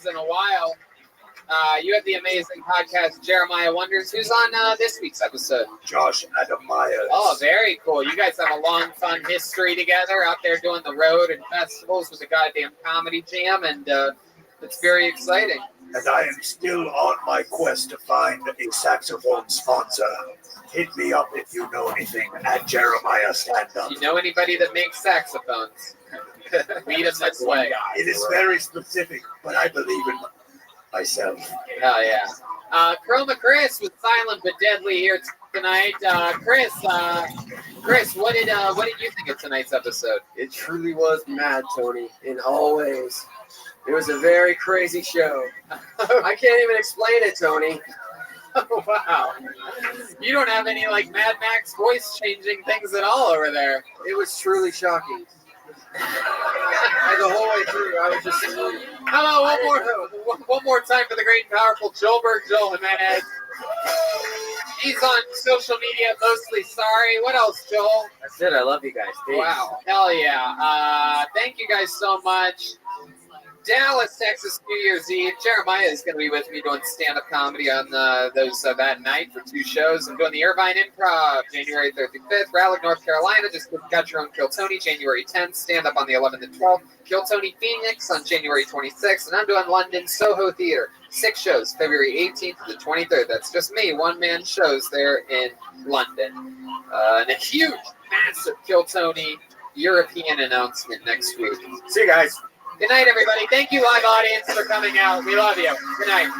episodes in a while. You have the amazing podcast, Jeremiah Wonders. Who's on this week's episode? Josh Adam Myers. Oh, very cool. You guys have a long, fun history together out there doing the road and festivals with the goddamn comedy jam, and it's very exciting. And I am still on my quest to find a saxophone sponsor. Hit me up if you know anything at Jeremiah Stand Up. Do you know anybody that makes saxophones? Lead us this way. It is very specific, but I believe in myself. Oh, yeah. Chroma Chris with Silent but Deadly here tonight. Chris, what did you think of tonight's episode? It truly was mad, Tony, in all ways. It was a very crazy show. I can't even explain it, Tony. Oh, wow. You don't have any, like, Mad Max voice-changing things at all over there. It was truly shocking. And the whole way through, I was just... How about one more time for the great and powerful Joelberg, Joel Jimenez. He's on social media, mostly sorry. What else, Joel? That's it. I love you guys. Peace. Wow. Hell yeah. Thank you guys so much. Dallas, Texas, New Year's Eve. Jeremiah is going to be with me doing stand-up comedy on that night for 2 shows. I'm doing the Irvine Improv, January 3rd through 5th. Raleigh, North Carolina, just got your own Kill Tony, January 10th. Stand-up on the 11th and 12th. Kill Tony Phoenix on January 26th. And I'm doing London Soho Theater. 6 shows, February 18th to the 23rd. That's just me, one-man shows there in London. And a huge, massive Kill Tony European announcement next week. See you guys. Good night, everybody. Thank you, live audience, for coming out. We love you. Good night.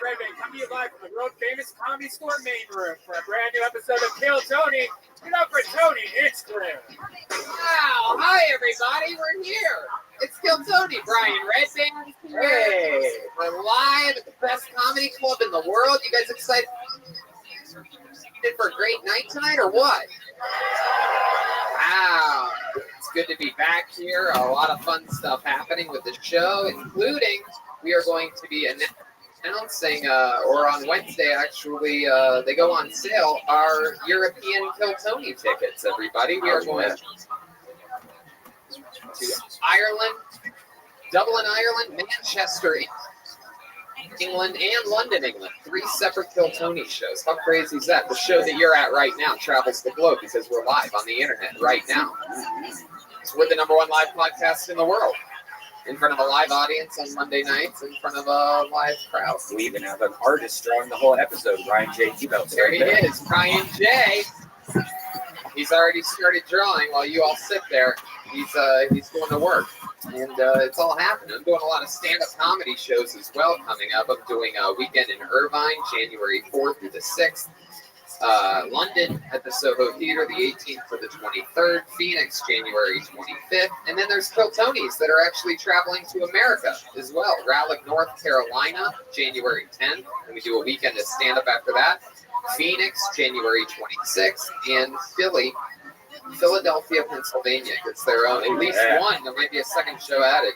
Rabbi, coming to you live from the world famous Comedy Store main room for a brand new episode of Kill Tony. Get up for Tony Instagram. Wow, hi everybody, we're here. It's Kill Tony, Brian Redband here. Hey. We're live at the best comedy club in the world. You guys excited for a great night tonight or what? Wow, it's good to be back here. A lot of fun stuff happening with the show, including we are going to be announcing, or on Wednesday actually, they go on sale, our European Kill Tony tickets, everybody. We are going to Ireland, Dublin, Ireland, Manchester, England, and London, England. 3 separate Kill Tony shows. How crazy is that? The show that you're at right now travels the globe because we're live on the internet right now. We're the #1 live podcast in the world. In front of a live audience on Monday nights, in front of a live crowd. We even have an artist drawing the whole episode, Ryan J. T-Belt. There he is, Ryan J. He's already started drawing while you all sit there. He's going to work, and it's all happening. I'm doing a lot of stand-up comedy shows as well coming up. I'm doing a weekend in Irvine, January 4th through the 6th. London at the Soho Theater, the 18th to the 23rd. Phoenix, January 25th. And then there's Kill Tonys that are actually traveling to America as well. Raleigh, North Carolina, January 10th. And we do a weekend of stand-up after that. Phoenix, January 26th. And Philadelphia, Pennsylvania gets their own, at least one. There might be a second show added.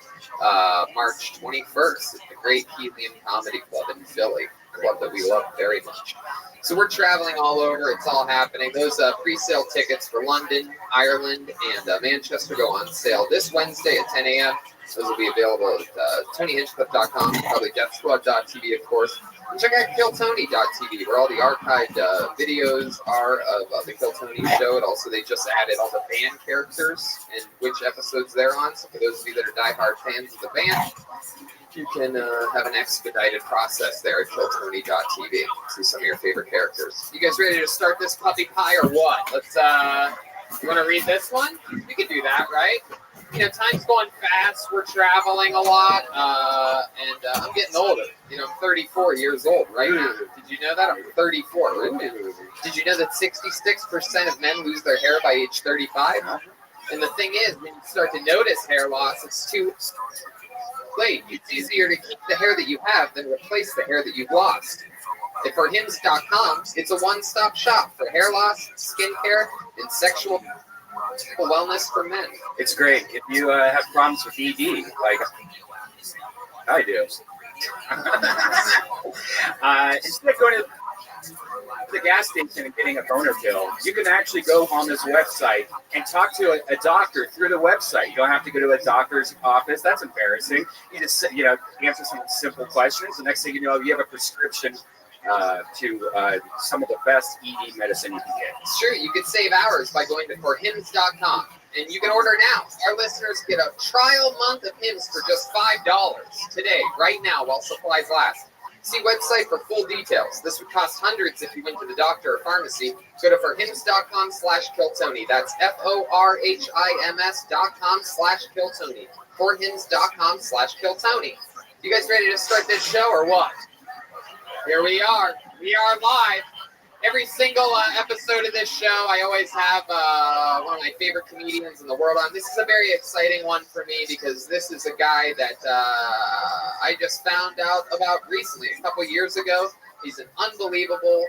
March 21st at the Great Helium Comedy Club in Philly. club that we love very much. So we're traveling all over. It's all happening. Those pre-sale tickets for London, Ireland, and Manchester go on sale this Wednesday at 10 a.m. Those will be available at TonyHinchcliffe.com, probably DeathSquad.tv, of course. And check out KillTony.tv, where all the archived videos are of the Kill Tony show. And also, they just added all the band characters and which episodes they're on. So for those of you that are diehard fans of the band, you can have an expedited process there at KillTony.tv. See some of your favorite characters. You guys ready to start this puppy pie or what? Let's. You want to read this one? We can do that, right? You know, time's going fast. We're traveling a lot, and I'm getting older. You know, I'm 34 years old right now. Did you know that? I'm 34. Did you know that 66% of men lose their hair by age 35? And the thing is, when you start to notice hair loss, it's too late. It's easier to keep the hair that you have than replace the hair that you've lost. And for Hims.com, it's a one-stop shop for hair loss, skincare, and sexual wellness for men. It's great. If you have problems with ED, like I do, instead of going to the gas station and getting a boner pill, you can actually go on this website and talk to a doctor through the website. You don't have to go to a doctor's office. That's embarrassing. You just, answer some simple questions. The next thing you know, you have a prescription to some of the best ED medicine you can get. Sure, you could save hours by going to forhims.com, and you can order now. Our listeners get a trial month of Hims for just $5 today, right now, while supplies last. See website for full details. This would cost hundreds if you went to the doctor or pharmacy. Go to forhims.com/KillTony. That's FORHIMS.com/KillTony. Forhims.com/KillTony. You guys ready to start this show or what? Here we are. We are live. Every single episode of this show, I always have one of my favorite comedians in the world on. This is a very exciting one for me because this is a guy that I just found out about recently, a couple years ago. He's an unbelievable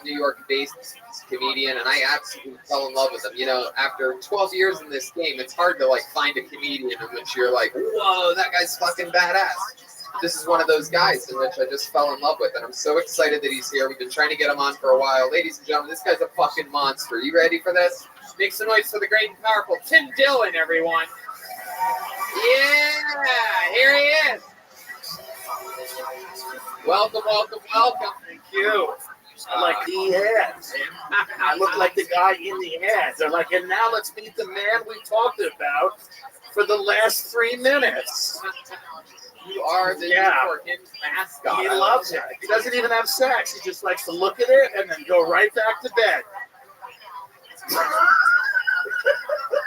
New York-based comedian, and I absolutely fell in love with him. You know, after 12 years in this game, it's hard to find a comedian in which you're like, whoa, that guy's fucking badass. This is one of those guys in which I just fell in love with, and I'm so excited that he's here. We've been trying to get him on for a while. Ladies and gentlemen, this guy's a fucking monster. You ready for this? Make some noise for the great and powerful Tim Dillon, everyone. Yeah, here he is. Welcome. Thank you. I like the ads. I look like the guy in the ads. They're like, and now let's meet the man we talked about for the last 3 minutes. You are the Newport Hims mascot. He loves it. He doesn't even have sex. He just likes to look at it and then go right back to bed.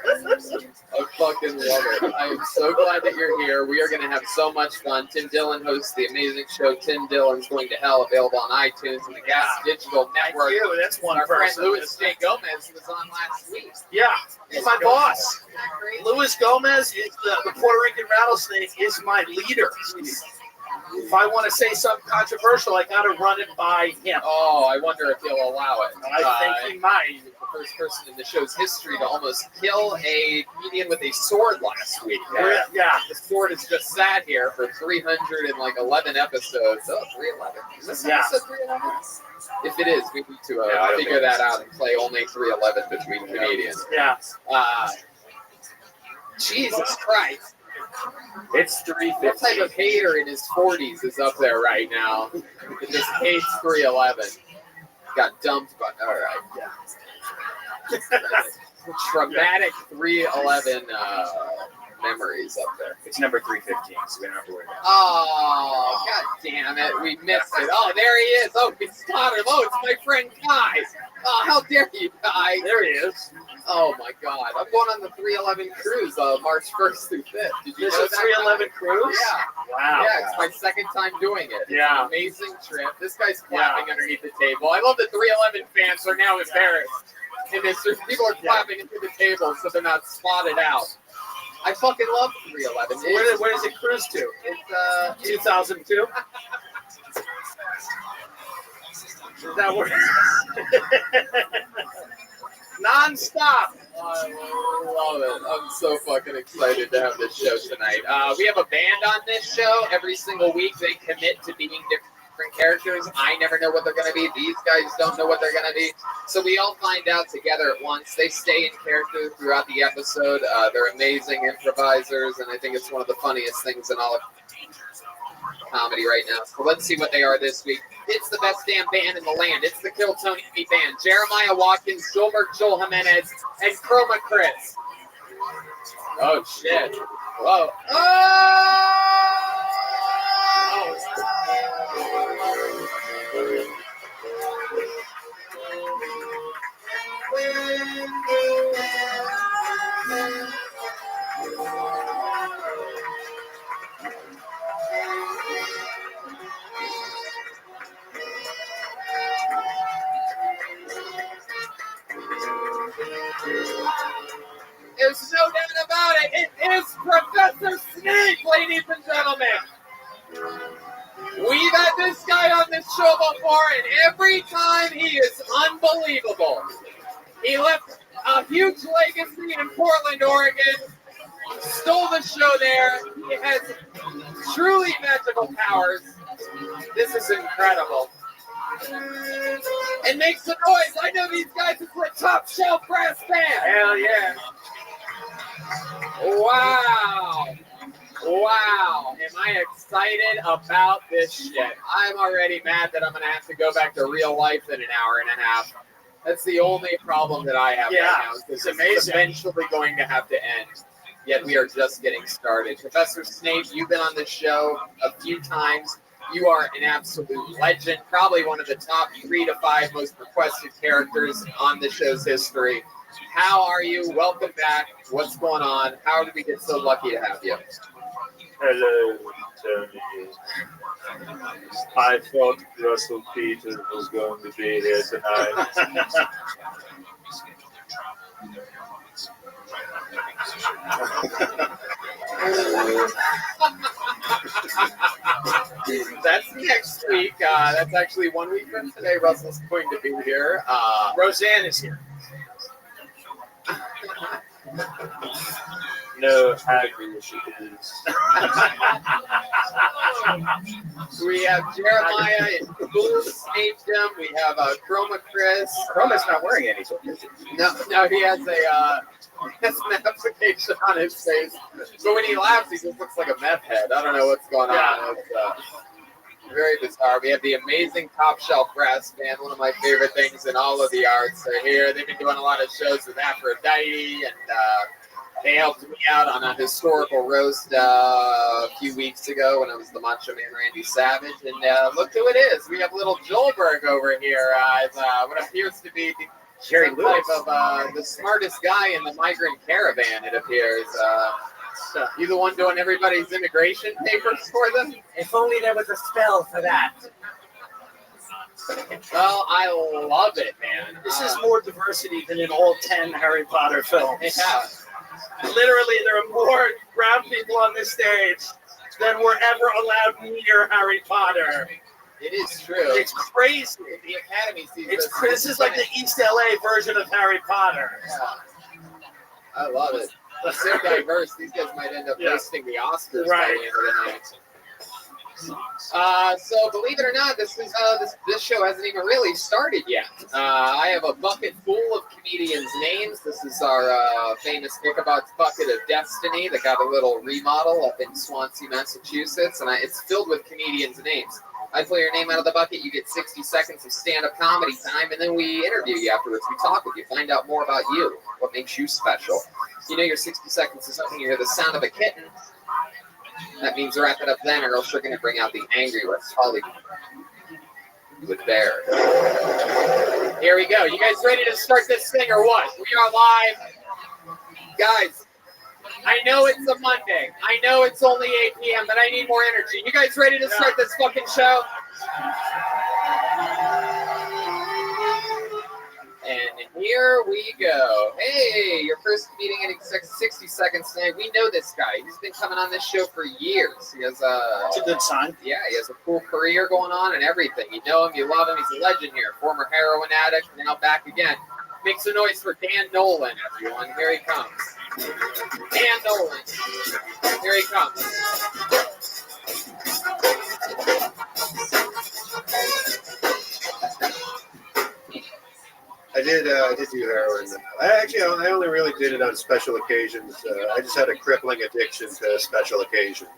I fucking love it. I am so glad that you're here. We are going to have so much fun. Tim Dillon hosts the amazing show Tim Dillon's Going to Hell, available on iTunes and the Gas Digital Network. Thank you. That's one Our person. friend Louis J. Gomez was on last week. Yeah, he's my boss. Luis Gomez is the Puerto Rican rattlesnake is my leader. If I want to say something controversial, I got to run it by him. Oh, I wonder if he'll allow it. I think he might. He was the first person in the show's history to almost kill a comedian with a sword last week. Yeah. The sword has just sat here for 311 episodes. Oh, 311. Is this episode 311? If it is, we need to figure that out and play only 311 between comedians. Yeah. Jesus Christ. It's 3:50. What type of hater in his 40s is up there right now? It just hates 311. Got dumped by. All right. Traumatic 311 memories up there. It's number 315, so we don't have to worry about it. Oh, god damn it. We missed it. Oh, there he is. Oh, it's Stoddard. Oh, it's my friend Kai. Oh, how dare you, Kai. There he is. Oh, my God. I'm going on the 311 cruise March 1st through 5th. Did you This know is that? 311 cruise? Yeah. Wow. Yeah, it's my second time doing it. It's Yeah. an amazing trip. This guy's clapping underneath the table. I love that 311 fans are now embarrassed. And people are clapping into the table so they're not spotted out. I fucking love 311. Where does it cruise to? It's 2002? Is that where? Non-stop. I love it. I'm so fucking excited to have this show tonight. We have a band on this show. Every single week they commit to being different. different characters. I never know what they're going to be. These guys don't know what they're going to be. So we all find out together at once. They stay in character throughout the episode. They're amazing improvisers, and I think it's one of the funniest things in all of comedy right now. So let's see what they are this week. It's the best damn band in the land. It's the Kill Tony B Band. Jeremiah Watkins, Joel Jimenez, and Chroma Chris. Oh, shit. Whoa. There's no doubt about it. It is Professor Snake, ladies and gentlemen. We've had this guy on this show before, and every time he is unbelievable. He left a huge legacy in Portland, Oregon, stole the show there. He has truly magical powers. This is incredible. And make some noise. I know these guys are for a top shelf brass band. Hell yeah. Wow. Wow. Am I excited about this shit? I'm already mad that I'm going to have to go back to real life in an hour and a half. That's the only problem that I have right now. It's It's amazing. eventually going to have to end. Yet we are just getting started. Professor Snape, you've been on this show a few times. You are an absolute legend, probably one of the top 3 to 5 most requested characters on the show's history. How are you? Welcome back. What's going on? How did we get so lucky to have you? Hello, Tony. I thought Russell Peters was going to be here tonight. That's next week. That's actually 1 week from today. Russell's going to be here. Roseanne is here. No, Hagrid she is. We have Jeremiah and Cool Snapedom. We have Chroma Chris. Chroma's not wearing any. No, he has an application on his face. So when he laughs, he just looks like a meth head. I don't know what's going on. It's very bizarre. We have the amazing Top Shelf Brass Band, one of my favorite things in all of the arts. They're here. They've been doing a lot of shows with Aphrodite, and they helped me out on a historical roast a few weeks ago when I was the Macho Man Randy Savage. And look who it is. We have little Joelberg over here. What appears to be Jerry some Lewis. type of the smartest guy in the migrant caravan, it appears. You the one doing everybody's immigration papers for them? If only there was a spell for that. Well, I love it, man. This is more diversity than in all 10 Harry Potter films. Yeah. Literally, there are more brown people on this stage than were ever allowed near Harry Potter. It is true. It's crazy. The Academy sees This is like the East LA version of Harry Potter. Yeah. I love it. It's so diverse. These guys might end up hosting the Oscars by the end of the night. So believe it or not, this show hasn't even really started yet. I have a bucket full of comedians' names. This is our famous Ichabod's Bucket of Destiny that got a little remodel up in Swansea, Massachusetts, and it's filled with comedians' names. I pull your name out of the bucket, you get 60 seconds of stand-up comedy time, and then we interview you afterwards. We talk with you, find out more about you, what makes you special. You know your 60 seconds is up and you hear the sound of a kitten. That means wrap it up then, or else you're going to bring out the angry West Hollywood with Bear. Here we go. You guys ready to start this thing or what? We are live. Guys, I know it's a Monday. I know it's only 8 p.m., but I need more energy. You guys ready to start this fucking show? And here we go. Hey, your first meeting in 60 seconds tonight. We know this guy. He's been coming on this show for years. He has That's a good sign. he has a cool career going on and everything. You know him, you love him. He's a legend here. Former heroin addict, now back again. Make some noise for Dan Nolan, everyone. Here he comes. Dan Nolan. Here he comes. I did do heroin. I only really did it on special occasions. I just had a crippling addiction to special occasions.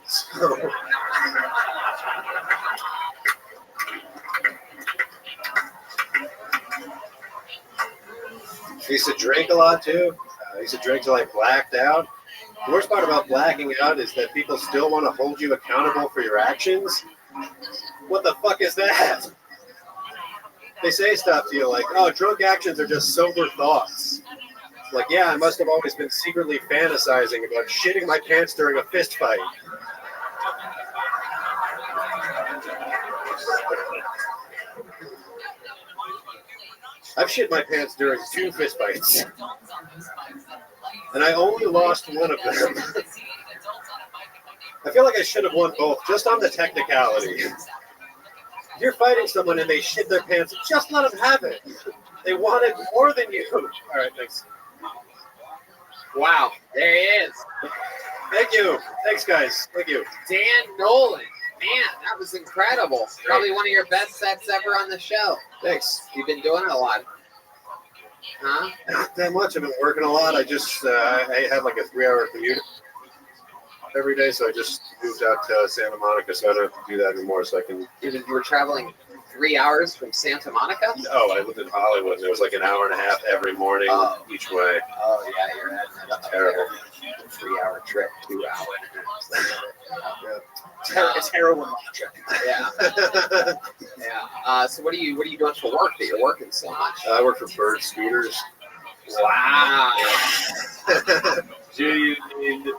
I used to drink a lot too. I used to drink till I blacked out. The worst part about blacking out is that people still want to hold you accountable for your actions. What the fuck is that? They say stuff to you like, oh, drunk actions are just sober thoughts. Like, yeah, I must have always been secretly fantasizing about shitting my pants during a fist fight. I've shit my pants during 2 fist fights. And I only lost one of them. I feel like I should have won both, just on the technicality. If you're fighting someone and they shit their pants, just let them have it. They want it more than you. All right, thanks. Wow, there he is. Thank you. Thanks, guys. Thank you. Dan Nolan. Man, that was incredible. Probably one of your best sets ever on the show. Thanks. You've been doing it a lot. Huh? Not that much. I've been working a lot. I had like a 3-hour commute every day, so I just moved out to Santa Monica, so I don't have to do that anymore. So I can. You were traveling 3 hours from Santa Monica? Oh, I lived in Hollywood, and it was like an hour and a half every morning each way. Oh yeah, you're adding it up. Terrible. 3-hour trip, 2 hours. It's heroin trip. Yeah. Yeah. So what are you doing for work that you're working so much? I work for Bird Scooters. Wow. Do you need a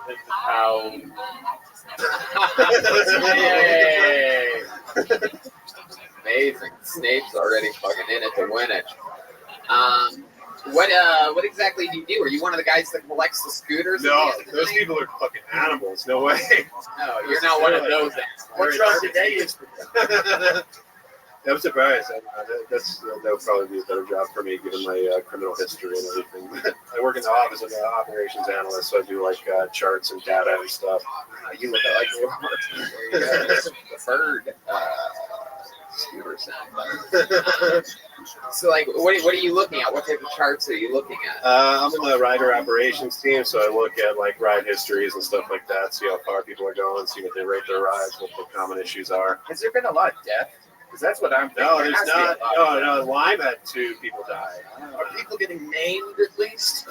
towel? Yay. Amazing. Snape's already fucking in it to win it. What exactly do you do? Are you one of the guys that collects the scooters? No, those people are fucking animals. No way. No, you're not one of those animals. What drug did they use? I'm surprised. That would probably be a better job for me, given my criminal history and everything. I work in the office as an operations analyst, so I do like charts and data and stuff. You look like the bird scooter sound. So, like, what are you looking at? What type of charts are you looking at? I'm on the rider operations team, so I look at like ride histories and stuff like that, see how far people are going, see what they rate their rides, what the common issues are. Has there been a lot of death? Because that's what I'm thinking. No, There there's has to be a not. lot of death. No, Lyme had 2 people die. Are people getting maimed at least?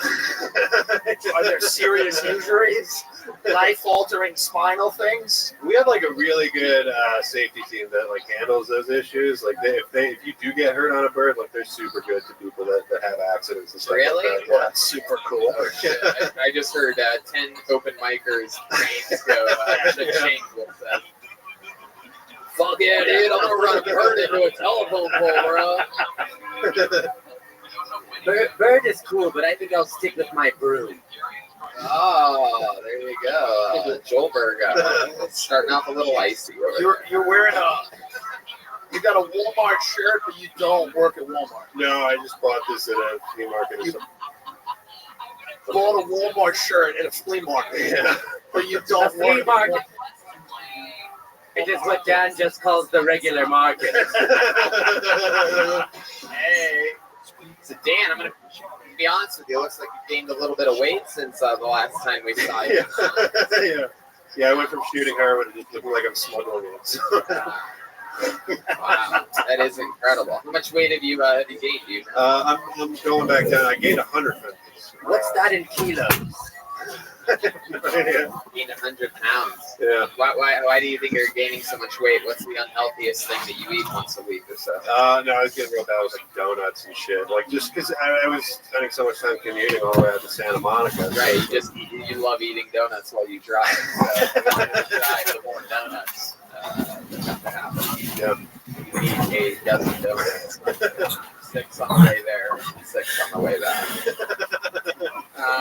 Are there serious injuries? Life-altering spinal things? We have like a really good safety team that like handles those issues. Like if you do get hurt on a bird, like they're super good to people that have accidents and stuff. Really? Like that. Well, that's super cool. Oh, shit. I just heard 10 open micers chains go. The chain will set. Fuck yeah, dude! I'm gonna run a bird into a telephone pole, bro. Bird is cool, but I think I'll stick with my broom. Oh, there you go. Joelberg starting off a little icy. You're wearing you got a Walmart shirt, but you don't work at Walmart. No, I just bought this at a flea market or something. Bought a Walmart shirt at a flea market, Yeah. but you The don't flea work. market. It is what Dan just calls the regular market. Hey. So Dan, I'm gonna be honest with you. It looks like you gained a little bit of weight since the last time we saw you. Yeah, I went from shooting heroin to just looking like I'm smuggling it. Wow, that is incredible. How much weight have you gained? You? I'm going back down. I gained 100 pounds. What's that in kilos? Gained 100 pounds. Yeah. Why do you think you're gaining so much weight? What's the unhealthiest thing that you eat once a week or so? No, I was getting real bad with like donuts and shit. Like just because I was spending so much time commuting all the way out to Santa Monica. Right, you love eating donuts while you drive. So the more you drive, the more donuts have to happen. Yeah. You eat a dozen donuts. 6 on the way there, 6 on the way back.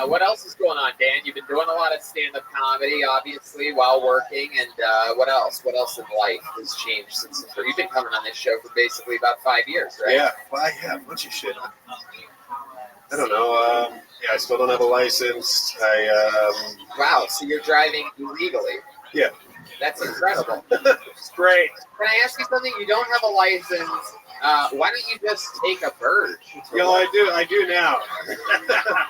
What else is going on, Dan? You've been doing a lot of stand-up comedy, obviously, while working, and what else? What else in life has changed since you've been coming on this show for basically about 5 years, right? Yeah, well, a bunch of shit. I don't know. I still don't have a license. Wow, so you're driving illegally? Yeah. That's incredible. It's great. Can I ask you something? You don't have a license. Why don't you just take a bird? Yo, I do now. You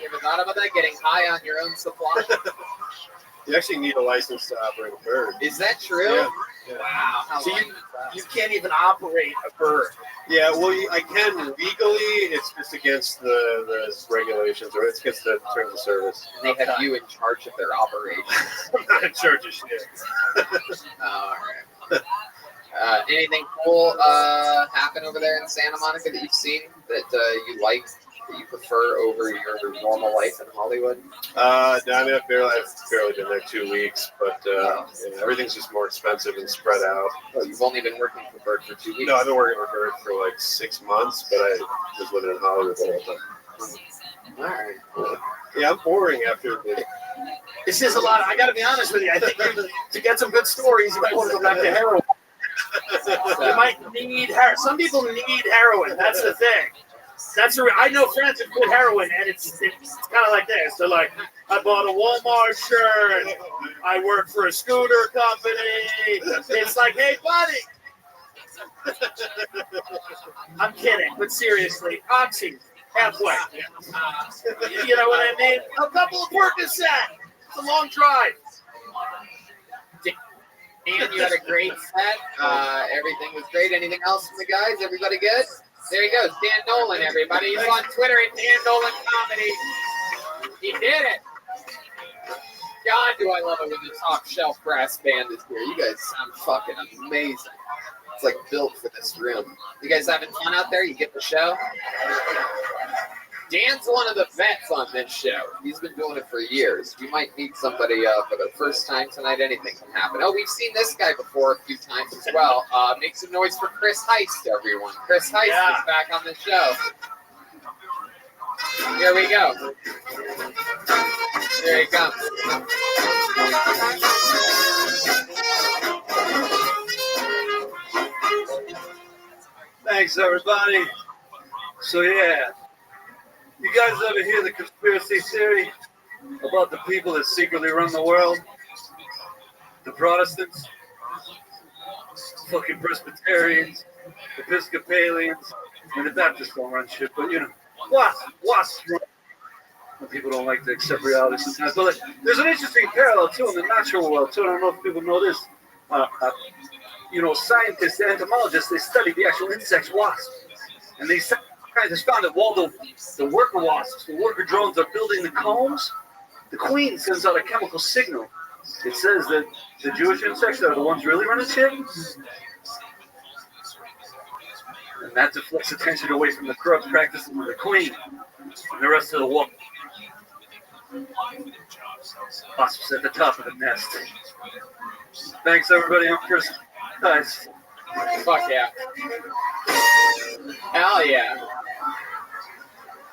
ever thought about that? Getting high on your own supply? You actually need a license to operate a bird. Is that true? Yeah. Wow. How So long you- is that? You can't even operate a bird. Yeah, well, I can legally. It's just against the regulations, or it's against the terms of service. And they have you in charge of their operation. I'm not in charge of shit. All right. Anything cool happen over there in Santa Monica that you've seen that you like, that you prefer over your normal life in Hollywood? No, I mean, I've barely been there 2 weeks, but yeah, everything's just more expensive and spread out. Oh, you've only been working for Bird for 2 weeks? No, I've been working with Bird for like 6 months, but I was living in Hollywood the whole time. All right. Cool. Yeah, I'm boring after the. This is a lot. I got to be honest with you. I think to get some good stories, you might want to go back to heroin. You might need heroin. Some people need heroin. That's the thing. I know friends who quit heroin, and it's kind of like this. They're like, I bought a Walmart shirt. I work for a scooter company. It's like, hey, buddy. I'm kidding, but seriously, Oxy, halfway. You know what I mean? A couple of Percocet. It's a long drive. And you had a great set. Everything was great. Anything else from the guys? Everybody good? There he goes. Dan Nolan, everybody. He's on Twitter at Dan Nolan Comedy. He did it. God, do I love it when the top shelf brass band is here. You guys sound fucking amazing. It's like built for this room. You guys having fun out there? You get the show? Dan's one of the vets on this show. He's been doing it for years. We might meet somebody for the first time tonight. Anything can happen. Oh, we've seen this guy before a few times as well. Make some noise for Chris Heist, everyone. Chris Heist is back on the show. Here we go. Here he comes. Thanks, everybody. So, yeah. You guys ever hear the conspiracy theory about the people that secretly run the world? The Protestants, fucking Presbyterians, Episcopalians, and the Baptists don't run shit, but you know, wasps run. People don't like to accept reality sometimes. But like, there's an interesting parallel too in the natural world too. I don't know if people know this. You know, scientists, entomologists, they study the actual insects wasp, and they scientists found that while the worker wasps, the worker drones are building the combs, the queen sends out a chemical signal. It says that the Jewish insects are the ones really running shit. And that deflects attention away from the corrupt practices of the queen and the rest of the world. Wasps at the top of the nest. Thanks, everybody. I'm Chris. Nice. Fuck yeah. Hell yeah.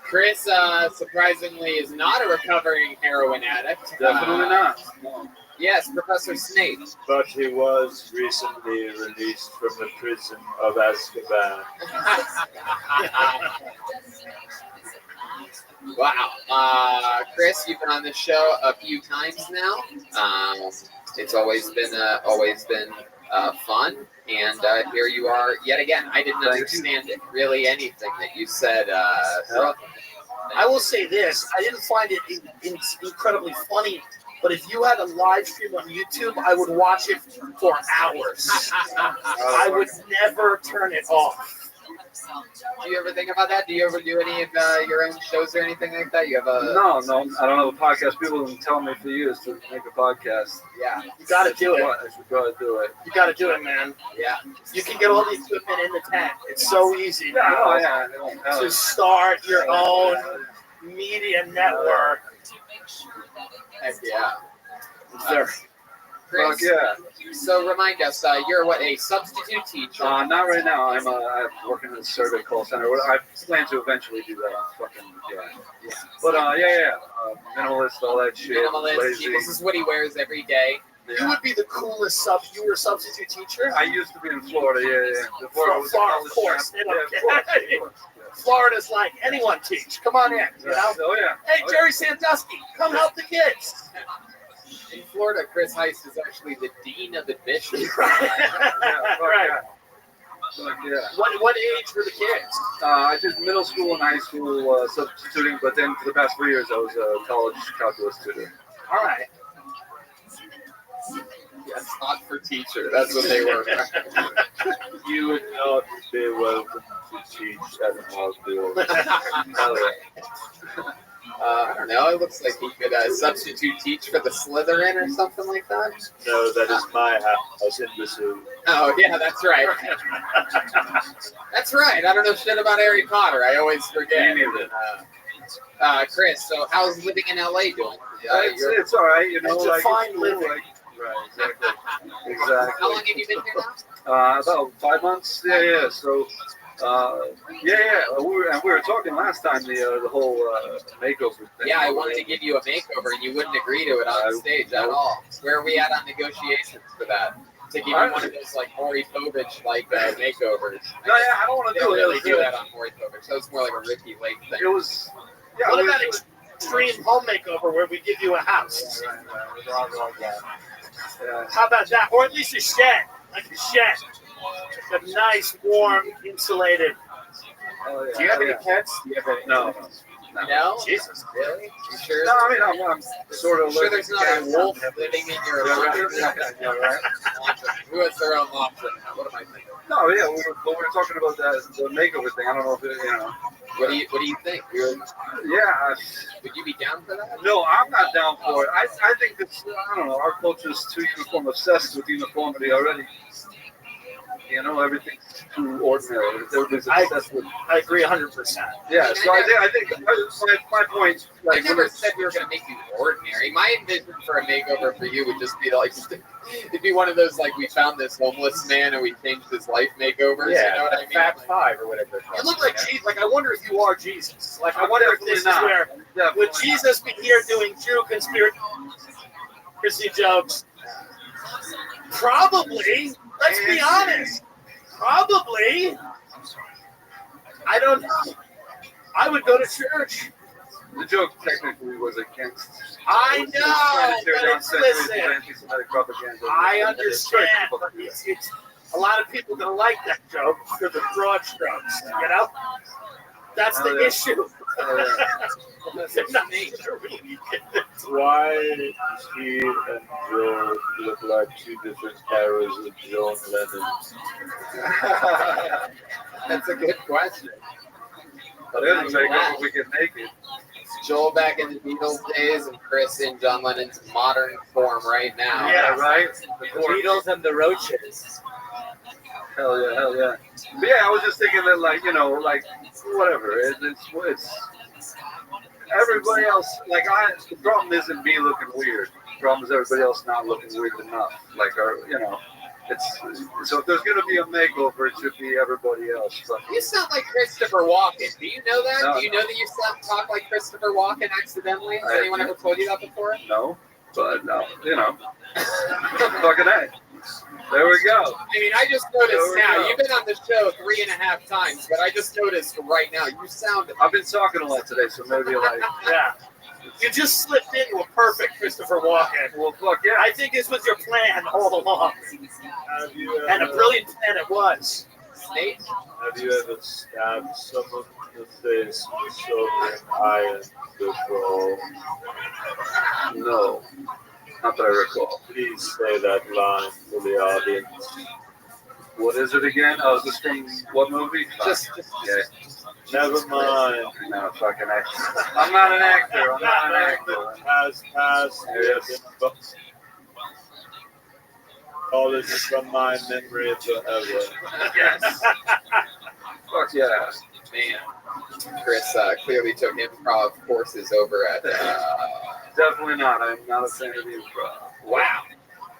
Chris, surprisingly, is not a recovering heroin addict. Definitely not. No. Yes, Professor Snape. But he was recently released from the prison of Azkaban. Wow. Chris, you've been on this show a few times now. It's always been fun, and here you are yet again. I didn't understand it, really, anything that you said. I will say this. I didn't find it incredibly funny, but if you had a live stream on YouTube, I would watch it for hours. I would never turn it off. Do you ever think about that? Do you ever do any of your own shows or anything like that? You have a No, I don't have a podcast. People have been telling me for years to make a podcast. Yeah, You got to do it. I should probably do it. You got to do it, man. yeah. You can get all the equipment in the tent. It's so easy Yeah, now yeah. to start your own media network. Heck yeah. There. Chris, Fuck yeah. so remind us, you're what, a substitute teacher? Not right now. I'm working in a survey call center. I plan to eventually do that. I'm fucking yeah. But minimalist, all that shit. Minimalist. Lazy. This is what he wears every day. You would be the coolest You were a substitute teacher? I used to be in Florida. Yeah. Before I was Of course. They don't of care. course. Florida's like, anyone teach. Come on in. You know? Oh yeah. Hey, Jerry Sandusky, come help the kids. In Florida, Chris Heist is actually the dean of admissions. Right. Yeah. What age were the kids? I did middle school and high school substituting, but then for the past 3 years I was a college calculus tutor. All right. Yes, not for teacher. That's what they were. You would not be welcome to teach at an hospital. I don't know. It looks like he could substitute teach for the Slytherin or something like that. No, that is my house, imbecile. Oh, yeah, that's right. That's right. I don't know shit about Harry Potter. I always forget. Me neither. Chris, so how's living in LA doing? It's all right, you know. It's a like, fine it's cool, living. like, right, exactly. How long have you been here now? About 5 months. Yeah. So, we were talking last time the whole makeover thing. Yeah, I wanted to give you a makeover, and you wouldn't agree to it on stage at all. Where are we at on negotiations for that? To give you one of those like Maury Povich makeovers. No, yeah, I don't want They to don't do it. really do that on Maury Povich. So it's more like a Ricky Lake thing. It was. Yeah. What we about were- extreme home makeover where we give you a house? Yeah. How about that? Or at least a shed, like a shed. A nice, warm, insulated. Oh, yeah. Do you have any pets? Do you have any? No. No? Jesus. Really? You sure? No, I mean, I'm sort of. Sure there's not a wolf living in your apartment? Yeah, right. Who has their own laundry? What am I thinking? No, yeah, we were talking about the makeover thing. I don't know if it, What do you think? Yeah. Would you be down for that? No, I'm not down for it. I think this. I don't know. Our culture is too uniform, obsessed with uniformity already. You know, everything's too ordinary. Everybody's obsessed with. I agree 100%. Yeah. So I think my point. I Like, never said we were going to make you ordinary. My envision for a makeover for you would just be like, it'd be one of those like we found this homeless man and we changed his life makeovers. Yeah, you know what I mean? Fab Like, Five or whatever. it's You called. look like Jesus. Like, I wonder if you are Jesus. Like, I wonder if this is Definitely where Definitely would Jesus be here doing Jew conspiracy jokes? Probably. Let's be honest. Probably. I don't know. I would go to church. The joke technically was against. I it was know, trying to tear but down it's- centuries of listen. anti-Semitic propaganda. I And it's understand, very but it's a lot of people don't like that joke for the broad strokes, you know? That's the Oh, yeah. issue. They're not- they're really- Why does he and Joe look like two different eras of John Lennon? That's a good question. But it doesn't make up if we can make it. Joel back in the Beatles days and Chris in John Lennon's modern form right now. Yeah. Right? The Beatles and the Roaches. Hell yeah. But yeah, I was just thinking that, like, whatever. It's everybody else. Like, the problem isn't me looking weird. The problem is everybody else not looking weird enough. Like, so if there's gonna be a makeover, it should be everybody else. But You sound like Christopher Walken. Do you know that? No. Do you know that you talk like Christopher Walken accidentally? Has I- anyone ever told you that before? no, but no, fucking A. There we go. I mean, I just noticed There we now. go. You've been on the show 3.5 times, but I just noticed right now you sound. I've been talking a lot today, so maybe Yeah. You just slipped into a perfect Christopher Walken. well, fuck yeah. I think this was your plan all along. Have you ever, And a brilliant plan it was. Snake? Have you ever stabbed someone in the face with soldering iron before? No, not that I recall. Please say that line for the audience. What is it again? I was just from what movie? Just Yeah. Never mind. No, fucking actor. I'm not an actor. I'm not an actor. Has passed. Yes. Apologies from my memory forever. Yes. Fuck yeah. man. Chris clearly took improv courses over at. Definitely not. I'm not a fan of the improv. Wow.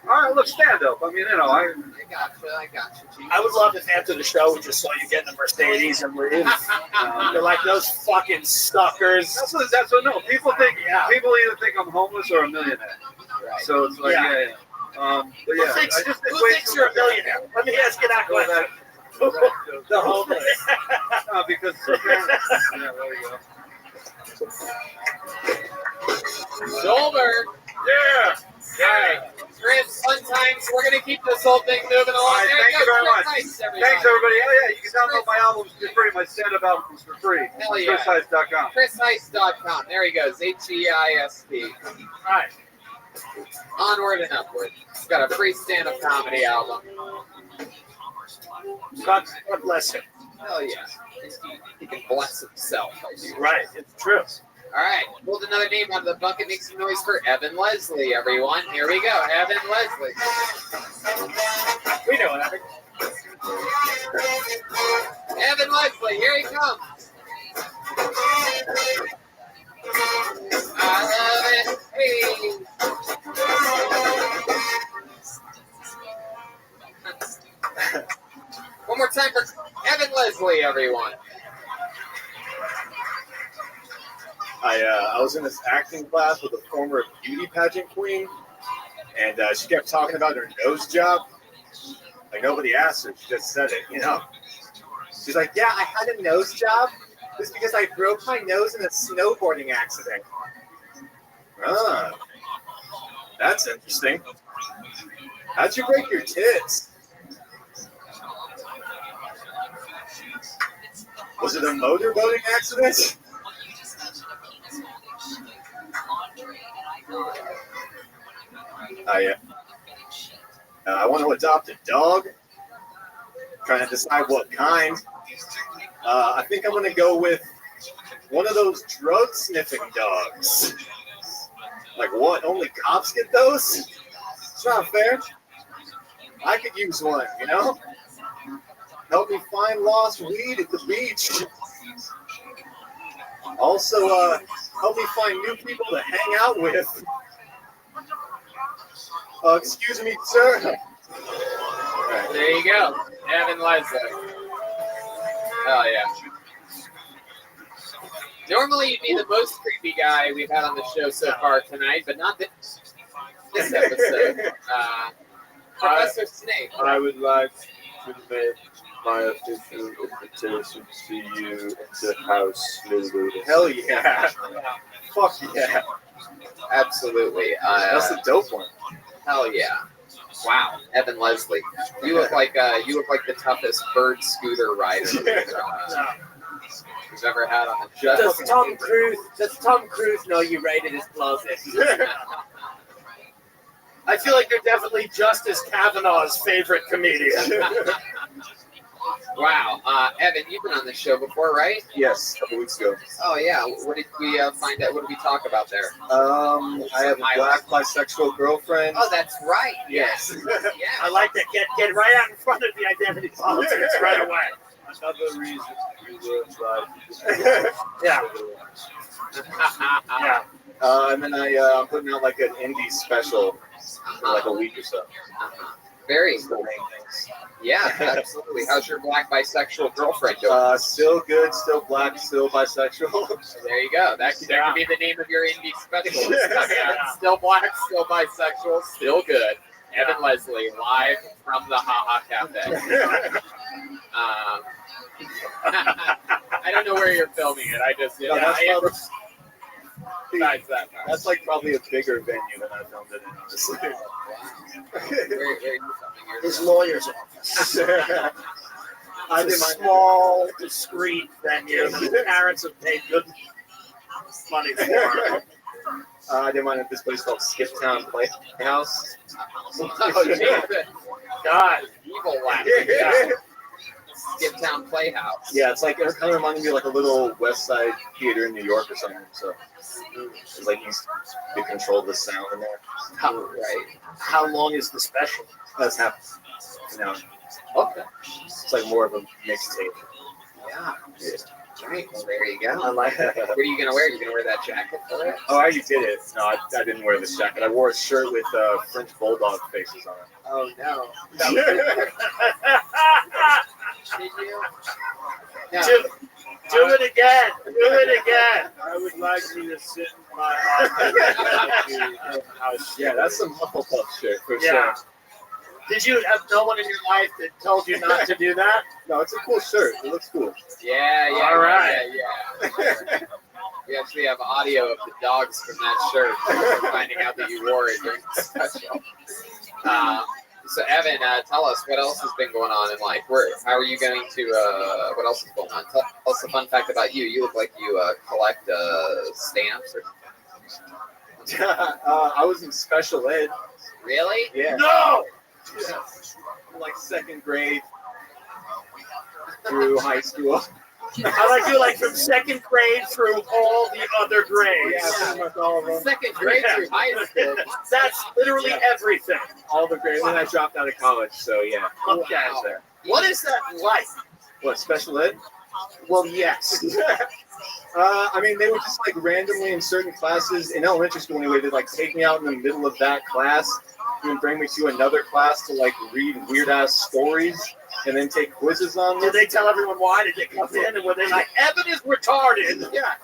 All right, look, stand up. I mean, I gotcha. Chief. I would love if after the show we just saw you getting a Mercedes and we're in. You're like those fucking suckers. That's what no. People think. Yeah. People either think I'm homeless or a millionaire. Right. So it's like, Yeah. yeah. But Who yeah, thinks, I just think who way thinks too you're a much- millionaire? Let me ask you that Well, question. that- The homeless. No, because yeah, there you go. Solberg. Yeah. this whole thing moving along. right, There thank you very much. Nice, everybody. Thanks, everybody. Oh, yeah, you can download my albums for free, my stand-up albums for free. Hell yeah. ChrisHeist.com. ChrisHeist.com. There he goes. HEIST. All right. Onward and upward. He's got a free stand-up comedy album. God bless him. Hell yeah. He can bless himself. Right, it's true. All right. Pulled another name out of the bucket. Make some noise for Evan Leslie, everyone. Here we go. Evan Leslie. We know it. Evan Leslie, here he comes. I love it. Hey. One more time for Evan Leslie, everyone. I was in this acting class with a former beauty pageant queen, and she kept talking about her nose job. Like, nobody asked her, she just said it, you know? She's like, yeah, I had a nose job. It's because I broke my nose in a snowboarding accident. Ah, that's interesting. How'd you break your tits? Was it a motorboating accident? I want to adopt a dog. Trying to decide what kind. I think I'm going to go with one of those drug sniffing dogs. Like what? Only cops get those? It's not fair. I could use one, you know? Help me find lost weed at the beach. Also, help me find new people to hang out with. Excuse me, sir. There you go. Evan Leslie. Oh, yeah. Normally, you'd be the most creepy guy we've had on the show so far tonight, but not this episode. Professor Snape. I would like to make my official invitation to you into House Little. Hell yeah. Fuck yeah. Absolutely. That's a dope one. Hell yeah. Wow, Evan Leslie. You look like the toughest bird scooter rider who's ever had on the show. Does Tom Cruise know you rated his closet? I feel like you're definitely Justice Kavanaugh's favorite comedian. Wow, Evan, you've been on this show before, right? Yes, a couple weeks ago. Oh yeah. What did we find out? What did we talk about there? I have a black bisexual girlfriend. Oh, that's right. Yes. I like to get right out in front of the identity politics right away. Another reason we were trying. Yeah. Yeah. And then I'm putting out like an indie special for like a week or so. Very cool. Yeah, absolutely. How's your black bisexual girlfriend doing? Still good, still black, still bisexual. There you go. That could be the name of your indie special. Still black, still bisexual, still good. Evan Leslie, live from the Haha Cafe. I don't know where you're filming it. I just, besides that part. That's like probably a bigger venue than I filmed it in, honestly. Where are you filming yours? His lawyer's office. I It's did a my small, discreet venue that the parents have paid good money for. I did mine at this place called Skip Town Playhouse. Oh, Jesus. God. Evil laugh. Skip Town Playhouse. Yeah, it's like, it kind of reminded me of like a little West Side theater in New York or something. So it's like you control the sound in there. Right. How long is the special? That's half an hour. Okay. It's like more of a mixtape. Yeah. Right. Well, there you go. I like that. What are you gonna wear? Are you gonna wear that jacket for it? Oh, I already did it. No, I didn't wear this jacket. I wore a shirt with French bulldog faces on it. Oh no. Did you? No. Do it again. Do it again. I would like you to sit in my house. Yeah, that's some Hufflepuff shit for Yeah. sure. Did you have no one in your life that told you not to do that? No, it's a cool shirt. It looks cool. Yeah. All right. Yeah. We actually have audio of the dogs from that shirt. We're finding out that you wore it during the special. So Evan, tell us what else has been going on in life. How are you going to? What else is going on? Tell us a fun fact about you. You look like you collect stamps. Or... I was in special ed. Really? Yeah. No! Yeah. Like second grade through high school. I like you like from second grade through all the other grades. Yeah, pretty much all of them. Second grade through high school. That's literally everything. All the grades. And I dropped out of college, so yeah. Okay. There. What is that like? What, special ed? Well, yes. I mean, they would just like randomly in certain classes in elementary school anyway. They'd like take me out in the middle of that class and bring me to another class to like read weird ass stories and then take quizzes on them. Did they tell everyone why? Did they come in and were they like, Evan is retarded? Yeah.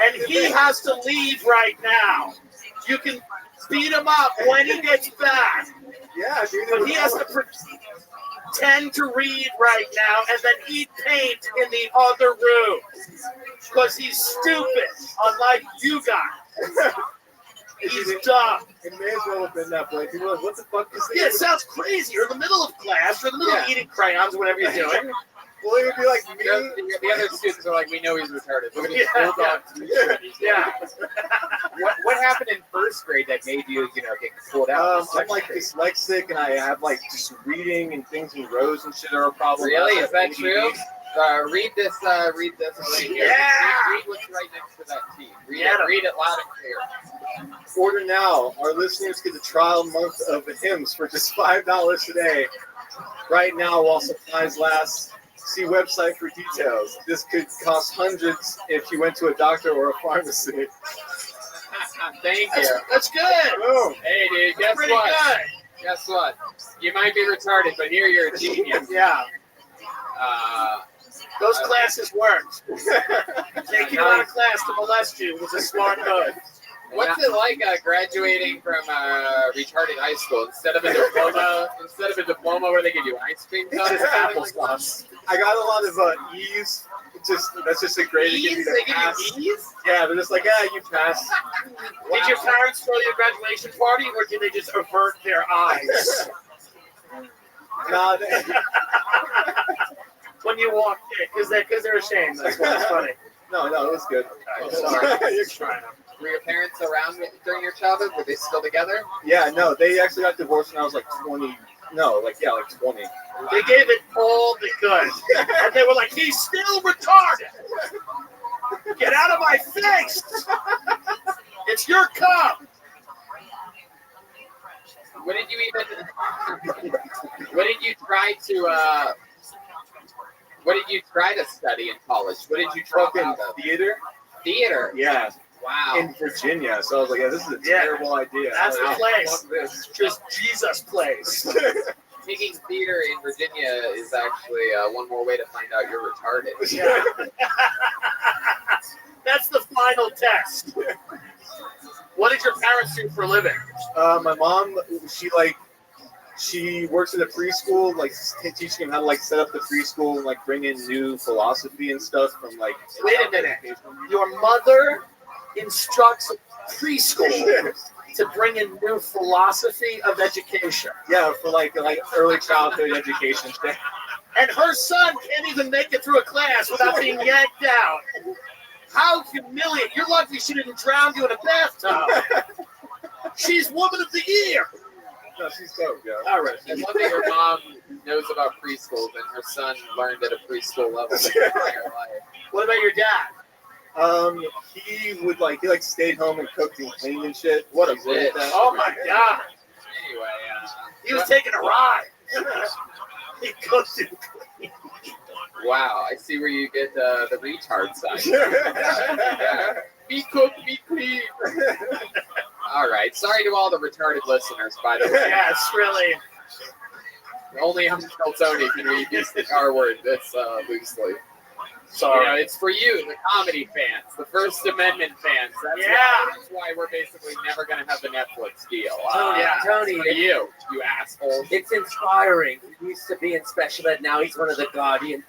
And he has to leave right now. You can beat him up when he gets back. Yeah, dude. But he has to pretend to read right now and then eat paint in the other room. Because he's stupid, unlike you guys. He's dumb. It may as well have been that way. People are like, what the fuck is this? Yeah, it sounds crazy. You're in the middle of class, you're in the middle of eating crayons, whatever you're doing. Well, it would be like me. The other students are like, we know he's retarded. Look at his Yeah, bulldog. Yeah. What happened in first grade that made you, get pulled out? I'm like dyslexic and I have like just reading and things in rows and shit are a problem. Really? Is that true? Read this right here. Yeah. Read what's right next to that T. Read it loud and clear. Order now. Our listeners get a trial month of hymns for just $5 today. Right now while supplies last. See website for details. This could cost hundreds if you went to a doctor or a pharmacy. Thank you. That's good. Boom. Hey, dude, guess Pretty what? good. Guess what? You might be retarded, but here you're a genius. Yeah. Those Okay. classes worked. Taking you out of class to molest you was a smart move. What's it like graduating from retarded high school instead of a diploma where they give you ice cream? It's just applesauce. I got a lot of E's. That's just a grade to give you They the give pass. you E's? Yeah, they're just like, you passed. Did your parents throw your graduation party, or did they just avert their eyes Nah, when you walked in? Because they're ashamed. That's why it's funny. no, it was good. Oh, sorry. You're trying. Were your parents around during your childhood? Were they still together? Yeah, no, they actually got divorced when I was like 20. No, like 20. They gave it all the good. And they were like, he's still retarded. Get out of my face. It's your cup. What did you try to study in college? What did you drop Fucking out of? theater? Theater. Yeah, Wow. in Virginia. So I was like, this is a terrible idea. That's the Like, place. fuck this. Just Jesus place. Taking theater in Virginia is actually one more way to find out you're retarded. Yeah. That's the final test. What did your parents do for a living? My mom, she works at a preschool, like teaching them how to like set up the preschool and like bring in new philosophy and stuff from like. Wait a minute. Your mother instructs a preschool to bring in new philosophy of education. Yeah, for like early childhood education. And her son can't even make it through a class without being yanked out. How humiliating. You're lucky she didn't drown you in a bathtub. She's woman of the year. No, she's dope, yeah. All right. I love that your mom knows about preschool and her son learned at a preschool level his entire life. What about your dad? He stayed home and cooked and cleaned and shit. What a bitch. Oh my God. Anyway, He was taking a ride. He cooked and cleaned. wow, I see where you get the retard side. Yeah. Be cooked, be clean. All right. Sorry to all the retarded listeners, by the way. Yeah, it's really. Only Uncle Tony can use the R word this loosely. Sorry. It's for you, the comedy fans, the First Amendment fans. That's why we're basically never going to have the Netflix deal. Tony, For you asshole. it's inspiring. He used to be in special ed. Now he's one of the guardians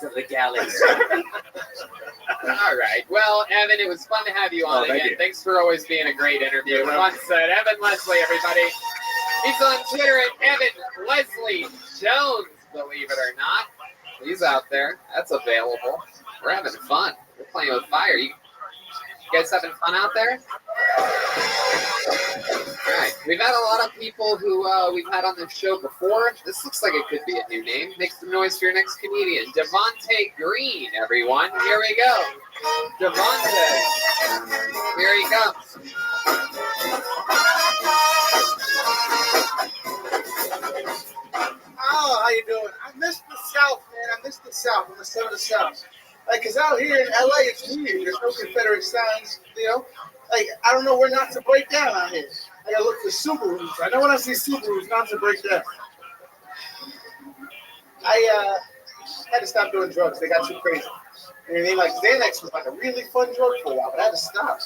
of the galleys. All right. Well, Evan, it was fun to have you on thank again. you. Thanks for always being a great interview. Fun set. Evan Leslie, everybody. He's on Twitter at Evan Leslie Jones, believe it or not. He's out there. That's available. We're having fun. We're playing with fire. You guys having fun out there? All right. We've had a lot of people who we've had on this show before. This looks like it could be a new name. Make some noise for your next comedian. Devontae Green, everyone. Here we go. Devontae. Here he comes. Oh, how you doing? I missed the South, man. I missed the South. I'm a son of the South. Like, cause out here in LA, it's weird. There's no Confederate signs, you know. Like, I don't know where not to break down out here. I gotta look for Subarus. I know when I see Subarus, not to break down. I had to stop doing drugs. They got too crazy. You know what I mean? Like, Xanax was like a really fun drug for a while, but I had to stop.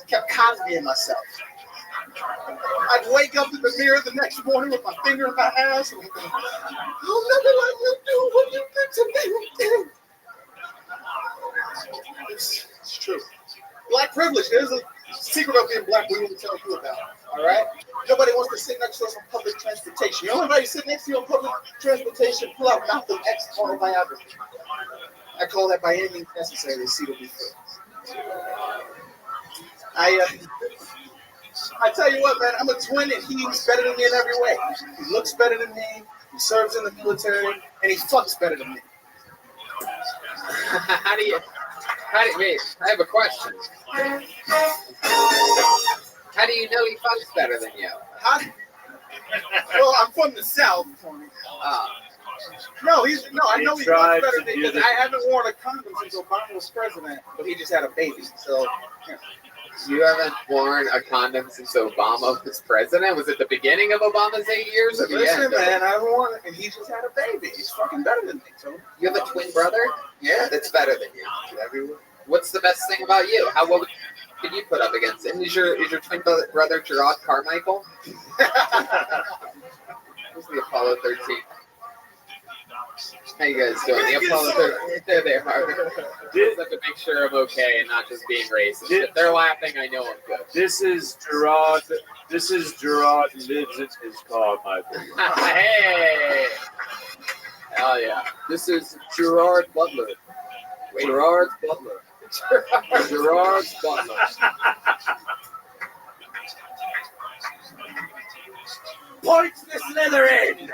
Kept copying myself. I'd wake up in the mirror the next morning with my finger in my ass and I'll never let you do what you did to me. It's true. Black privilege. There's a secret of being black we need to tell you about. All right? Nobody wants to sit next to us on public transportation. The only way you sit next to you on public transportation, pull out Malcolm X autobiography. I call that by any means necessary to see to be free. I tell you what, man, I'm a twin and he's better than me in every way. He looks better than me, he serves in the military, and he fucks better than me. Wait, I have a question. How do you know he fucks better than you? Well, I'm from the South, Tony. No, I know he fucks better than me because I haven't worn a condom since Obama was president, but he just had a baby, so, yeah. You haven't worn a condom since Obama was president? Was it the beginning of Obama's 8 years? Or the end? Man, I haven't worn it, and he just had a baby. He's fucking better than me, so. You have a twin brother? Yeah. That's better than you. Everyone. What's the best thing about you? What could you put up against him? Is your twin brother Gerard Carmichael? Who's the Apollo 13? How you guys doing? The Apollo 13. There they are. Just have to make sure I'm okay and not just being racist. If they're laughing, I know I'm good. This is Gerard lives in his car, Michael. Hey! Hell yeah. This is Gerard Butler. Wait. Gerard Butler. Gerard Butler. Points to Slytherin!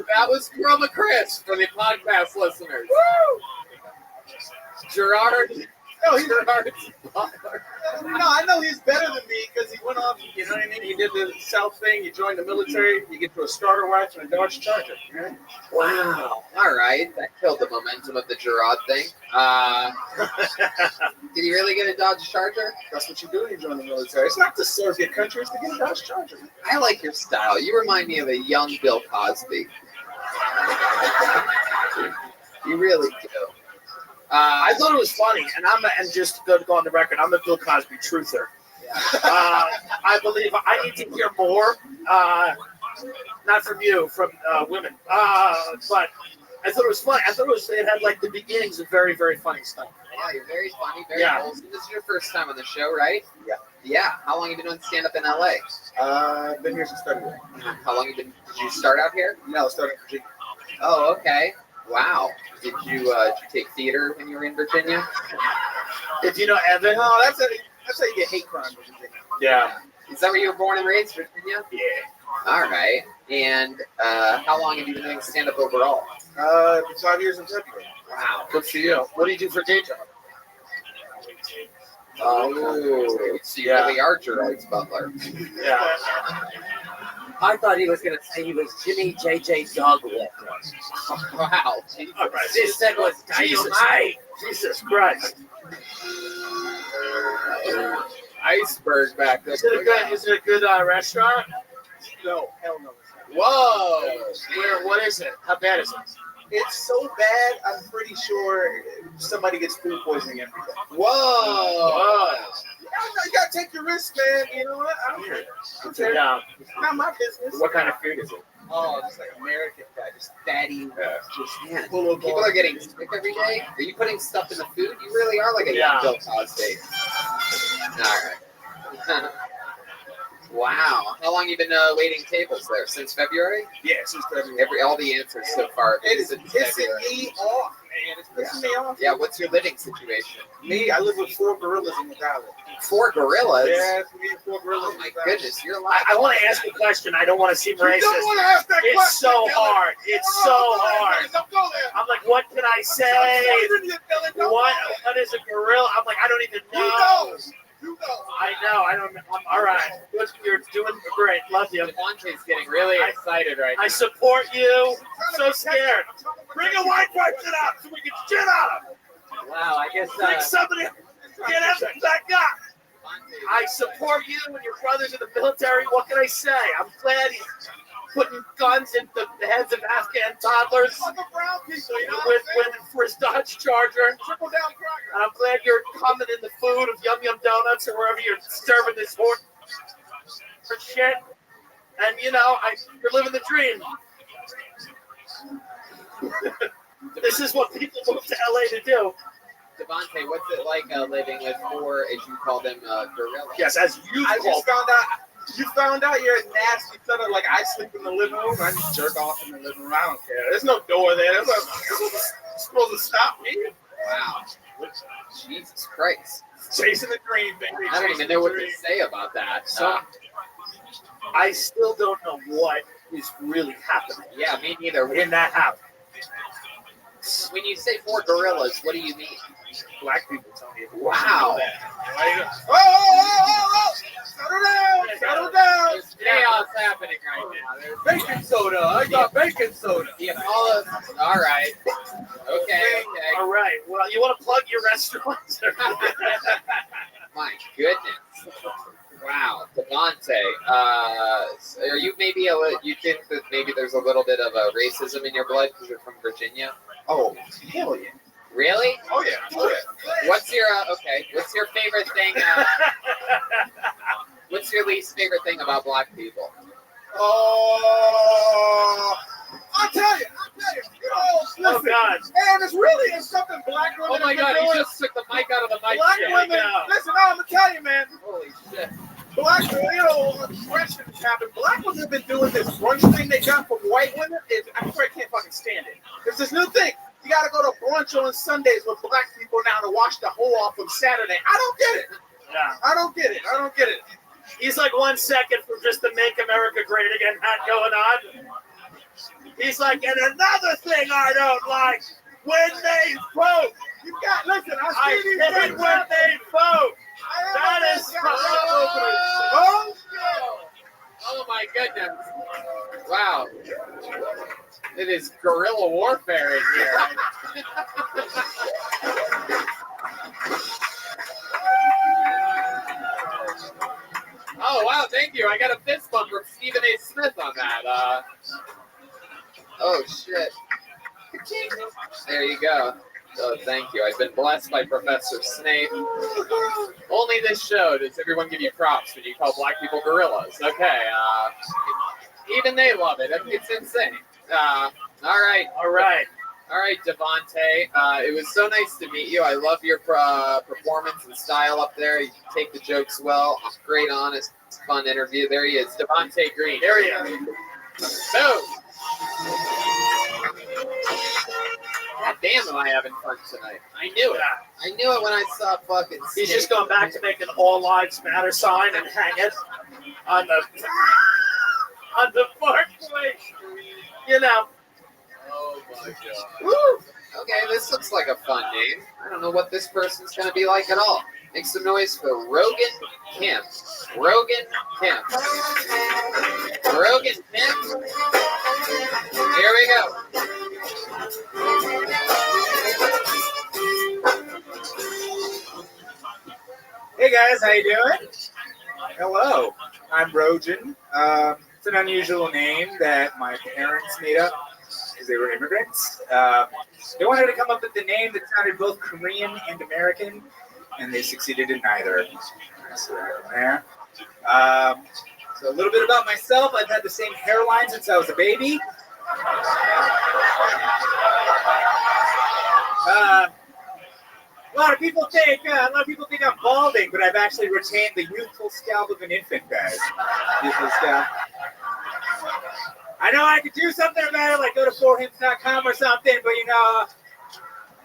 That was Chroma Chris for the podcast listeners. Woo! Gerard. No, Gerard Butler. No, I know he's better than me because he went off, you know what I mean? He did the South thing, he joined the military, you get to a starter watch and a Dodge Charger. Right? Wow. All right. That killed the momentum of the Gerard thing. Did he really get a Dodge Charger? That's what you do when you join the military. It's not to serve your country, it's to get a Dodge Charger. I like your style. You remind me of a young Bill Cosby. You really do. I thought it was funny, and just to go on the record, I'm a Bill Cosby truther. I believe I need to hear more, not from you, from women. But I thought it was funny. I thought it had like the beginnings of very, very funny stuff. Yeah, you're very funny, very wholesome. This is your first time on the show, right? Yeah. Yeah. How long have you been doing stand-up in LA? I've been here since February. How long did you start out here? No, I started in Virginia. Oh, okay. Wow. Did you take theater when you were in Virginia? If you know Evan, No, that's how you get hate crime in Virginia. Yeah. Is that where you were born and raised, Virginia? Yeah. All right. And how long have you been doing stand-up overall? 5 years in February. Wow. good for you. What do you do for day job? Oh, so you really are Gerard's Butler. Yeah. I thought he was going to say he was Jimmy J.J. Dogwalker. Wow. All right. This thing was dynamite. Jesus Christ. Iceberg back there. Is it a good restaurant? No, hell no. Whoa. What is it? How bad is it? It's so bad, I'm pretty sure somebody gets food poisoning every day. Whoa. You gotta take your risk, man. You know what? I don't care. Yeah. Not my business. What kind of food is it? Oh, just like American guy, just fatty, just Man, full of people are getting sick every day. Are you putting stuff in the food? You really are like a young Bill Cosby. All right. Wow. How long you been waiting tables there? Since February? Yeah, since February. All the answers so far. It is since pissing February. me off, man. It's pissing me off. Yeah, what's your living situation? Me, I live with 4 gorillas in the valley. 4 gorillas? Yeah, it's me and 4 gorillas. Oh my goodness, you're alive. I want to ask a question. I don't want to seem You racist. don't want to ask that It's question. so Dylan. hard. It's so hard. Don't go there. I'm like, what can I say? What is a gorilla? I'm like, I don't even You know. know. You know. I know. I don't. I'm all right. You're doing great. Love you. Devontae's getting really excited right now. I support you. So scared. Bring a white person up so we can shit on him. Wow, I guess. Bring somebody. Get him back up. I support you and your brothers in the military. What can I say? I'm glad he's putting guns in the heads of Afghan toddlers with for his Dodge Charger. Triple down cracker. And I'm glad you're coming in the food of Yum Yum Donuts or wherever you're serving this horse for shit. And you know, you're living the dream. This is what people move to LA to do. Devontae, what's it like living with 4, as you call them, gorillas? Yes, as you I call just found out. You found out you're a nasty son of, like, I sleep in the living room. I just jerk off in the living room. I don't care. There's no door there. There's no supposed to stop me. Wow. Jesus Christ. Chasing the dream, baby. I don't even know what to say about that. So, I still don't know what is really happening. Yeah, me neither. In that house. When you say 4 gorillas, what do you mean? Black people tell me. Wow. Oh! Settle down! Settle down! There's chaos happening right now. There's Baking soda. I got baking soda. yeah, all right. Okay. All right. Well, you want to plug your restaurants? My goodness. Wow, Devontae. Are you maybe you think that maybe there's a little bit of racism in your blood because you're from Virginia? Oh, hell yeah. Really? Oh, yeah. Oh, yeah. What's your What's your favorite thing? What's your least favorite thing about black people? Oh, I'll tell you. You know, listen. God. And it's something black women Oh my have been God! You doing. just took the mic out of the mic. Black stand. women, listen, I'm gonna tell you, man. Holy shit! Black, questions happen. Black women have been doing this brunch thing they got from white women. I swear I can't fucking stand it. There's this new thing. You gotta go to brunch on Sundays with black people now to wash the hole off from Saturday. I don't get it. Yeah. I don't get it. He's like 1 second from just the Make America Great Again hat going on. He's like, and another thing I don't like, when they vote. You got, listen, I I see these hate things. when they vote. That is Oh, Oh my goodness! Wow! It is guerrilla warfare in here. Oh wow! Thank you. I got a fist bump from Stephen A. Smith on that. Oh shit! There you go. Oh, thank you. I've been blessed by Professor Snape. Only this show does everyone give you props when you call black people gorillas. Okay. Even they love it. It's insane. All right. All right, Devontae. It was so nice to meet you. I love your performance and style up there. You take the jokes well. Great, honest, fun interview. There he is, Devontae Green. There he is. Boom. God damn, am I having fun tonight? I knew it. I knew it when I saw fucking. He's just going back to make an All Lives Matter sign and hang it on the parkway. You know. Oh my god. Woo! Okay, this looks like a fun name. I don't know what this person's gonna be like at all. Make some noise for Rogan Kemp. Rogan Kemp. Rogan Kemp. Here we go. Hey guys, how you doing? Hello, I'm Rogan. It's an unusual name that my parents made up because they were immigrants. They wanted to come up with a name that sounded both Korean and American, and they succeeded in neither. So there. So a little bit about myself. I've had the same hairline since I was a baby. A lot of people think I'm balding, but I've actually retained the youthful scalp of an infant, guys. Youthful scalp. I know I could do something about it, like go to forhims.com or something, but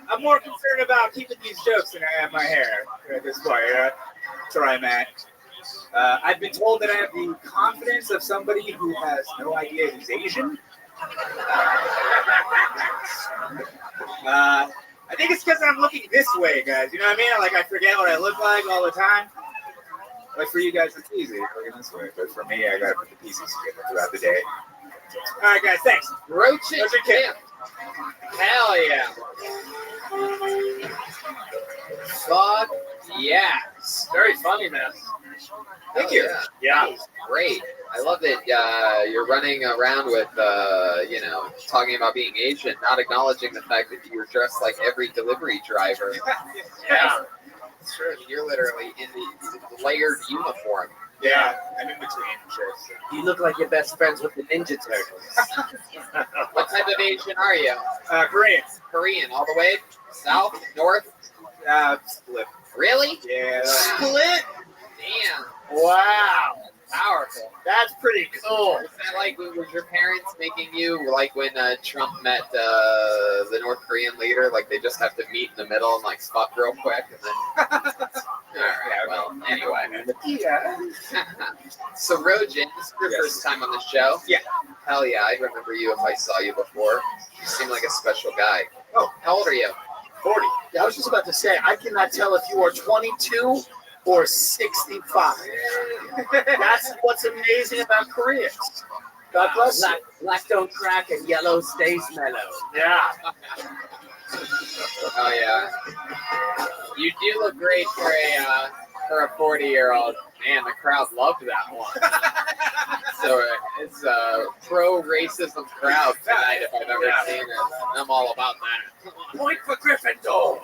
I'm more concerned about keeping these jokes than I am my hair at this point. That's where I'm at. I've been told that I have the confidence of somebody who has no idea he's Asian. I think it's because I'm looking this way, guys. You know what I mean? Like, I forget what I look like all the time. Like, for you guys, it's easy looking this way. But for me, I got to put the pieces together throughout the day. All right, guys, thanks. Roach it, Kim. Hell yeah. Fuck yes. Very funny, man. Thank you. Yeah. Great. I love that you're running around with, talking about being Asian, not acknowledging the fact that you're dressed like every delivery driver. Yeah. Sure, you're literally in the layered uniform. Yeah, I'm in between shirts. You look like you're best friends with the Ninja Turtles. What type of Asian are you? Korean. Korean, all the way? South? North? Split. Really? Yeah. Split? Damn. Wow. Powerful. That's pretty cool. Was that like, was your parents making you, like when Trump met the North Korean leader, like they just have to meet in the middle and like fuck real quick and then... Alright, well, anyway. Yeah. So Rojan, this is your first time on the show? Yeah. Hell yeah, I'd remember you if I saw you before. You seem like a special guy. Oh. How old are you? 40. Yeah, I was just about to say, I cannot tell if you are 22 or 65. That's what's amazing about Koreans. God bless you. Black don't crack and yellow stays mellow. Yeah. Oh yeah. You do look great for a 40-year-old. Man, the crowd loved that one. So it's a pro-racism crowd tonight if I've ever seen it. I'm all about that. Point for Gryffindor.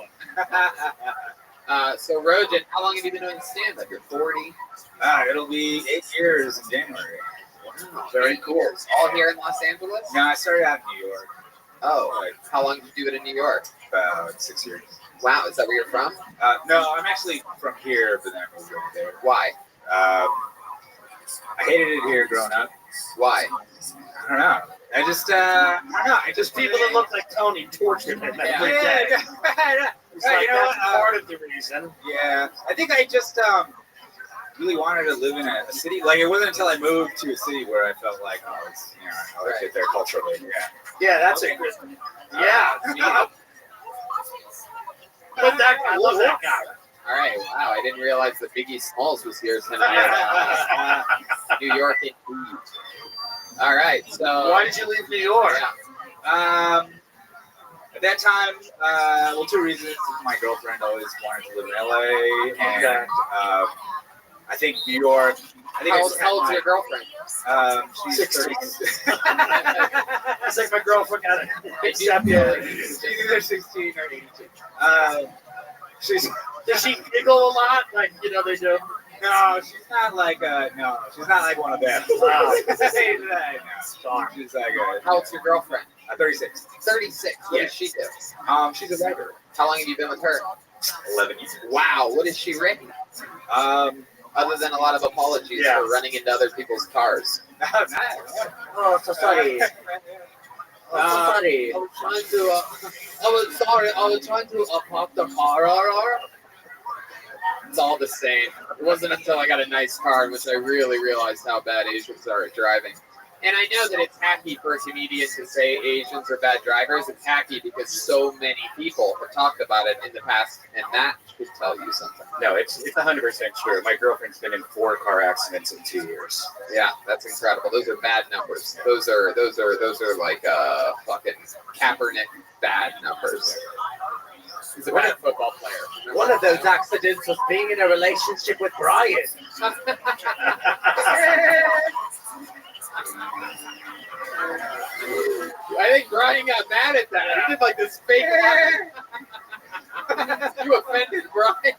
So Rojan, how long have you been doing stand-up? You're 40? It'll be 8 years in January. Wow, very cool. All here in Los Angeles? No, I started out in New York. Oh, how long did you do it in New York? About 6 years. Wow, is that where you're from? No, I'm actually from here, but then I moved over there. Why? I hated it here growing up. Why? I don't know. I don't know. Just people that look like Tony tortured him every day. It's Right, like you know that's what, part of the reason. Yeah, I think I just really wanted to live in a city. Like, it wasn't until I moved to a city where I felt like, oh, it's, I like it there culturally. Yeah. Yeah, that's a good one. Yeah. But that guy, I love that guy. All right, wow, I didn't realize that Biggie Smalls was here tonight. New York indeed. All right, so... Why did you leave New York? Yeah. At that time, well, 2 reasons. My girlfriend always wanted to live in LA, and I think New York. I think how old's your girlfriend? She's 16. 30. It's like my girlfriend got it. She's either 16 or 82. Does she giggle a lot? Like, they do? No, she's not like she's not like one of them. Wow. She's like How old's your girlfriend? 36. 36. What does she do? She's a writer. How long have you been with her? 11 years. Wow, what has she written? Other than a lot of apologies for running into other people's cars. Oh, so sorry. Oh, sorry. I was trying to park the car. It's all the same. It wasn't until I got a nice car in which I really realized how bad Asians are at driving. And I know that it's hacky for a comedian to say Asians are bad drivers. It's hacky because so many people have talked about it in the past, and that should tell you something. No, it's 100% true. My girlfriend's been in 4 car accidents in 2 years. Yeah, that's incredible. Those are bad numbers. Those are like fucking Kaepernick bad numbers. He's a bad football player. One of those accidents was being in a relationship with Brian. I think Brian got mad at that. He did like this fake. You offended Brian.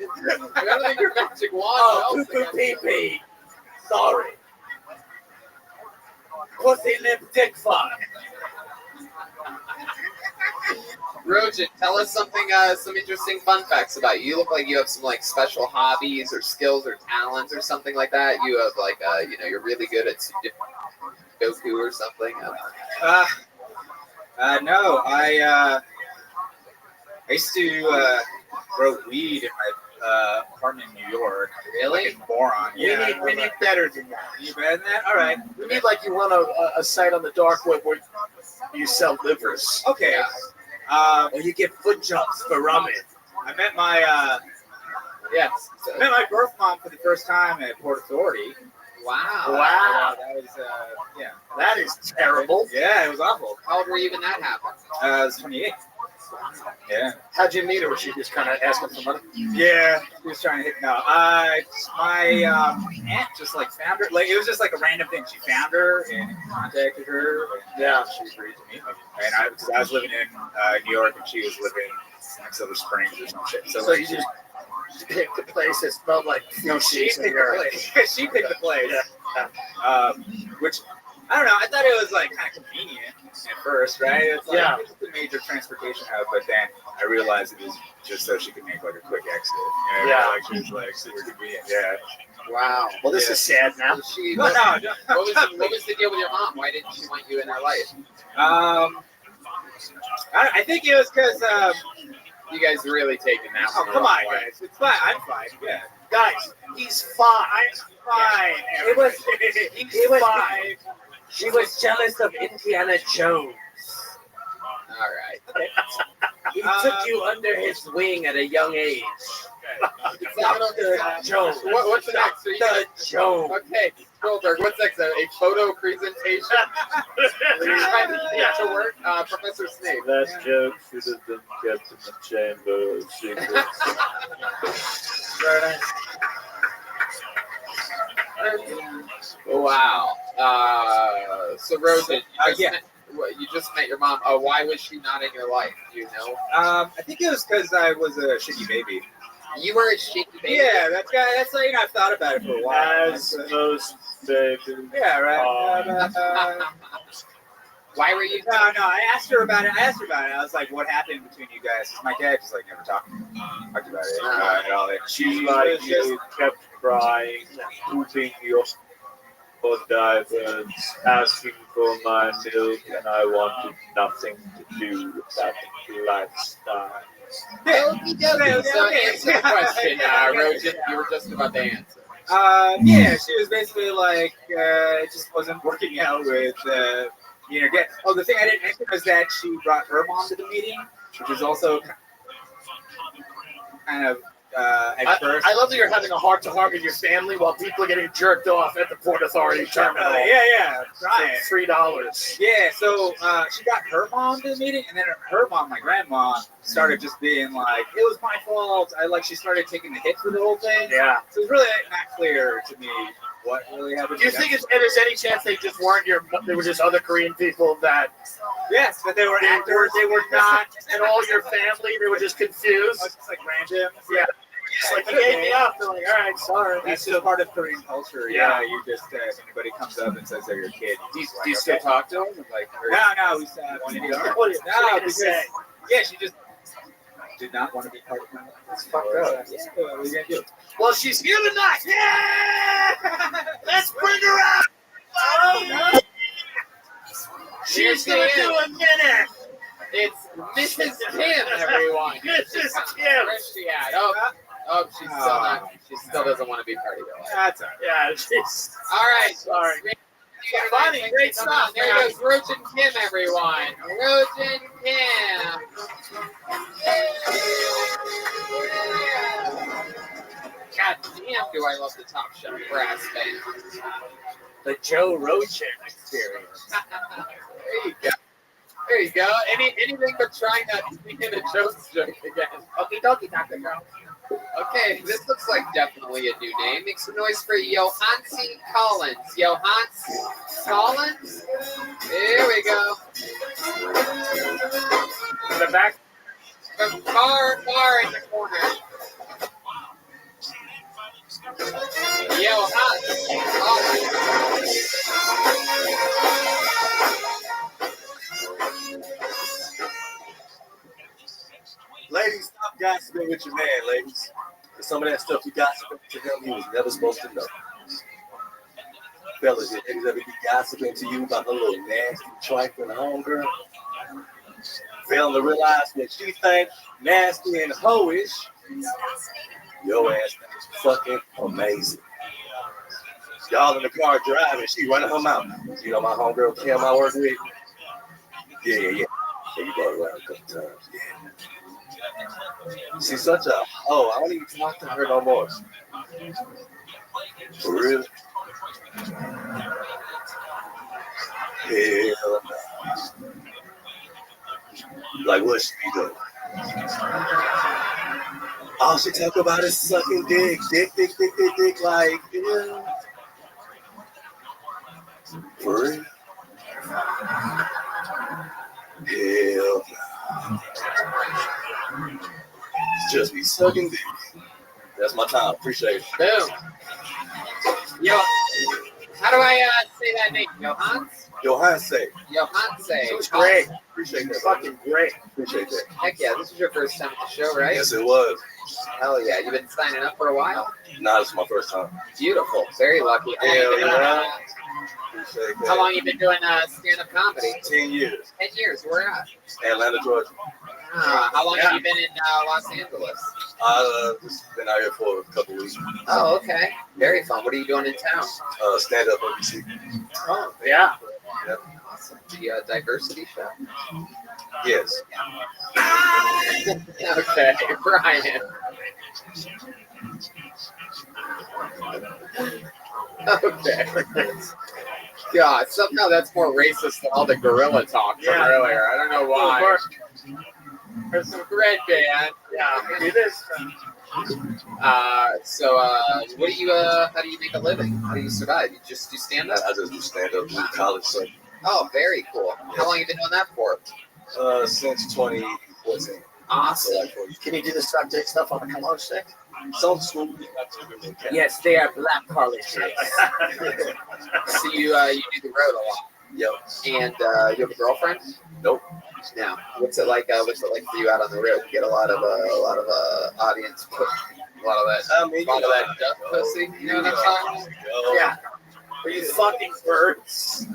I don't think your magic wand. Oh, pee-pee. Sorry. Pussy lip dick fuck. Rojan, tell us something, some interesting fun facts about you. You look like you have some like special hobbies or skills or talents or something like that. You have like, you're really good at Sudoku or something. No, I used to grow weed in my apartment in New York. Really? Like a moron. Yeah. We need better than that. You better than that? All right. We need like you run a site on the dark web where you sell livers. Okay. Or you get foot jobs for ramen. I met my Yes. met my birth mom for the first time at Port Authority. Wow. Wow. That was yeah. That is terrible. Yeah, it was awful. How old were you when that happened? I was 28. Yeah. How'd you meet her? Was she just kind of asking for money? Yeah, she was trying to hit. No, my aunt just like found her. Like it was just like a random thing. She found her and contacted her. And, Yeah. she agreed to meet me. And I was living in New York and she was living in like Silver Springs or some shit. So you just picked the place that smelled like she cheese picked in the your place. She picked the place. Yeah. Which I don't know. I thought it was like kind of convenient at first, right? It's like Yeah. it's a major transportation hub, but then I realized it was just so she could make like a quick exit. You know, Yeah. like she was like super convenient. Yeah. Wow. Well, this is sad now. Was she, No, what, no. what was the deal with your mom? Why didn't she want you in her life? I think it was because You guys really taking that oh one come the on wrong way. guys, it's fine. I'm fine. Yeah. Guys, he's fine. Fine. It was. He's It was. fine. She was jealous of Indiana Jones. All right. He took you under his wing at a young age. Dr. Jones. What's the next? Are you Dr. Jones. Okay, Goldberg, what's next? A photo presentation? Are you trying to get to work? Professor Snape. That joke should have been kept in the chamber of secrets. Very nice. Wow. So Rosen, Yeah. you just met your mom. Why was she not in your life? Do you know? I think it was because I was a shitty baby. You were a shaky baby. Yeah, that's like I've thought about it for a while. As most babies. Yeah, right. Why were you? No, I asked her about it. I was like, "What happened between you guys?" My dad just like never talked about it at all. She like you kept crying, pooping your diapers, asking for my milk, and I wanted nothing to do with that lifestyle. Okie dokie. So answer the question, Rojan. You were just about to answer. Yeah, she was basically like, it just wasn't working out with, the thing I didn't mention was that she brought her mom to the meeting, which is also kind of, at first. I love that you're having a heart-to-heart with your family while people are getting jerked off at the Port Authority terminal. Yeah, right. For $3. Yeah, so she got her mom to the meeting, and then her mom, my grandma, started just being like, "It was my fault." She started taking the hit for the whole thing. Yeah. So it's really not clear to me what really happened. Do you think there's any chance they just weren't there were just other Korean people that Yes, but they were actors. they were not at all your family? They were just confused. It's just like random. Yeah. It's like, you gave me up. They're like, all right, sorry. That's just part of Korean culture. Yeah. You just if anybody comes up and says they're your kid, Do you still talk to him? Like, no, we stopped. What are you No, gonna because say? yeah, she just did not want to be part of my life. It's fucked up. Yeah, what are you gonna do? Well, she's here tonight. Yeah! Let's bring her out. Oh, she's going to do a minute. it's Mrs. Kim, everyone. Mrs. Kim. Where's she at? Oh, she's still not. She still doesn't want to be part of your life. That's all right. Yeah, she's All right. sorry. Funny, great stuff. There goes Rojan Kim, everyone. Rojan Kim. God damn, do I love the Top Chef brass band. The Joe Rogan experience. There you go. There you go. Anything but trying not to be in a Joe's joke again. Okie dokie, Dr. Girl. Okay, this looks like definitely a new name. Make some noise for Johansi Collins. Johansi Collins? There we go. In the back. From far in the corner. Johansi Collins. gossiping with your man, ladies. And some of that stuff you gossiping to him, he was never supposed to know. Fellas, your niggas ever be gossiping to you about the little nasty, trifling homegirl? Failing to realize that she think nasty and hoish, your ass is fucking amazing. Y'all in the car driving, she running her mouth. You know my homegirl Kim I work with? Yeah. Yeah, you brought her around a couple times. Yeah. She's such a hoe. I don't even talk to her no more. For real? Hell no. Like what she be doing? All she talk about is sucking dick, like, yeah. For real? Hell no. Just be sucking dick. That's my time. Appreciate it. Boom. Yo, how do I say that name? Johans? Johanse. Johanse. It was great. Appreciate that. Fucking great. Appreciate that. Heck yeah, this is your first time at the show, right? Yes, it was. Hell yeah, you've been signing up for a while? Nah, this is my first time. Beautiful, very lucky. Hell yeah. Appreciate that. How long you been doing stand-up comedy? 10 years. 10 years, where at? Atlanta, Georgia. How long have you been in Los Angeles? Just been out here for a couple weeks. Oh, okay. Very fun. What are you doing in town? Stand up NBC. Oh, yeah. Yep. Awesome. The diversity show? Yes. Okay, Brian. Okay. God, somehow that's more racist than all the gorilla talk from earlier. I don't know why. There's some red band. Yeah, it is. So what do you? How do you make a living? How do you survive? You just do stand up? I just do stand up in college. So. Oh, very cool. How long have you been doing that for? Since 2014. Awesome. Can you do the subject stuff on the college thing? Some school. Yes, they are black college kids. So you do the road a lot. Yep. And you have a girlfriend? Nope. No. What's it like? What's it like for you out on the road? You get a lot of audience push, a lot of that duck pussy. You know what I'm talking about? Yeah. Are you fucking birds?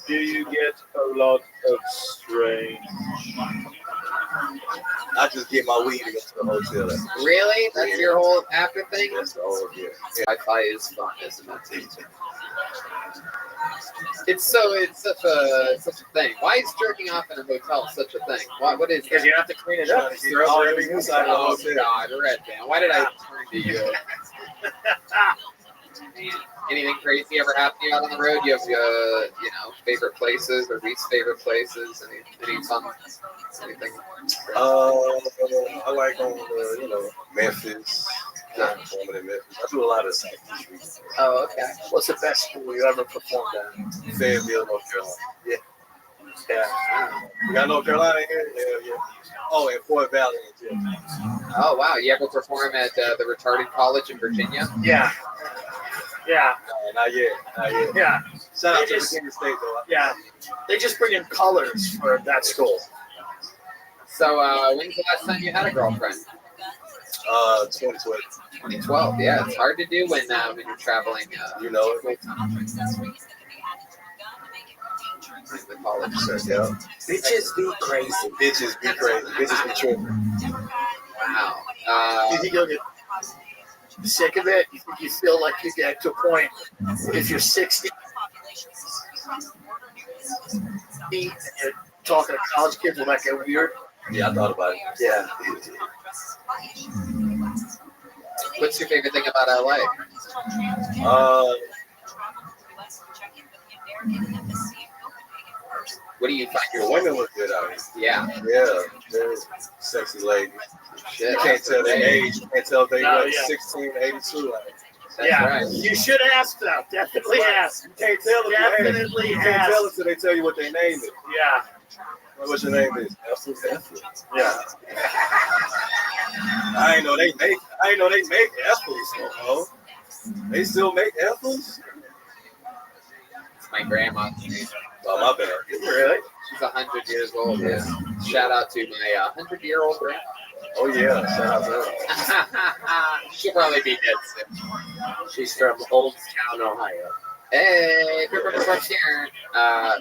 Do you get a lot of strange? I just get my weed and go to the hotel. Really? That's your whole after thing? That's the whole deal. Wi-Fi is fun, isn't it? It's such a thing. Why is jerking off in a hotel such a thing? What is? Because you have to clean it up. Throw all everything inside the Oh hotel. God, Red Man. Why did I turn to you? Anything crazy ever happen to you out on the road? You have favorite places or least favorite places? Any fun? Anything? I like going Memphis. I do a lot of sight. Oh, okay. What's the best school you ever performed at? Fayetteville, North Carolina. Yeah. We got North Carolina here. Yeah. Oh, and Fort Valley. Oh wow, you ever perform at the retarded college in Virginia? Yeah. Yeah. No, not yet. Yeah. Shout out They to just- Virginia State though. Yeah. They just bring in colors for that school. So when's the last time you had a girlfriend? 2012. 2012. Yeah, it's hard to do when you're traveling. You know it. The college. Yeah. Bitches be crazy. Bitches be crazy. Bitches be tripping. Wow. You think you'll get sick of it? You think you feel like you get to a point if you're 60 and you're talking to college kids, will that get weird? Yeah, I thought about it. Yeah. What's your favorite thing about LA? What do you find Your women look good out here. Yeah. Yeah, they're sexy ladies. Shit. You can't tell their age. You can't tell if they No, like yeah. 16 to 82. That's Yeah. right. You should ask them. Definitely ask. You can't tell them. Definitely You can't ask. tell until they tell you what their name is. Yeah. What's your name is? Ethel. Yeah. I ain't know they make Ethels no more. They still make Ethels? It's my grandma's name. Oh, my bad. Really? She's 100 years old. Yeah. Shout out to my 100-year-old grandma. Oh yeah, shout out to her. She'll probably be dead soon. She's from Old Town, Ohio. Hey,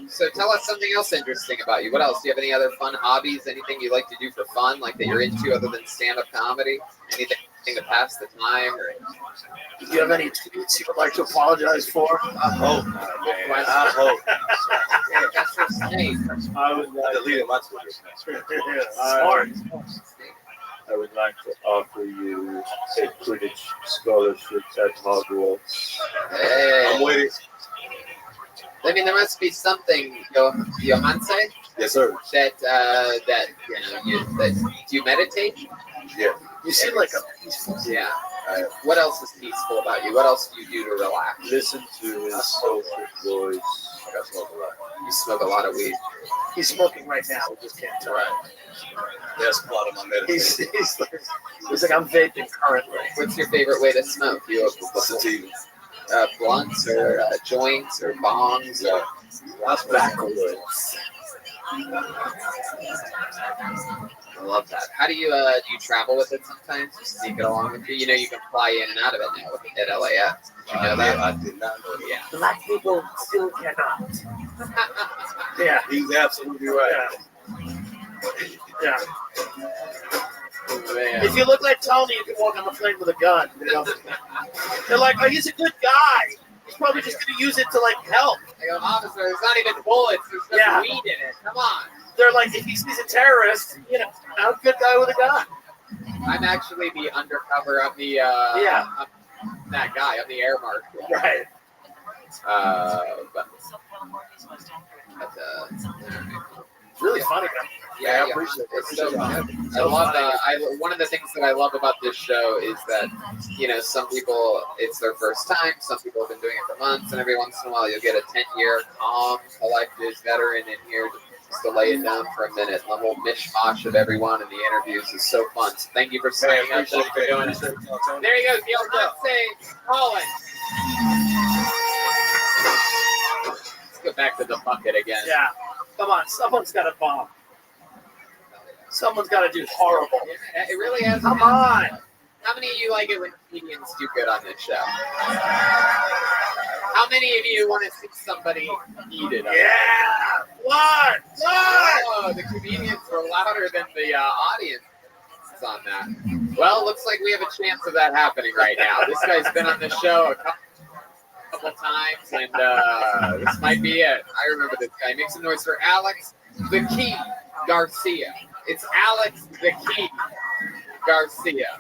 so tell us something else interesting about you. What else? Do you have any other fun hobbies? Anything you like to do for fun, like that you're into other than stand-up comedy? Anything to pass the time? Or... Do you have any tweets you would like to apologize for? I hope not, man. I hope. That's so snake. I would I deleted my Twitter. Smart. I would like to offer you a Quidditch scholarship at Hogwarts. Hey. I'm waiting. I mean, there must be something, Johanse, Yes, sir. that do you meditate? Yeah. You seem like a peaceful. Yeah. What else is peaceful about you? What else do you do to relax? Listen to his soulful voice. I got smoke a lot. You smoke a lot of weed. He's smoking right now. We just can't tell. Right. That's part of my meditation. He's like, I'm vaping currently. What's your favorite way to smoke? You Sativa. blunts or joints or bongs? Or... That's backwoods. I love that. How do you travel with it sometimes? You sneak it along with you. You know you can fly in and out of it now at LAX. Did you know that? I did not know that. Yeah. Black people still cannot. Yeah. He's absolutely right. Yeah. Man. If you look like Tony, you can walk on the plane with a gun. You know? They're like, oh, he's a good guy. He's probably just going to use it to, like, help. I go, officer, there's not even bullets. There's just weed in it. Come on. They're like, if he sees a terrorist, you know, I'm a good guy with a gun. I'm actually the undercover. I'm the I'm that guy. I'm the air marshal. Right. It's really funny, man. Yeah, I appreciate it. It's so fun. I love one of the things that I love about this show is that, some people, it's their first time. Some people have been doing it for months, and every once in a while you'll get a 10-year calm, elected veteran in here just to lay it down for a minute. The whole mishmash of everyone in the interviews is so fun. So thank you for signing up. Thank you for doing it. There you go. Colin. Let's go back to the bucket again. Yeah. Come on. Someone's got to bomb. Someone's got to do horrible. It really has. Come on. How many of you like it when comedians do good on this show? How many of you want to see somebody eat it? Yeah. What? Oh, the comedians were louder than the audience on that. Well, looks like we have a chance of that happening right now. This guy's been on the show a couple times, and this might be it. I remember this guy. Make some noise for Alex the Key Garcia. It's Alex the Key Garcia.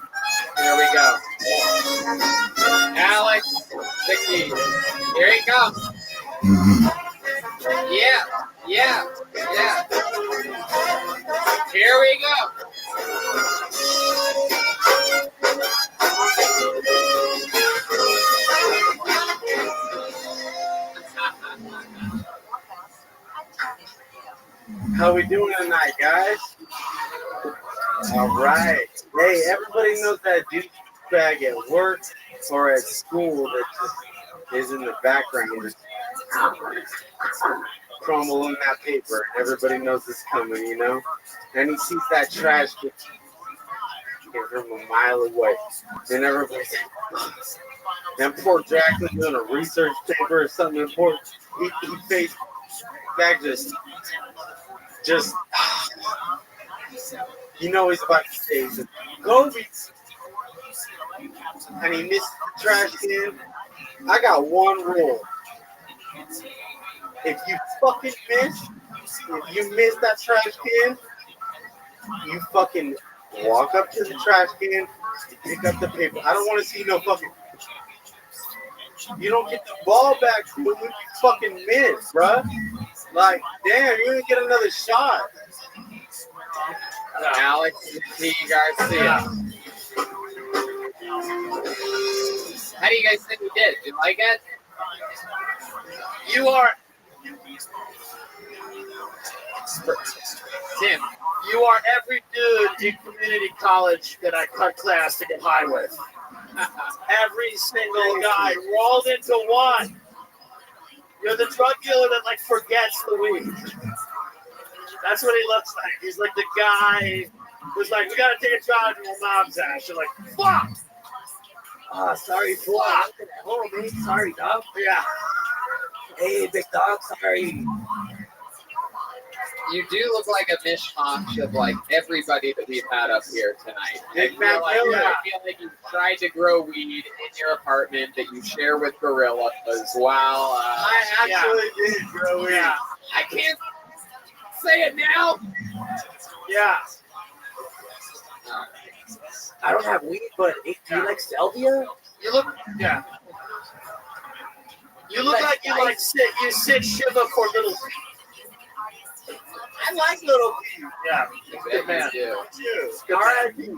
Here we go. Alex the Key. Here he comes. Yeah. Here we go. How we doing tonight, guys? All right. Hey, everybody knows that douchebag at work or at school that just is in the background, just crumbling that paper. Everybody knows it's coming, And he sees that trash get from a mile away. And everybody's and poor Jackson doing a research paper or something important. He faced back just he's about to say Kobe, and he missed the trash can. I got one rule. If you fucking miss that trash can, you fucking walk up to the trash can, pick up the paper. I don't want to see no fucking. You don't get the ball back when you fucking miss, bruh. Like, damn, you didn't get another shot. Alex T. Garcia. How do you guys think we did? Did you like it? You are Tim. You are every dude in community college that I cut class to get high with. Every single guy rolled into one. You're the drug dealer that forgets the weed. That's what he looks like. He's like the guy was like, we gotta take a drive to my mom's house. You're like, fuck! Ah, sorry, fool. I'm at home, man. Sorry, dog. Yeah. Hey, big dog. Sorry. You do look like a mishmash of like everybody that we've had up here tonight. Big I Mac feel Miller. like you tried to grow weed in your apartment that you share with gorillas while I actually did grow it. Yeah. I can't say it now. Yeah. I don't have weed, but do you like salvia? You look, yeah. You look like you sit Shiva for little. I like little P. Yeah. Good man. Too. R.I.P.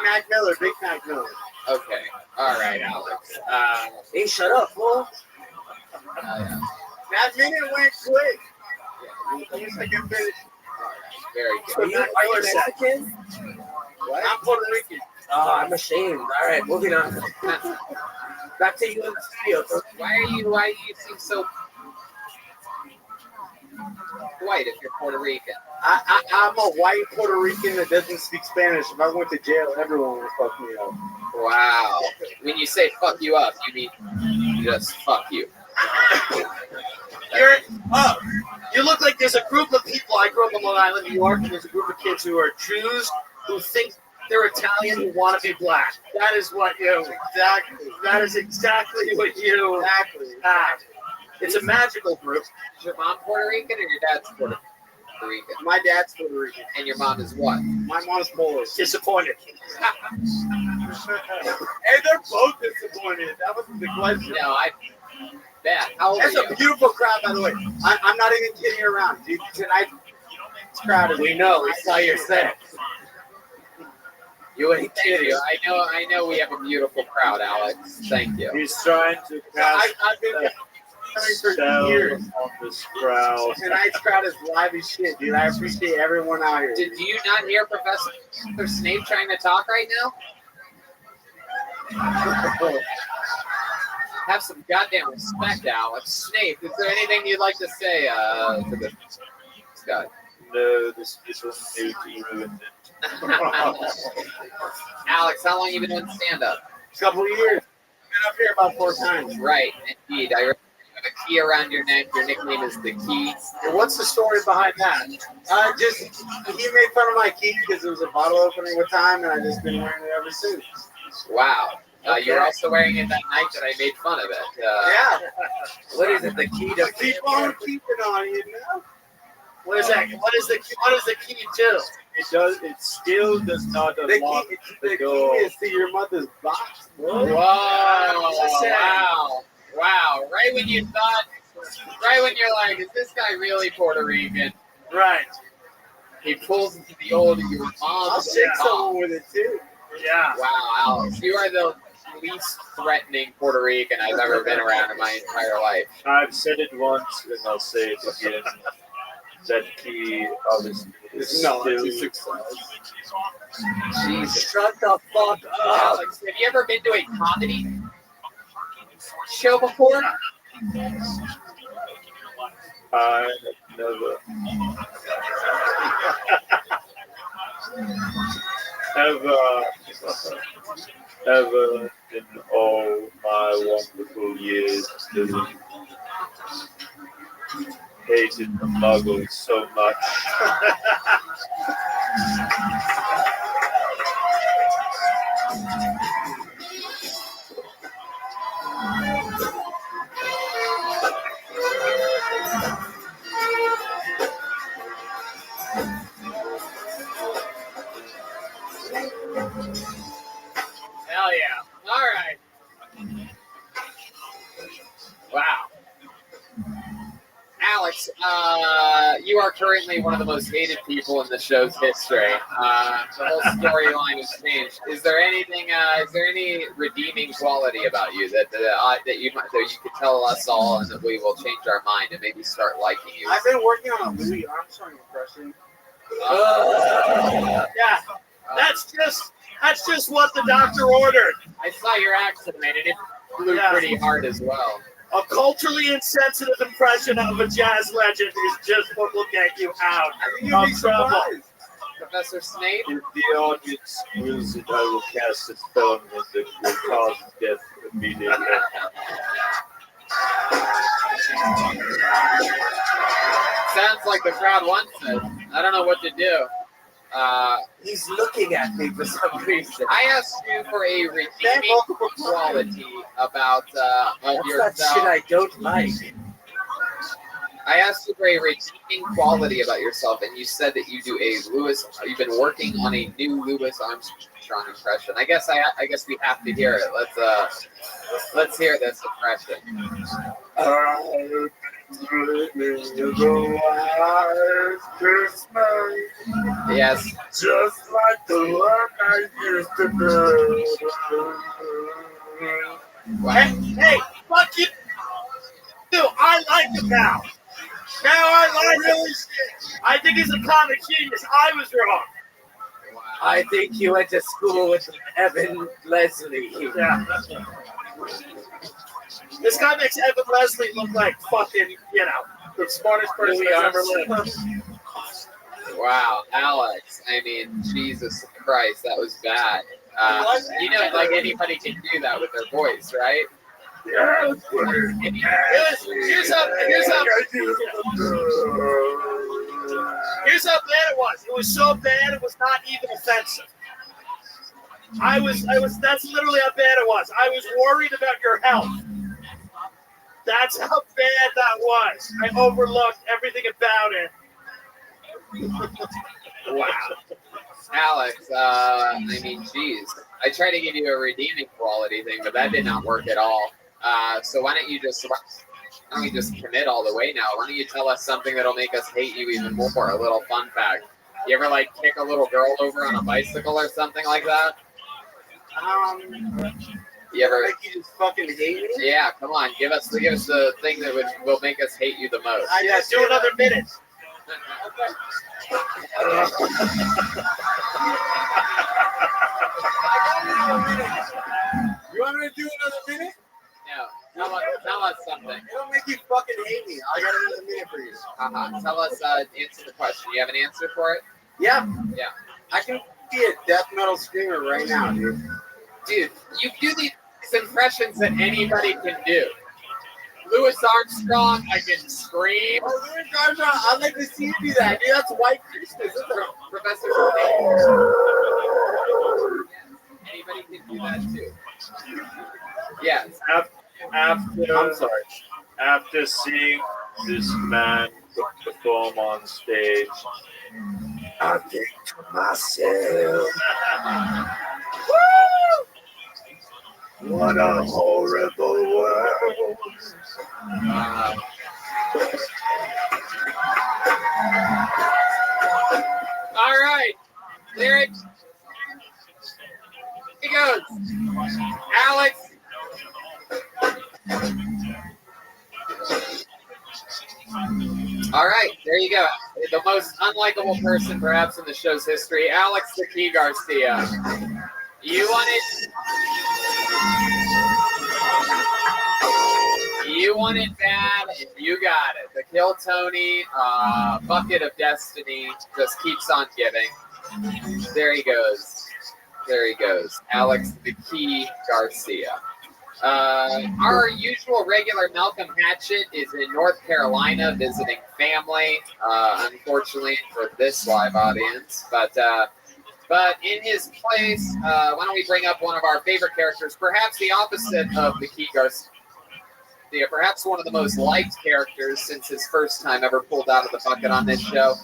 Mac Miller, Big Mac Miller. Okay. All right, Alex. Hey, shut up, fool. That minute went quick. You can finish. Very Are good. you Mexican? What? I'm Puerto Rican. Oh, I'm ashamed. All right, moving on. Back to you in the studio. Why do you seem so white if you're Puerto Rican? I'm a white Puerto Rican that doesn't speak Spanish. If I went to jail, everyone would fuck me up. Wow. When you say fuck you up, you mean just fuck you. You look like there's a group of people. I grew up in Long Island, New York, and there's a group of kids who are Jews who think they're Italian who want to be black. That is what you. Exactly. That is exactly what you. Exactly. It's a magical group. Is your mom Puerto Rican or your dad's Puerto Rican? My dad's Puerto Rican. And your mom is what? My mom's Polish. Disappointed. Hey, they're both disappointed. That wasn't the question. No, I bet. How old That's are a you? beautiful crowd, by the way. I'm not even kidding around, dude. Tonight's crowd is. We know. We saw your set. You ain't Thank kidding. you. I know we have a beautiful crowd, Alex. Thank you. He's trying to cast I've been coming for spell years. on this crowd. Tonight's crowd is live as shit, dude. I appreciate everyone out here. Do you not hear Professor Snape trying to talk right now? Have some goddamn respect, Alex. Snape, is there anything you'd like to say to this guy? No, this little newt ruined it. Alex, how long you been doing stand-up? A couple of years. Been up here about 4 times. Right, indeed. I remember you have a key around your neck. Your nickname is the Key. And what's the story behind that? Just he made fun of my key because it was a bottle opening with time, and I just been wearing it ever since. Wow. You're also wearing it that night that I made fun of it. Yeah. What is it? The key to Keep on keeping on, you know. What is that? What is the key do? It does. It still does not The unlock key the door. is to your mother's box, bro. Wow. Wow. Right when you thought, right when you're like, is this guy really Puerto Rican? Right. He pulls into the old your I'll mom's shake box. someone with it too. Yeah. Wow, Alex, you are the least threatening Puerto Rican I've ever been around in my entire life. I've said it once and I'll say it again. That key obviously is No, still. it's a success. Jesus. Shut the fuck up. Alex, have you ever been to a comedy show before? I never ever in all my wonderful years living hated the muggles so much. Hell yeah. All right. Wow. Alex, you are currently one of the most hated people in the show's history. The whole storyline has changed. Is there anything? Is there any redeeming quality about you that you could tell us all, and that we will change our mind and maybe start liking you? I've been working on a Louis Armstrong impression. Yeah. That's just what the doctor ordered. I saw your accent, man, and it blew pretty hard as well. A culturally insensitive impression of a jazz legend is just what will get you out You'll be of trouble. surprised. Professor Snape? If the audience wills it, I will cast a spell on him that will cause death immediately. Sounds like the crowd wants it. I don't know what to do. He's looking at me for some reason. I asked you for a redeeming quality about What's yourself. that shit I don't like? I asked you for a redeeming quality about yourself, and you said that you do you've been working on a new Louis Armstrong impression. I guess we have to hear it. Let's hear this impression. Yes. Just like the one I used to do. Hey, fuck you! Dude, I like him now. Now I like him. I think he's a comic genius. I was wrong. I think you went to school with Evan Leslie. Yeah. This guy makes Evan Leslie look like fucking, the smartest person that's ever lived. Wow, Alex. I mean, Jesus Christ, that was bad. Like anybody can do that with their voice, right? Yeah. Here's how bad it was. It was so bad it was not even offensive. That's literally how bad it was. I was worried about your health. That's how bad that was. I overlooked everything about it. Wow. Alex, I mean, geez. I tried to give you a redeeming quality thing, but that did not work at all. So why don't you just commit all the way now? Why don't you tell us something that'll make us hate you even more? A little fun fact. You ever kick a little girl over on a bicycle or something like that? You ever? Make you just fucking hate me? Yeah, come on, give us the thing that will make us hate you the most. Do another minute. You want me to do another minute? No. Tell us something. It'll make you fucking hate me. I got another minute for you. Tell us, answer the question. You have an answer for it? Yeah. Yeah. I can be a death metal screamer right now, dude. Dude, you do these impressions that anybody can do. Louis Armstrong, I can scream. Oh, Louis Armstrong, I'd like to see you do that, dude. That's White Christmas, isn't it? Professor Anybody can do that too. Yes. I'm sorry. After seeing this man perform on stage, I think to myself, what a horrible world. All right, lyrics. Here goes. Alex. All right, there you go. The most unlikable person perhaps in the show's history, Alex the Key Garcia. You want it bad, and you got it. The Kill Tony bucket of destiny just keeps on giving. There he goes. Alex the Key Garcia. Our usual regular Malcolm Hatchett is in North Carolina visiting family, unfortunately for this live audience. But in his place, why don't we bring up one of our favorite characters, perhaps the opposite of the Key Garcia, perhaps one of the most liked characters since his first time ever pulled out of the bucket on this show.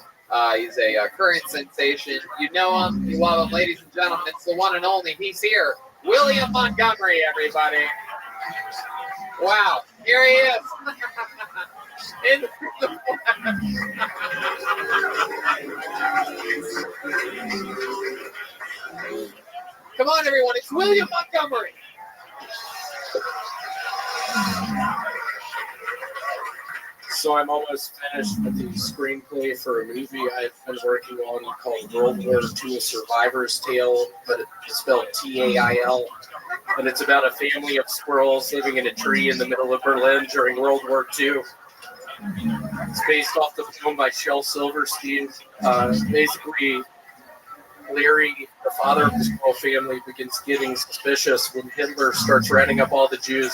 He's a current sensation. You know him, you love him, ladies and gentlemen. It's the one and only. He's here. William Montgomery, everybody. Wow, here he is. In the Come on, everyone. It's William Montgomery. So I'm almost finished with the screenplay for a movie I've been working on called World War II: A Survivor's Tale, but it's spelled Tail. And it's about a family of squirrels living in a tree in the middle of Berlin during World War II. It's based off the film by Shel Silverstein. Basically, Larry, the father of the Squirrel family, begins getting suspicious when Hitler starts rounding up all the Jews.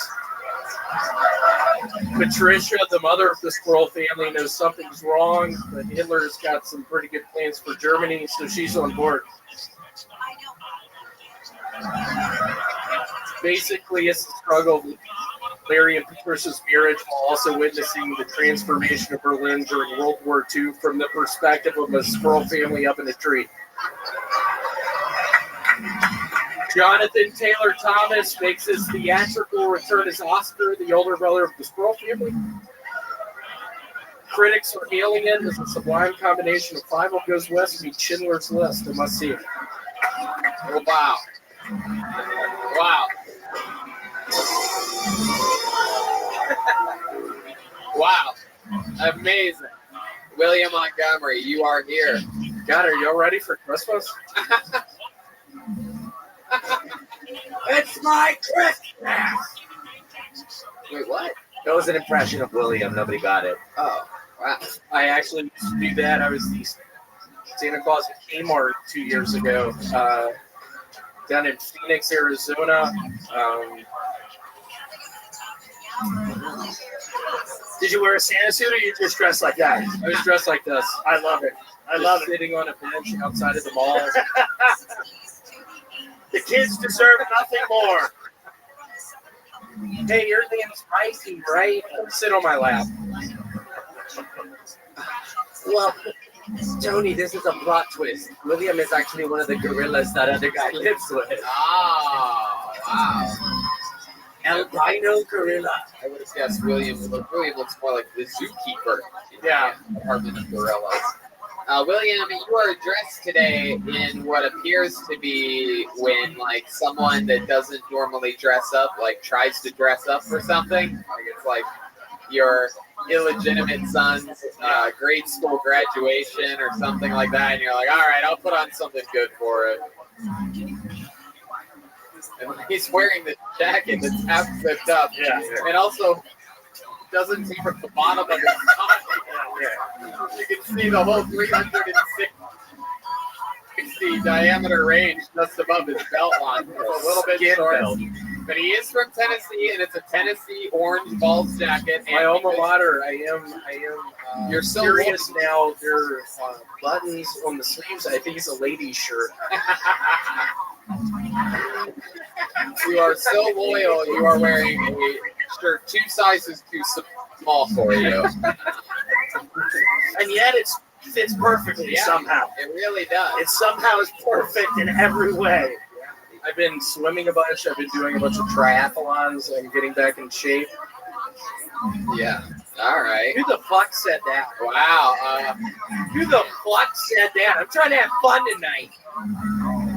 Patricia, the mother of the Squirrel family, knows something's wrong, but Hitler's got some pretty good plans for Germany, so she's on board. Basically, it's the struggle of Larry and Patricia's marriage while also witnessing the transformation of Berlin during World War II from the perspective of a Squirrel family up in a tree. Jonathan Taylor Thomas makes his theatrical return as Oscar, the older brother of the Squirrel family. Critics are hailing it as a sublime combination of Five Goes West and Schindler's List. A must see. Oh, wow. Wow. Wow. Amazing. William Montgomery, you are here. God, are y'all ready for Christmas? It's my Christmas! Wait, what? That was an impression of William. Nobody got it. Oh, wow. I actually used to do that. I was the Santa Claus at Kmart 2 years ago, down in Phoenix, Arizona. Did you wear a Santa suit or you just dressed like that? I was dressed like this. I love it. I love it. Sitting on a bench outside of the mall. The kids deserve nothing more. Hey, your name's Icy, right? Sit on my lap. Well, Tony, this is a plot twist. William is actually one of the gorillas that other guy lives with. Oh, wow. Albino gorilla. I would have guessed William. William looks more like the zookeeper. Yeah. Department of Gorillas. William, you are dressed today in what appears to be when, like, someone that doesn't normally dress up, like, tries to dress up for something. Like, it's like your illegitimate son's grade school graduation or something like that, and you're like, all right, I'll put on something good for it. And he's wearing the jacket that's half zipped up, and also doesn't cover the bottom of his pocket. You can see the whole 360 diameter range just above his belt line. It's a little bit short. But he is from Tennessee, and it's a Tennessee orange Balls jacket. My alma mater. I am. You're so curious now. There are buttons on the sleeves. I think it's a lady's shirt. You are so loyal. You are wearing a shirt 2 sizes too small for you. And yet it fits perfectly somehow. It really does. It somehow is perfect in every way. I've been swimming a bunch. I've been doing a bunch of triathlons and getting back in shape. Yeah. All right. Who the fuck said that? Wow. Who the fuck said that? I'm trying to have fun tonight.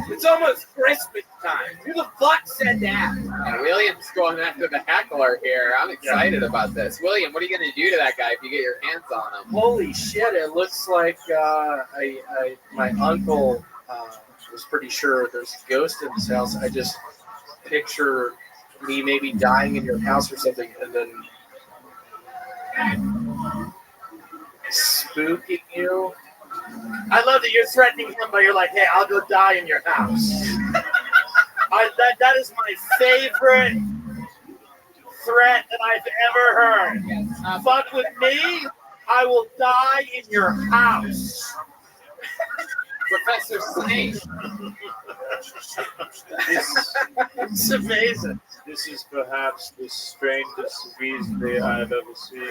It's almost Christmas time. Who the fuck said that? And William's going after the heckler here. I'm excited about this. William, what are you going to do to that guy if you get your hands on him? Holy shit! It looks like my uncle was pretty sure there's a ghost in his house. I just picture me maybe dying in your house or something, and then spooking you. I love that you're threatening him, but you're like, hey, I'll go die in your house. That is my favorite threat that I've ever heard. Fuck with me, I will die in your house. Professor Snape. It's amazing. This is perhaps the strangest Weasley I've ever seen.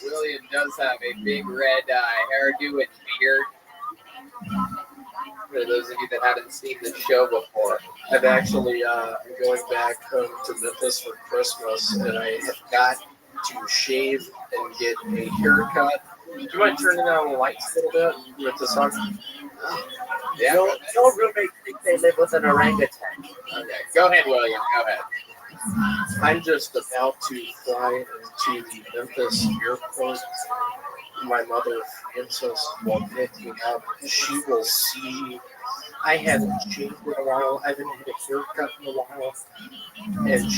William does have a big red hairdo and beard. For those of you that haven't seen the show before, I've actually I'm going back home to Memphis for Christmas, and I have got to shave and get a haircut. Do you mind turning down the lights a little bit with the sun? Yeah. No roommates think they live with an orangutan. Okay, go ahead, William. Go ahead. I'm just about to fly into the Memphis airport. My mother, Frances, will pick me up. She will see I haven't shaved in a while. I haven't had a haircut in a while. And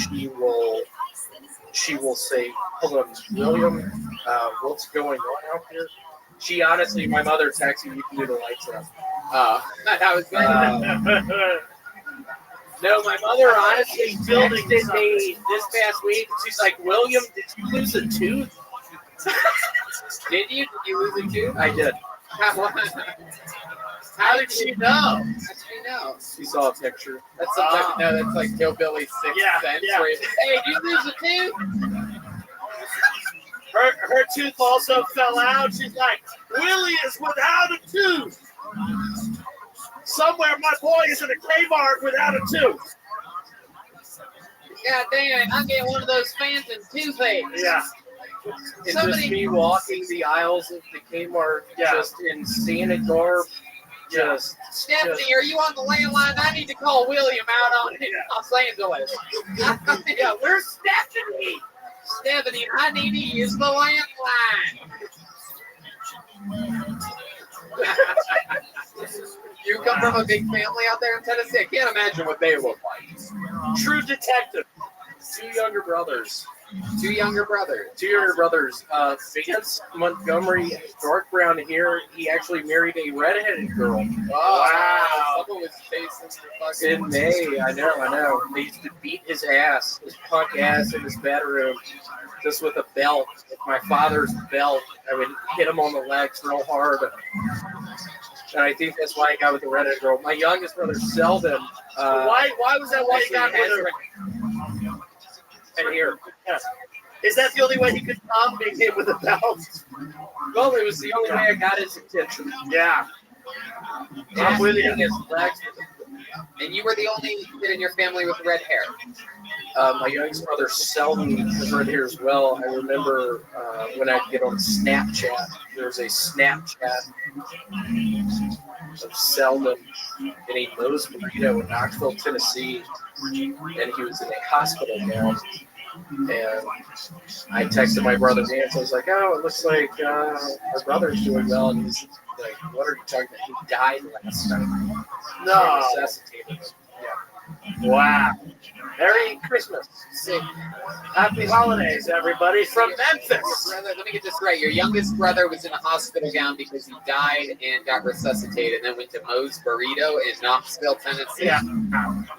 she will say, "Hello, William. What's going on out here?" She honestly, my mother texted me, "You can do the lights up." That was good. No, my mother honestly texted me this past week. She's like, William, did you lose a tooth? Did you? Did you lose a tooth? I did. How did she know? How did she know? She saw a picture. That's some type of, no, that's like Hillbilly Sixth Sense. Yeah. Where hey, did you lose a tooth? Her tooth also fell out. She's like, Willie is without a tooth. Somewhere my boy is in a Kmart without a tooth. God damn it, I'm getting one of those phantom toothaches. Yeah. And Somebody- just me walking the aisles of the Kmart, just in Santa garb, Stephanie, are you on the landline? I need to call William out on Los Angeles. Yeah, where's Stephanie? Stephanie, I need to use the landline. You come from a big family out there in Tennessee. I can't imagine what they look like. True detective. 2 younger brothers. 2 younger brothers. 2 younger brothers. Vance Montgomery, dark brown hair. He actually married a redheaded girl. Wow. Someone was chasing the fucking... In May, I know. They used to beat his ass, his punk ass in his bedroom, just with a belt, with my father's belt. I would hit him on the legs real hard. And I think that's why I got with the redheaded girl. My youngest brother, Sheldon. Why was that why you got with her? And here. Yeah. Is that the only way he could stop being hit with a belt? Well, it was the only way I got his attention. Yeah. I'm with you. His legs. And you were the only kid in your family with red hair. My youngest brother Sheldon has red hair as well. I remember when I'd get on Snapchat, there was a Snapchat of Sheldon in a Moe's Burrito in Knoxville, Tennessee, and he was in a hospital gown. And I texted my brother Vance. I was like, "Oh, it looks like our brother's doing well." And he's like, "What are you talking about? He died last night." No. Resuscitated him. Yeah. Wow. Merry Christmas. Happy holidays, everybody, from Memphis. Let me get this right. Your youngest brother was in a hospital gown because he died and got resuscitated, and then went to Moe's Burrito in Knoxville, Tennessee. Yeah.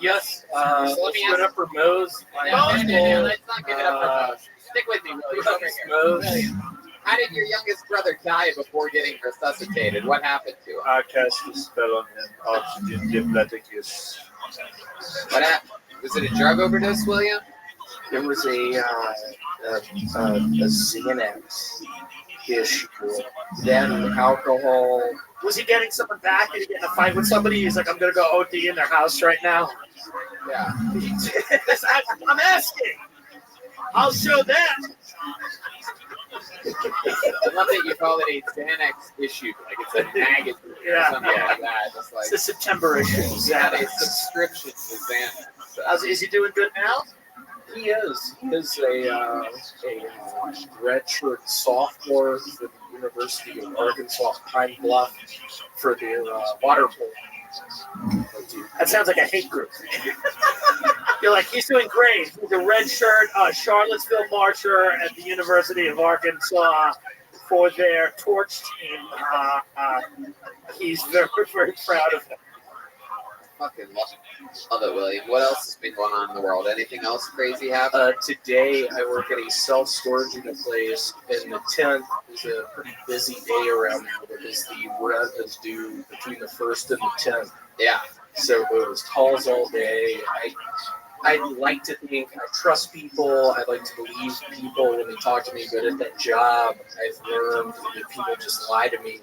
Yes. So let me Let's give it up for Moe's. No, let's not give it up for Moe's. Stick with me, William. How did your youngest brother die before getting resuscitated? What happened to him? I cast a spell on him. Oxygen dipleticus. What happened? Was it a drug overdose, William? It was a Xanax issue. Then alcohol. Was he getting someone back? Did he get in a fight with somebody? He's like, I'm going to go OD in their house right now. Yeah. I'm asking. I'll show them. I love that you call it a Xanax issue, like it's a magazine or something like that. It's like It's the September issue. you had a subscription to Xanax. So. Is he doing good now? He is. He is a redshirt sophomore for the University of Arkansas Pine Bluff for their water polo. That sounds like a hate group. You're like, he's doing great. He's a red shirt, Charlottesville Marcher at the University of Arkansas for their torch team. He's very, very proud of him. Fucking love it, William. What else has been going on in the world? Anything else crazy happen? Today, I work at a self-storage unit place, and the 10th is a pretty busy day around here because the rent is due between the 1st and the 10th. Yeah. So it was calls all day. I like to think I trust people. I like to believe people when they talk to me. But at that job, I've learned that people just lie to me.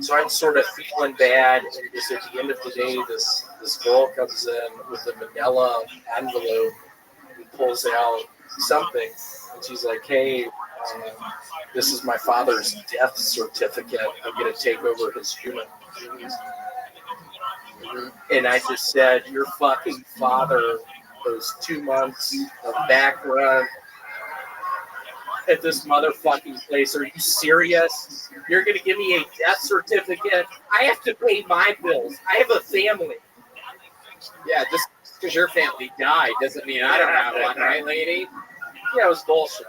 So I'm sort of feeling bad. And just at the end of the day, this girl comes in with a manila envelope and pulls out something. And she's like, "Hey, this is my father's death certificate. I'm going to take over his unit." And I just said, "Your fucking father, those 2 months of back run, at this motherfucking place. Are you serious? You're gonna give me a death certificate? I have to pay my bills. I have a family. Yeah, just because your family died doesn't mean I don't have one, right, lady? Yeah, it was bullshit.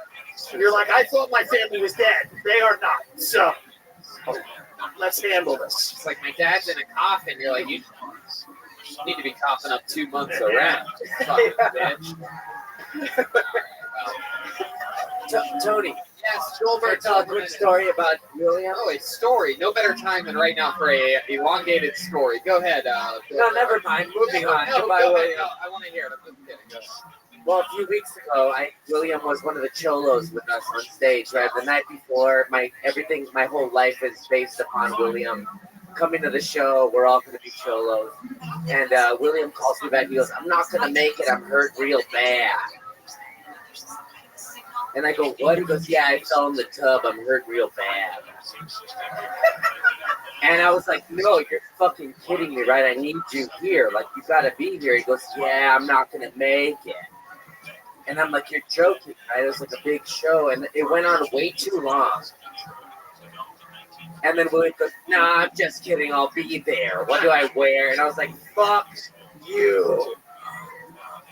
You're like, I thought my family was dead. They are not. So let's handle this. It's like my dad's in a coffin. You're like, you need to be coughing up 2 months of rent. Fucking bitch. Tony. Yes, Goldberg, Tell a quick story about William. Oh, a story. No better time than right now for a elongated story. Go ahead. No, never mind. Moving on. No, By go the way, ahead. No, I want to hear it. I'm just kidding. Go ahead. well, a few weeks ago, William was one of the cholos with us on stage. Right, the night before, my whole life is based upon William coming to the show. We're all going to be cholos, and William calls me back. He goes, "I'm not going to make it. I'm hurt real bad." And I go, "What?" He goes, "Yeah, I fell in the tub. I'm hurt real bad." And I was like, "No, you're fucking kidding me, right? I need you here. Like, you gotta be here." He goes, "Yeah, I'm not gonna make it." And I'm like, "You're joking, right?" It was like a big show, and it went on way too long. And then William goes, "Nah, I'm just kidding. I'll be there. What do I wear?" And I was like, "Fuck you."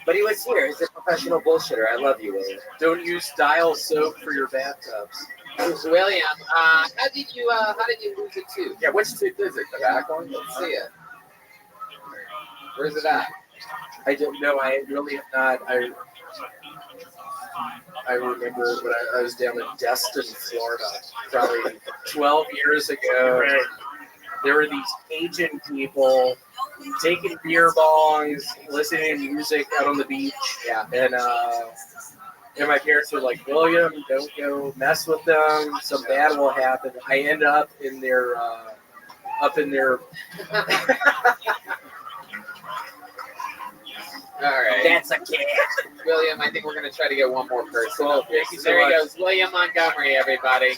But he was here. He's a professional bullshitter. I love you, William. Don't use dial soap for your bathtubs. William, how did you lose it to? Yeah, which tooth is it? The back one? Let's see it. Where's it at? I don't know. I really have not. I remember when I was down in Destin, Florida, probably 12 years ago. There were these Cajun people taking beer bongs, listening to music out on the beach. Yeah. And my parents were like, "William, don't go mess with them. Some bad will happen." I end up in their All right. That's a cat. William, I think we're going to try to get one more person. Cool. Thank you so There much. he goes. William Montgomery, everybody.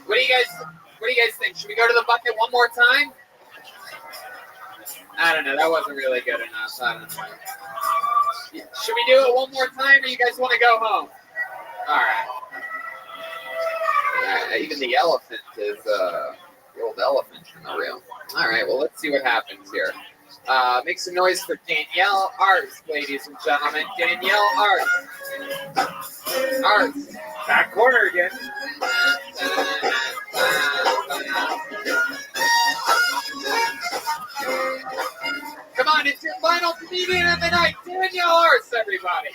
Great. What do you guys think? Should we go to the bucket one more time? I don't know. That wasn't really good enough. I don't know. Should we do it one more time, or you guys want to go home? All right. Even the elephant is the old elephant in the room. All right. Well, let's see what happens here. Make some noise for Danielle Arts, ladies and gentlemen. Danielle Arts. Arts. Back corner again. Come on, it's your final comedian of the night, Danielle Arts, everybody.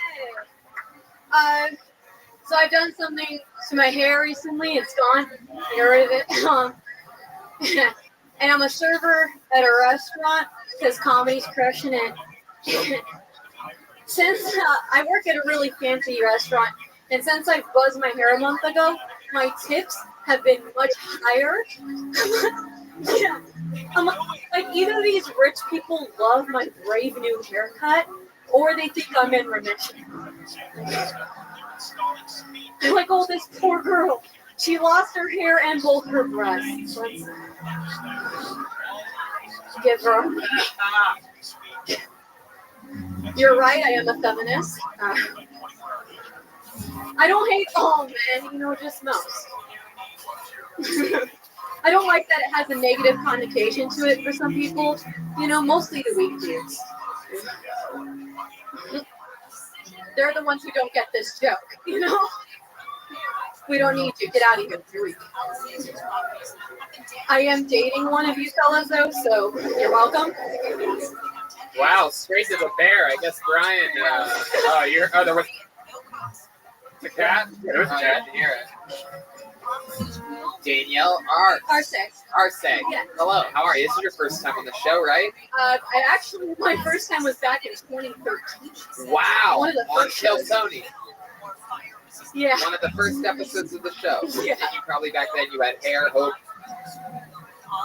So I've done something to my hair recently. It's gone. Get rid of it. And I'm a server at a restaurant because comedy's crushing it. Since I work at a really fancy restaurant, and since I buzzed my hair a month ago, my tips have been much higher. Yeah. Like either these rich people love my brave new haircut, or they think I'm in remission. They're like, "Oh, this poor girl. She lost her hair and both her breasts. Let's give her." You're right, I am a feminist. I don't hate all men, just most. I don't like that it has a negative connotation to it for some people. Mostly the weak dudes. They're the ones who don't get this joke, We don't need you. Get out of here. You're weak. I am dating one of you fellas, though, so you're welcome. Wow, straight to the bear. I guess Brian. There was the cat. Yeah, there was a cat. I didn't hear it. Danielle Arce. Yeah. Hello. How are you? This is your first time on the show, right? My first time was back in 2013. Wow. One of the On first Kill shows. Tony. Yeah. One of the first episodes of the show. Yeah. And you probably back then you had hair, hope,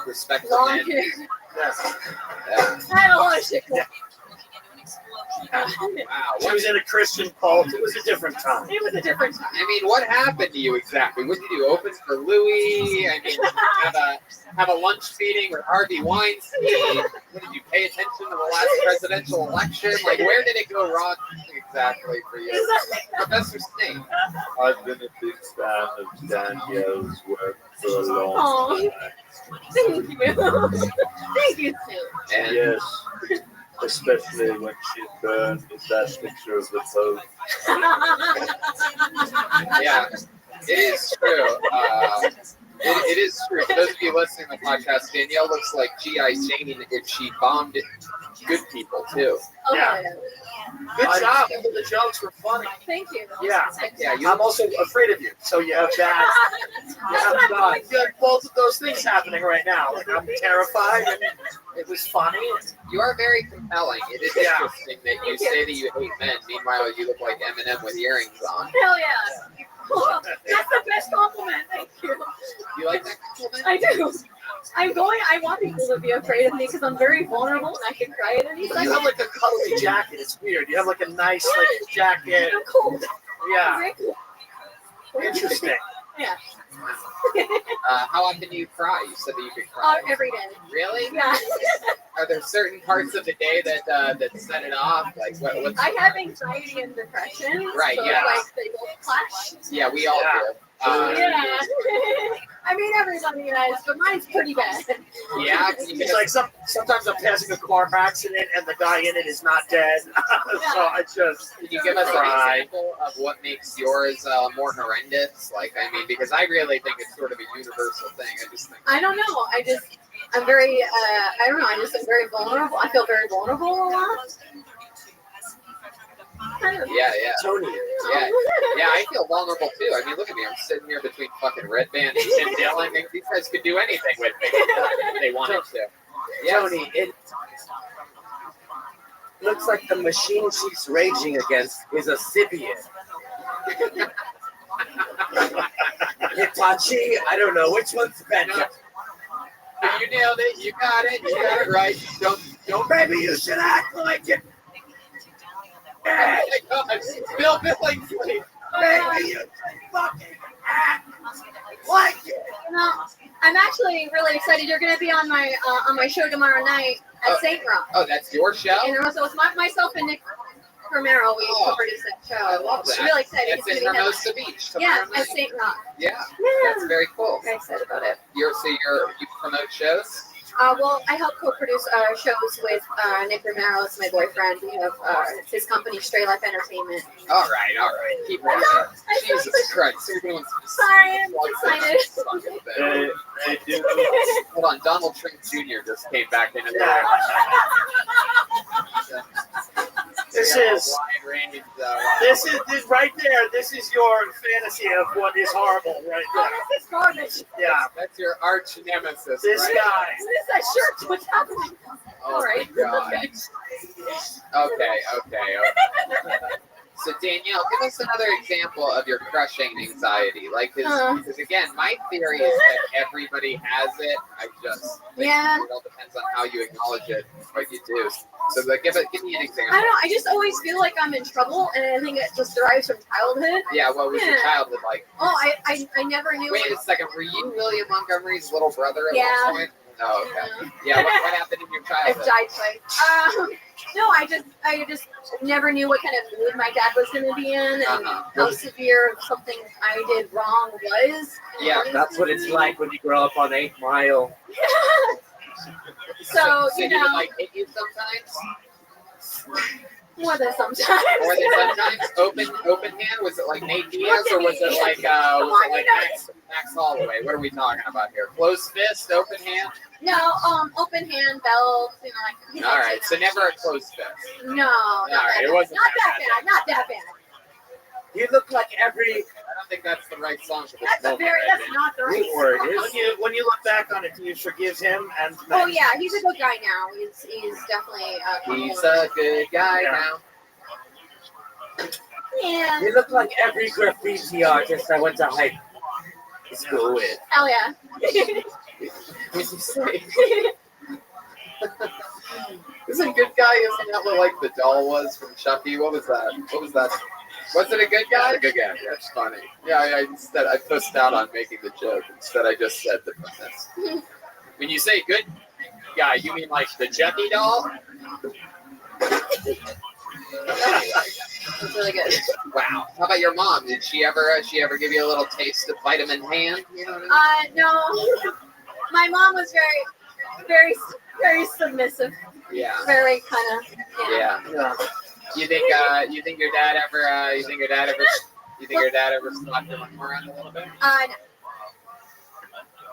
respect for Long men. hair. Yes. Yeah. I had a lot of shit. Wow. She was in a Christian cult. It was a different time. It was a different time. I mean, what happened to you exactly? What did you do? Open for Louis? I mean, have a lunch meeting with Harvey Weinstein? Did you pay attention to the last presidential election? Like, where did it go wrong exactly for you? Professor Snape. I've been a big fan of Danielle's work for a long Oh, time. thank you. Thank you, Sue. And Yes, especially when she burned that picture of the Pope. yeah, it is true. It is true. For those of you listening to the podcast, Danielle looks like G.I. Jane if she bombed good people, too. Oh, Yeah. yeah. Good job. The jokes were funny. Thank you. Yeah. Yeah, I'm also afraid of you. So you have that. You have both of those things happening right now. Like I'm terrified and it was funny. You are very compelling. It is interesting that you say that you hate men. Meanwhile, you look like Eminem with earrings on. Hell yeah. Oh, that's the best compliment. Thank you. You like that compliment? I do. I want people to be afraid of me because I'm very vulnerable and I can cry at any second. You have like a cuddly jacket. It's weird. You have like a nice like jacket. I'm cool. Yeah. Very cool. Interesting. Yeah. How often do you cry? You said that you could cry. Every day. Really? Yeah. Are there certain parts of the day that set it off? Like what's I have anxiety and depression. Right, So yeah. like they both clash. Yeah, we all do. Yeah. I mean everybody does, but mine's pretty bad. Yeah. It's like sometimes I'm passing a car accident and the guy in it is not dead. So I just Can you give us an example of what makes yours more horrendous? Like, I mean, because I really think it's sort of a universal thing. I just think. I don't know. I'm very, I don't know. I just am very vulnerable. I feel very vulnerable a lot. Yeah. Tony. Yeah, I feel vulnerable too. I mean, look at me. I'm sitting here between fucking Red Band and Tim Dillon. These guys could do anything with me if they wanted to. Yes. Tony, it looks like the machine she's raging against is a Sibian. Hitachi, I don't know which one's better. You nailed it. You got it. You got it right. Don't. Maybe you should act like it. Oh my God. Bill Billingsley. Maybe you should fucking act like it. No, I'm actually really excited. You're going to be on my show tomorrow night at St. Rock. Oh, that's your show? And also it's myself and Nick Romero. We co-produced that show. I love that. Really excited. That's in Hermosa Beach. Yeah, tomorrow night. at St. Rock. Yeah, that's very cool. Very excited about it. You promote shows? Well, I help co-produce shows with Nick Romero. It's my boyfriend. We have it's his company, Stray Life Entertainment. All right. Keep it up. Jesus Christ. You're doing some Sorry, I'm excited. They do. Hold on, Donald Trump Jr. just came back into the This is right there. This is your fantasy of what is horrible right there. This is garbage. Yeah, that's your arch nemesis. This right? guy. What is that shirt? What's happening? Oh All right. my God. Okay. So Danielle, give us another example of your crushing anxiety. Like, because again, my theory is that everybody has it. I just think it all depends on how you acknowledge it, what you do. So, give me an example. I don't know. I just always feel like I'm in trouble, and I think it just derives from childhood. Yeah. What was your childhood like? Oh, I never knew. Wait a second. Were you William Montgomery's little brother at one point? Oh, okay. Yeah. What happened in your childhood? I've died twice. No, I just never knew what kind of mood my dad was going to be in, and how severe something I did wrong was. Yeah, that's what it's like when you grow up on 8 Mile. So you know, would, like, hit you sometimes. More than sometimes. More than sometimes. Open hand. Was it like Nate Diaz, or was it like Max Holloway? What are we talking about here? Closed fist, open hand. No, open hand, belt, like. All right, so never a closed fist. No. All right, it wasn't not that bad. Not that bad. You look like every. I don't think that's the right song for this That's not the right word. When you look back on it, do you forgive him? And oh yeah, he's a good guy now. He's definitely. He's a good guy now. Yeah. You look like every graffiti artist I went to high school with. Hell yeah. What'd you say? Isn't good guy? Isn't that what like the doll was from Chucky? What was that? Was it a good guy? A good guy. That's funny. Yeah. Instead, I pushed out on making the joke. Instead, I just said the premise. When you say good guy, you mean like the Jeffy doll? It's really good. Wow. How about your mom? Did she ever give you a little taste of vitamin hand? You know what I mean? No. My mom was very, very submissive. Yeah. Very kind of. Yeah. You think your dad ever slapped your mom around a little bit?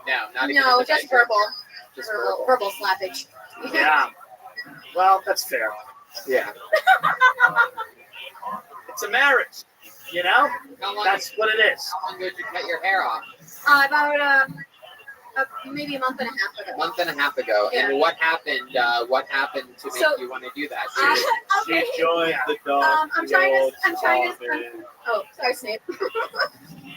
No, not even. No, just verbal. Just verbal slappage. Yeah. Well, that's fair. Yeah. It's a marriage, you know? That's what it is. How long ago did you cut your hair off? About maybe a month and a half ago. A month and a half ago. Yeah. And what happened? What happened to make you want to do that? Okay. She joined the dog. I'm trying to. Oh, sorry, Snape.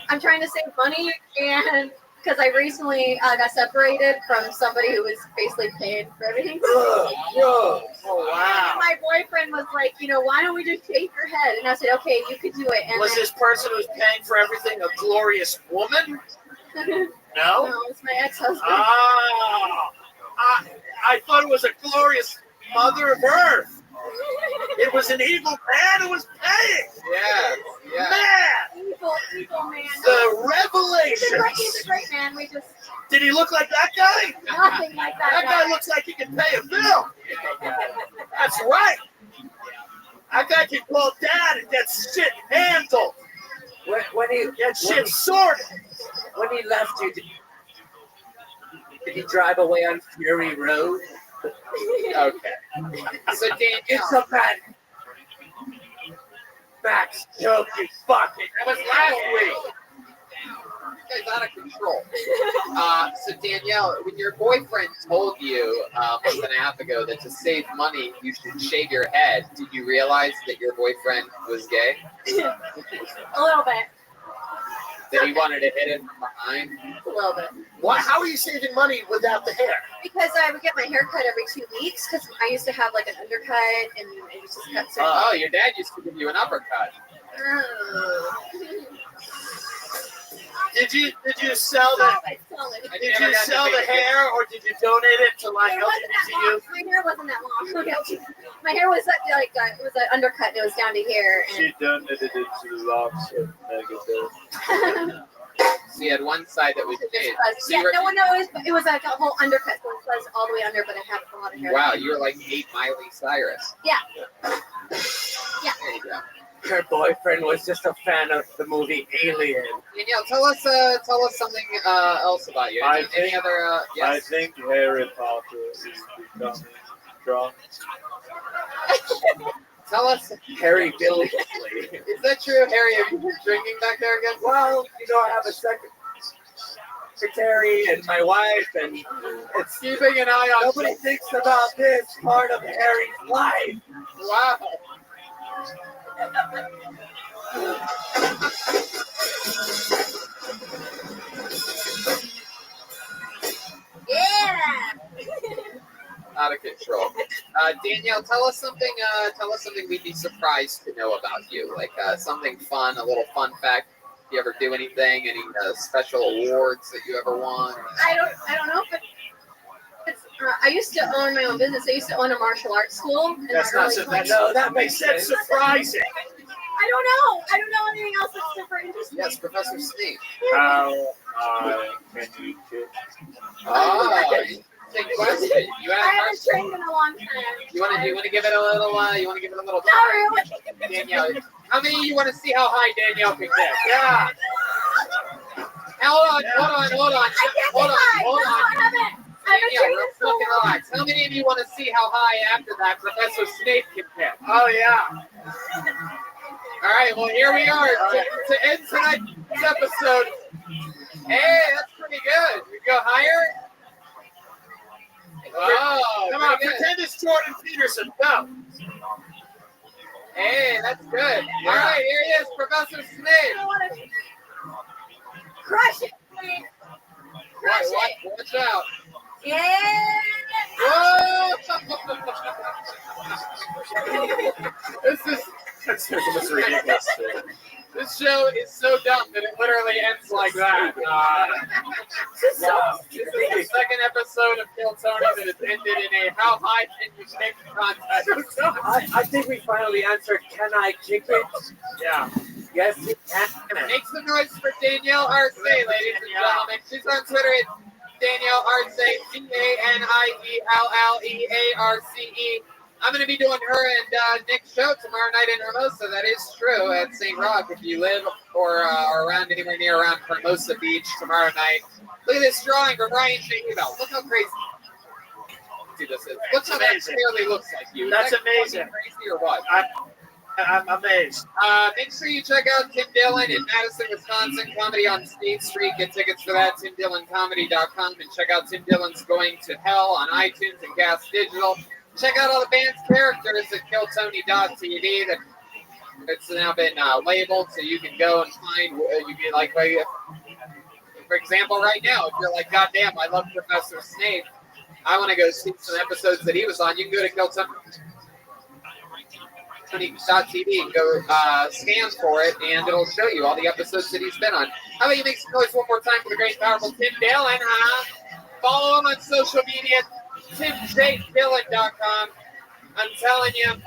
I'm trying to save money, and because I recently got separated from somebody who was basically paying for everything. Oh, wow. And my boyfriend was like, why don't we just shave your head? And I said, okay, you could do it. And Was this person who was paying for everything a glorious woman? No? No, it's my ex-husband. I thought it was a glorious mother of earth. It was an evil man who was paying. Yeah. Man! Evil man. The revelation. He's a great man. We just. Did he look like that guy? Nothing like that. That guy looks like he can pay a bill. That's right. That guy can call dad and get shit handled. When he Get shit sorted. When he left you, did he drive away on Fury Road? Okay. So Dan, It's a bad Max joke, you fucking. that was last week. You guys out of control. So Danielle, when your boyfriend told you a month and a half ago that to save money you should shave your head, did you realize that your boyfriend was gay? A little bit. That he wanted to hit it from behind? A little bit. What? How are you saving money without the hair? Because I would get my hair cut every 2 weeks because I used to have like an undercut and it was just cut certain. Oh, your dad used to give you an uppercut. Did you sell the Did you sell the hair or did you donate it to like It wasn't that long. My hair wasn't that long. My hair was like it was an undercut and it was down to here. And She donated it to the Locks of Negative. So you had one side that was shaved. So yeah, you were- it was like a whole undercut, so it was all the way under, but I had a lot of hair. Wow, you were like 8 Miley Cyrus. Yeah. There you go. Her boyfriend was just a fan of the movie Alien. Danielle, tell us something else about you. Any other? I Yes. think Harry Potter is becoming drunk. Tell us, Harry Billy. is that true, Harry? Have you been drinking back there again? Well, I have a secretary and my wife, and It's keeping an eye on. nobody thinks about this part of Harry's life. Wow. Yeah. Out of control. Danielle, tell us something. We'd be surprised to know about you, like something fun, a little fun fact. Do you ever do anything? Any special awards that you ever won? I don't know, but I used to own my own business. I used to own a martial arts school. That's not so that makes sense surprising. I don't know anything else that's super interesting. Yes, Professor Snape. How high can you get? Interesting question. You I haven't asked. trained in a long time. You want to give it a little? Not really. Danielle, how many you want to see how high Danielle can get? Yeah. Hold on. I haven't Danielle, trained real in so quick and long. relax. How many of you want to see how high after that Professor Snape can get? Oh yeah. All right, well, here we are to end tonight's episode. Hey, that's pretty good. We go higher? Oh, Come on, pretty good. pretend it's Jordan Peterson. Go. Hey, that's good. All right, here he is, Professor Snape. I want to crush it, please. Crush it. Watch out. Yeah. Whoa! This is ridiculous. This show is so dumb that it literally ends like that. This is the second episode of Kill Tony that has ended in a how high can you kick contest? I think we finally answered, can I kick it? Yeah. Yes, you can. Make some noise for Danielle Arce, ladies and gentlemen. She's on Twitter at Danielle Arce, DanielleArce. I'm going to be doing her and Nick's show tomorrow night in Hermosa. That is true, at St. Rock. If you live or are around anywhere near around Hermosa Beach tomorrow night, look at this drawing from Ryan Shahibel. Look how crazy this is. Look how that clearly looks like you. That's Is that amazing. Crazy or what? I'm amazed. Make sure you check out Tim Dillon in Madison, Wisconsin. Comedy on State Street. Get tickets for that, TimDillonComedy.com. And check out Tim Dillon's Going to Hell on iTunes and Gas Digital. Check out all the band's characters at KillTony.tv. It's now been labeled, so you can go and find. You can like, for example, right now, if you're like, God damn, I love Professor Snape. I want to go see some episodes that he was on. You can go to KillTony.tv and go scan for it, and it'll show you all the episodes that he's been on. How about you make some noise one more time for the great, powerful Tim Dillon, huh? Follow him on social media. TimJDillon.com. I'm telling you,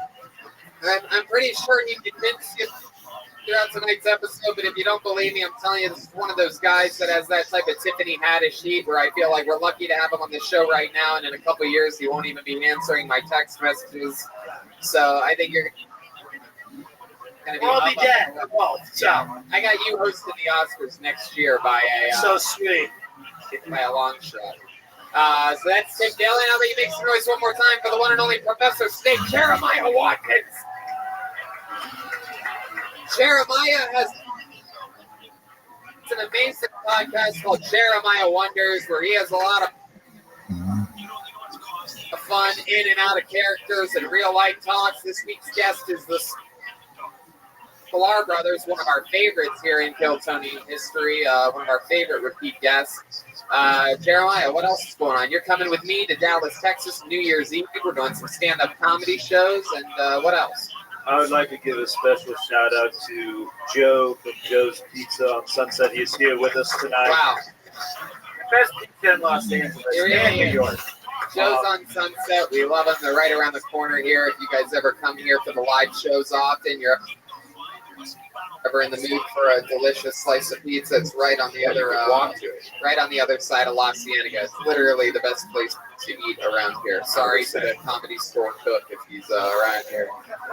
I'm pretty sure he convinced you throughout tonight's episode, but if you don't believe me, I'm telling you, this is one of those guys that has that type of Tiffany Haddish heat where I feel like we're lucky to have him on the show right now, and in a couple of years, he won't even be answering my text messages. So I think you're going to be... We'll be dead. Yeah, I got you hosting the Oscars next year by a... So sweet. By a long shot. So that's Tim Dillon. How about you make some noise one more time for the one and only Professor Snape, Jeremiah Watkins. Jeremiah has an amazing podcast called Jeremiah Wonders, where he has a lot of fun in and out of characters and real life talks. This week's guest is the Sklar brothers, one of our favorites here in Kill Tony history, one of our favorite repeat guests. Jeremiah, what else is going on? You're coming with me to Dallas, Texas, New Year's Eve. We're doing some stand-up comedy shows, and what else? I would like to give a special shout out to Joe from Joe's Pizza on Sunset. He's here with us tonight. Wow. Best pizza in Los Angeles and New York. Joe's on Sunset. We love them. They're right around the corner here. If you guys ever come here for the live shows often, you're ever in the mood for a delicious slice of pizza, it's right on the other right on the other side of La Cienega. It's literally the best place to eat around here. Sorry to the Comedy Store cook if he's around here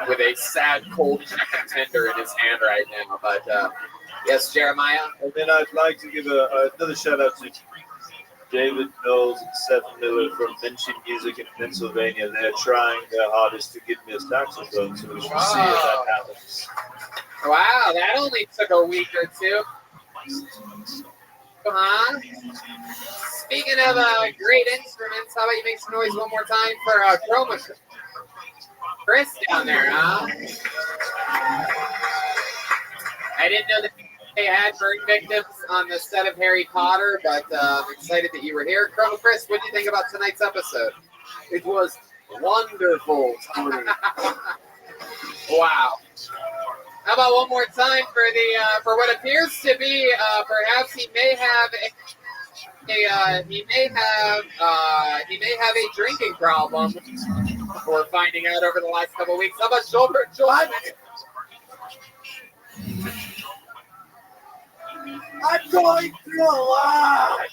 with a sad cold chicken tender in his hand right now. But yes, Jeremiah. And then I'd like to give another shout out to David Knowles and Seth Miller from Vinci Music in Pennsylvania. They're trying their hardest to get me a saxophone, so we shall see if that happens. Wow, that only took a week or two. Huh? Speaking of great instruments, how about you make some noise one more time for Chroma Chris down there, huh? I didn't know that they had burn victims on the set of Harry Potter, but I'm excited that you were here. Chroma Chris, what do you think about tonight's episode? It was wonderful, Tony. Wow. How about one more time for the for what appears to be perhaps he may have a drinking problem. We're finding out over the last couple of weeks. How about Joel? I'm going through a lot.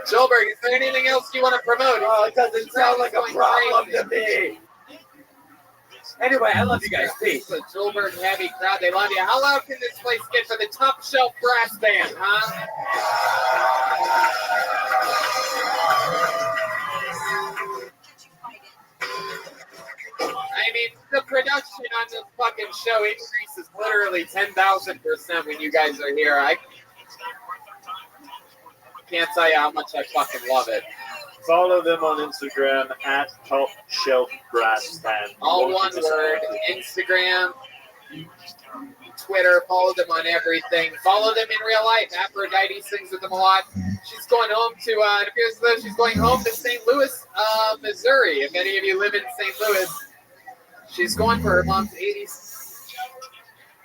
Joelberg, is there anything else you want to promote? Oh, it doesn't sound like a problem to me. Anyway, I love you guys. Peace. So Joelberg, happy crowd, they love you. How loud can this place get for the Top Shelf Brass Band, huh? I mean, the production on this fucking show increases literally 10,000% when you guys are here. I can't tell you how much I fucking love it. Follow them on Instagram at Top Shelf Brass Band. All one word. Instagram, Twitter. Follow them on everything. Follow them in real life. Aphrodite sings with them a lot. She's going home to, it appears as though she's going home to St. Louis, Missouri. If any of you live in St. Louis, she's going for her mom's 80th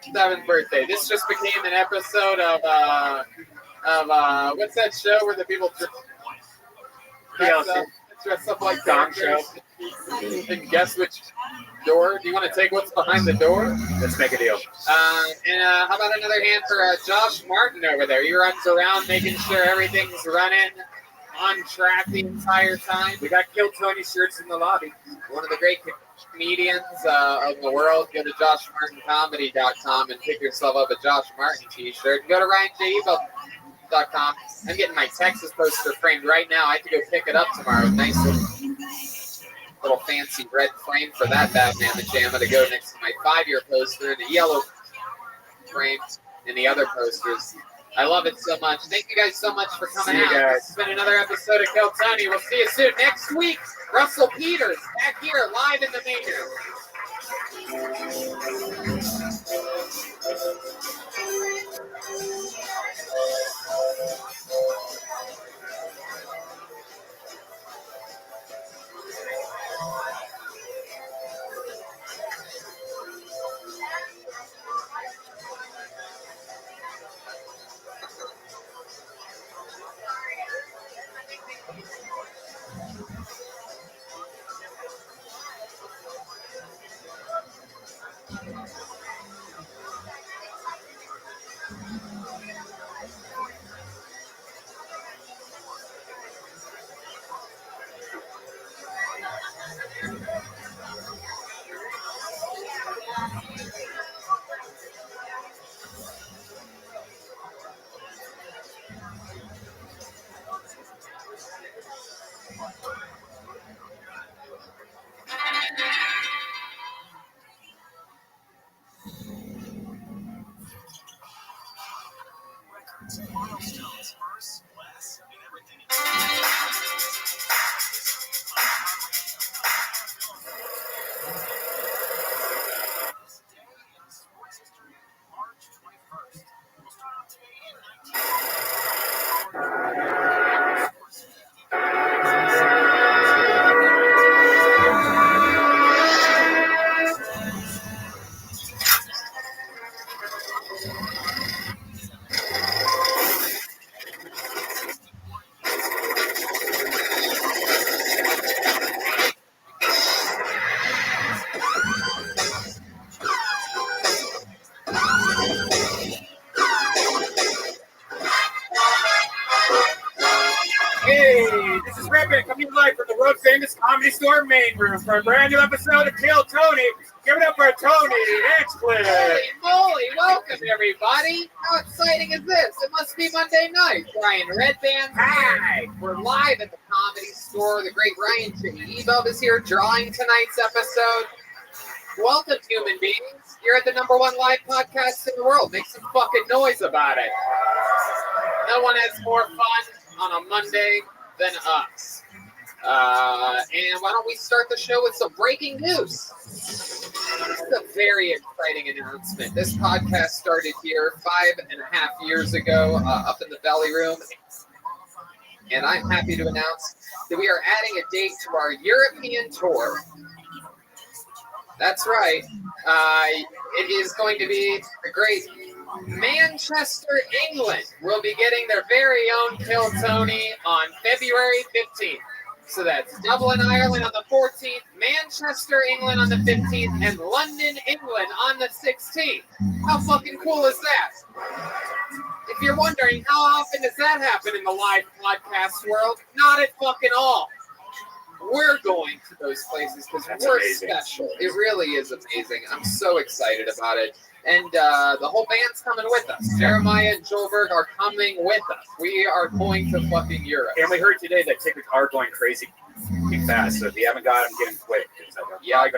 7th birthday. This just became an episode of what's that show where the people dress up like Gong Show. and guess which door? Do you want to take what's behind the door? Let's make a deal. How about another hand for Josh Martin over there? He runs around making sure everything's running on track the entire time. We got Kill Tony shirts in the lobby. One of the great comedians of the world. Go to joshmartincomedy.com and pick yourself up a Josh Martin t-shirt. Go to ryanjebo.com. I'm getting my Texas poster framed right now. I have to go pick it up tomorrow. Nice little fancy red frame for that Batman pajama to go next to my 5-year poster and the yellow frame and the other posters. I love it so much. Thank you guys so much for coming out. This has been another episode of Kill Tony. We'll see you soon. Next week, Russell Peters back here live in the main Hey, this is Rabbi coming live from the world famous Comedy Store main room for a brand new episode of Kill Tony. Give it up for Tony Hinchcliffe. Holy moly, welcome everybody. How exciting is this? It must be Monday night. Ryan Redband. Hi. We're live at the Comedy Store. The great Ryan J.E. is here drawing tonight's episode. Welcome, human beings. You're at the #1 live podcast in the world. Make some fucking noise about it. No one has more fun on a Monday than us. And why don't we start the show with some breaking news? This is a very exciting announcement. This podcast started here 5.5 years ago up in the Belly Room. And I'm happy to announce that we are adding a date to our European tour. That's right. It is going to be the great Manchester, England will be getting their very own Kill Tony on February 15th. So that's Dublin, Ireland on the 14th, Manchester, England on the 15th, and London, England on the 16th. How fucking cool is that? If you're wondering, how often does that happen in the live podcast world? Not at fucking all. We're going to those places because we're amazing. Special. It really is amazing. I'm so excited about it. And the whole band's coming with us. Jeremiah and Joelberg are coming with us. We are going to fucking Europe. And we heard today that tickets are going crazy fast. So if you haven't got them, get them quick. Yeah,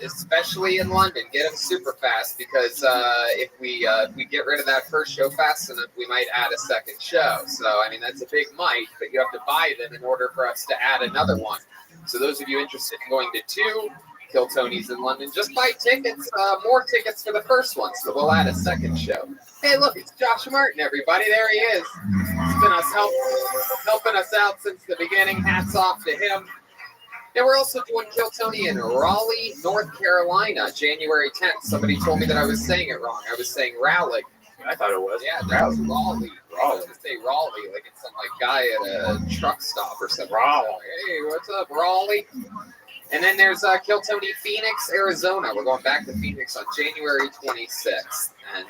especially in London, get them super fast because if we get rid of that first show fast enough, we might add a second show. So I mean that's a big might, but you have to buy them in order for us to add another one. So those of you interested in going to 2 Kill Tonys in London, just buy tickets, more tickets for the first one, so we'll add a second show. Hey, look, it's Josh Martin, everybody. There he is. He's been helping us out since the beginning. Hats off to him. And we're also doing Kill Tony in Raleigh, North Carolina, January 10th. Somebody told me that I was saying it wrong. I was saying Raleigh. I thought it was. Yeah, that was Raleigh. I was gonna say Raleigh, like it's some guy at a truck stop or something. Raleigh. Hey, what's up, Raleigh? And then there's Kill Tony Phoenix, Arizona. We're going back to Phoenix on January 26th. And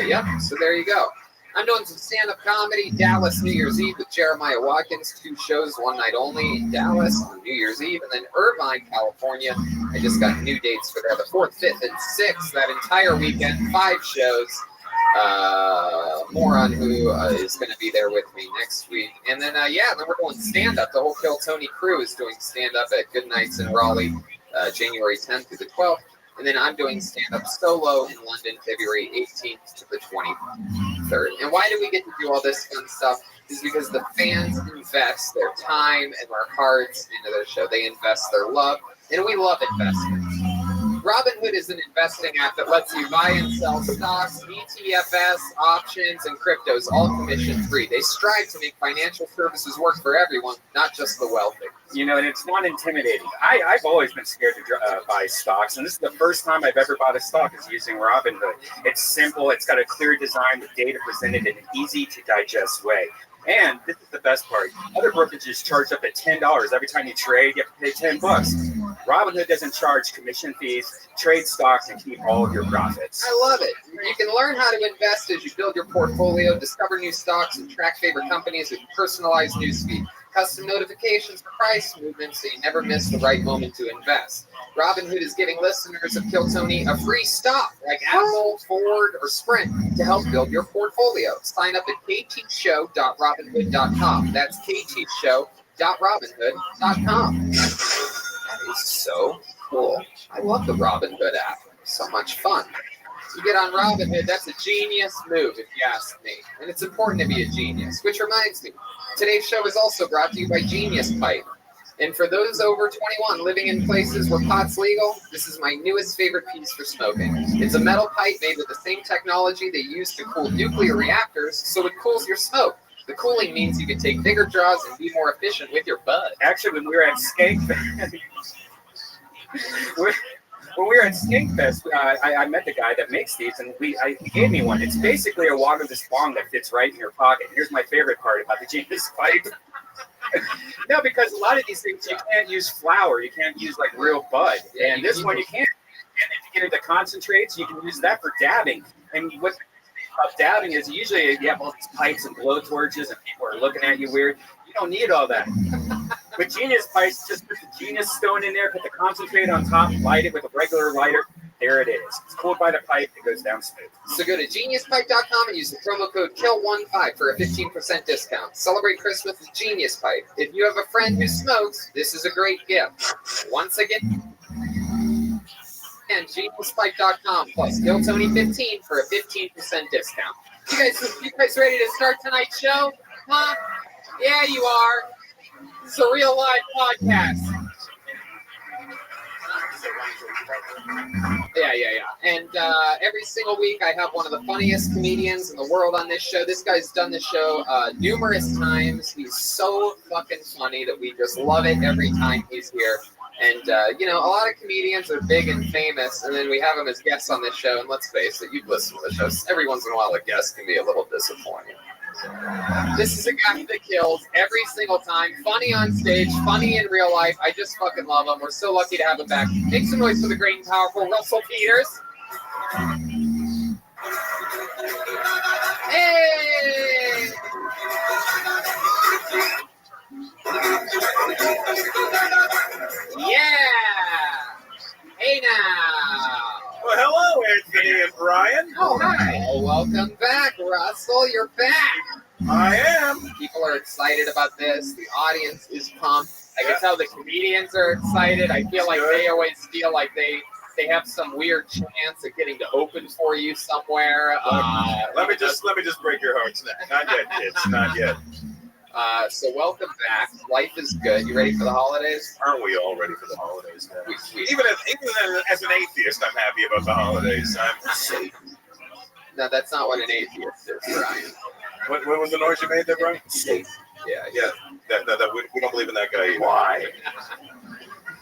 yeah, so there you go. I'm doing some stand-up comedy, Dallas New Year's Eve with Jeremiah Watkins, 2 shows, one night only in Dallas on New Year's Eve, and then Irvine, California. I just got new dates for there, the 4th, 5th, and 6th, that entire weekend, 5 shows. More on who is going to be there with me next week. And then, yeah, then we're going stand-up. The whole Kill Tony crew is doing stand-up at Good Nights in Raleigh, January 10th through the 12th. And then I'm doing stand-up solo in London, February 18th to the 23rd. And why do we get to do all this fun stuff? Is because the fans invest their time and their hearts into their show. They invest their love, and we love investments. Robinhood is an investing app that lets you buy and sell stocks, ETFs, options, and cryptos, all commission-free. They strive to make financial services work for everyone, not just the wealthy. You know, and it's not intimidating. I've always been scared to buy stocks, and this is the first time I've ever bought a stock is using Robinhood. It's simple. It's got a clear design with data presented in an easy-to-digest way. And this is the best part. Other brokerages charge up at $10 every time you trade. You have to pay $10. Robinhood doesn't charge commission fees, trade stocks, and keep all of your profits. I love it. You can learn how to invest as you build your portfolio, discover new stocks, and track favorite companies with personalized newsfeed. Custom notifications for price movements so you never miss the right moment to invest. Robinhood is giving listeners of Kill Tony a free stock like Apple, Ford, or Sprint to help build your portfolio. Sign up at ktshow.robinhood.com. That's ktshow.robinhood.com. That is so cool. I love the Robinhood app. So much fun. You get on Robinhood, that's a genius move, if you ask me. And it's important to be a genius, which reminds me, today's show is also brought to you by Genius Pipe. And for those over 21 living in places where pot's legal, this is my newest favorite piece for smoking. It's a metal pipe made with the same technology they use to cool nuclear reactors, so it cools your smoke. The cooling means you can take bigger draws and be more efficient with your bud. Actually, when we were at Skankfest, I met the guy that makes these, and he gave me one. It's basically a waterless bong that fits right in your pocket. Here's my favorite part about the Genius Pipe. No, because a lot of these things you can't use flour, you can't use like real bud, and this one you can. And if you get into concentrates, you can use that for dabbing. And what about dabbing is usually you have all these pipes and blowtorches, and people are looking at you weird. You don't need all that. With Genius Pipes, just put the Genius Stone in there, put the concentrate on top, light it with a regular lighter. There it is. It's cooled by the pipe. It goes down smooth. So go to geniuspipe.com and use the promo code KILL15 for a 15% discount. Celebrate Christmas with Genius Pipe. If you have a friend who smokes, this is a great gift. Once again, and geniuspipe.com plus KillTony15 for a 15% discount. You guys ready to start tonight's show? Huh? Yeah, you are. It's a real live podcast. Yeah. And every single week I have one of the funniest comedians in the world on this show. This guy's done the show numerous times. He's so fucking funny that we just love it every time he's here. And, you know, a lot of comedians are big and famous, and then we have them as guests on this show. And let's face it, you've listened to the show. Every once in a while, a guest can be a little disappointing. This is a guy that kills every single time. Funny on stage, funny in real life. I just fucking love him. We're so lucky to have him back. Make some noise for the great and powerful Russell Peters. Hey! Yeah! Hey now! Well, hello, Anthony and Brian. Oh, hi. Well, welcome back, Russell. You're back. I am. People are excited about this. The audience is pumped. I can tell the comedians are excited. I feel like they always feel like they have some weird chance of getting to open for you somewhere. Let me just break your hearts now. Not yet, kids. Not yet. So welcome back. Life is good. You ready for the holidays? Aren't we all ready for the holidays? Even as an atheist, I'm happy about the holidays. I'm safe. No, that's not what an atheist is, Brian. What was the noise you made there, Brian? Safe. Yeah. We don't believe in that guy either. Why?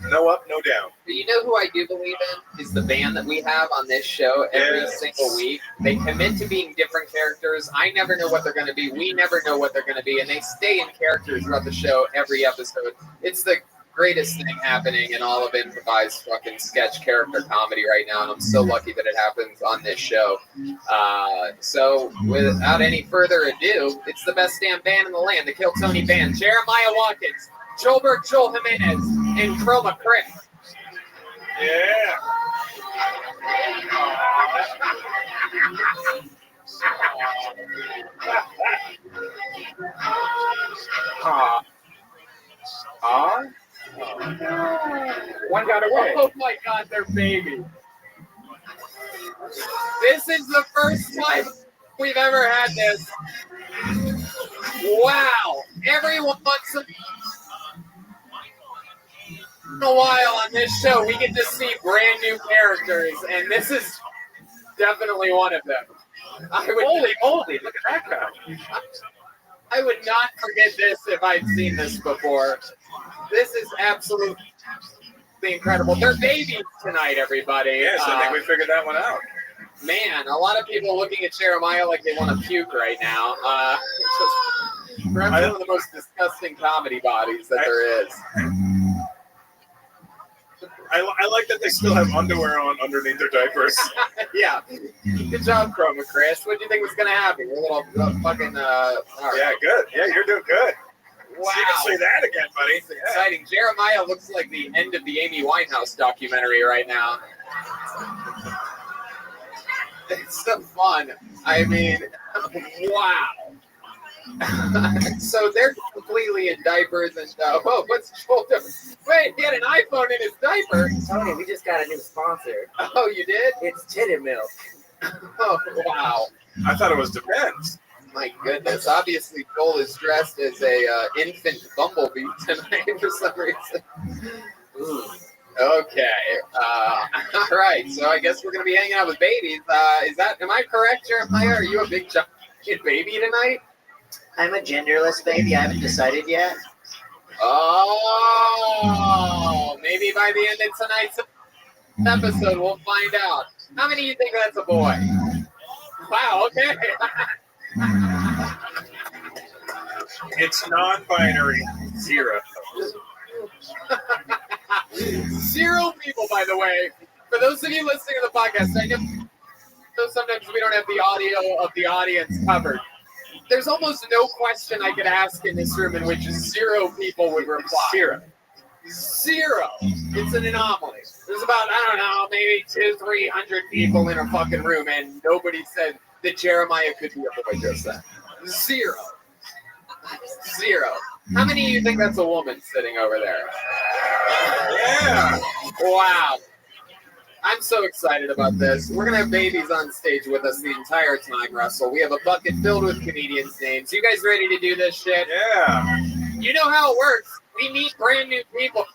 No up, no down. But you know who I do believe in is the band that we have on this show every single week. They commit to being different characters. I never know what they're going to be. We never know what they're going to be, and they stay in character throughout the show every episode. It's the greatest thing happening in all of improvised fucking sketch character comedy right now, and I'm so lucky that it happens on this show. So without any further ado, it's the best damn band in the land, the Kill Tony Band. Jeremiah Watkins, Joelberg Joel Jimenez, and Chroma Chris. Yeah. One got away. Oh my God, they're baby. This is the first time we've ever had this. Wow. Every once in a while on this show, we get to see brand new characters, and this is definitely one of them. Holy moly, look at that guy. I would not forget this if I'd seen this before. This is absolutely incredible. They're babies tonight, everybody. Yes, I think we figured that one out. Man, a lot of people looking at Jeremiah like they want to puke right now. Just perhaps one of the most disgusting comedy bodies that there is. I like that they still have underwear on underneath their diapers. Yeah. Good job, Chroma Chris. What do you think was going to happen? Your little fucking... Right. Yeah, good. Yeah, you're doing good. Wow. So you can say that again, buddy. It's exciting. Jeremiah looks like the end of the Amy Winehouse documentary right now. It's so fun. I mean, wow. So they're completely in diapers and what's Joel doing? Wait, he had an iPhone in his diaper. Tony, we just got a new sponsor. Oh, you did? It's Titty Milk. Oh, wow. I thought it was Depends. My goodness. Obviously, Joel is dressed as a infant bumblebee tonight for some reason. Okay. All right. So I guess we're going to be hanging out with babies. Am I correct, Jeremiah? Are you a big giant baby tonight? I'm a genderless baby. I haven't decided yet. Oh, maybe by the end of tonight's episode, we'll find out. How many of you think that's a boy? Wow, okay. It's non-binary. 0. 0 people, by the way. For those of you listening to the podcast, I know sometimes we don't have the audio of the audience covered. There's almost no question I could ask in this room in which 0 people would reply. 0. It's an anomaly. There's about, I don't know, maybe 200-300 people in a fucking room, and nobody said that Jeremiah could be a boy just then. 0. How many of you think that's a woman sitting over there? Yeah. Wow. I'm so excited about this. We're going to have babies on stage with us the entire time, Russell. We have a bucket filled with comedians' names. You guys ready to do this shit? Yeah. You know how it works. We meet brand new people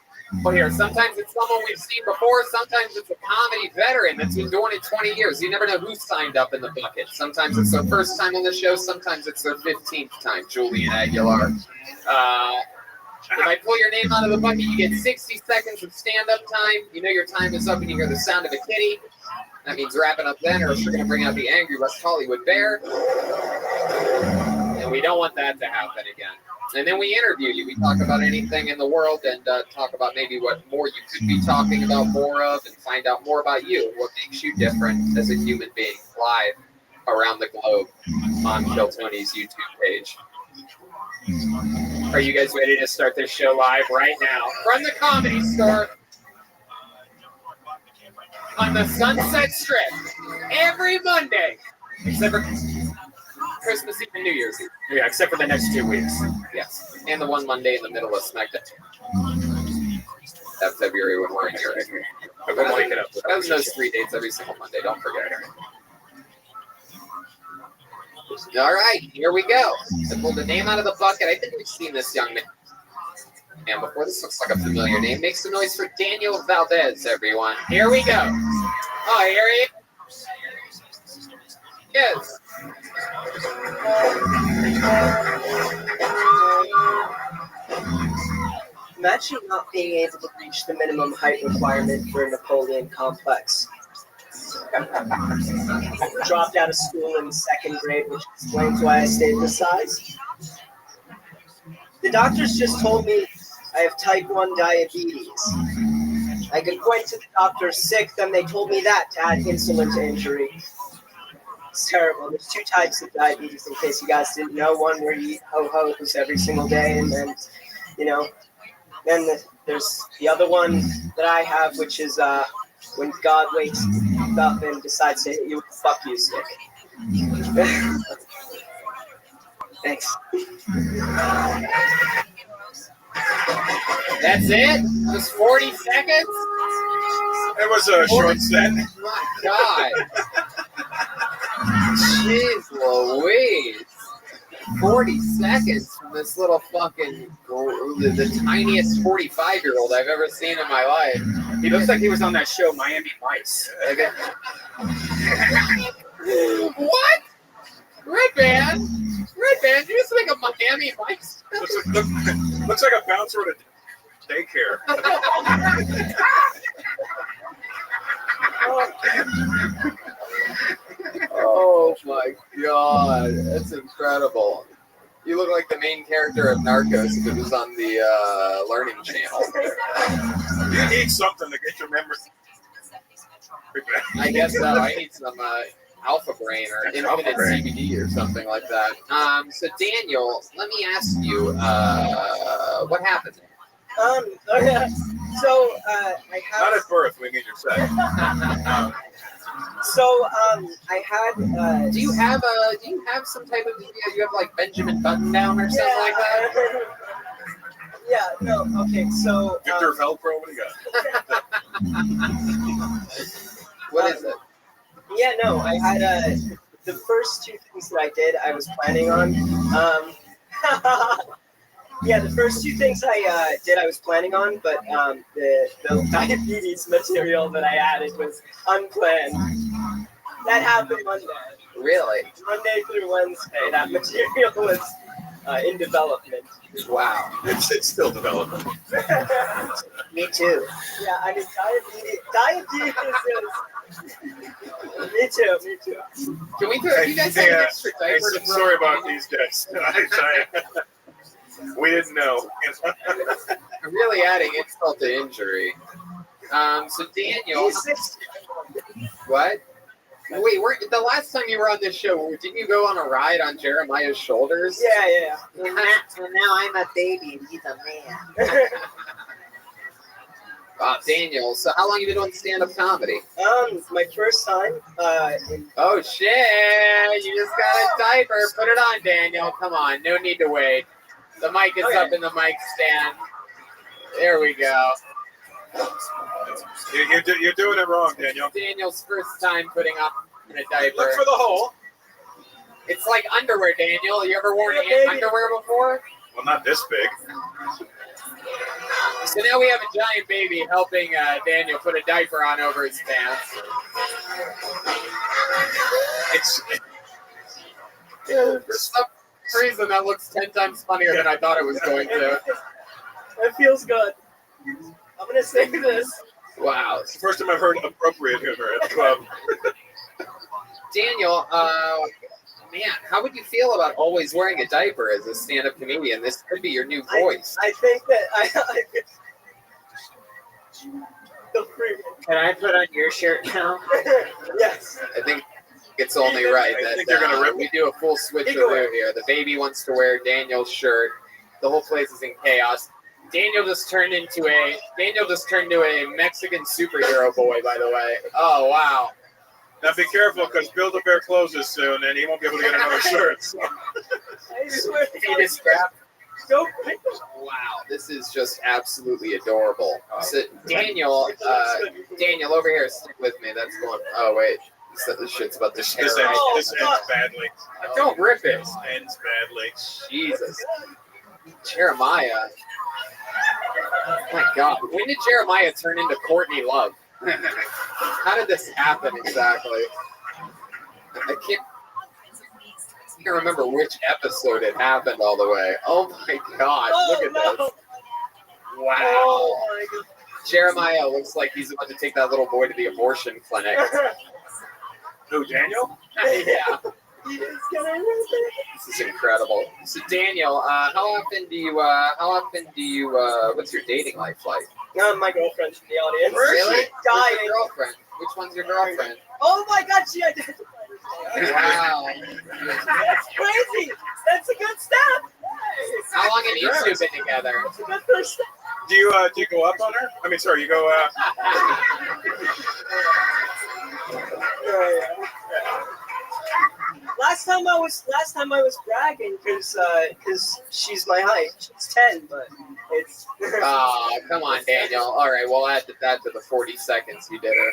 here. Sometimes it's someone we've seen before. Sometimes it's a comedy veteran that's been doing it 20 years. You never know who signed up in the bucket. Sometimes it's their first time on the show. Sometimes it's their 15th time. Julian Aguilar. If I pull your name out of the bucket, you get 60 seconds of stand-up time. You know your time is up and you hear the sound of a kitty. That means wrapping up then, or else you're going to bring out the angry West Hollywood bear. And we don't want that to happen again. And then we interview you. We talk about anything in the world and talk about maybe what more you could be talking about more of and find out more about you, what makes you different as a human being live around the globe on Kill Tony's YouTube page. Are you guys ready to start this show live right now from the Comedy Store on the Sunset Strip every Monday, except for Christmas Eve and New Year's Eve? Yeah, except for the next 2 weeks. Yes, and the one Monday in the middle of SmackDown. That's February when we're here. But we'll link it up. That was those 3 dates every single Monday. Don't forget it. All right, here we go. I pulled the name out of the bucket. I think we've seen this young man before. This looks like a familiar name. Make some noise for Daniel Valdez, everyone. Here we go. Oh, here he is. Imagine not being able to reach the minimum height requirement for a Napoleon complex. Dropped out of school in 2nd grade, which explains why I stayed this size. The doctors just told me I have type 1 diabetes. I could point to the doctor sick, then they told me that to add insulin to injury. It's terrible. There's 2 types of diabetes, in case you guys didn't know. One where you eat ho-hos every single day, and then, then there's the other one that I have, which is when God wakes up and decides to hit you with a fuck you stick. Thanks. That's it? Just 40 seconds? It was a short set. My God. Jeez Louise. 40 seconds from this little fucking, the tiniest 45-year-old I've ever seen in my life. He looks like he was on that show, Miami Vice. What? Red Band? Did you just make a Miami Vice? Looks like a bouncer at a daycare. Oh my God, that's incredible. You look like the main character of Narcos if it was on the Learning Channel. You need something to get your memory. I guess so. I need some Alpha Brain or Infinite CBD or something like that. So Daniel, let me ask you, what happened? Okay. So I have. Not at birth. We need your sex. So I had. Do you have some type of? Do you have like Benjamin Button down or something like that? Yeah. No. Okay. So. Victor Velcro. What do you got? What is it? Yeah. No. I had the first 2 things that I did. I was planning on. Yeah, the first 2 things I did, I was planning on, but the diabetes material that I added was unplanned. That happened Monday. Really? Monday through Wednesday, that material was in development. Wow. It's still developing. Me too. Yeah, I mean, diabetes is... Me too. Can we throw, you guys have an extra diaper? Sorry about these guys. We didn't know. I'm really adding insult to injury. So Daniel, what? Wait, the last time you were on this show, didn't you go on a ride on Jeremiah's shoulders? Yeah. And now I'm a baby and he's a man. Daniel, so how long have you been doing stand-up comedy? My first time. Oh shit! You just got a diaper. Put it on, Daniel. Come on, no need to wait. The mic is up in the mic stand. There we go. You're doing it wrong, Daniel. Daniel's first time putting on a diaper. Look for the hole. It's like underwear, Daniel. You ever worn underwear before? Well, not this big. So now we have a giant baby helping Daniel put a diaper on over his pants. For some reason, that looks 10 times funnier than I thought it was going to. It feels good. I'm going to say this. Wow. It's the first time I've heard appropriate humor at the club. Daniel, man, how would you feel about always wearing a diaper as a stand-up comedian? This could be your new voice. I think that I feel free. Can I put on your shirt now? Yes. I think it's only right that we do a full switcheroo here. The baby wants to wear Daniel's shirt. The whole place is in chaos. Daniel just turned into a Mexican superhero boy, by the way. Oh wow. Now be careful, because Build-A-Bear closes soon, and he won't be able to get another shirt. So. I swear. He just grabbed. Go. Wow, this is just absolutely adorable. So Daniel, over here, stick with me. That's going. Oh wait, this shit's about to share. This ends badly. Don't rip it. This ends badly. Jesus, Jeremiah. Oh my God, when did Jeremiah turn into Courtney Love? How did this happen exactly? I can't remember which episode it happened all the way. Oh my God, look at this. Wow. Oh my god. Jeremiah looks like he's about to take that little boy to the abortion clinic. Who, Daniel? Yeah. He is gonna This is incredible. So Daniel, how often do you what's your dating life like? My girlfriend's in the audience. Really? Who's Dying. your girlfriend? Which one's your girlfriend? Oh my god, she identified herself. Wow. That's crazy. That's a good step. How long have you two been together? That's a good first step. Do you go up on her? I mean, sorry, you go. Last time I was bragging because she's my height. She's 10, but it's. Oh, come on, Daniel. All right, we'll add that to the 40 seconds you did her.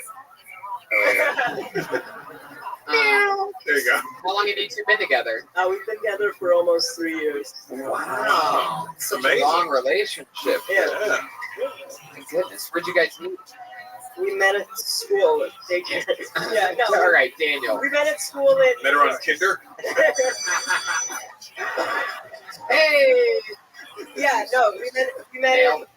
There you go. How long have you two been together? We've been together for almost 3 years. Wow, such Amazing. a long relationship. Yeah. My goodness, where'd you guys meet? We met at school at daycare. Yeah, no. All right, Daniel. We met at school at. Met her on Kinder. Hey. Yeah, no, we met Nailed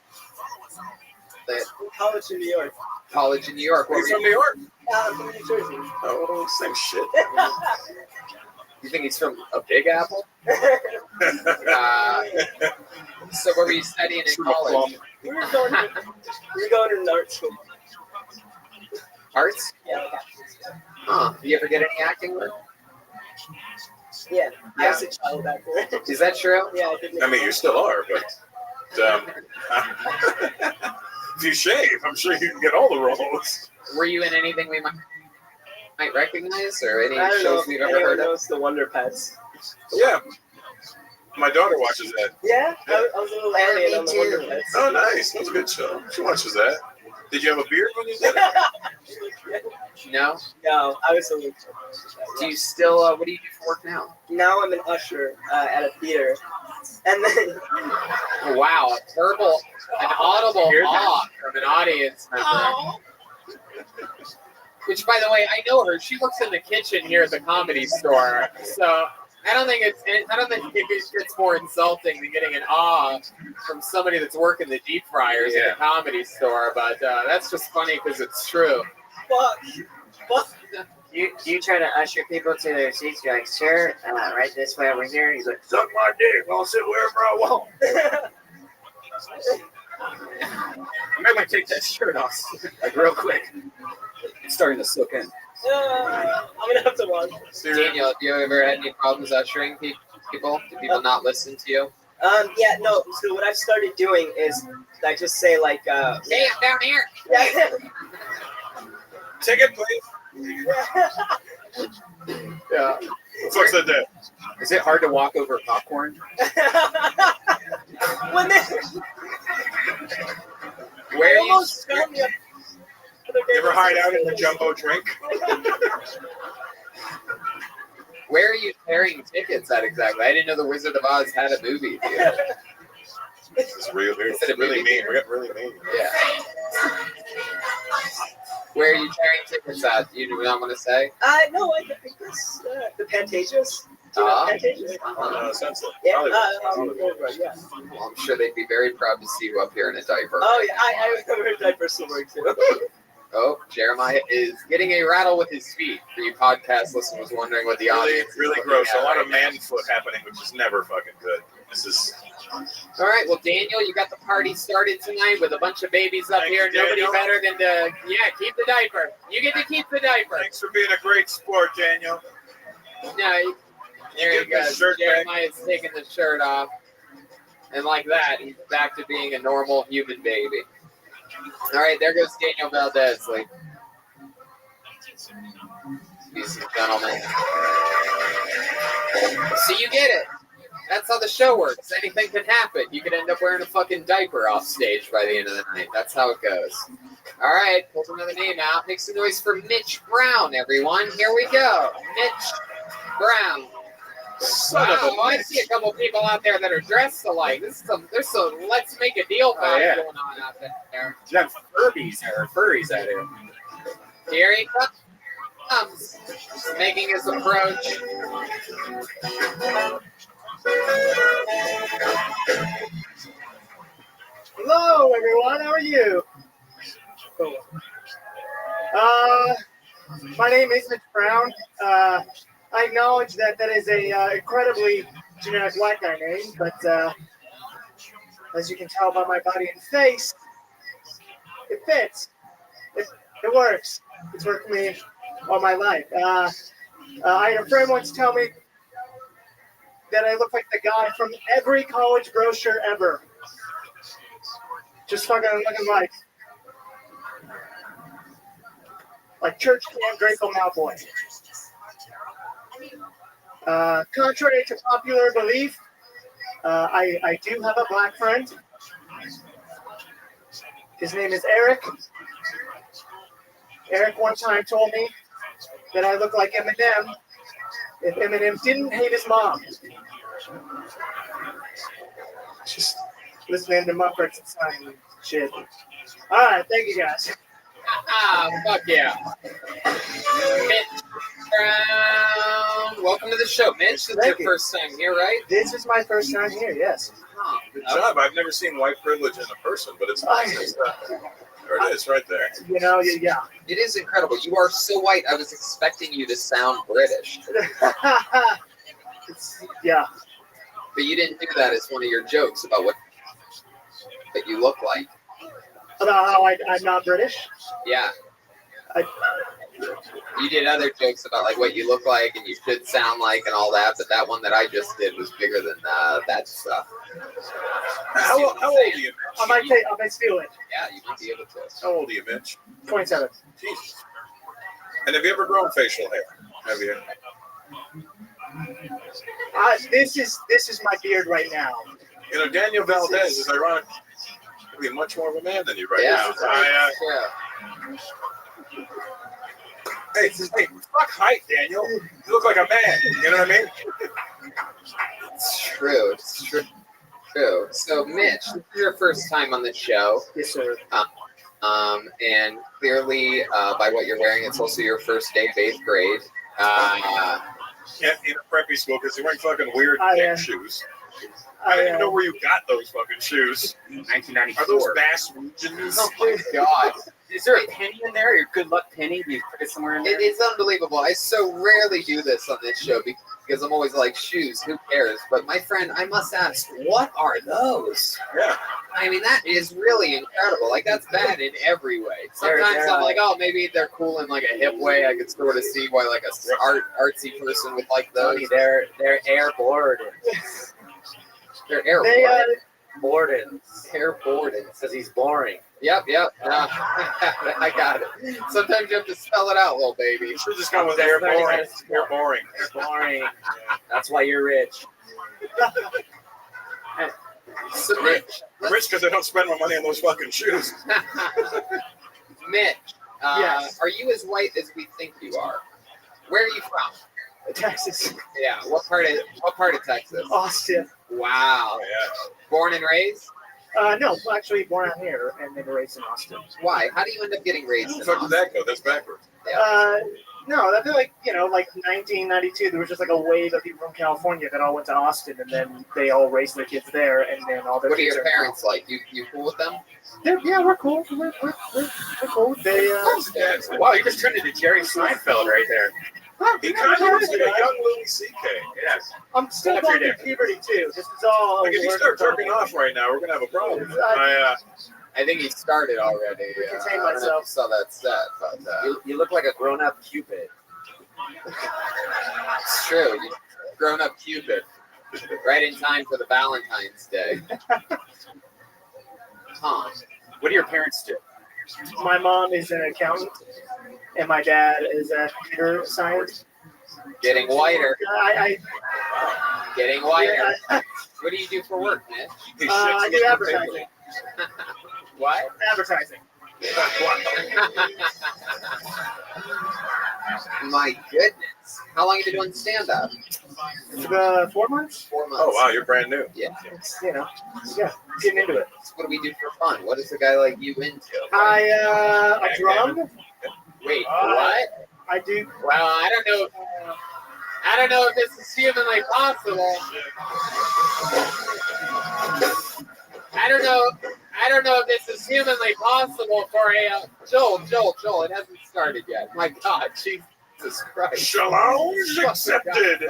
in college in New York. College in New York. He's from New York. I'm from New Jersey. Oh, same shit. You think he's from a Big Apple? So what were you studying in college? We were going to an art school. Arts? Yeah. Huh. Do you ever get any acting work? Yeah. I was a child actor. Is that true? Yeah, I did. I mean, you still are, but if you shave, I'm sure you can get all the roles. Were you in anything we might recognize, or any I don't know shows if we've ever anyone heard of? knows the Wonder Pets. Yeah. My daughter watches that. Yeah, I was a little alien on the Wonder Pets. Oh, nice. That's a good show. She watches that. Did you have a beard when you did it? No? No, I was a little. Do you still, what do you do for work now? Now I'm an usher at a theater. And then. Wow, an audible awe from an audience member. Oh. Which, by the way, I know her. She works in the kitchen here at the Comedy Store. So I don't think it's more insulting than getting an awe from somebody that's working the deep fryers at the Comedy Store. But that's just funny because it's true. Fuck. You try to usher people to their seats. You're like, sir, right this way over here. He's like, Suck my dick. I'll sit wherever I want. I might take that shirt off, like real quick. It's starting to soak in. I'm gonna have to watch. Daniel, have you ever had any problems ushering people? Do people not listen to you? Yeah, no. So what I've started doing is I just say like, hey, I'm down here. Yeah. Ticket, please. Yeah. What's that day? Is it hard to walk over popcorn? When they Where are you? almost got me. You ever hide out in the jumbo drink? Where are you carrying tickets at exactly? I didn't know the Wizard of Oz had a movie theater. It's really, Is it a really movie mean. We got really mean. Yeah. Where are you carrying tickets at? You do not want to say? No, I think it's the Pantages. Do you know Pantages? Sunset. Yeah, Hollywood. yeah. Well, I'm sure they'd be very proud to see you up here in a diaper. Oh yeah, I wear diapers somewhere too. Oh, Jeremiah is getting a rattle with his feet. For you podcast listeners wondering what the audience is Really looking gross. at A lot right of man foot happening, which is never fucking good. This is. All right, well, Daniel, you got the party started tonight with a bunch of babies up here. you, Nobody Daniel. better than keep the diaper. You get to keep the diaper. Thanks for being a great sport, Daniel. No, there you get go. the shirt back. Jeremiah's taking the shirt off. And like that, he's back to being a normal human baby. All right, there goes Daniel Valdez. Ladies and gentlemen. So you get it. That's how the show works. Anything can happen. You could end up wearing a fucking diaper off stage by the end of the night. That's how it goes. All right, pull another name out. Make some noise for Mitch Brown, everyone. Here we go. Mitch Brown. Wow, I see a couple people out there that are dressed alike. There's some let's make a deal vibe going on out there. You have furries out here. Here he comes, making his approach. Hello, everyone. How are you? Cool. My name is Mitch Brown. I acknowledge that is a incredibly generic white guy name, but as you can tell by my body and face, it fits. It works. It's worked for me all my life. I had a friend once tell me that I look like the guy from every college brochure ever. Just fucking looking like church camp Draco Malfoy. Contrary to popular belief, I do have a black friend. His name is Eric. Eric one time told me that I look like Eminem if Eminem didn't hate his mom. Just listening to Muppets and signing shit. All right, thank you guys. Fuck yeah. Mitch Brown. Welcome to the show, Mitch. This is your first time here, right? This is my first time here, yes. Good job. I've never seen white privilege in a person, but it's nice. There it is, right there. You know, yeah. It is incredible. You are so white. I was expecting you to sound British. Yeah. But you didn't do that as one of your jokes about what you look like. About how I'm not British? Yeah. You did other jokes about like what you look like and you should sound like and all that, but that one that I just did was bigger than that stuff. How old are you? I might steal it. Yeah, you might be able to. How old are you, Mitch? 27. Jesus. And have you ever grown facial hair? Have you? This is my beard right now. You know, Daniel Valdez is ironic. He's much more of a man than you right now. Hey, fuck height, Daniel. You look like a man. You know what I mean? It's true. It's true. True. So, Mitch, this is your first time on the show. Yes, sir. And clearly, by what you're wearing, it's also your first day of 8th grade. In a preppy school because you're wearing fucking weird neck shoes. I don't even know where you got those fucking shoes. 1994. Are those Bass Regions? Oh my god. Is there a penny in there? Your good luck penny? Do you put it somewhere in there? It's unbelievable. I so rarely do this on this show because I'm always like, shoes, who cares? But my friend, I must ask, what are those? Yeah. I mean, that is really incredible. Like, that's bad in every way. Sometimes I'm like, oh, maybe they're cool in like a hip way. I could sort of see why like a artsy person would like those. Tony, they're airborne. They're airborne. Borden. Hair Borden. Because he's boring. Yep. No, I got it. Sometimes you have to spell it out, little baby. You should just go with hair boring. Hair boring. Boring. That's why you're rich. So Rich because I don't spend my money on those fucking shoes. Mitch, yes. Are you as white as we think you are? Where are you from? Texas. Yeah. What part of Texas? Austin. Wow. Yeah. Born and raised? No, actually born out here and then raised in Austin. Why? How do you end up getting raised in How Austin? did that go? That's backwards. No, that'd be like 1992. There was just like a wave of people from California that all went to Austin, and then they all raised their kids there, and then all their What are kids your parents like? You cool with them? Yeah, we're cool. We're cool. They Wow, you're just turning into Jerry Seinfeld right there. He kind of looks like a young Louis C.K. Yes. I'm still going through puberty too. This is all. Like if you start jerking off right now, we're gonna have a problem. I think he started already. Contain I don't know if myself. you saw that set, but You look like a grown-up Cupid. it's true. You've grown up Cupid. Right in time for the Valentine's Day. Huh. What do your parents do? My mom is an accountant, and my dad is a computer science. Getting whiter. Getting whiter. Yeah, What do you do for work, Mitch? I do advertising. What? Advertising. My goodness. How long have you been doing stand-up? 4 months. 4 months. Oh wow, you're brand new. Yeah. It's, getting into it. So what do we do for fun? What is a guy like you into? I drum. Wait, what? I do. Well, I don't know if this is humanly possible. I I don't know if this is humanly possible for a Joel. It hasn't started yet. My God, Jesus Christ. Challenge accepted.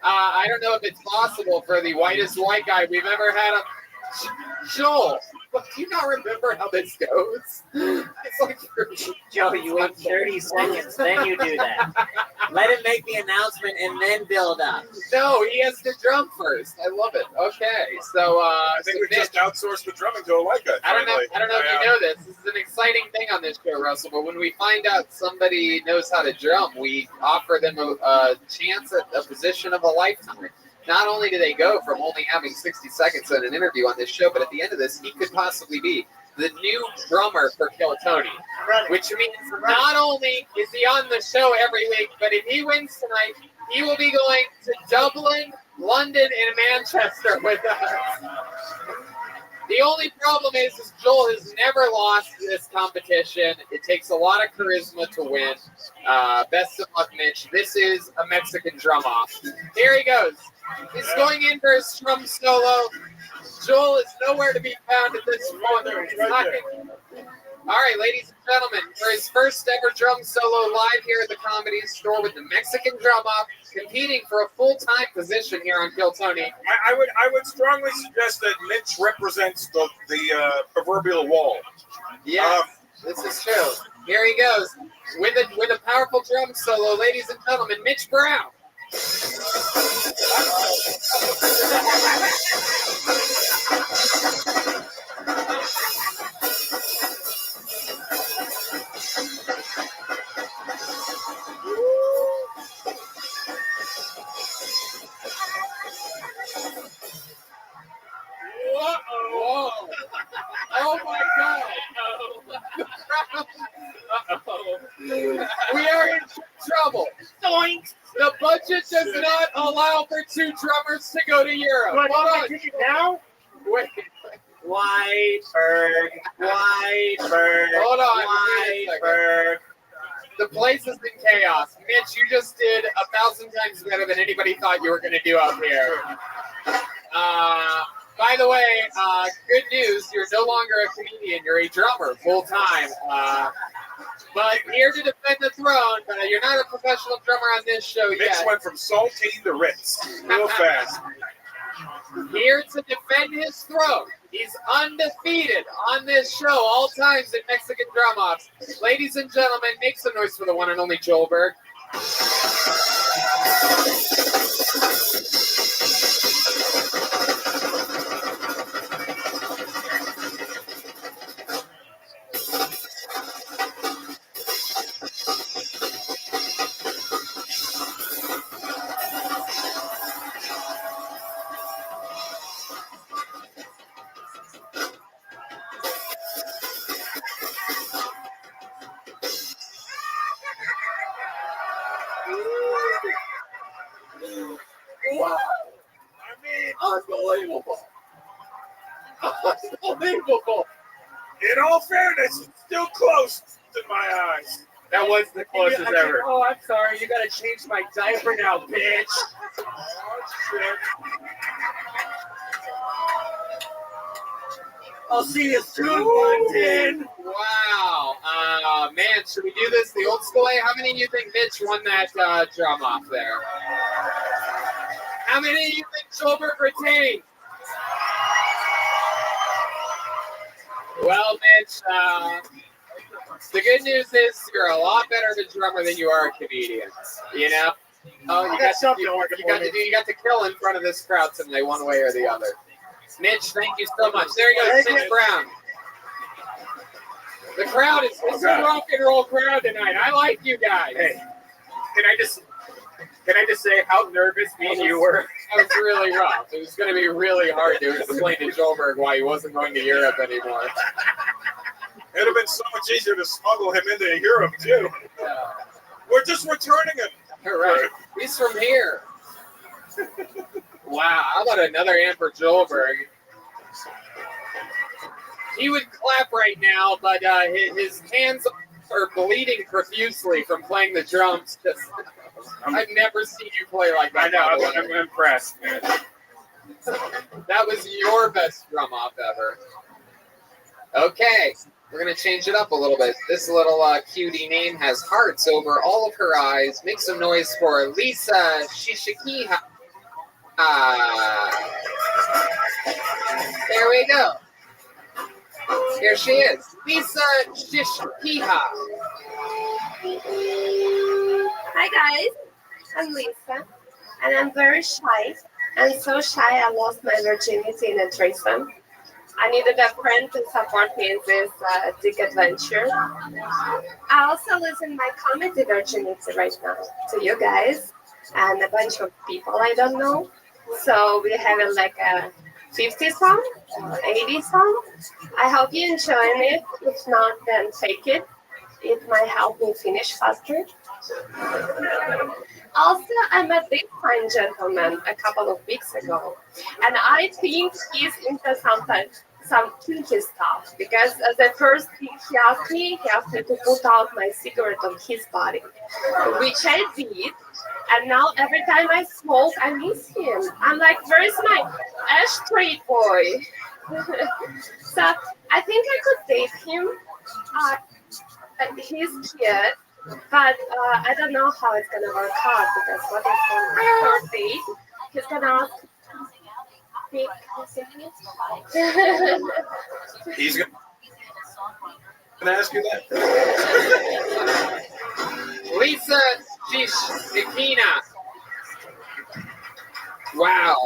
I don't know if it's possible for the whitest white guy we've ever had. Joel, do you not remember how this goes? It's like Joe, you wait 30 seconds, then you do that. Let him make the announcement and then build up. No, he has to drum first. I love it. Okay, so I think we just outsourced the drumming to a white guy. I don't know if you know this. This is an exciting thing on this show, Russell. But when we find out somebody knows how to drum, we offer them a chance at a position of a lifetime. Not only do they go from only having 60 seconds in an interview on this show, but at the end of this, he could possibly be the new drummer for Kill Tony. Which means not only is he on the show every week, but if he wins tonight, he will be going to Dublin, London, and Manchester with us. The only problem is Joel has never lost this competition. It takes a lot of charisma to win. Best of luck, Mitch. This is a Mexican drum off. Here he goes. He's going in for his drum solo. Joel is nowhere to be found at this point. All right, ladies and gentlemen, for his first ever drum solo live here at the Comedy Store with the Mexican drum off, competing for a full-time position here on Kill Tony. I would strongly suggest that Mitch represents the proverbial wall. Yes, this is true. Here he goes with a powerful drum solo, ladies and gentlemen, Mitch Brown. Whoa. Oh my God. We are in trouble. Doink. The budget does not allow for two drummers to go to Europe. Hold on. Now? Wait. Whiteberg. Hold on. Whiteberg. The place is in chaos. Mitch, you just did 1,000 times better than anybody thought you were going to do out here. By the way, good news, you're no longer a comedian, you're a drummer full-time. But here to defend the throne, you're not a professional drummer on this show Mitch yet. went from saltine to Ritz real fast. Here to defend his throne. He's undefeated on this show all times at Mexican Drum Offs. Ladies and gentlemen, make some noise for the one and only Joel Berg. Wow. Unbelievable. Unbelievable. In all fairness, it's still close to my eyes. That was the closest ever. Oh, I'm sorry. You gotta change my diaper now, bitch. Oh, shit. I'll see you soon, London. Wow. Man, should we do this the old school way? How many of you think Mitch won that drum off there? How many of you think Schulberg retained? Well, Mitch, the good news is you're a lot better of a drummer than you are a comedian. You know? Oh, you got to kill in front of this crowd tonight, one way or the other. Mitch, thank you so much. There you go, Mitch Brown. The crowd is a rock and roll crowd tonight. I like you guys. Hey, can I just say how nervous me and you were? That was really rough. It was going to be really hard to explain to Joelberg why he wasn't going to Europe anymore. It would have been so much easier to smuggle him into Europe, too. We're just returning him. All right. He's from here. Wow. How about another hand for Joelberg? He would clap right now, but his hands are bleeding profusely from playing the drums. I've never seen you play like that. I know. I'm impressed, man. That was your best drum off ever. Okay, we're gonna change it up a little bit. This little cutie name has hearts over all of her eyes. Make some noise for Lisa Shishikiha. There we go. Here she is, Lisa Shishikiha. Hi guys, I'm Lisa, and I'm very shy. I'm so shy I lost my virginity in a threesome. I needed a friend to support me in this big adventure. I also losing my comedy virginity right now to you guys and a bunch of people I don't know. So we have like a 50 song, 80 song. I hope you enjoying it. If not, then fake it. It might help me finish faster. Also, I met this fine gentleman a couple of weeks ago, and I think he's into some kinky stuff because the first thing he asked me to put out my cigarette on his body, which I did. And now every time I smoke, I miss him. I'm like, where's my ashtray boy? So I think I could date him. He's cute, but I don't know how it's gonna work out because what if on the third date he's gonna ask me. He's gonna ask you that. Lisa Shishikina. Wow.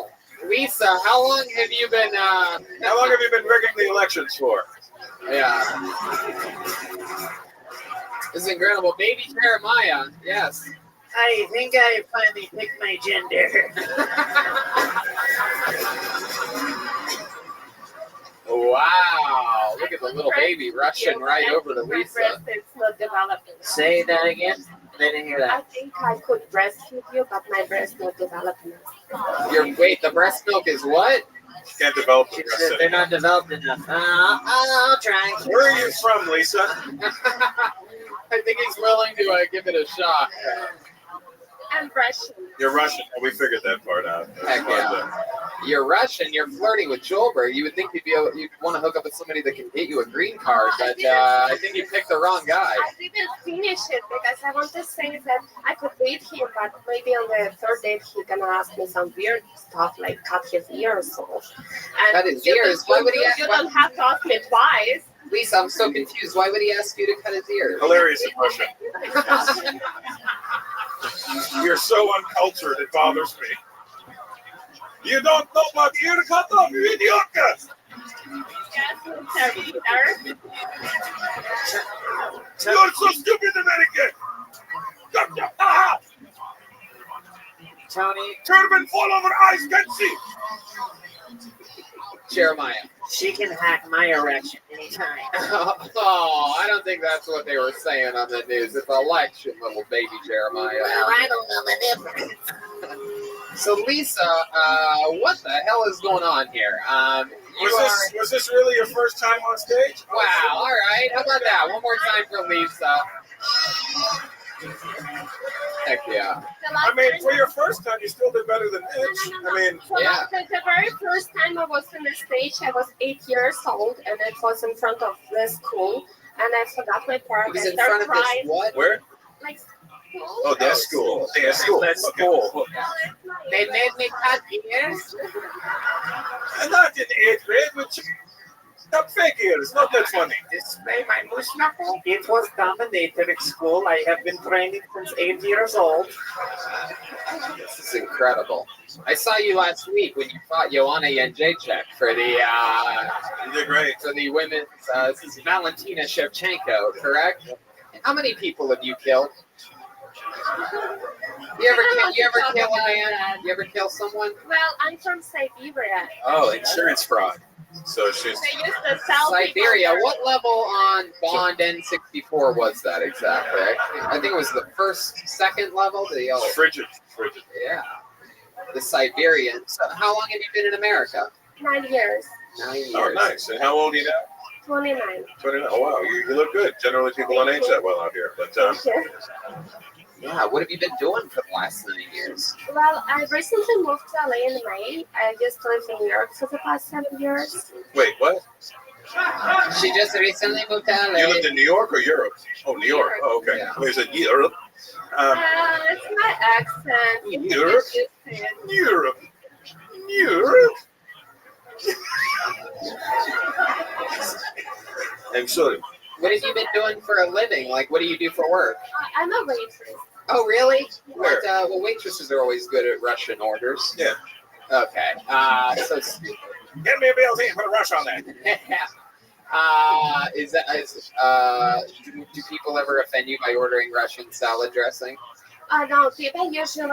Lisa, how long have you been How long have you been rigging the elections for? Yeah. This is incredible. Baby Jeremiah, yes. I think I finally picked my gender. Wow. Look at the little baby rushing right over to Lisa. It's not developing. Say that again. I didn't hear I that. think I could breastfeed you, but my breast not developing. Wait, the breast milk is what? Can't develop the She breast said they're not developed enough. I'll try. Where are you from, Lisa? I think he's willing to give it a shot. I'm Russian. You're Russian. We figured that part out. Heck yeah. You're Russian. You're flirting with Joelberg. You would think you'd want to hook up with somebody that can get you a green card, but I think you picked the wrong guy. I didn't finish it because I want to say that I could date him, but maybe on the third date he's gonna ask me some weird stuff like cut his ears off. And Cut his ears? Why would he ask? You don't have to ask me twice. Lisa, I'm so confused. Why would he ask you to cut his ears? Hilarious in Russia. You're so uncultured, it bothers me. You don't know about ear cut off, you idiot! Yes, Mr. Peter. You're so stupid, American! Aha! Tony. Turban fall over eyes, can see! Jeremiah. She can hack my erection anytime. Oh, I don't think that's what they were saying on the news. It's election, little baby Jeremiah. Well, I don't know the difference. So, Lisa, what the hell is going on here? Was this really your first time on stage? Wow, all right. How about that? One more time for Lisa. Heck yeah. I mean, for your first time, you still did better than Mitch. No. I mean, So yeah. the very first time I was on the stage, I was 8 years old, and it was in front of the school, and I forgot my part. It was I in front started of this crying. what? where? Like school. Oh, that's school. That's school. That's Okay. cool. They made me cut ears. And not in 8th grade, but stop fake ears. Not that funny. Display my moose knuckle. It was dominated at school. I have been training since 8 years old. This is incredible. I saw you last week when you fought Joanna Jędrzejczyk for the You did great. for the women's. This is Valentina Shevchenko, correct? How many people have you killed? You ever kill a man? You ever kill someone? Well, I'm from Siberia. Oh, insurance fraud. So she's. They used to sell Siberia. people What level on Bond N64 was that exactly? I think it was the second level. Frigid. Yeah. The Siberian. So how long have you been in America? 9 years. 9 years. Oh, nice. And how old are you now? 29. 29. Oh, wow. You look good. Generally, people don't age that well out here. But Yeah. What have you been doing for the last 9 years? Well, I recently moved to LA in May. I used to live in New York for the past 7 years. wait, what? She just recently moved to LA. You lived in New York or Europe? Oh, New York. Oh, okay. Yeah. Wait, is it Europe? It's my accent. Europe? Europe. Europe? I'm sorry. What have you been doing for a living? Like, what do you do for work? I'm a waitress. Oh, really? Where? Well, waitresses are always good at Russian orders. Yeah. Okay. So stupid. Get me a BLT and put a rush on that. Do people ever offend you by ordering Russian salad dressing? No, people usually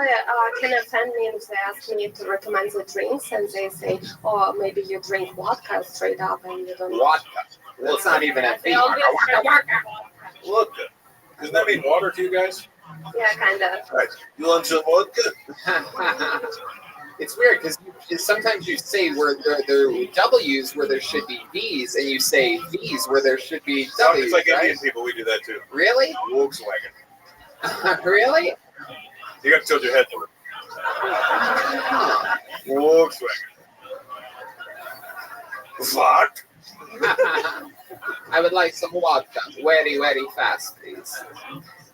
can offend me if they ask me to recommend the drinks and they say, oh, maybe you drink vodka straight up and you don't. Vodka? Well, it's not even a They thing. always drink Vodka. Doesn't that mean water to you guys? Yeah, kind of. Right. You want some vodka? It's weird because sometimes you say where there are W's where there should be V's, and you say V's where there should be W's. It's like right? Indian people. We do that too. Really? Volkswagen. Really? You got to tilt your head to it. Volkswagen. What? I would like some vodka, very, very fast, please.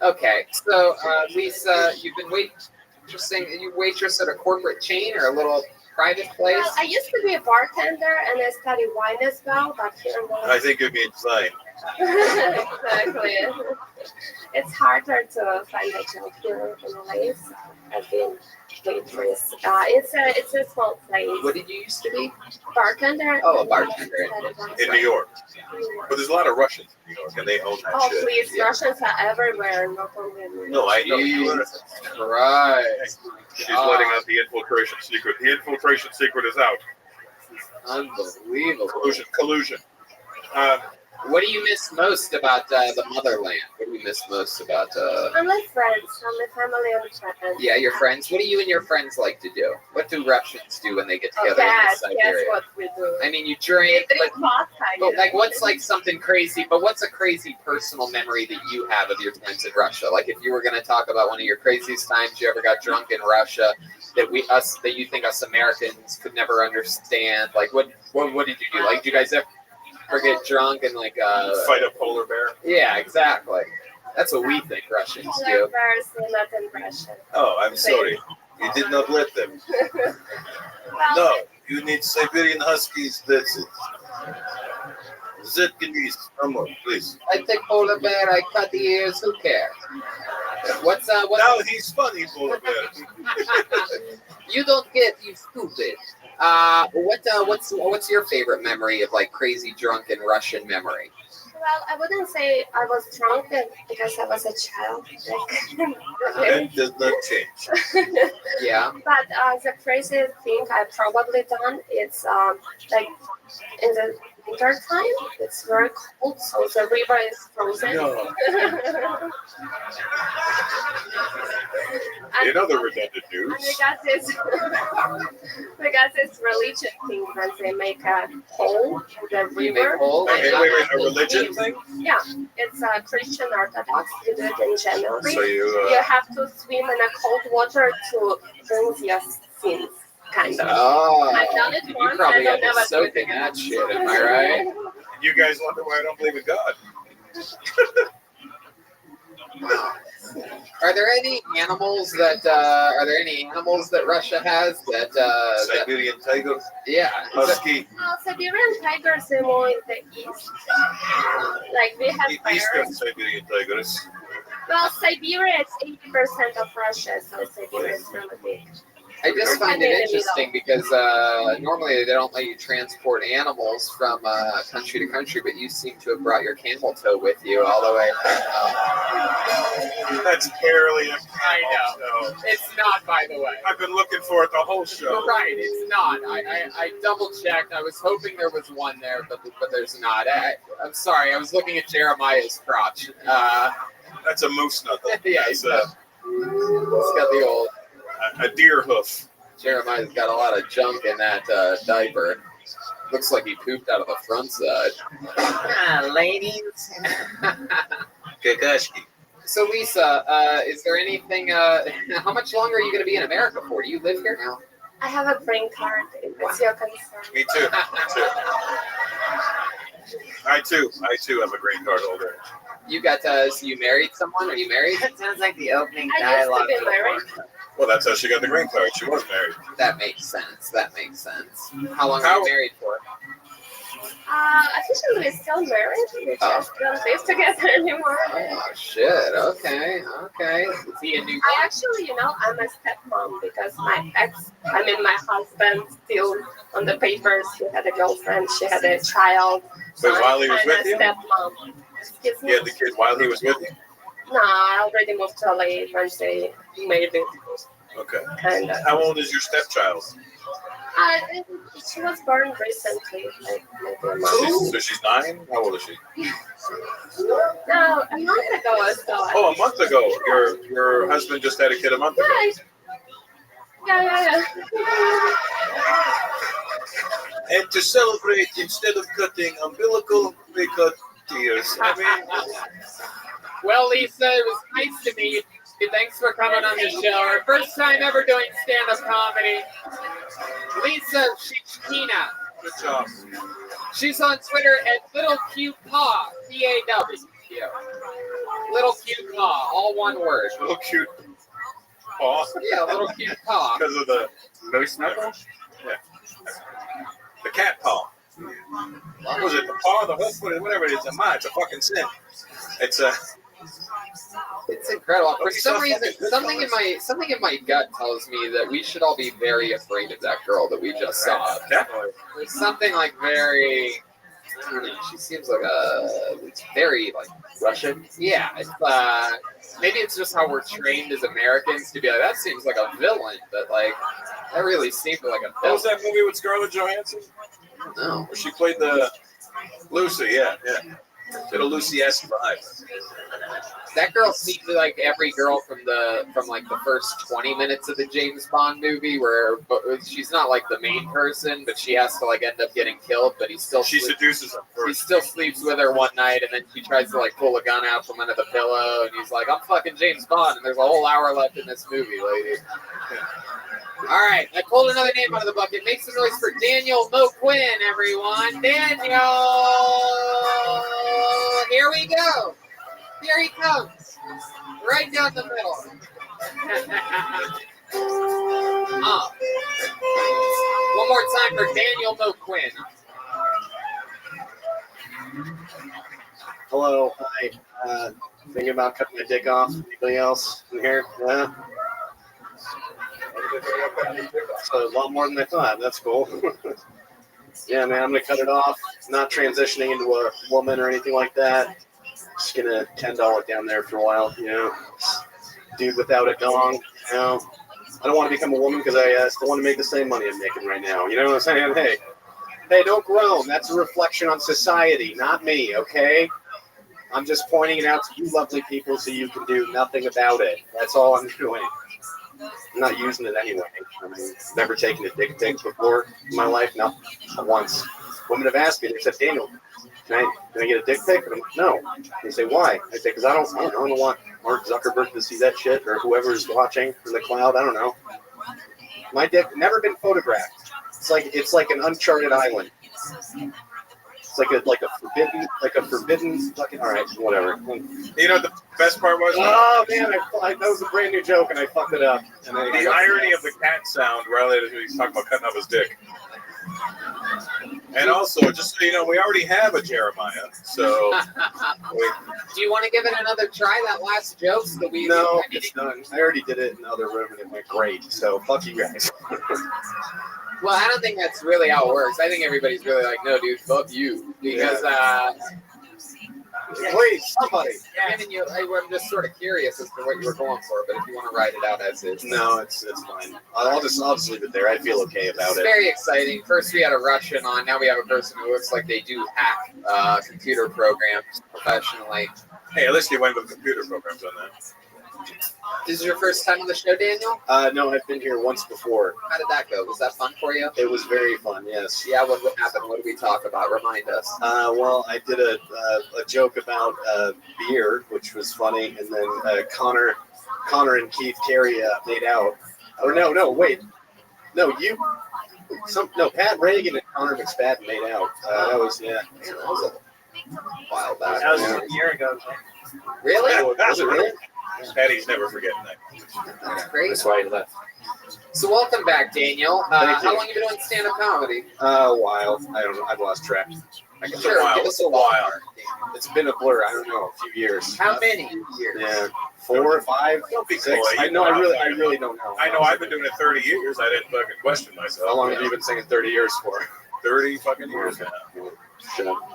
Okay, so Lisa, you've been waitressing. You waitress at a corporate chain or a little private place? Well, I used to be a bartender and I studied wine as well, but here and there. I think you mean fine. Exactly. It's harder to find a job here in LA. So I've been waitress. It's a small place. What did you used to be? Bartender. Oh, a bartender. In New York. But there's a lot of Russians in New York, and they own that Oh, shit. please, Russians are everywhere, not only in New York. No, I know. Jesus Christ. She's letting out the infiltration secret. The infiltration secret is out. Unbelievable. Collusion. What do you miss most about the motherland? What do you miss most about? I'm with friends. I'm with family and friends. Yeah, your friends. What do you and your friends like to do? What do Russians do when they get together Guess in Siberia? what we do. I mean, you drink. We drink vodka. But like, what's like something crazy? But what's a crazy personal memory that you have of your times in Russia? Like, if you were going to talk about one of your craziest times you ever got drunk in Russia, that you think us Americans could never understand. Like, what did you do? Like, do you guys ever get drunk and like fight a polar bear? Yeah, exactly. That's what we think Russians do. Bears are not in Russia. Oh, I'm sorry. You did not let them. No, you need Siberian Huskies. That's it. Zetkinese. Come on, please. I take polar bear. I cut the ears. Who cares? What's Now he's funny, polar bear. You don't get, you stupid. What's your favorite memory of like crazy drunken Russian memory? Well, I wouldn't say I was drunk because I was a child. That does not change. Yeah. But the craziest thing I've probably done is like in the winter time, it's very cold, so the river is frozen. No. And In other redundant news. we got this religion thing when they make a hole in the river. You make hole? Wait, a religion thing? Yeah, it's a Christian Orthodox. You do it in January. So you have to swim in a cold water to burn your sins, kind of. Oh, I've done it you once. probably I had don't to know soak in that shit. Am I right? You guys wonder why I don't believe in God. Are there any animals that Russia has that Siberian tiger? Yeah. Husky. Siberian tigers are more in the east. Like we have Eastern bears. Siberian tigers. Well, Siberia is 80% of Russia, so Siberia is really big. I just find it interesting because normally they don't let you transport animals from country to country, but you seem to have brought your camel toe with you all the way. That's barely a I know. It's not, by the way. I've been looking for it the whole show. Right, it's not. I double checked. I was hoping there was one there, but there's not. I'm sorry. I was looking at Jeremiah's crotch. That's a moose nut. Yeah, That's, he's got the old. A deer hoof. Jeremiah's got a lot of junk in that diaper. Looks like he pooped out of the front side. Ladies. Kakashi. So Lisa, is there anything? How much longer are you going to be in America for? Do you live here now? I have a green card. What's your concern? Me too. I too am a green card holder. You got so you married someone? Are you married? That sounds like the opening I dialogue. used to be married. Well, that's how she got the green card. She was married. That makes sense. How long are you married for? Officially, we're still married. We just don't live together anymore. Oh shit. Okay. Is he a new I actually, I'm a stepmom because my husband still on the papers. He had a girlfriend. She had a child. But while he was with you? Stepmom. Excuse me? He had the kid while he was with you? No, I already moved to LA once they made it. Okay. Kinda. How old is your stepchild? She was born recently, like maybe a month. So she's 9? How old is she? No, a month ago or so. Oh, a month ago. Your husband just had a kid a month ago. Yeah. And to celebrate, instead of cutting umbilical, they cut tears. I mean, Well, Lisa, it was nice to meet you. Thanks for coming on the show. Our first time ever doing stand-up comedy. Lisa Shishkina. Good job. She's on Twitter at Little Cute Paw, P-A-W. Little Cute Paw, all one word. Little Cute Paw? Yeah, Little Cute Paw. Because of the moose knuckle? Yeah. The cat paw. What was it? The paw, the hoof, whatever it is. It's a fucking sin. It's incredible. For some reason, something in my gut tells me that we should all be very afraid of that girl that we just saw. Definitely. There's something like very. I don't know. She seems like it's very like Russian. Yeah. It's, maybe it's just how we're trained as Americans to be like, that seems like a villain, but like that really seemed like a villain. What was that movie with Scarlett Johansson? No. Where she played the Lucy, yeah. Did a Lucy-esque vibe. That girl seems like every girl from like the first 20 minutes of the James Bond movie, where she's not like the main person, but she has to like end up getting killed. But she seduces him. He still sleeps with her one night, and then she tries to like pull a gun out from under the pillow, and he's like, "I'm fucking James Bond," and there's a whole hour left in this movie, lady. All right, I pulled another name out of the bucket. Make some noise for Daniel Mo Quinn, everyone. Daniel, here we go. Here he comes, right down the middle. One more time for Daniel Mo Quinn. Hello, hi. Thinking about cutting my dick off. Anybody else in here? Yeah. So a lot more than I thought. That's cool. Yeah, man, I'm gonna cut it off. Not transitioning into a woman or anything like that. Just gonna $10 it down there for a while. Dude without a dong. I don't want to become a woman because I still want to make the same money I'm making right now. You know what I'm saying? Hey, don't groan. That's a reflection on society, not me. Okay. I'm just pointing it out to you lovely people so you can do nothing about it. That's all I'm doing. I'm not using it anyway. I mean, never taken a dick pic before in my life. Not once. Women have asked me. They said, "Daniel, can I get a dick pic?" And I'm like, "No." They say, "Why?" I say, "Because I don't want Mark Zuckerberg to see that shit, or whoever's watching from the cloud. I don't know. My dick never been photographed. It's like an uncharted island. It's like a forbidden fucking. All right, whatever. You know the best part was? Oh man, that was a brand new joke and I fucked it up. And the irony of the cat sound related to he's talking about cutting off his dick. And also, just so you know, we already have a Jeremiah. So, do you want to give it another try? That last joke that we no, it's done. I already did it in the other room and it went great. So fuck you guys. Well, I don't think that's really how it works. I think everybody's really like, no, dude, fuck you. Because, please, somebody. I'm just sort of curious as to what you were going for, but if you want to write it out as is. No, it's fine. I'll just leave it there. I feel okay about it. It's very exciting. First we had a Russian on, now we have a person who looks like they do hack computer programs professionally. Hey, at least you went with computer programs on that. This is your first time on the show, Daniel? No, I've been here once before. How did that go? Was that fun for you? It was very fun, yes. Yeah, what happened? What did we talk about? Remind us. Well, I did a joke about beer, which was funny, and then Connor and Keith Carey made out. Or no, wait. No, No, Pat Reagan and Connor McSpadden made out. That was Man, that was a while back. That was Yeah. a year ago. Really? Was it really? Patty's never forgetting that. That's crazy. That's why he left. So welcome back, Daniel. Thank you. How long have you been doing stand-up comedy? A while. I don't know. I've lost track. Sure, give us a ballpark. It's been a blur. I don't know. A few years. How many years? Yeah, 4 or 5. Don't be 6. coy. I know. I really don't know. I know. I've been doing it 30 years. I didn't fucking question myself. How long have you been singing 30 years for? 30 fucking years now.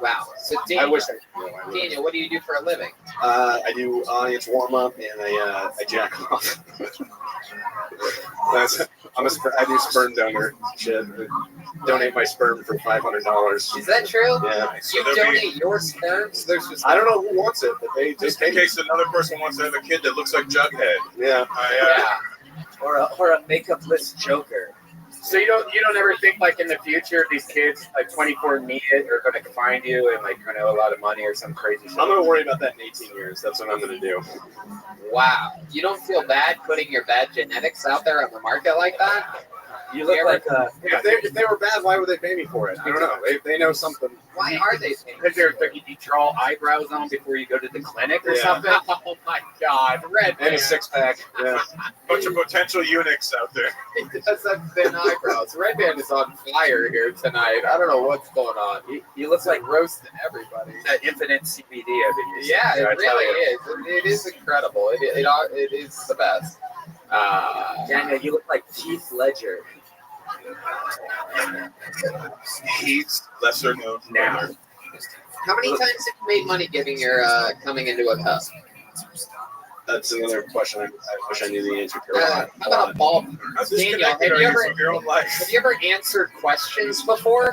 Wow. So I Daniel, wish I could. Daniel, what do you do for a living? I do audience warm up and I jack off. I do sperm donor shit. Donate my sperm for $500. Is that true? Yeah. You donate your sperm? So there's just I don't know who wants it, but they Just in case another person wants to have a kid that looks like Jughead. Yeah. Or a makeup-less Joker. So you don't ever think like in the future these kids like 24andMe are going to find you and like going to owe a lot of money or some crazy shit? I'm gonna worry about that in 18 years. That's what I'm gonna do. Wow. You don't feel bad putting your bad genetics out there on the market like that? You look like a. If they were bad, why would they pay me for it? I don't know. They know something. Why are they? Because they're like you draw eyebrows on before you go to the clinic or Yeah. something. Oh my God, Red And Man. a 6-pack. Yeah. Bunch of potential eunuchs out there. He does have thin eyebrows. Red Man is on fire here tonight. I don't know what's going on. He looks like roasting everybody. That infinite CBD I've been using. Yeah, it I tell really you. is. It is incredible. It is the best. Daniel, you look like Keith Ledger. He's lesser known now. How many times have you made money getting your coming into a cup? That's another question I wish I knew the answer to. How about a ball? How Daniel, disconnected have are you you ever from your own life? have you ever answered questions before?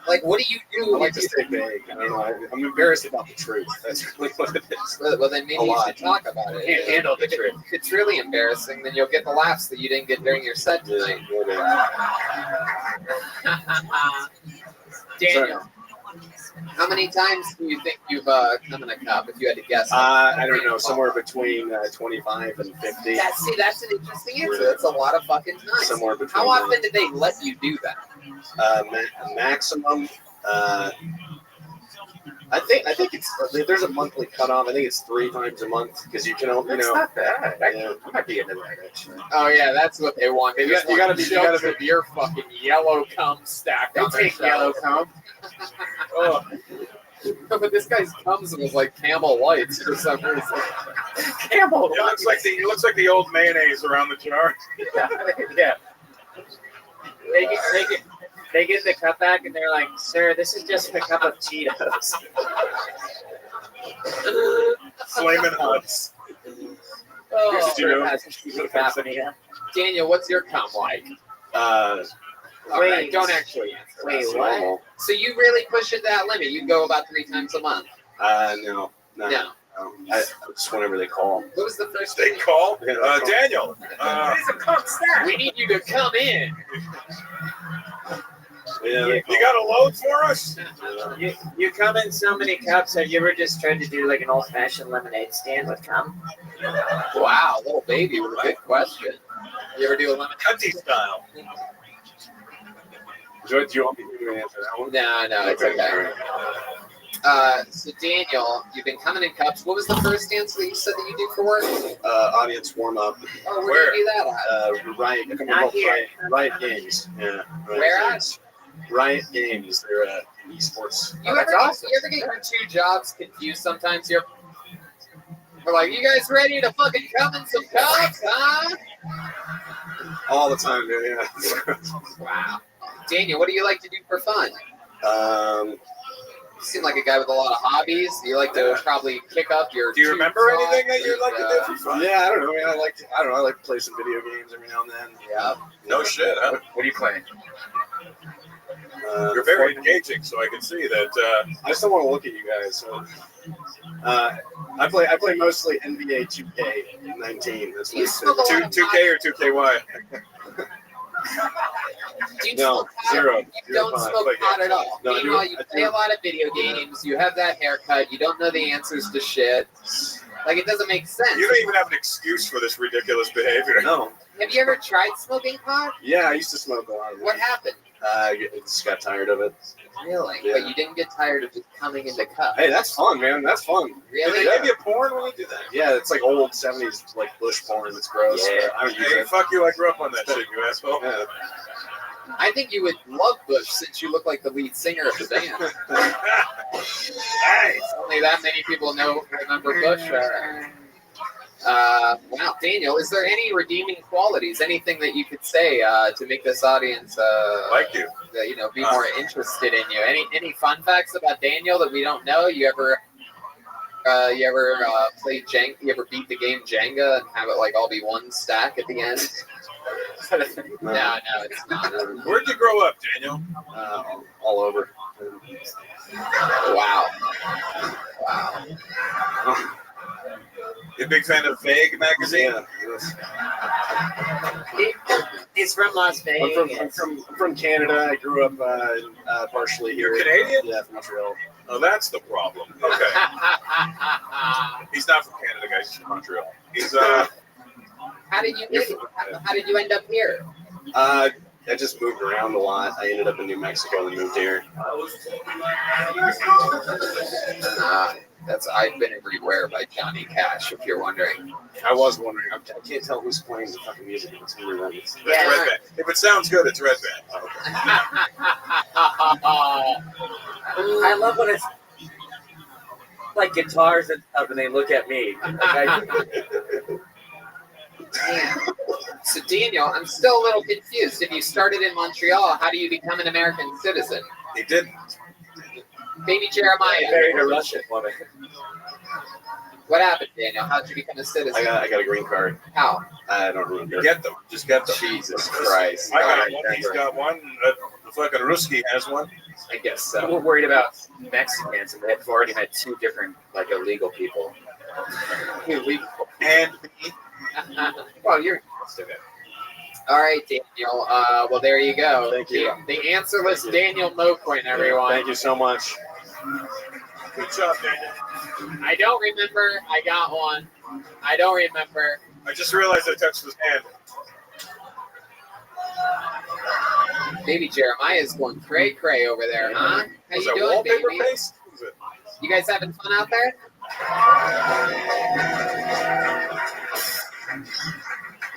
Like, what do you do? I like to stay vague. I don't know. I'm embarrassed about the truth. That's really what it is. Well, then maybe A you lot. should talk about it. Can't handle the truth. If it's really embarrassing, then you'll get the laughs that you didn't get during your set tonight. Daniel, how many times do you think you've come in a cup? If you had to guess, I don't know. Somewhere between 25 and 50. That's an interesting answer. That's a lot of fucking times. Somewhere between. How often did they let you do that? Maximum. I think it's there's a monthly cutoff. I think it's 3 times a month because you can only That's not bad. Yeah. I might be into that actually. Oh yeah, that's what they want. They You just got- you want gotta be- you chunks gotta of your fucking yellow cum stacked They on their take yellow shelves. Oh. But this guy's comes was like Camel Lights for some reason. Camel. It looks like the old mayonnaise around the jar. Yeah. They get the cup back and they're like, "Sir, this is just a cup of Cheetos." Flamin' Huts. Oh, Did you know? Daniel, what's your cum like? All Wait. right, don't actually answer. Wait, That's what? normal. So you really push it that limit? You go about 3 times a month? No. No. Just whenever they call. What was the first They thing? call Yeah, Daniel. We need you to come in. Yeah, You got a load for us? You come in so many cups. Have you ever just tried to do like an old-fashioned lemonade stand with cum? Wow, little baby with a good question. You ever do a lemon? Cunty style. Do you want me to answer that one? No, it's okay. So Daniel, you've been coming in cups. What was the first dance that you said that you do for work? Audience warm up. Oh, where do you do that at? Riot. A company Not called here. Riot Games. Yeah. Riot Where Games. Riot Games. They're esports. You ever get your 2 jobs confused sometimes? We're like, you guys ready to fucking come in some cups, huh? All the time, yeah. Wow. Daniel, what do you like to do for fun? You seem like a guy with a lot of hobbies. You like to probably kick up your. Do you remember anything that you'd like to do for fun? Yeah, I don't know. I like to play some video games every now and then. Yeah. No shit, huh? What are you playing? You're very engaging, so I can see that. I just don't want to look at you guys. So. I play mostly NBA 2K19. That's Do you what smoke a lot of 2K or 2KY? Do you No, smoke pot? zero. You don't Zero smoke pot. pot at all. No, I do- Meanwhile, you I play do. a lot of video games. You have that haircut. You don't know the answers to shit. Like, it doesn't make sense. You don't even have an excuse for this ridiculous behavior. No. Have you ever tried smoking pot? Yeah, I used to smoke a lot of it. What happened? I just got tired of it. Really? Yeah. But you didn't get tired of just coming into cups. Hey, that's fun, man. That's fun. Really? Did they give you porn when you do that? Yeah, it's like old 70s, like bush porn. It's gross. Yeah. I don't use Hey, it. fuck you! I grew up on that shit, you asshole. Yeah. I think you would love Bush since you look like the lead singer of the band. Hey, Only that many people remember Bush. Wow, Daniel, is there any redeeming qualities? Anything that you could say to make this audience like you? Be more interested in you? Any fun facts about Daniel that we don't know? You ever played Jenga? You ever beat the game Jenga and have it like all be one stack at the end? No, it's not. Where'd you grow up, Daniel? All over. Wow. You a big fan of Vague magazine? He's from Las Vegas. I'm from Canada. I grew up partially here. You're Canadian? Yeah, from Montreal. Oh, that's the problem. Okay. He's not from Canada, guys. He's from Montreal. He's How did you end up here? I just moved around a lot. I ended up in New Mexico and moved here. I've been everywhere by Johnny Cash, if you're wondering. I was wondering. I can't tell who's playing the fucking music. It's really right. Red Band. If it sounds good, it's Red Band. I love when it's like guitars and stuff, and they look at me. So Daniel, I'm still a little confused. If you started in Montreal, how do you become an American citizen? He didn't. Baby Jeremiah. I married a Russian woman. What happened, Daniel? How'd you become a citizen? I got a green card. How? I don't remember. Get them. Just get them. Jesus Christ. I got one. He's got one. The fucking Ruski has one. I guess so. We're worried about Mexicans, and they've already met 2 different illegal people. Illegal. And well, you're still good. All right, Daniel. Well, there you go. Thank you. The answerless Daniel Moquin, everyone. Thank you so much. Good job, Daniel. I don't remember. I got one. I don't remember. I just realized I touched his hand. Baby Jeremiah is going cray over there, huh? How Was you that doing, wallpaper baby? paste? What was it? You guys having fun out there?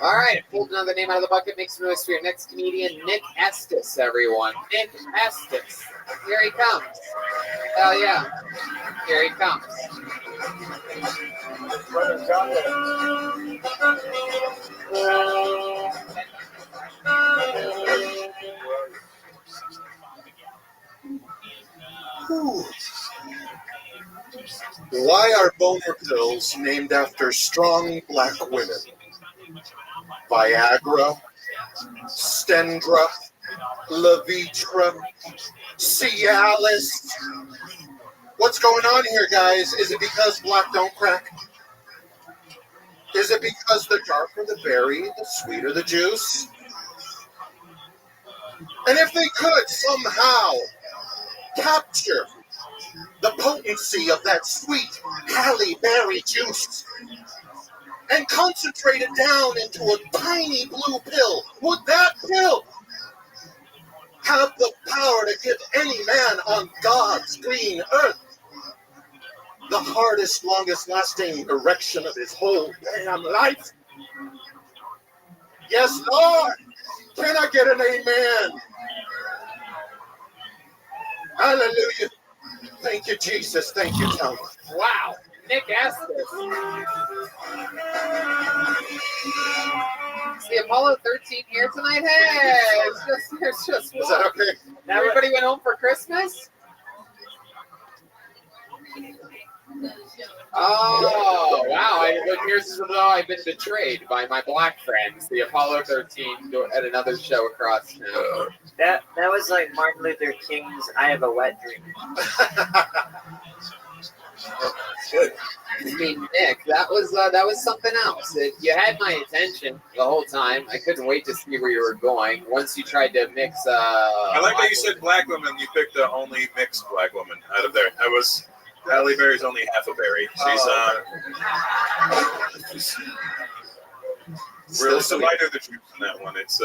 All right, I pulled another name out of the bucket. Make some noise for your next comedian, Nick Estes, everyone. Nick Estes. Here he comes. Hell yeah. Here he comes. Why are boner pills named after strong black women? Viagra, Stendra, Levitra, Cialis. What's going on here, guys? Is it because black don't crack? Is it because the darker the berry, the sweeter the juice? And if they could somehow capture the potency of that sweet Halle Berry juice and concentrate it down into a tiny blue pill, would that pill have the power to give any man on God's green earth the hardest, longest lasting erection of his whole damn life? Yes, Lord. Can I get an amen? Hallelujah. Thank you, Jesus. Thank you, Tom. Wow. Nick Estes. Is the Apollo 13 here tonight? Hey, it's just. Is that okay? Everybody went home for Christmas? Oh, wow. It appears as though I've been betrayed by my black friends, the Apollo 13 at another show across town. That was like Martin Luther King's "I Have a Wet Dream." I mean, Nick, that was something else. You had my attention the whole time. I couldn't wait to see where you were going. Once you tried to mix. I like that you said black woman. You picked the only mixed black woman out of there. That was Halle Berry's only half a berry. She's Still sweet. lighter the juice in that one. It's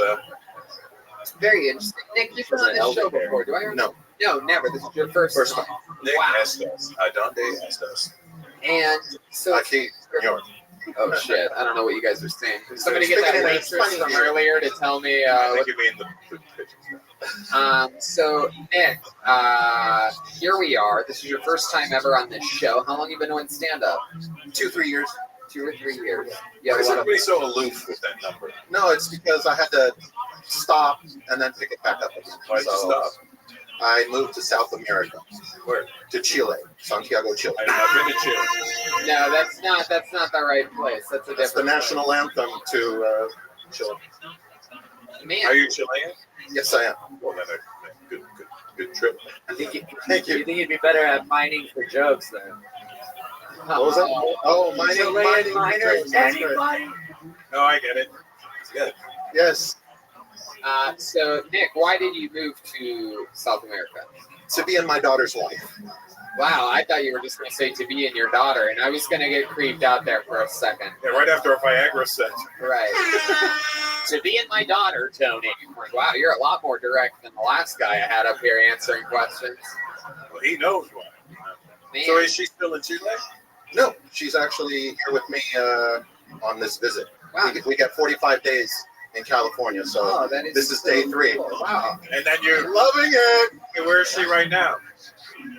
Very interesting. Nick, you've been on this show before. Do I remember? No, never. This is your first time. Nick asked us. Dante asked us. And so Aquí, señor. Oh shit! I don't know what you guys are saying. Can somebody get that waitress from earlier to tell me? I think you mean the pictures. So Nick, here we are. This is your first time ever on this show. How long have you been doing stand-up? 2-3 years. 2 or 3 years. Why is everybody so aloof with that number? No, it's because I had to stop and then pick it back up again. Why'd you stop? I moved to South America. Where? To Chile, Santiago, Chile. I've been to Chile. No, that's not the right place. That's a different. That's the national anthem to Chile. Man, are you Chilean? Yes, I am. Well, then, good trip. Thank you. You think you'd be better at mining for jokes then? What was that? Oh, mining. Miners, anybody? No, I get it. It's good. Yes. So Nick, why did you move to South America? To be in my daughter's life. Wow, I thought you were just going to say to be in your daughter, and I was going to get creeped out there for a second. Yeah, right after a Viagra set. Right. To be in my daughter, Tony. Like, wow, you're a lot more direct than the last guy I had up here answering questions. Well, he knows why. Man. So is she still in Chile? No, she's actually here with me on this visit. Wow. We got 45 days in California, so this is day 3. Cool. Wow. And then you're Loving it. Where is she right now?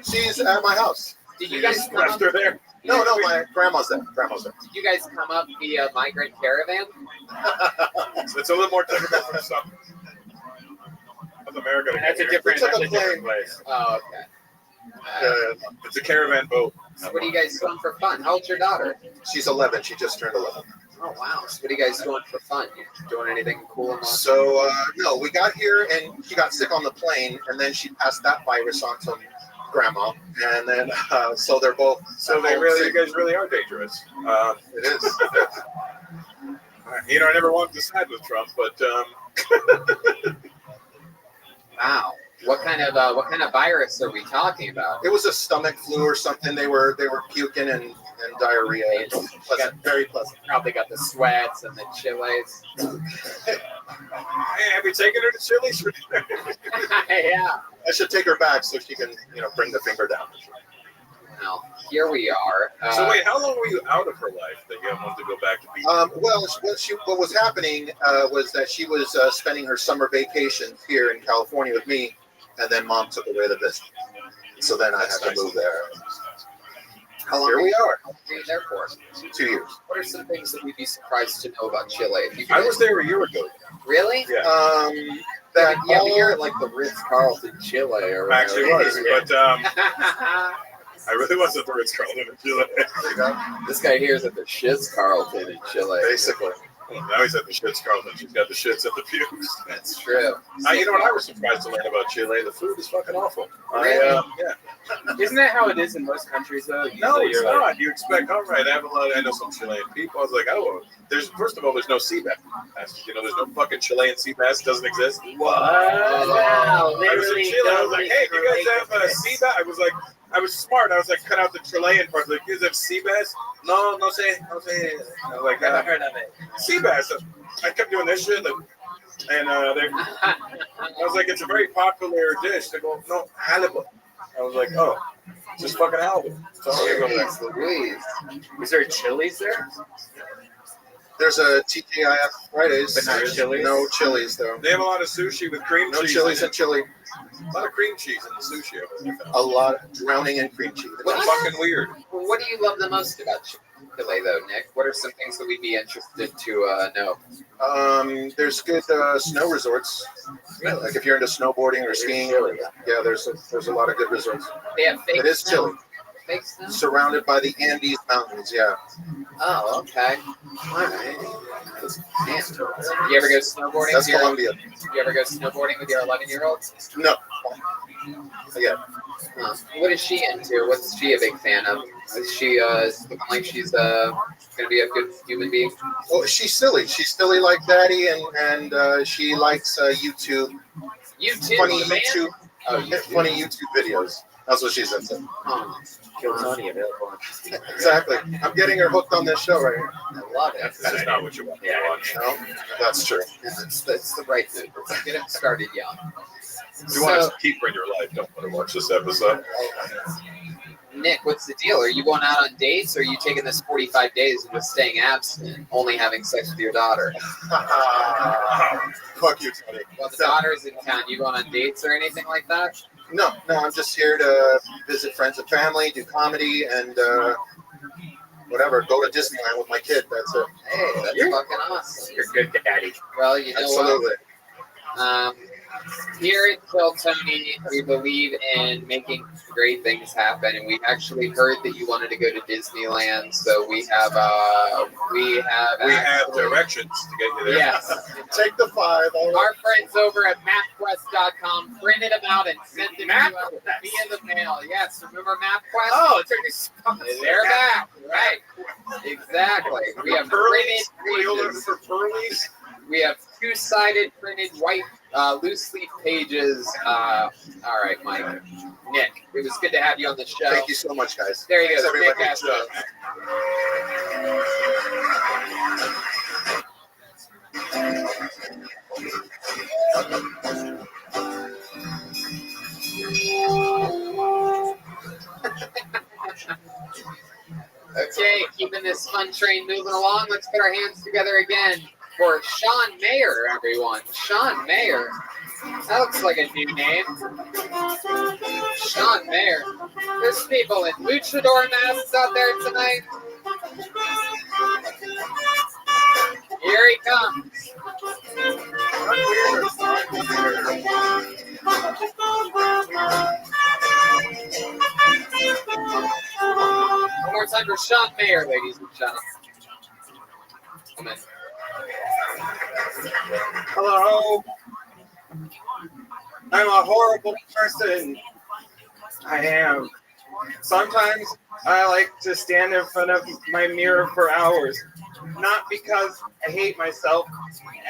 She's at my house. Did you guys come left up? her there? No, my grandma's there. Did you guys come up via migrant caravan? So it's a little more difficult for some. South America. That's a different place. Oh, okay. It's a caravan boat. So what are you guys doing for fun? How old's your daughter? She's 11. She just turned 11. Oh, wow. So what are you guys doing for fun? You doing anything cool? And So, no, we got here and she got sick on the plane, and then she passed that virus on to grandma, and then so they're both. So they really, you guys really are dangerous. It is. You know, I never wanted to side with Trump, but wow. What kind of virus are we talking about? It was a stomach flu or something. They were puking and diarrhea. It's pleasant, very pleasant. Probably got the sweats and the chiles. Hey, have you taken her to Chili's? Yeah. I should take her back so she can, bring the finger down. Well, here we are. So wait, how long were you out of her life that you wanted to go back to be? Well, what was happening was that she was spending her summer vacation here in California with me, and then Mom took away the business. So then I had to move there. How long Here we are. How long were you there for? 2 years. What are some things that we'd be surprised to know about Chile? I was there a year ago. Really? Yeah. But you're at like the Ritz-Carlton, Chile, or I actually was, but I really was at the Ritz-Carlton in Chile. This guy here is at the Shitz-Carlton in Chile. Basically. Well, now he's at the Shitz-Carlton. She's got the shits at the pews. That's true. You know what? I was surprised to learn about Chile. The food is fucking awful. Really? Yeah. Isn't that how it is in most countries, though? No, Usually it's you're not. You expect, all right, I know some Chilean people. I was like, oh, first of all, there's no sea bass. There's no fucking Chilean sea bass. It doesn't exist. What? Wow, I was in literally, Chile. I was like, hey, do you guys have a sea bass? I was smart. I was like, cut out the Chilean part. Like, you guys have sea bass? No sé. I was like, Never heard of it. Sea bass. I kept doing this shit. And I was like, it's a very popular dish. They go, no, halibut. I was like, oh, just fucking halibut. So Louise. Is there Chili's there? There's a TGIF Fridays. But not Chili's? No Chili's, though. They have a lot of sushi with cream No cheese. Chili's in Chile. A lot of cream cheese in the sushi over there. A lot of drowning in cream cheese. It's fucking weird. What do you love the most about Chile, though, Nick? What are some things that we'd be interested to know? There's good snow resorts. Like if you're into snowboarding or skiing. Yeah, there's a lot of good resorts. They have fake It is snow. Chile. Fake snow? Surrounded by the Andes Mountains, yeah. Oh, okay. All right. Man. You ever go snowboarding? That's with your- Colombia. You ever go snowboarding with your 11-year-old? No. Yeah. Huh. What is she into? What's she a big fan of? Is she looking like she's gonna be a good human being? Well, she's silly. She's silly like Daddy, and she likes YouTube. YouTube, Funny the man? YouTube. Oh, YouTube. Funny YouTube videos. That's what she's into. Kill Tony available. Exactly. I'm getting her hooked on this show right here. I love it. This is not what you want to watch. No, that's true. It's the right move. Get him started young. If you want to keep her in your life, don't want to watch this episode. Nick, what's the deal? Are you going out on dates, or are you taking this 45 days and just staying abstinent, only having sex with your daughter? Fuck you, Tony. Well, the daughter's in town. You going on dates or anything like that? No, I'm just here to visit friends and family, do comedy, and whatever. Go to Disneyland with my kid. That's it. Hey, that's fucking awesome. You're good, Daddy. Well, you know Absolutely. what? Here at Kill Tony, we believe in making great things happen, and we actually heard that you wanted to go to Disneyland, so we have directions to get you there. Yes. Take the 5. Our friends over at MapQuest.com printed them out and sent them to us via the mail. Yes, remember MapQuest? Oh, it's already they're back. Right. Exactly. We have printed pages. For Pearlies? We have 2-sided printed white loose leaf pages. All right, Mike. Nick, it was good to have you on the show. Thank you so much, guys. There you go. Thanks, Nick everybody. Astor. Okay, keeping this fun train moving along. Let's put our hands together again for Sean Mayer, everyone. Sean Mayer. That looks like a new name. Sean Mayer. There's people in luchador masks out there tonight. Here he comes. One more time for Sean Mayer, ladies and gentlemen. Hello. I'm a horrible person. I am. Sometimes I like to stand in front of my mirror for hours. Not because I hate myself,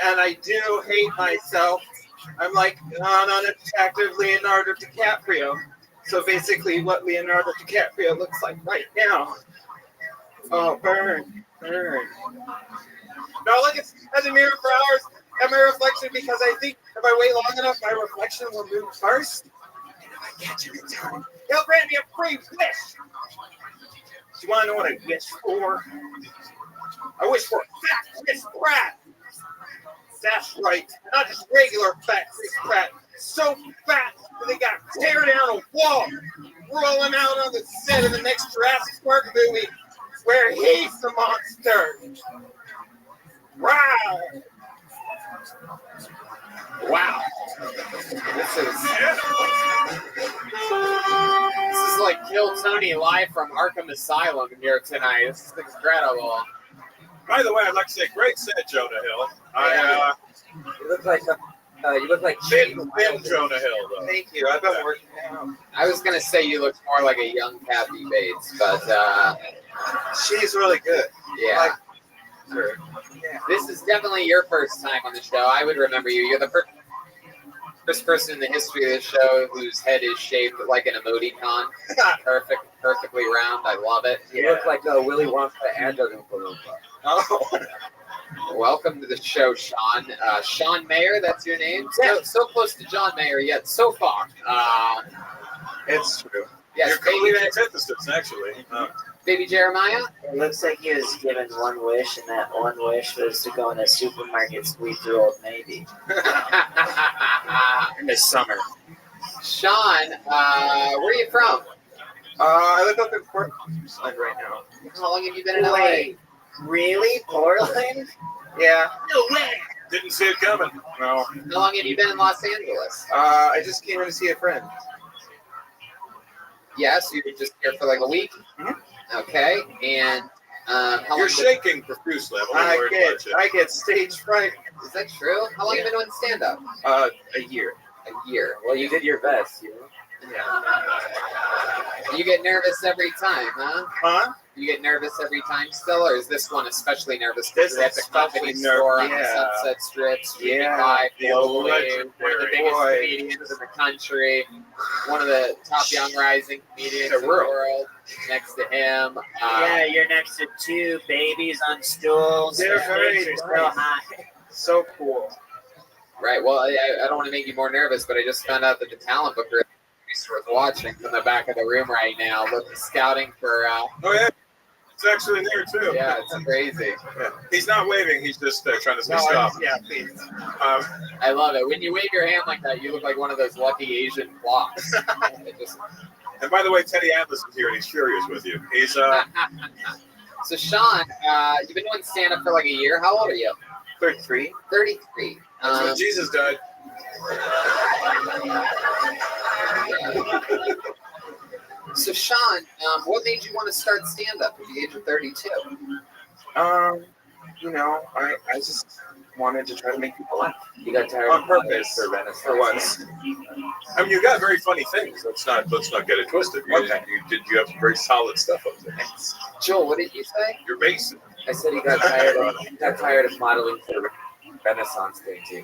and I do hate myself. I'm like an unattractive Leonardo DiCaprio. So basically what Leonardo DiCaprio looks like right now. Oh, burn. No, look at the mirror for hours at my reflection, because I think if I wait long enough, my reflection will move first. And if I catch it in time, he'll grant me a free wish. Do you want to know what I wish for? I wish for a fat Chris Pratt. That's right. Not just regular fat Chris Pratt. So fat that they got to tear down a wall, roll him out on the set of the next Jurassic Park movie where he's the monster. Wow. Wow. This is like Kill Tony live from Arkham Asylum here tonight. This is incredible. By the way, I'd like to say, great set, Jonah Hill. You look like thin Jonah Hill, though. Thank you. I've been working out. I was gonna say you look more like a young Kathy Bates, but she's really good. Yeah. This is definitely your first time on the show. I would remember you. You're the first person in the history of the show whose head is shaped like an emoticon. Perfectly round. I love it. You look like Willy Wonka and a Oompa Loompa. Oh. Welcome to the show, Sean. Sean Mayer, that's your name? So close to John Mayer, yet so far. It's true. Yes, You're complete antithesis, actually. Baby Jeremiah? It looks like he was given one wish, and that one wish was to go in a supermarket squeeze through Old Navy. In the summer. Sean, where are you from? I live up in Portland right now. How long have you been in LA? Wait, really? Portland? Yeah. No way! Didn't see it coming. No. How long have you been in Los Angeles? I just came in to see a friend. Yes, you were just here for like a week? Mm-hmm. Okay, and how You're shaking profusely. I get stage fright. Is that true? How long have you been doing stand-up? A year. A year. Well, you did your best, you know? Yeah. You get nervous every time, huh? Huh? You get nervous every time still, or is this one especially nervous because you're at the company store on the Sunset Strip, streaming live globally, one of the biggest comedians in the country, one of the top young rising comedians in the world, next to him. Yeah, you're next to two babies on stools. They're very They're so high. So cool. Right. Well, I don't want to make you more nervous, but I just found out that the talent booker is worth watching from the back of the room right now, looking scouting for. Oh yeah, it's actually there too. Yeah, it's crazy. Yeah. He's not waving. He's just trying to say stop. Yeah, please. I love it. When you wave your hand like that, you look like one of those lucky Asian clocks. And by the way, Teddy Atlas is here, and he's furious with you. He's So Sean, you've been doing stand-up for like a year. How old are you? 33. 33. That's when Jesus died. So Sean, what made you want to start stand-up at the age of 32? You know, I just wanted to try to make people laugh. You got tired On of purpose. For once. I mean, you got very funny things. Let's not get it twisted. You have some very solid stuff up there. Joel, what did you say? You're basic. I said he got tired of modeling for the Renaissance Day too.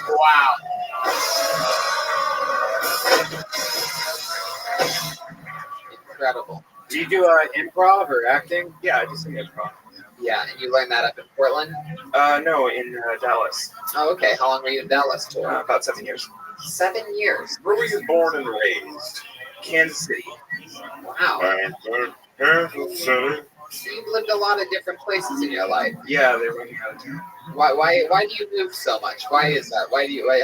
Wow. Incredible. Do you do improv or acting? Yeah, I do some improv. Yeah, and you learned that up in Portland? No, in Dallas. Oh, okay. How long were you in Dallas for? About 7 years. 7 years. Where were you born and raised? Kansas City. Wow. So you've lived a lot of different places in your life. Yeah, they run me out of town. Why do you move so much? Why is that?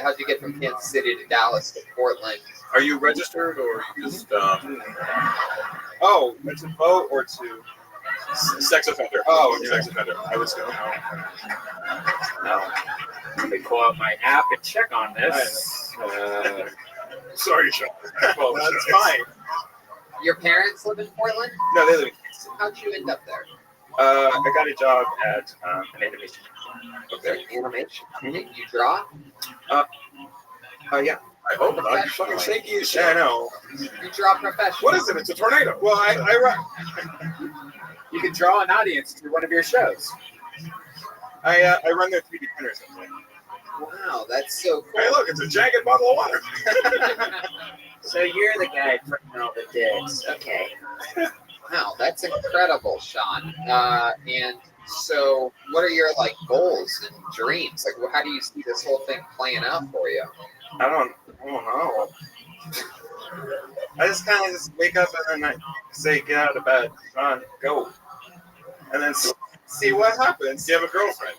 How'd you get from Kansas City to Dallas to Portland? Are you registered or are you just Oh, to vote or to sex offender? Oh, sex offender. I would say No. Let me pull out my app and check on this. Sorry, Sean. That's fine. Your parents live in Portland? No, they live in Kansas City. How'd you end up there? I got a job at an animation company. Okay, animation. You draw? Yeah. I hope not. You're fucking shaky as shit. Yeah, I know. You draw professional. What is it? It's a tornado. Well, I You can draw an audience to one of your shows. I run their 3D printers. Wow, that's so cool. Hey, look, it's a jagged bottle of water. So you're the guy printing all the dicks. Okay. Wow, that's incredible, Sean. And so, what are your goals and dreams? How do you see this whole thing playing out for you? I don't know. I just kind of wake up and then I say, get out of bed, run, go, and then see what happens. Do you have a girlfriend?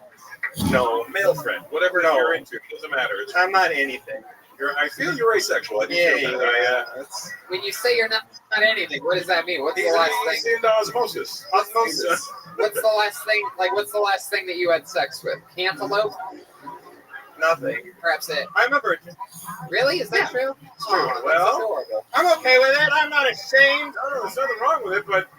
No, Male friend? Whatever you're into. It doesn't matter. I'm not anything. I feel you're asexual. I do feel that. When you say you're not anything, what does that mean? What's He's the last he's thing? into osmosis. Osmosis. What's the last thing? What's the last thing that you had sex with? Cantaloupe? Nothing. Perhaps it. I remember. Really? Is that true? It's true. Oh, Well, that's adorable. I'm okay with it. I'm not ashamed. I don't know. There's nothing wrong with it, but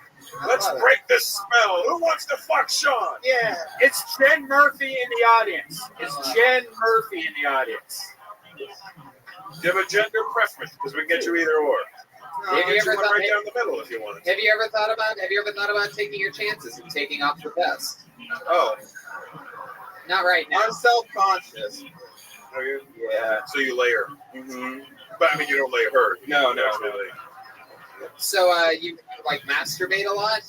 let's break this spell. Who wants to fuck Sean? Yeah. It's Jen Murphy in the audience. It's Jen Murphy in the audience. Do you have a gender preference? Because we can get you either or. Have you ever thought right down the middle if you want it. Have you ever thought about taking your chances and taking off the vest? Oh, Not right now. I'm self-conscious. Are you? Yeah. So you lay her. Mm-hmm. But I mean, you don't lay her. No. Really. So you masturbate a lot?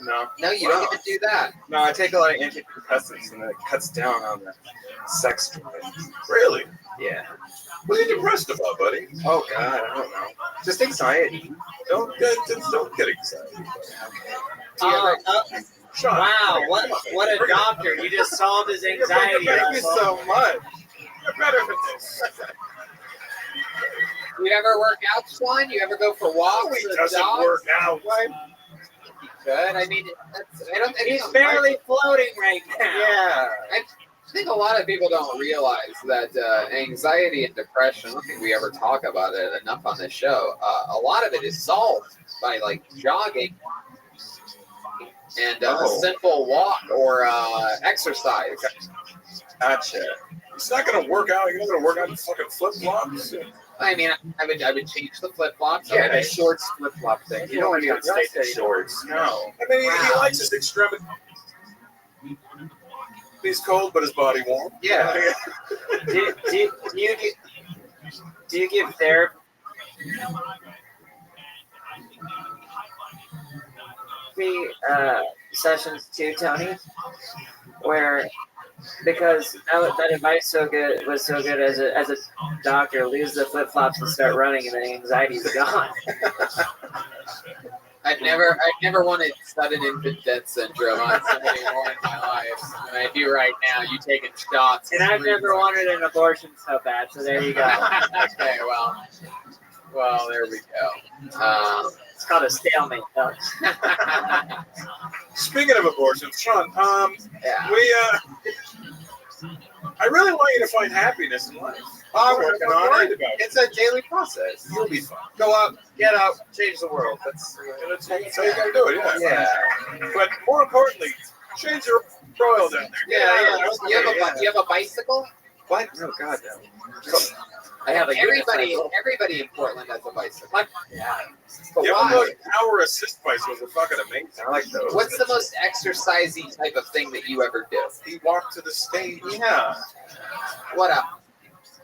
No. No, you don't even do that. No, I take a lot of antidepressants and it cuts down on the sex drive. Really? Yeah. What are you depressed about, buddy? Oh God, I don't know. Just anxiety. Don't get excited. Sean, Wow, what a doctor. You just solved his anxiety. Thank you so much. You're better than this. You ever work out, Swan? You ever go for walks? He with doesn't dogs? work out. Good. I mean, He's barely floating right now. Yeah. I think a lot of people don't realize that anxiety and depression, I don't think we ever talk about it enough on this show. A lot of it is solved by jogging and a simple walk or exercise. Gotcha. It's not gonna work out. You're not gonna work out in fucking flip flops. I mean, I would change the flip flops. Yeah, Okay. the shorts flip flop thing. You don't want to be on stage in shorts. No. I mean, he likes his extremity. He's cold, but his body warm. Yeah. do you give therapy? Sessions too, Tony, where because that advice was so good as a doctor, lose the flip flops and start running, and then anxiety's gone. I've never wanted sudden infant death syndrome on somebody more in my life than I do right now. You taking shots, and I've never wanted an abortion so bad. So there you go. Okay, well, there we go. It's called a stalemate. Speaking of abortions, Sean, yeah. I really want you to find happiness in life. I'm working on it. About It's a daily process. You'll be fine. Go up, get out, change the world. That's how you gotta do it, yeah. But more importantly, change your royal down there. Yeah. You have a bicycle? What? Oh God, no. I have everybody in Portland has a bicycle. Yeah. But Yeah, why? those power assist bicycles are fucking amazing. I like those. What's the most exercisey type of thing that you ever do? He walked to the stage. Yeah. What up?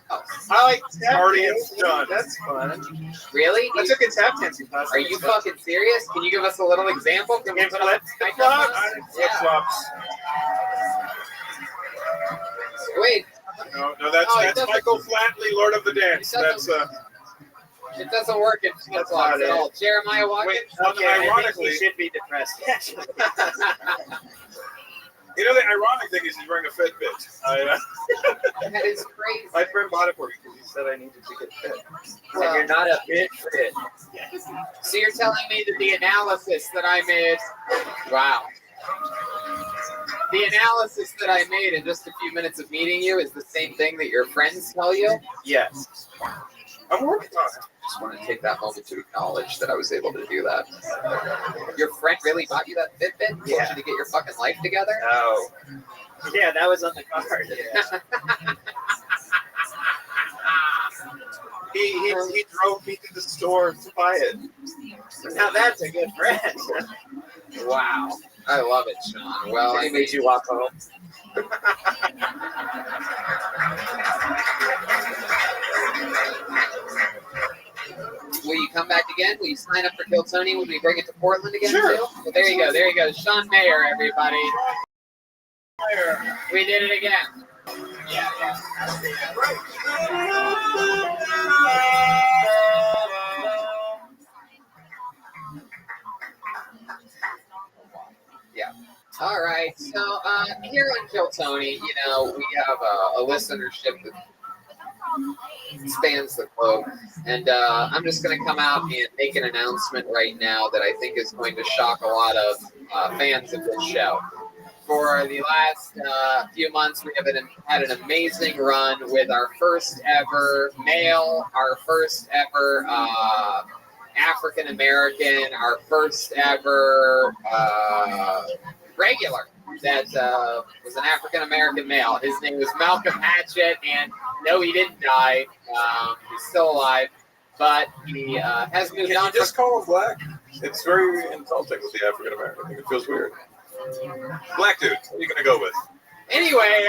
Oh. I like tap Already dancing. done. That's fun. Really? I took a tap dancing class. Are you fucking serious? Can you give us a little example? Can we put up Flip flops. Wait. No, that's Michael Flatley, Lord of the Dance. It doesn't work in flip flops at all. Jeremiah Watkins. Ironically, he should be depressed. You know, the ironic thing is he's wearing a Fitbit. That is crazy. My friend bought it for me because he said I needed to get fit. Well, you're not a bit fit. So you're telling me that the analysis that I made, wow. The analysis that I made in just a few minutes of meeting you is the same thing that your friends tell you? Yes. I'm working on it. Just want to take that moment to acknowledge that I was able to do that. Your friend really bought you that Fitbit? Told you to get your fucking life together? Oh. Yeah, that was on the card. Yeah. He drove me to the store to buy it. Now that's a good friend. Wow. I love it, Sean. Well, He made you walk home. Will you come back again? Will you sign up for Kill Tony when we bring it to Portland again? Sure. Too? Well, there you go. There you go. Sean Mayer, everybody. We did it again. Yeah. Yeah. All right. So here on Kill Tony, we have a listenership that spans the globe, and I'm just going to come out and make an announcement right now that I think is going to shock a lot of fans of this show. For the last few months, we have had an amazing run with our first ever male, our first ever African American, our first ever regular that was an African American male. His name was Malcolm Hatchett, and no, he didn't die. He's still alive, but he has moved on. Can you just call him black? It's very insulting with the African American. I think it feels weird. Black dude, what are you going to go with? Anyway,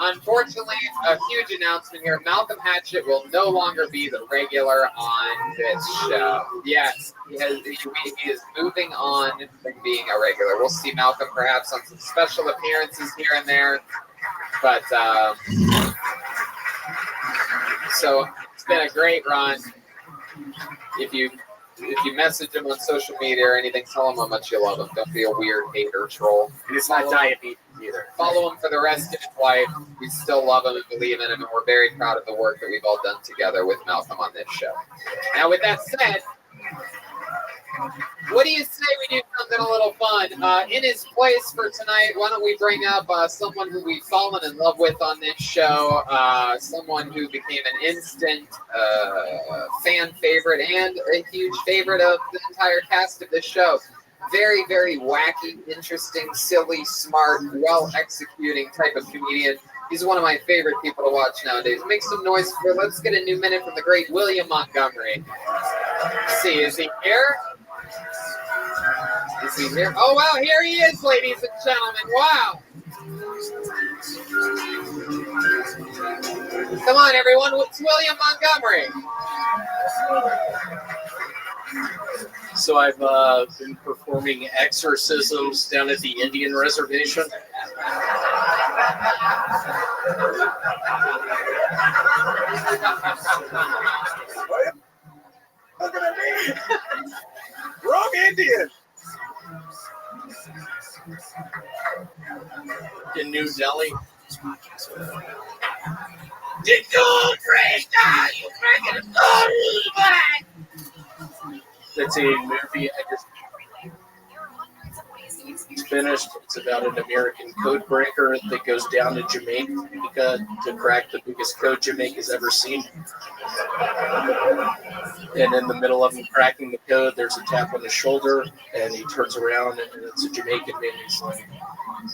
unfortunately, a huge announcement here. Malcolm Hatchett will no longer be the regular on this show. Yes, he is moving on from being a regular. We'll see Malcolm perhaps on some special appearances here and there. But, so it's been a great run. If you message him on social media or anything, tell him how much you love him. Don't be a weird hater troll. And it's not diabetes either. Follow him for the rest of his life. We still love him and believe in him, and we're very proud of the work that we've all done together with Malcolm on this show. Now, with that said, what do you say we do something a little fun? In his place for tonight, why don't we bring up someone who we've fallen in love with on this show, someone who became an instant fan favorite and a huge favorite of the entire cast of this show. very, very wacky, interesting, silly, smart, well-executing type of comedian. He's one of my favorite people to watch nowadays. Make some noise for, let's get a new minute from the great William Montgomery. Let's see, is he here? Is he here? Oh, wow, here he is, ladies and gentlemen. Wow. Come on, everyone. It's William Montgomery. So I've been performing exorcisms down at the Indian reservation. Look at me. Wrong Indian. In New Delhi. Did you break down? You breaking the rules back? That's a movie I just finished. It's about an American code breaker that goes down to Jamaica to crack the biggest code Jamaica's ever seen. And in the middle of him cracking the code, there's a tap on the shoulder, and he turns around, and it's a Jamaican man. He's like,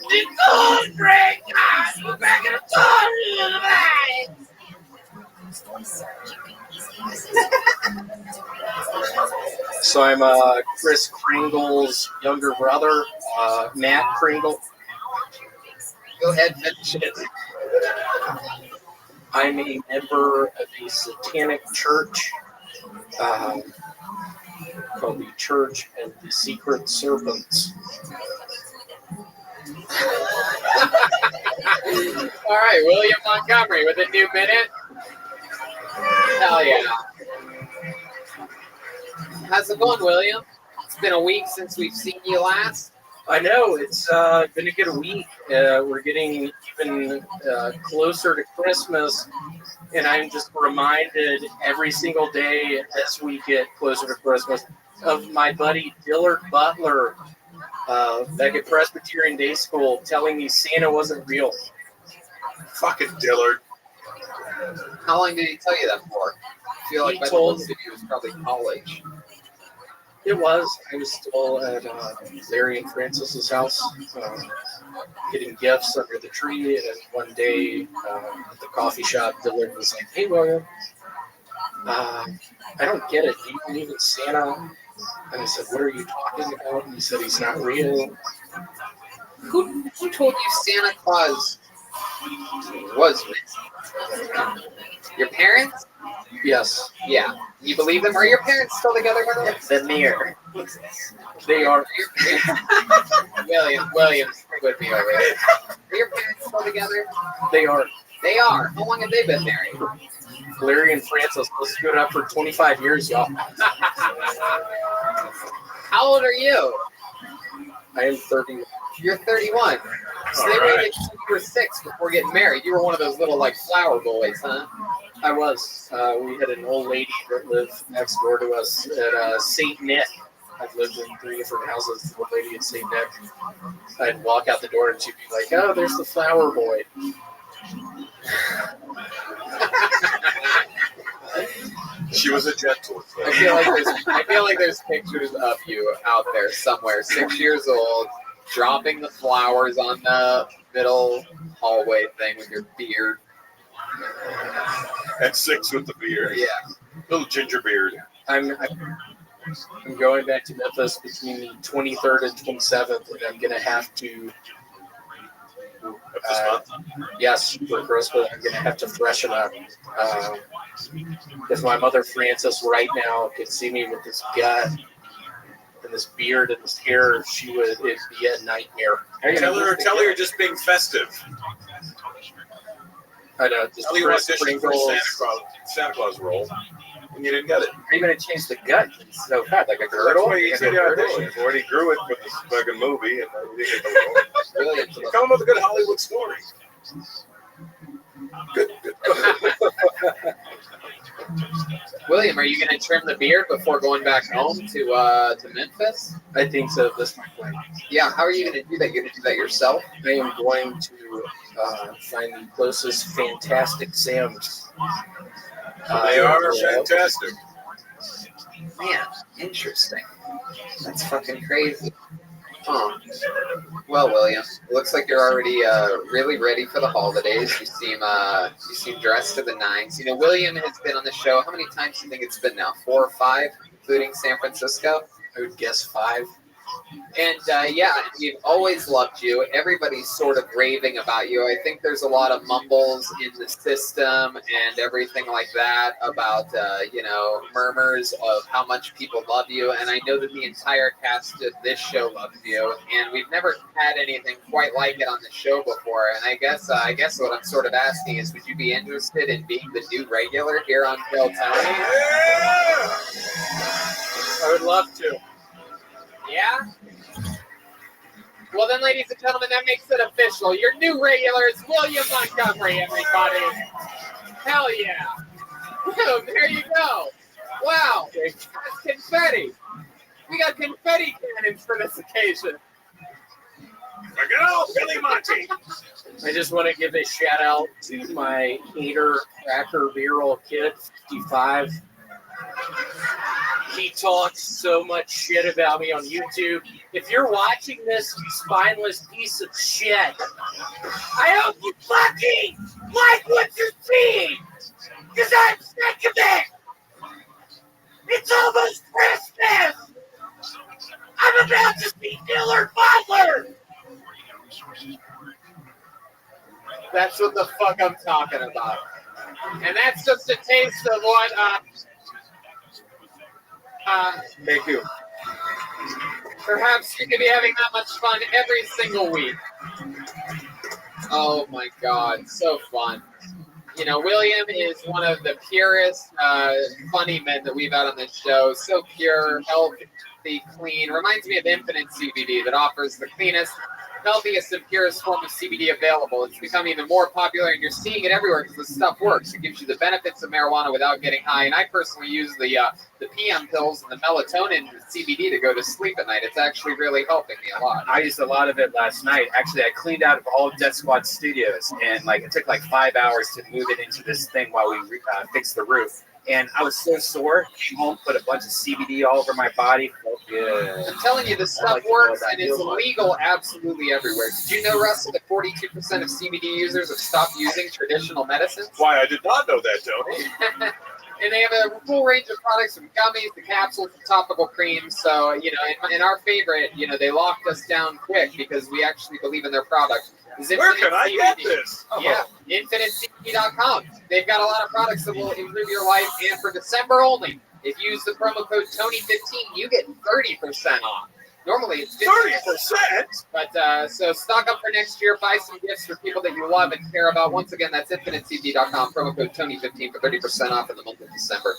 The code break down. You breaking the rules back? So I'm Chris Kringle's younger brother, Matt Kringle. Go ahead, finish it. I'm a member of a satanic church called the Church of the Secret Serpents. All right, William Montgomery with a new minute. Hell yeah. How's it going, William? It's been a week since we've seen you last. I know, it's been a good week. We're getting even closer to Christmas, and I'm just reminded every single day as we get closer to Christmas of my buddy Dillard Butler back at Presbyterian Day School telling me Santa wasn't real. Fucking Dillard. How long did he tell you that for? I feel like by the looks of it, he was probably college. It was. I was still at Larry and Francis's house, getting gifts under the tree. And then one day at the coffee shop, Dillard was like, "Hey, William, I don't get it. Do you believe in Santa?" And I said, "What are you talking about?" And he said, "He's not real." Who told you Santa Claus was real? Your parents? Yes. Yeah. You believe them? Are your parents still together, by the way? The mirror. They are. William, stick with me over there. Are your parents still together? They are. They are. How long have they been married? Larry and Francis, let's go up for 25 years, y'all. How old are you? I am 30. You're 31. So they waited until you were 6 before getting married. You were one of those little, like, flower boys, huh? I was. We had an old lady that lived next door to us at St. Nick. I've lived in 3 different houses. The old lady at St. Nick. I'd walk out the door and she'd be like, "Oh, there's the flower boy." She was a gentle. I feel like there's pictures of you out there somewhere, 6 years old, dropping the flowers on the middle hallway thing with your beard. At 6 with the beard. Yeah. Little ginger beard. I'm going back to Memphis between the 23rd and 27th, and I'm going to have to. Yes, for Christmas, I'm going to have to freshen up. If my mother Frances right now could see me with this gut and this beard and this hair, it'd be a nightmare. Tell her you're just being festive. I know. Just tell her you auditioned for Santa Claus role, and you didn't get it. Are you going to change the gut so fat, like a girdle? That's why you said you auditioned for it. He grew it for this fucking movie, and you didn't get the role. Come up with a good Hollywood story. Good. William, are you going to trim the beard before going back home to Memphis? I think so. That's my plan. Yeah, how are you going to do that? You're going to do that yourself? I am going to find the closest Fantastic Sam's. They are fantastic. Man, interesting. That's fucking crazy. Huh. Well, William, it looks like you're already really ready for the holidays. You seem dressed to the nines. You know, William has been on the show. How many times do you think it's been now? 4 or 5, including San Francisco? I would guess 5. And yeah, we've always loved you. Everybody's sort of raving about you. I think there's a lot of mumbles in the system and everything like that about, murmurs of how much people love you. And I know that the entire cast of this show loves you. And we've never had anything quite like it on the show before. And I guess what I'm sort of asking is, would you be interested in being the new regular here on Kill Tony? I would love to. Yeah? Well then, ladies and gentlemen, that makes it official. Your new regular is William Montgomery, everybody. Hell yeah. Boom, there you go. Wow, that's confetti. We got confetti cannons for this occasion. Look at all Billy Monty. I just want to give a shout out to my hater, cracker, viral kid, 55. He talks so much shit about me on YouTube. If you're watching this, you spineless piece of shit, I hope you fucking like what you're seeing, because I'm sick of it. It's almost Christmas. I'm about to see Dillard Butler. That's what the fuck I'm talking about. And that's just a taste of what, Thank you. perhaps you could be having that much fun every single week. Oh my God, so fun. You know, William is one of the purest, funny men that we've had on this show. So pure, healthy, clean. Reminds me of Infinite CBD that offers the cleanest, healthiest, and purest form of CBD available. It's become even more popular, and you're seeing it everywhere because the stuff works. It gives you the benefits of marijuana without getting high. And I personally use the PM pills and the melatonin CBD to go to sleep at night. It's actually really helping me a lot. I used a lot of it last night. Actually, I cleaned out of all of Death Squad studios, and it took 5 hours to move it into this thing while we fixed the roof. And I was so sore. Came home, put a bunch of CBD all over my body. Felt good. I'm telling you, the stuff works, and it's legal absolutely everywhere. Did you know, Russell, that 42% of CBD users have stopped using traditional medicines? Why, I did not know that, Tony. And they have a full range of products from gummies to capsules to topical creams. So, in our favorite, they locked us down quick because we actually believe in their product. Where can I get this? Yeah, InfiniteCBD.com. They've got a lot of products that will improve your life. And for December only, if you use the promo code Tony15, you get 30% off. Normally it's 30%. But so stock up for next year. Buy some gifts for people that you love and care about. Once again, that's InfiniteCBD.com. Promo code Tony15 for 30% off in the month of December.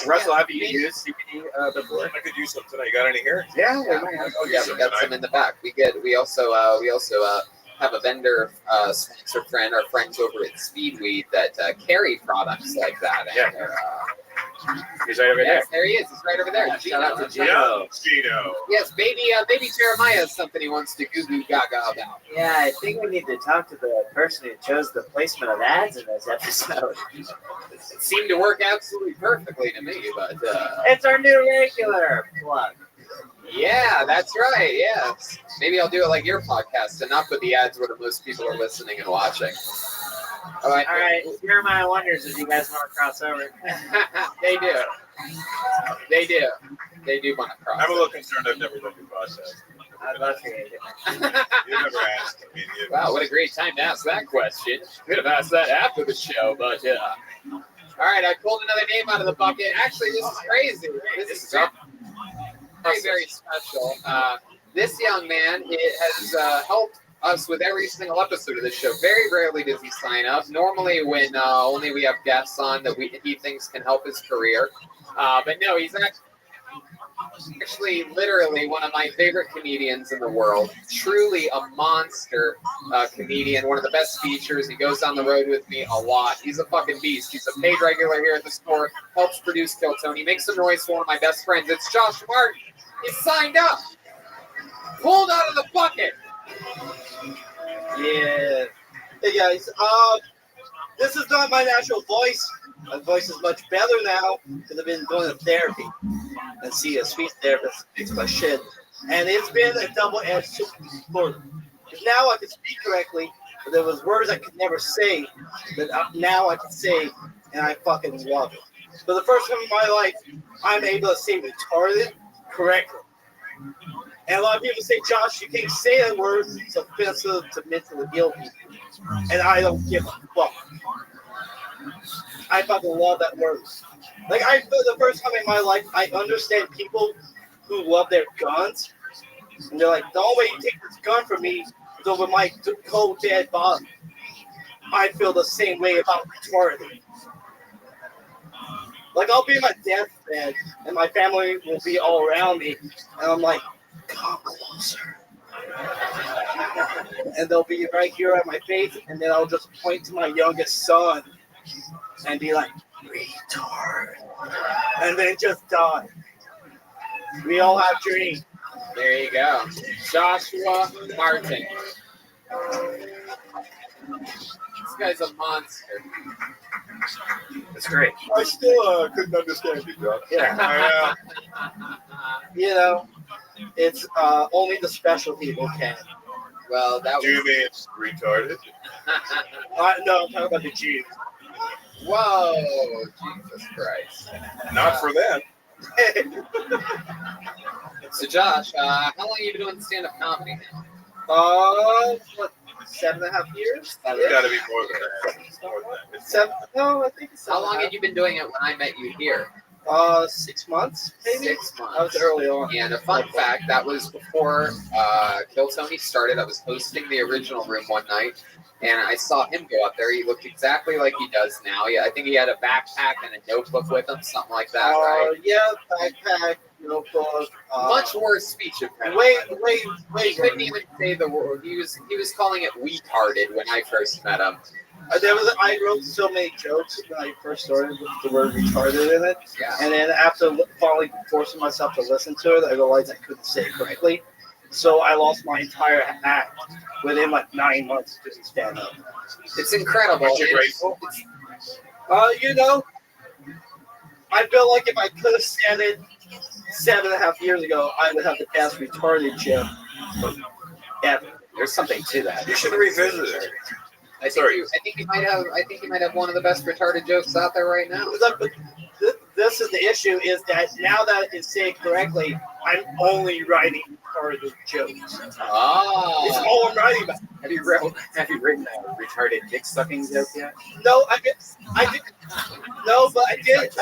Russell, have you used CBD before? I could use some tonight. You got any here? Yeah, we got some in the back. We also have a vendor sponsor friend, our friends over at Speedweed that carry products like that. And he's right over there. There he is. He's right over there. Shout out to Gino. Gino. Yes, baby Jeremiah has something he wants to goo goo gaga about. Yeah, I think we need to talk to the person who chose the placement of ads in this episode. It seemed to work absolutely perfectly to me, but it's our new regular plug. Yeah, that's right. Yeah, maybe I'll do it like your podcast and not put the ads where the most people are listening and watching. All right. Jeremiah wonders if you guys want to cross over. They do. They do want to cross. I'm a little concerned. I've never done your podcast. I'd love to hear it. You never asked. Wow, what a great time to ask that question. Could have asked that after the show, but all right, I pulled another name out of the bucket. Actually, this is crazy. This is very, very special. This young man has helped us with every single episode of this show. Very rarely does he sign up. Normally when only we have guests on that he thinks can help his career. But no, he's actually literally one of my favorite comedians in the world. Truly a monster comedian. One of the best features. He goes down the road with me a lot. He's a fucking beast. He's a paid regular here at the store. Helps produce Kill Tony. Makes some noise for one of my best friends. It's Josh Martin. He's signed up. Pulled out of the bucket. Yeah. Hey guys, this is not my natural voice. My voice is much better now because I've been going to therapy. and see a speech therapist fix my shit. And it's been a double-edged sword. Now I can speak correctly, but there was words I could never say that now I can say, and I fucking love it. For the first time in my life, I'm able to say retarded correctly. And a lot of people say, Josh, you can't say that word. It's offensive to mentally ill people. And I don't give a fuck. I fucking love that word. Like, for the first time in my life, I understand people who love their guns. And they're like, the only way you take this gun from me is over my cold dead body. I feel the same way about retarded. Like, I'll be in my deathbed, and my family will be all around me, and I'm like, come closer. And they'll be right here at my face, and then I'll just point to my youngest son and be like, retard. And then just die. We all have dreams. There you go. Joshua Martin. This guy's a monster. That's great. I still couldn't understand you, Josh. Yeah. You know, it's only the special people can. Well, that Do you mean retarded? No, I'm talking about the Jews. Whoa, Jesus Christ. Not for them. So, Josh, how long have you been doing stand-up comedy now? What, 7.5 years? It's got to be more than that. It's more than that. It's No, I think it's How long had you been doing it when I met you here? 6 months, maybe? 6 months. That was early on. And a fun fact, that was before Kill Tony started. I was hosting the original room one night, and I saw him go up there. He looked exactly like he does now. Yeah, I think he had a backpack and a notebook with him, something like that, right? Yeah, backpack, notebook. Much worse speech impediment. Wait. He couldn't even say the word. He was calling it retarded when I first met him. I wrote so many jokes when I first started with the word retarded in it. Yeah. And then after finally forcing myself to listen to it, I realized I couldn't say it correctly. So I lost my entire act within like 9 months of just stand up. It's incredible. Aren't you grateful? You know, I feel like if I could have said it 7.5 years ago, I would have the best retarded joke ever. There's something to that. You should revisit it. I think you might have one of the best retarded jokes out there right now. This is the issue: is that now that I can say it correctly, I'm only writing retarded jokes. Oh, it's all I'm writing about. Have you written a retarded dick sucking joke yet? No, I did. No, but I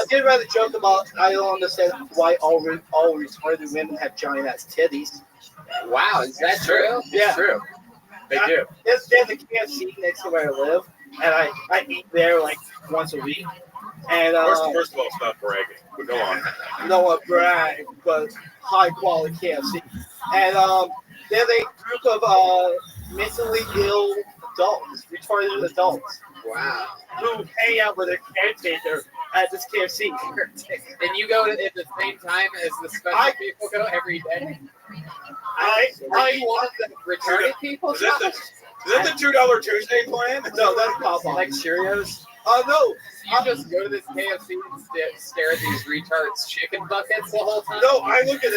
did write a joke about I don't understand why all retarded women have giant ass titties. Wow, is that true? Yeah, it's true. They do. There's a KFC next to where I live, and I eat there like once a week. And First of all, stop bragging. But go on. No one brag, but high quality KFC. And there's a group of mentally ill adults, retarded adults. Wow. Who hang out with their caretaker at this KFC. And you go at the same time as the special people go every day? Are you one of the retarded people? Is that the $2 Tuesday plan? No, that's Papa. Like Cheerios? No. You just go to this KFC and stare at these retards' chicken buckets the whole time? No, I look at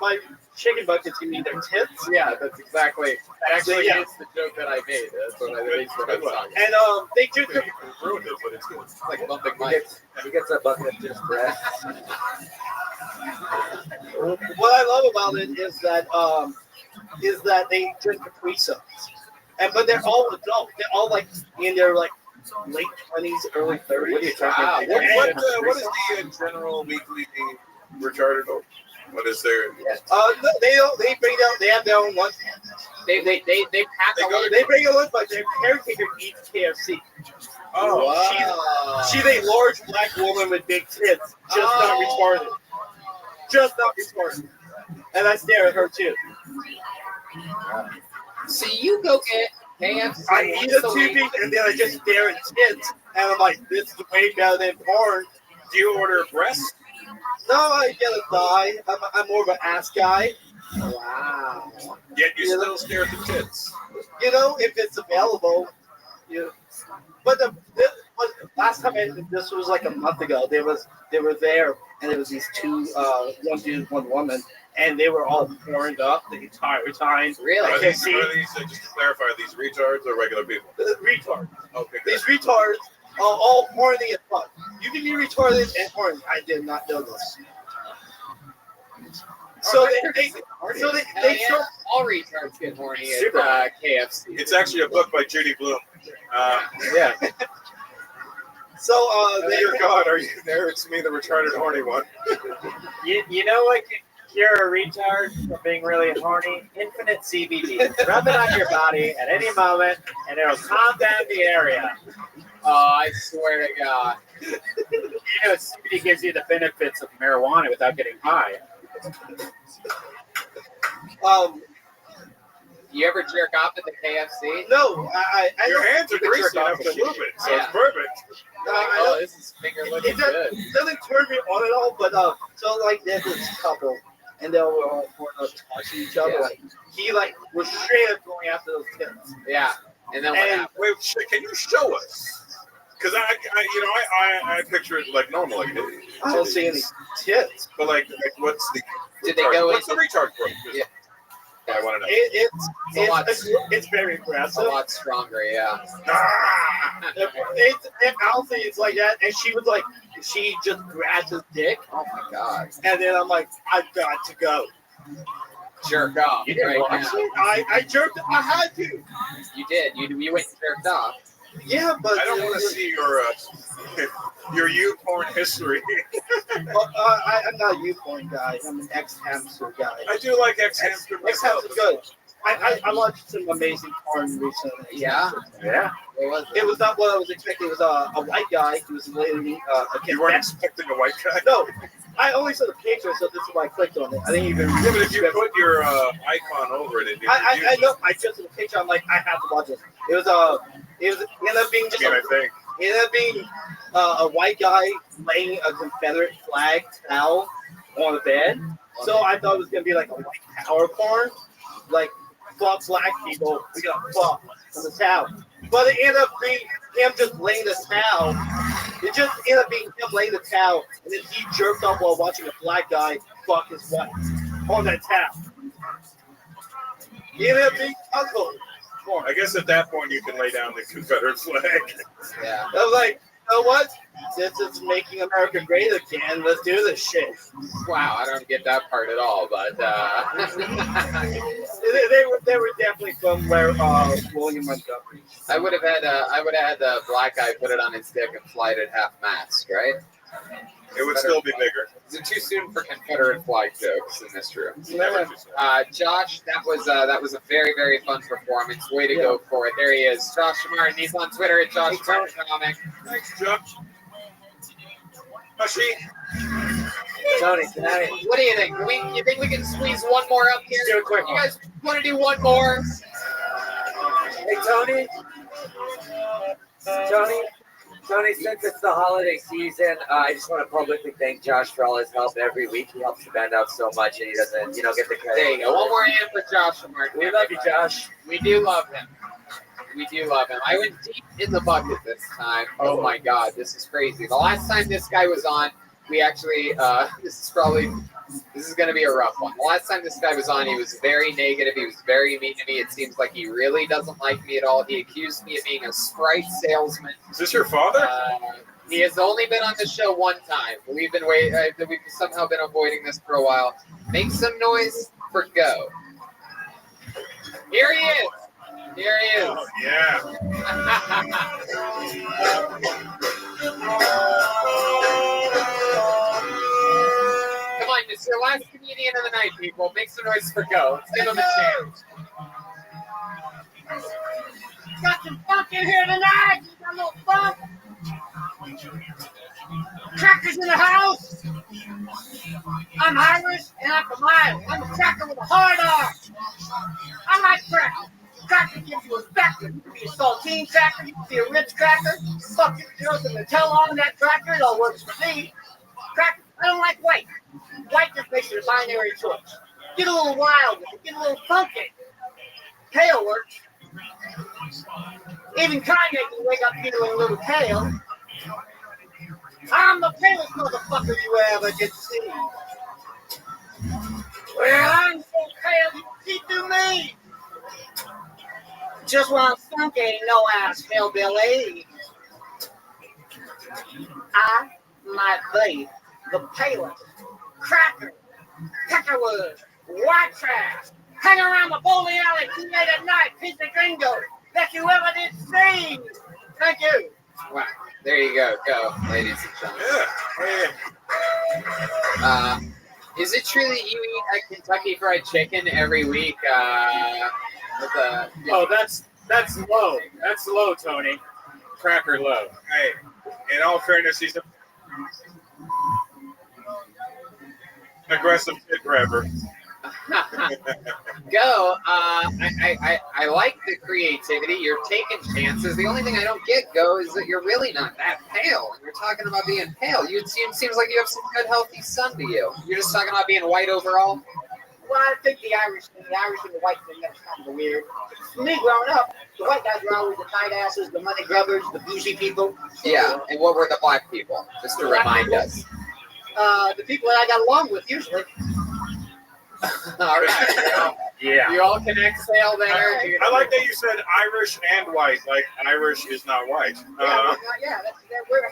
my chicken buckets, you mean their tits? Yeah, that's exactly. That actually Yeah. is the joke that I made. That's what I was talking. And they do ruined it, but it's good. It's like bumping mics. He gets a bucket of just bread. What I love about it is that they drink Capri Suns, but they're all adults. They're all like in their like late 20s, early 30s. What are you talking about? What is the general weekly retarded? What is their? They bring down. They have their own lunch. They pack a lunch. They bring a lunch, but their caretaker eats KFC. Oh, wow. She's a large black woman with big tits, just not retarded. Just not retarded. And I stare at her too. So you go get KFC. I eat a TV and then I just stare at tits, and I'm like, this is way better than porn. Do you order breasts? No, I get a thigh. I'm more of an ass guy. Wow. Yet you still stare at the tits. You know, if it's available. But last time this was like a month ago. They were there and it was these two, one dude, one woman, and they were all horned up the entire time. Really? Are these, just to clarify, are these retards or regular people? Retards. Okay. These retards are all horny as fuck. You can be retarded and horny. I did not know this. So they yeah. All retards get horny at KFC. It's actually a book by Judy Blume. Yeah. So dear God, are you there? It's me, the retarded horny one. You know what can cure a retard from being really horny? Infinite CBD. Rub it on your body at any moment, and it'll calm down the area. Oh, I swear to God. You know, CBD gives you the benefits of marijuana without getting high. You ever jerk off at the KFC? No, Your hands are greasy enough to move it, so it's perfect. Oh, this is finger looking good. It doesn't turn me on at all, but so like there's this couple, and they were all touching each other. Yeah. Like he was straight up going after those tits. Yeah, and then what happened? Wait, can you show us? Because I picture it like normal. Like, I don't see any tits. But like what's the? Did they go What's the into- retard group? Yeah. I want to know. It's very aggressive. A lot stronger, yeah. Honestly, it's like that. And she was like, she just grabbed his dick. Oh my God. And then I'm like, I've got to go. Jerk off. You didn't right watch now. it? I jerked. I had to. You did. You went and jerked off. Yeah, but I don't want to see your U-porn history. Well, I'm not a U-porn guy. I'm an ex-hamster guy. I do like ex-hamster. Ex-hamster's good. I watched some amazing porn recently. Yeah? Yeah. It was not what I was expecting. It was a white guy who was literally You weren't expecting a white guy? No. I only saw the picture, so this is why I clicked on it. I didn't even. Yeah, but if you put your icon over it, I know. I just saw the picture. I'm like, I have to watch it. It ended up being just. It ended up being a white guy laying a Confederate flag towel on the bed. So I thought it was gonna be like a white power porn, like fuck black people. We got fuck on the towel. But it ended up being him just laying the towel. It just ended up being him laying the towel, and then he jerked off while watching a black guy fuck his wife on that towel. It ended up being ugly. I guess at that point you can lay down the Confederate flag. Yeah. I was like, you know what? Since it's making America great again, let's do this shit. Wow, I don't get that part at all, but they were definitely from where William Montgomery. I would have had the black guy put it on his dick and fly it at half mast, right? It would still be bigger. Is it too soon for Confederate flag jokes in this room? Never too soon. Josh, that was a very, very fun performance. Way to go for it. There he is, Josh Martin. He's on Twitter at Josh Martin Comic. Thanks, Josh. Mushy. Tony, tonight. What do you think? You think we can squeeze one more up here? Do a quick You one. guys want to do one more? Hey, Tony, since it's the holiday season, I just want to publicly thank Josh for all his help every week. He helps the band out so much, and he doesn't, get the credit. There you go. One more hand for Josh and Martin. We love you, Josh. We do love him. We do love him. I went deep in the bucket this time. Oh my God, this is crazy. The last time this guy was on, we actually, this is going to be a rough one. The last time this guy was on, he was very negative. He was very mean to me. It seems like he really doesn't like me at all. He accused me of being a Sprite salesman. Is this your father? He has only been on the show one time. We've somehow been avoiding this for a while. Make some noise for Go. Here he is. Here he is. Oh, yeah. Come on, it's your last comedian of the night, people. Make some noise for Go. Let's give him a chance. Got some funk in here tonight. You got a little funk. Crackers in the house. I'm Irish and I'm from Iowa. I'm a cracker with a hard R. I like crackers. Cracker gives you a spectrum. You can be a saltine cracker. You can be a Ritz cracker. Fuck it, there's some Nutella on that cracker. It all works for me. Cracker. I don't like white. White just makes it a binary choice. Get a little wild with it. Get a little funky. Kale works. Even Kanye can wake up feeling a little kale. I'm the palest motherfucker you ever did see. Well, I'm so pale you can see through me. Just one funk ain't no ass hillbilly. I might be the palest cracker, peckerwood, white trash, hang around the bowling alley too late at night, piece of gringo that you ever did see. Thank you. Wow. There you go. Go, ladies and gentlemen. Is it true that you eat a Kentucky Fried Chicken every week? Oh, that's low. That's low, Tony. Cracker low. Hey, in all fairness, he's an aggressive kid grabber. Go. I like the creativity. You're taking chances. The only thing I don't get, Go, is that you're really not that pale. And you're talking about being pale. Seems like you have some good, healthy sun to you. You're just talking about being white overall. Well, I think the Irish and the white thing, that's kind of weird. For me, growing up, the white guys were always the tight asses, the money grubbers, the bougie people. Yeah, and what were the black people? Just to remind us. The people that I got along with, usually. All right. Yeah. You all can exhale there. I like that you said Irish and white. Like Irish is not white. How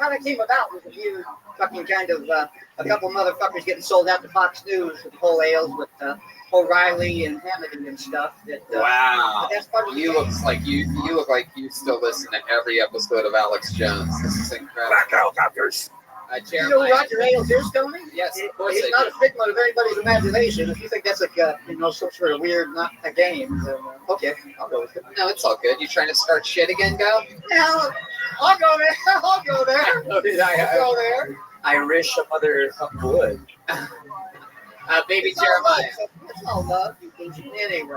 that came about was a weird fucking kind of a couple motherfuckers getting sold out to Fox News with whole ales with O'Reilly and Hannity and stuff. Wow. That's part of the You game. look like you still listen to every episode of Alex Jones. This is incredible. Black helicopters. You know who Roger Ailes is, Tony? Yes, of course. He's not a figment of anybody's imagination. If you think that's like some sort of weird, not a game, then okay, I'll go with it. No, it's all good. You trying to start shit again, Go? Yeah, I'll go there. I'll go there. I'll go there. Irish mother of wood. Baby It's all Jeremiah. love. It's all love. You can anyway.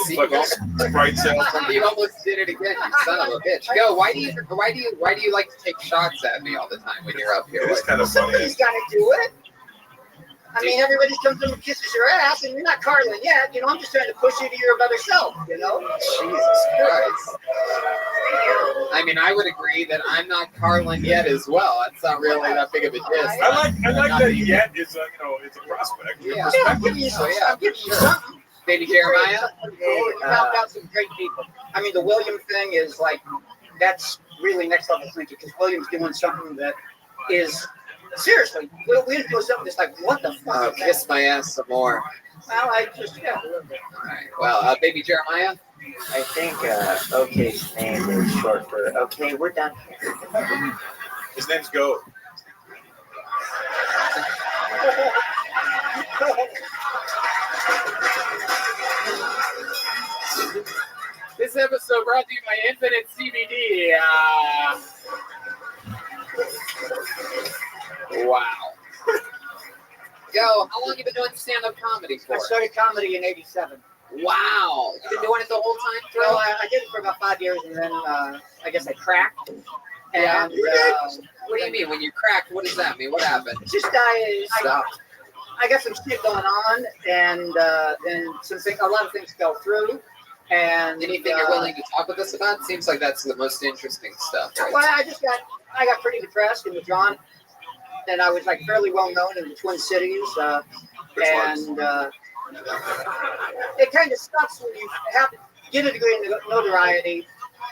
See, Like a Sprite cell. you almost did it again, you son of a bitch. Go. Why do you like to take shots at me all the time when you're up here? It is kind of funny. Somebody's got to do it. I mean, everybody comes in and kisses your ass, and you're not Carlin yet. You know, I'm just trying to push you to your better self. You know. Jesus Christ. I mean, I would agree that I'm not Carlin yet as well. That's not really that big of a diss. I like that yet is it's a prospect. Yeah, I'm giving you some. I'm giving you something. Baby Jeremiah. You found out some great people. I mean, the William thing is like that's really next level thinking because William's doing something that is seriously. William's doing something that's like, what the fuck? Kiss my ass some more. Well, I just All right. Well, Baby Jeremiah. I think OK's name is short for okay, we're done. His name's Go. This episode brought to you by Infinite CBD. Wow. Go. How long have you been doing stand-up comedy for? I started comedy in '87. Wow. You've been doing it the whole time through? Well, I did it for about 5 years, and then I guess I cracked. Yeah. And What do you mean? When you cracked, what does that mean? What happened? just I got some shit going on, and then a lot of things fell through. And Anything you're willing to talk with us about? Seems like that's the most interesting stuff. Right? Well, I got pretty depressed and withdrawn, and I was like fairly well known in the Twin Cities, and it kind of sucks when you have to get a degree in notoriety,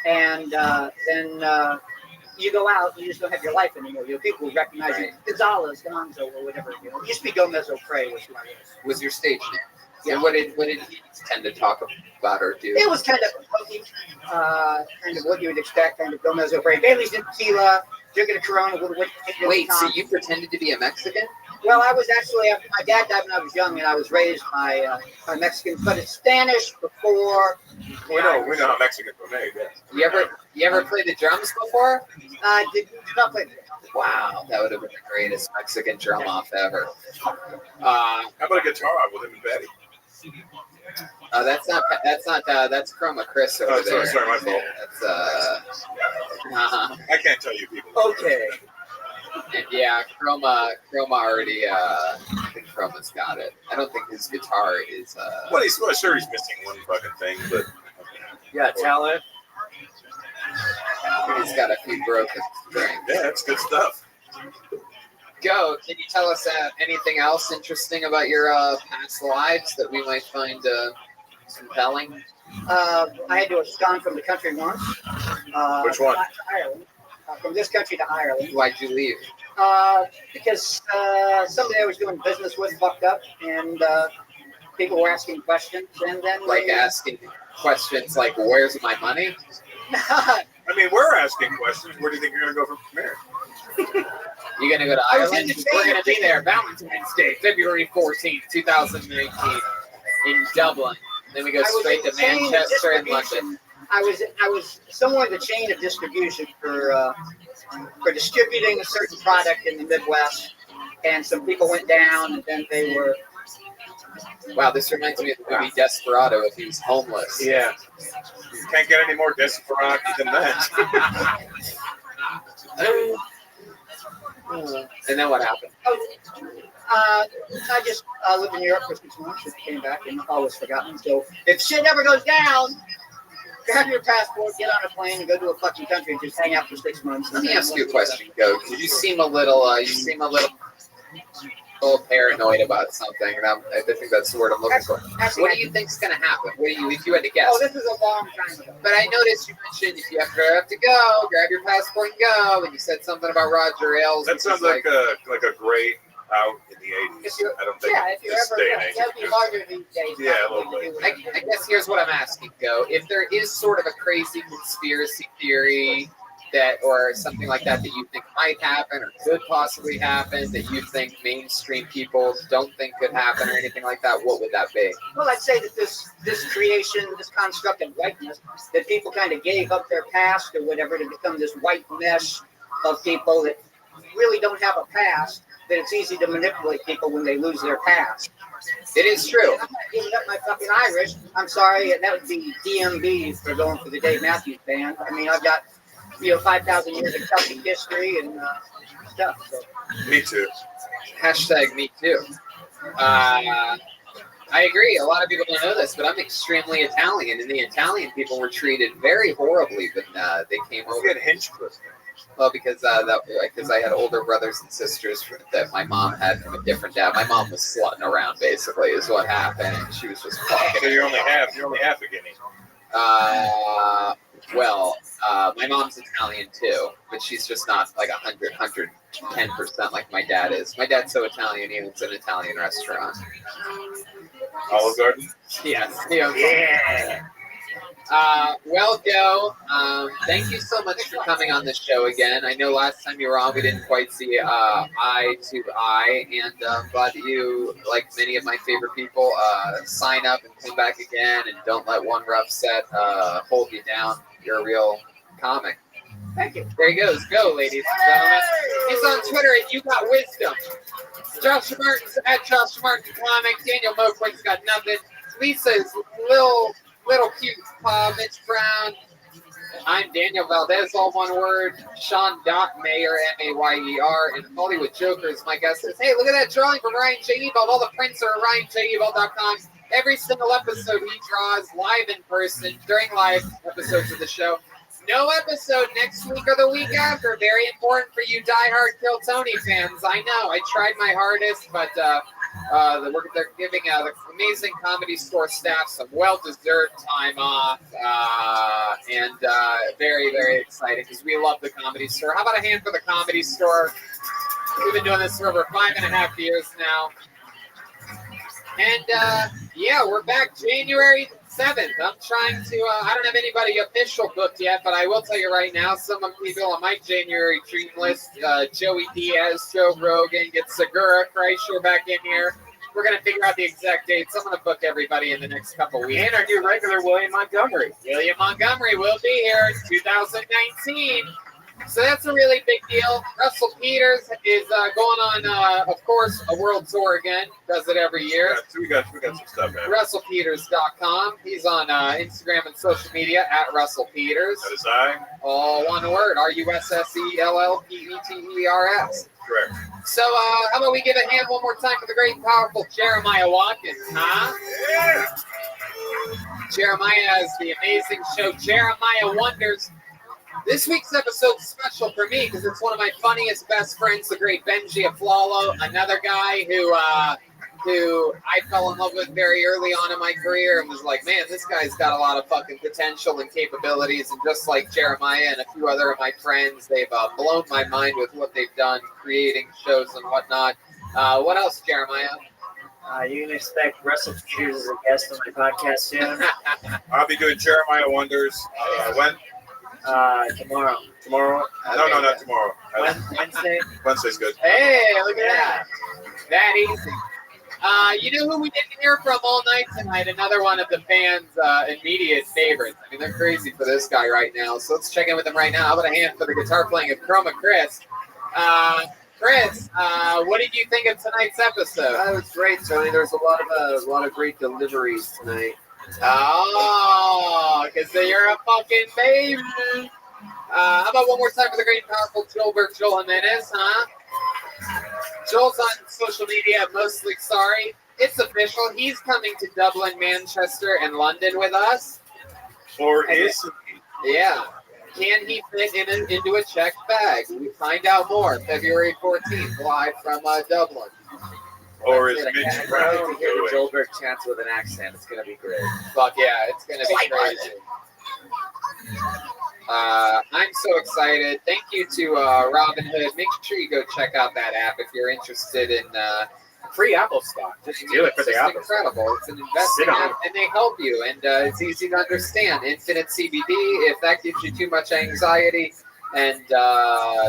and then you go out, you just don't have your life anymore. You know, people recognize you, Gonzalez, Gonzo, or whatever. You know, it used to be Gomez O'Prey, was your stage name. Yeah. And what did he tend to talk about or do? It was kind of funky, kind of what you would expect, kind of Gomez O'Prey. Bailey's in tequila, drinking a Corona with a Wait, so you pretended to be a Mexican? Well, I was actually, my dad died when I was young, and I was raised by Mexicans, but it's Spanish before. We know how Mexicans were made. Yeah. You ever played the drums before? I did not play. Wow, that would have been the greatest Mexican drum off ever. How about a guitar with him and Betty? That's Chroma Chris over there. Sorry, my fault. That's I can't tell you people. Okay. And yeah, Chroma already. I think Chroma's got it. I don't think his guitar is. Well, sure he's missing one fucking thing, but Yeah, talent. He's got a few broken strings. yeah, that's good stuff. Go. Can you tell us anything else interesting about your past lives that we might find compelling? I had to abscond from the country once. Which one? To Ireland. From this country to Ireland. Why'd you leave? Because somebody I was doing business with fucked up, and people were asking questions, and then Like asking questions like, "Where's my money?" I mean, we're asking questions. Where do you think you're going to go from here? You're going to go to I was in Ireland? the We're chain going of to be there Valentine's Day, February 14th, 2019 in Dublin. Then we go I was straight in the to chain of Manchester and distribution. London. I was somewhere in the chain of distribution for distributing a certain product in the Midwest, and some people went down, and then they were. Wow, this reminds me of the movie Desperado if he was homeless. Yeah. You can't get any more desperate than that. And then what happened? I just lived in Europe for 6 months and came back and I was forgotten. So if shit ever goes down, grab your passport, get on a plane, and go to a fucking country and just hang out for 6 months. Let me ask you a question, Go. You seem a little, paranoid about something. And I think that's the word I'm looking for. What do you think's going to happen? If you had to guess? Oh, this is a long time ago. But I noticed you mentioned if you have to go, grab your passport and go. And you said something about Roger Ailes. That sounds like a great out in the 80s. I don't think if you're this ever, day and age. that'd be harder these days. Yeah, a little bit. I guess here's what I'm asking, Go. If there is sort of a crazy conspiracy theory that, or something like that you think might happen or could possibly happen, that you think mainstream people don't think could happen or anything like that, what would that be? Well, I'd say that this creation, this construct of whiteness, that people kind of gave up their past or whatever to become this white mesh of people that really don't have a past, that it's easy to manipulate people when they lose their past. It is true. I'm not giving up my fucking Irish. I'm sorry, that would be DMB for going for the Dave Matthews Band. I mean, I've got 5,000 years of Celtic history and stuff. So. Me too. Hashtag me too. I agree. A lot of people don't know this, but I'm extremely Italian, and the Italian people were treated very horribly when they came over. You get Hinchcliffe. Well, because I had older brothers and sisters that my mom had from a different dad. My mom was slutting around, basically, is what happened. And she was just fucking. So you're only half a guinea. My mom's Italian too, but she's just not like 110% like my dad is. My dad's so Italian, he owns an Italian restaurant. Olive Garden? Yes. Yeah. Go. Thank you so much for coming on the show again. I know last time you were on, we didn't quite see eye to eye, and I'm glad that you, like many of my favorite people, sign up and come back again, and don't let one rough set hold you down. You're a real comic. Thank you. There he goes. Go, ladies and gentlemen. He's on Twitter at You Got Wisdom. Joshua Martin's at Joshua Martin Comic. Daniel Moquin's got nothing. Lisa's little cute Mitch Brown. I'm Daniel Valdez, all one word. Sean Mayer, Mayer, and Hollywood Joker is my guest. Says, hey, look at that drawing from Ryan J. Ebald. All the prints are at RyanJEbald.com. Every single episode he draws live in person during live episodes of the show. No episode next week or the week after. Very important for you diehard Kill Tony fans. I know. I tried my hardest, but they're giving the amazing Comedy Store staff some well-deserved time off, and very, very exciting because we love the Comedy Store. How about a hand for the Comedy Store? We've been doing this for over 5.5 years now. And we're back January 7th. I'm trying to, I don't have anybody official booked yet, but I will tell you right now, some of the people on my January dream list, Joey Diaz, Joe Rogan, get Segura Kreischer back in here. We're going to figure out the exact dates. I'm going to book everybody in the next couple weeks. And our new regular, William Montgomery. William Montgomery will be here in 2019. So that's a really big deal. Russell Peters is going on, of course, a world tour again. Does it every year. Yeah, we got some stuff, man. RussellPeters.com. He's on Instagram and social media at Russell Peters. That is I. All one word. RussellPeters. Correct. So how about we give a hand one more time for the great and powerful Jeremiah Watkins, huh? Yeah. Jeremiah has the amazing show Jeremiah Wonders. This week's episode is special for me because it's one of my funniest best friends, the great Benji Aflalo, another guy who I fell in love with very early on in my career and was like, man, this guy's got a lot of fucking potential and capabilities. And just like Jeremiah and a few other of my friends, they've blown my mind with what they've done, creating shows and whatnot. What else, Jeremiah? You can expect Russell Peters as a guest on my podcast soon. I'll be doing Jeremiah Wonders. When? Tomorrow. Tomorrow? No, not tomorrow. Wednesday? Wednesday's good. Hey, look at that. That easy. You know who we didn't hear from all night tonight? Another one of the fans' immediate favorites. I mean, they're crazy for this guy right now. So let's check in with him right now. How about a hand for the guitar playing of Chroma Chris? Chris, what did you think of tonight's episode? That was great, Tony. There's a lot of great deliveries tonight. Oh, because you're a fucking baby. How about one more time for the great and powerful Joel Jimenez, huh? Joel's on social media, mostly sorry. It's official. He's coming to Dublin, Manchester, and London with us. Or is he? Yeah. Can he fit into a checked bag? We find out more February 14th, live from Dublin. Or is Mitch I'd Brown like to hear doing? the Joelberg chants with an accent. It's gonna be great. Fuck yeah, it's gonna be crazy. I'm so excited. Thank you to Robin Hood. Make sure you go check out that app if you're interested in free Apple stock. Just do it for the it's Apple. incredible. It's an investing app, and they help you, and it's easy to understand. Infinite CBD, if that gives you too much anxiety, and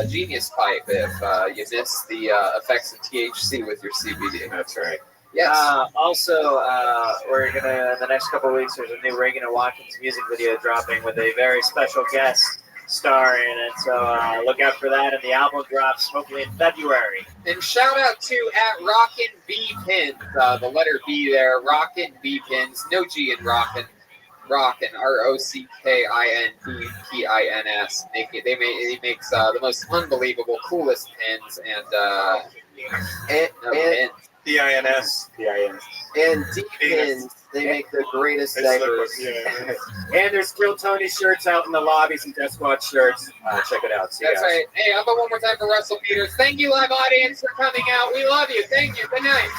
Genius Pipe, if you miss the effects of THC with your CBD. That's right. Yes. Also, we're gonna in the next couple of weeks. There's a new Reagan and Watkins music video dropping with a very special guest star in it. So look out for that, and the album drops hopefully in February. And shout out to at Rockin' B Pins, the letter B there, Rockin' B Pins, no G in Rockin', Rockin', ROCKINBPINS. He makes the most unbelievable, coolest pins and PINS. And deep pins, they make the greatest diapers. And there's Kill Tony shirts out in the lobby, some Death Squad shirts. Check it out. See you That's guys. right. Hey, how about one more time for Russell Peters? Thank you, live audience, for coming out. We love you. Thank you. Good night.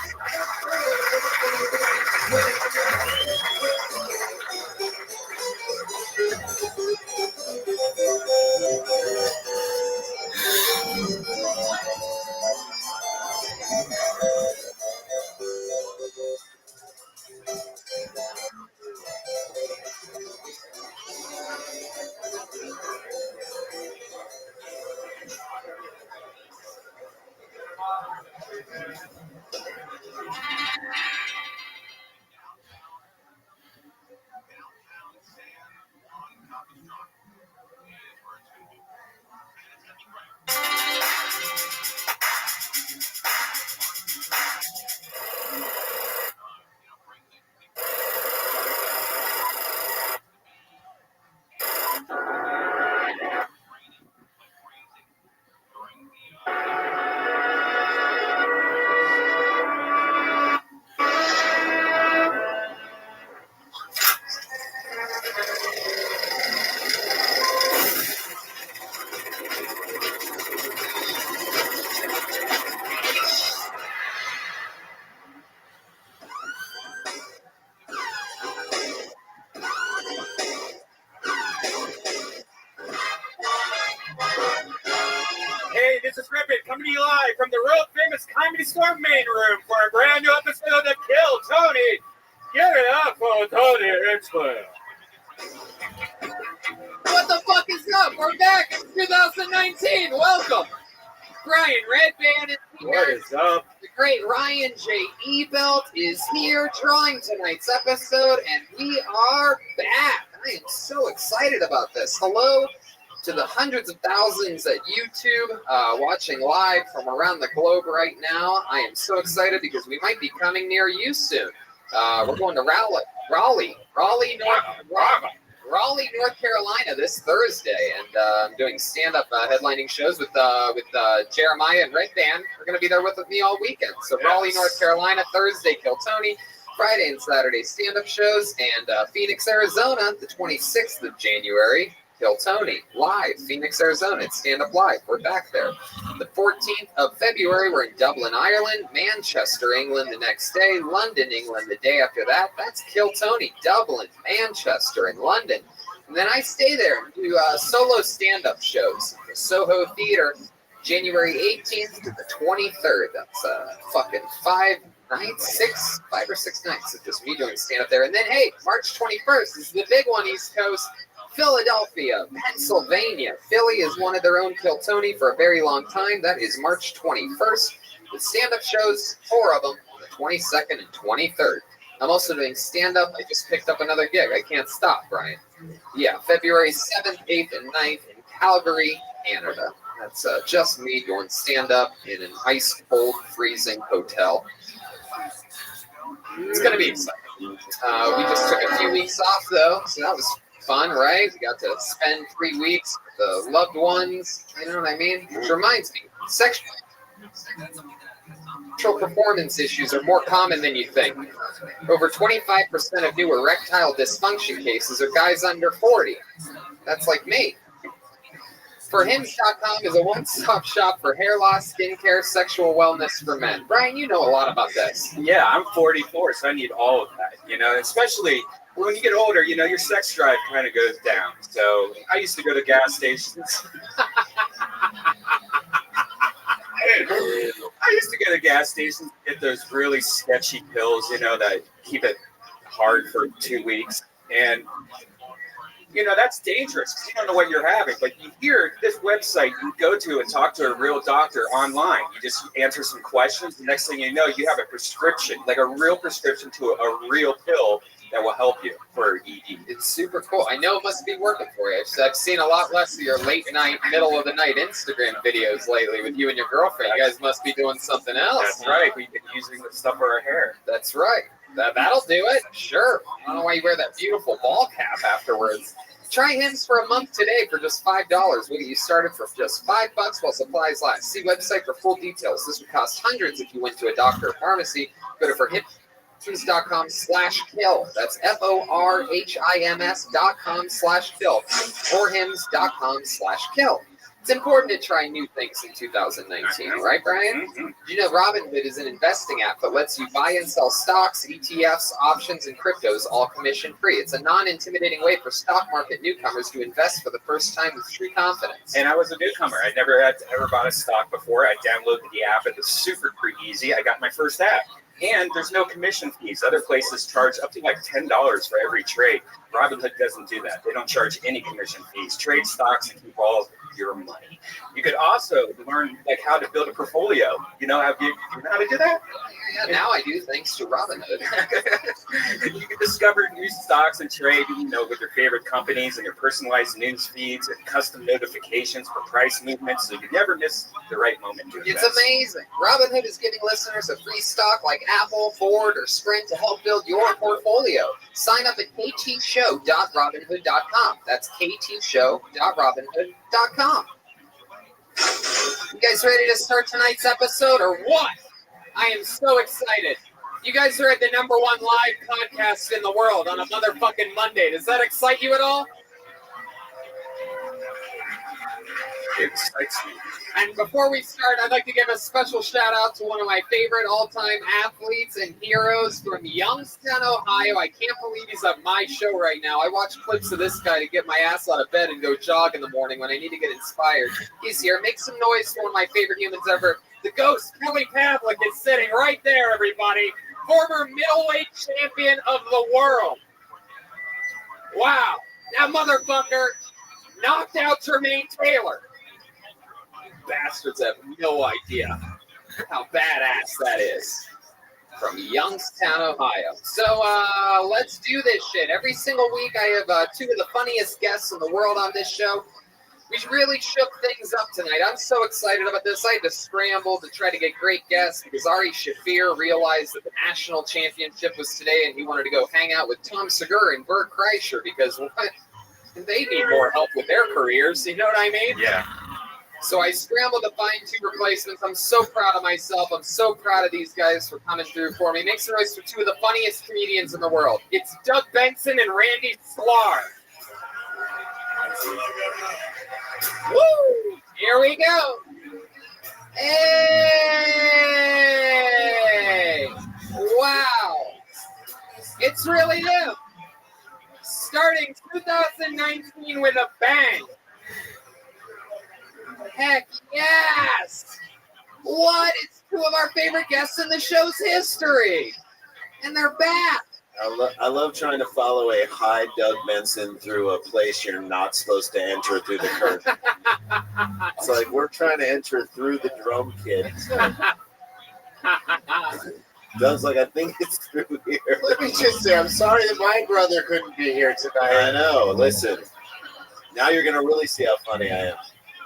Hey, this is Rabbi coming to you live from the world famous Comedy Store main room for a brand new episode of Kill Tony. Give it up for Tony Hinchcliffe. What the fuck is up? We're back. It's 2019. Welcome. Brian Redband is here. What is up? The great Ryan J. Ebelt is here drawing tonight's episode, and we are back. I am so excited about this. Hello to the hundreds of thousands at YouTube watching live from around the globe right now. I am so excited because we might be coming near you soon. We're going to Raleigh, North Carolina this Thursday, and I'm doing stand-up headlining shows with Jeremiah and Red Band. They're going to be there with me all weekend. So Raleigh, North Carolina, Thursday, Kill Tony. Friday and Saturday stand-up shows, and Phoenix, Arizona, the 26th of January. Kill Tony, live, Phoenix, Arizona. It's Stand Up Live. We're back there. The 14th of February, we're in Dublin, Ireland, Manchester, England the next day, London, England the day after that. That's Kill Tony, Dublin, Manchester, and London. And then I stay there and do solo stand-up shows at the Soho Theater, January 18th to the 23rd. That's fucking 5 or 6 nights of just me doing stand-up there. And then, hey, March 21st is the big one, East Coast, Philadelphia, Pennsylvania. Philly is one of their own Kill Tony for a very long time. That is March 21st. The stand-up shows, 4 of them, on the 22nd and 23rd. I'm also doing stand-up. I just picked up another gig. I can't stop, Brian. Yeah, February 7th, 8th, and 9th in Calgary, Canada. That's just me doing stand-up in an ice-cold, freezing hotel. It's going to be exciting. We just took a few weeks off, though, so that was fun, right? We got to spend 3 weeks with the loved ones, you know what I mean? Which reminds me, sexual performance issues are more common than you think. Over 25% of new erectile dysfunction cases are guys under 40. That's like me. ForHims.com is a one-stop shop for hair loss, skincare, sexual wellness for men. Brian, you know a lot about this. Yeah, I'm 44, so I need all of that, you know, especially when you get older, you know, your sex drive kind of goes down. So I used to go to gas stations. I used to go to gas stations and get those really sketchy pills, you know, that keep it hard for 2 weeks. And you know, that's dangerous because you don't know what you're having. But you hear this website you go to and talk to a real doctor online. You just answer some questions. The next thing you know, you have a prescription, like a real prescription to a real pill that will help you for ED. It's super cool. I know it must be working for you. I've seen a lot less of your late night, middle of the night Instagram videos lately with you and your girlfriend. You guys must be doing something else. That's right. We've been using the stuff for our hair. That's right. That'll do it. Sure. I don't know why you wear that beautiful ball cap afterwards. Try Hims for a month today for just $5. We'll get you started for just $5 while supplies last. See website for full details. This would cost hundreds if you went to a doctor or pharmacy. Go to forhims.com/kill. That's FORHIMS.com/kill. ForHims.com/kill. It's important to try new things in 2019, right, Brian? Mm-hmm. You know, Robinhood is an investing app that lets you buy and sell stocks, ETFs, options, and cryptos, all commission-free. It's a non-intimidating way for stock market newcomers to invest for the first time with true confidence. And I was a newcomer. I never had ever bought a stock before. I downloaded the app. It was super easy. I got my first app. And there's no commission fees. Other places charge up to like $10 for every trade. Robinhood doesn't do that. They don't charge any commission fees. Trade stocks and keep all your money. You could also learn like how to build a portfolio. You know how to do that? Yeah, now I do, thanks to Robinhood. You can discover new stocks and trade, you know, with your favorite companies and your personalized news feeds and custom notifications for price movements, so you never miss the right moment to invest. It's amazing. Robinhood is giving listeners a free stock like Apple, Ford, or Sprint to help build your portfolio. Sign up at ktshow.robinhood.com. That's ktshow.robinhood.com. You guys ready to start tonight's episode or what? I am so excited. You guys are at the #1 live podcast in the world on a motherfucking Monday. Does that excite you at all? It excites me. And before we start, I'd like to give a special shout out to one of my favorite all-time athletes and heroes from Youngstown, Ohio. I can't believe he's on my show right now. I watch clips of this guy to get my ass out of bed and go jog in the morning when I need to get inspired. He's here. Make some noise for one of my favorite humans ever. The ghost, Kelly Pavlik, is sitting right there, everybody. Former middleweight champion of the world. Wow. That motherfucker knocked out Jermaine Taylor. Bastards have no idea how badass that is. From Youngstown, Ohio. So let's do this shit. Every single week I have two of the funniest guests in the world on this show. We really shook things up tonight. I'm so excited about this. I had to scramble to try to get great guests because Ari Shafir realized that the national championship was today and he wanted to go hang out with Tom Segura and Bert Kreischer because they need more help with their careers. You know what I mean? Yeah. So I scrambled to find two replacements. I'm so proud of myself. I'm so proud of these guys for coming through for me. Make some noise for two of the funniest comedians in the world. It's Doug Benson and Randy Sklar. Woo! Here we go. Hey! Wow! It's really him. Starting 2019 with a bang. Heck yes! What? It's two of our favorite guests in the show's history. And they're back. I love trying to follow a high Doug Benson through a place you're not supposed to enter through the curtain. It's like we're trying to enter through the drum kit. Doug's like, I think it's through here. Let me just say, I'm sorry that my brother couldn't be here tonight. I know. Listen, now you're gonna really see how funny I am.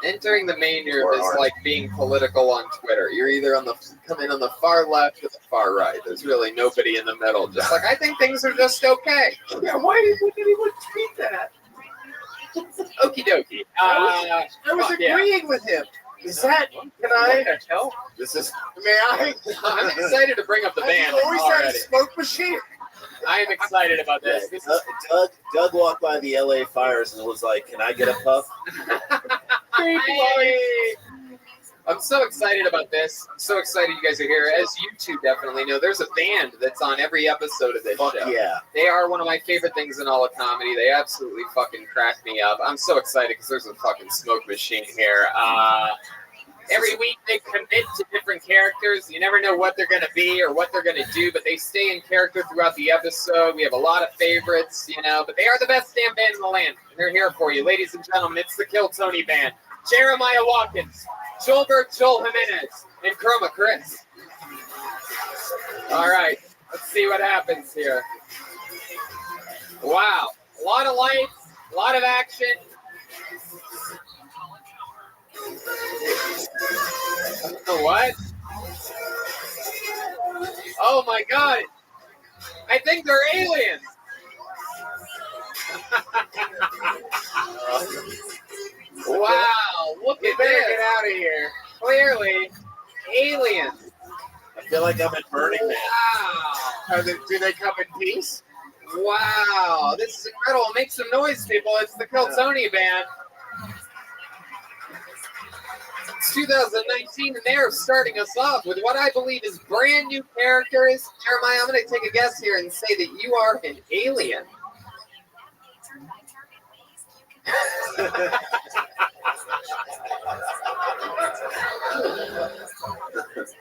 Entering the main room is like being political on Twitter. You're either come in on the far left or the far right. There's really nobody in the middle. Just like, I think things are just okay. Yeah, why did anyone tweet that? Okie dokie. I was yeah. agreeing with him. Is that, can I? What the hell? This is. May I? I'm excited to bring up the band always had a already. smoke machine. I am excited about this. This is Doug walked by the LA fires and was like, "Can I get a puff?" Hey. I'm so excited about this. I'm so excited you guys are here. As you two definitely know, there's a band that's on every episode of this show. Yeah. They are one of my favorite things in all of comedy. They absolutely fucking crack me up. I'm so excited because there's a fucking smoke machine here. Every week they commit to different characters. You never know what they're going to be or what they're going to do, but they stay in character throughout the episode. We have a lot of favorites, but they are the best damn band in the land. And they're here for you. Ladies and gentlemen, it's the Kill Tony Band. Jeremiah Watkins, Joelberg Joel Jimenez, and Chroma Chris. All right, let's see what happens here. Wow, a lot of lights, a lot of action. What? Oh my god! I think they're aliens! Wow, look at this! Get out of here. Clearly, aliens. I feel like I'm in Burning Man. Wow. Do they come in peace? Wow, this is incredible. Make some noise, people. It's the Kill Tony Band. It's 2019, and they're starting us off with what I believe is brand new characters. Jeremiah, I'm going to take a guess here and say that you are an alien.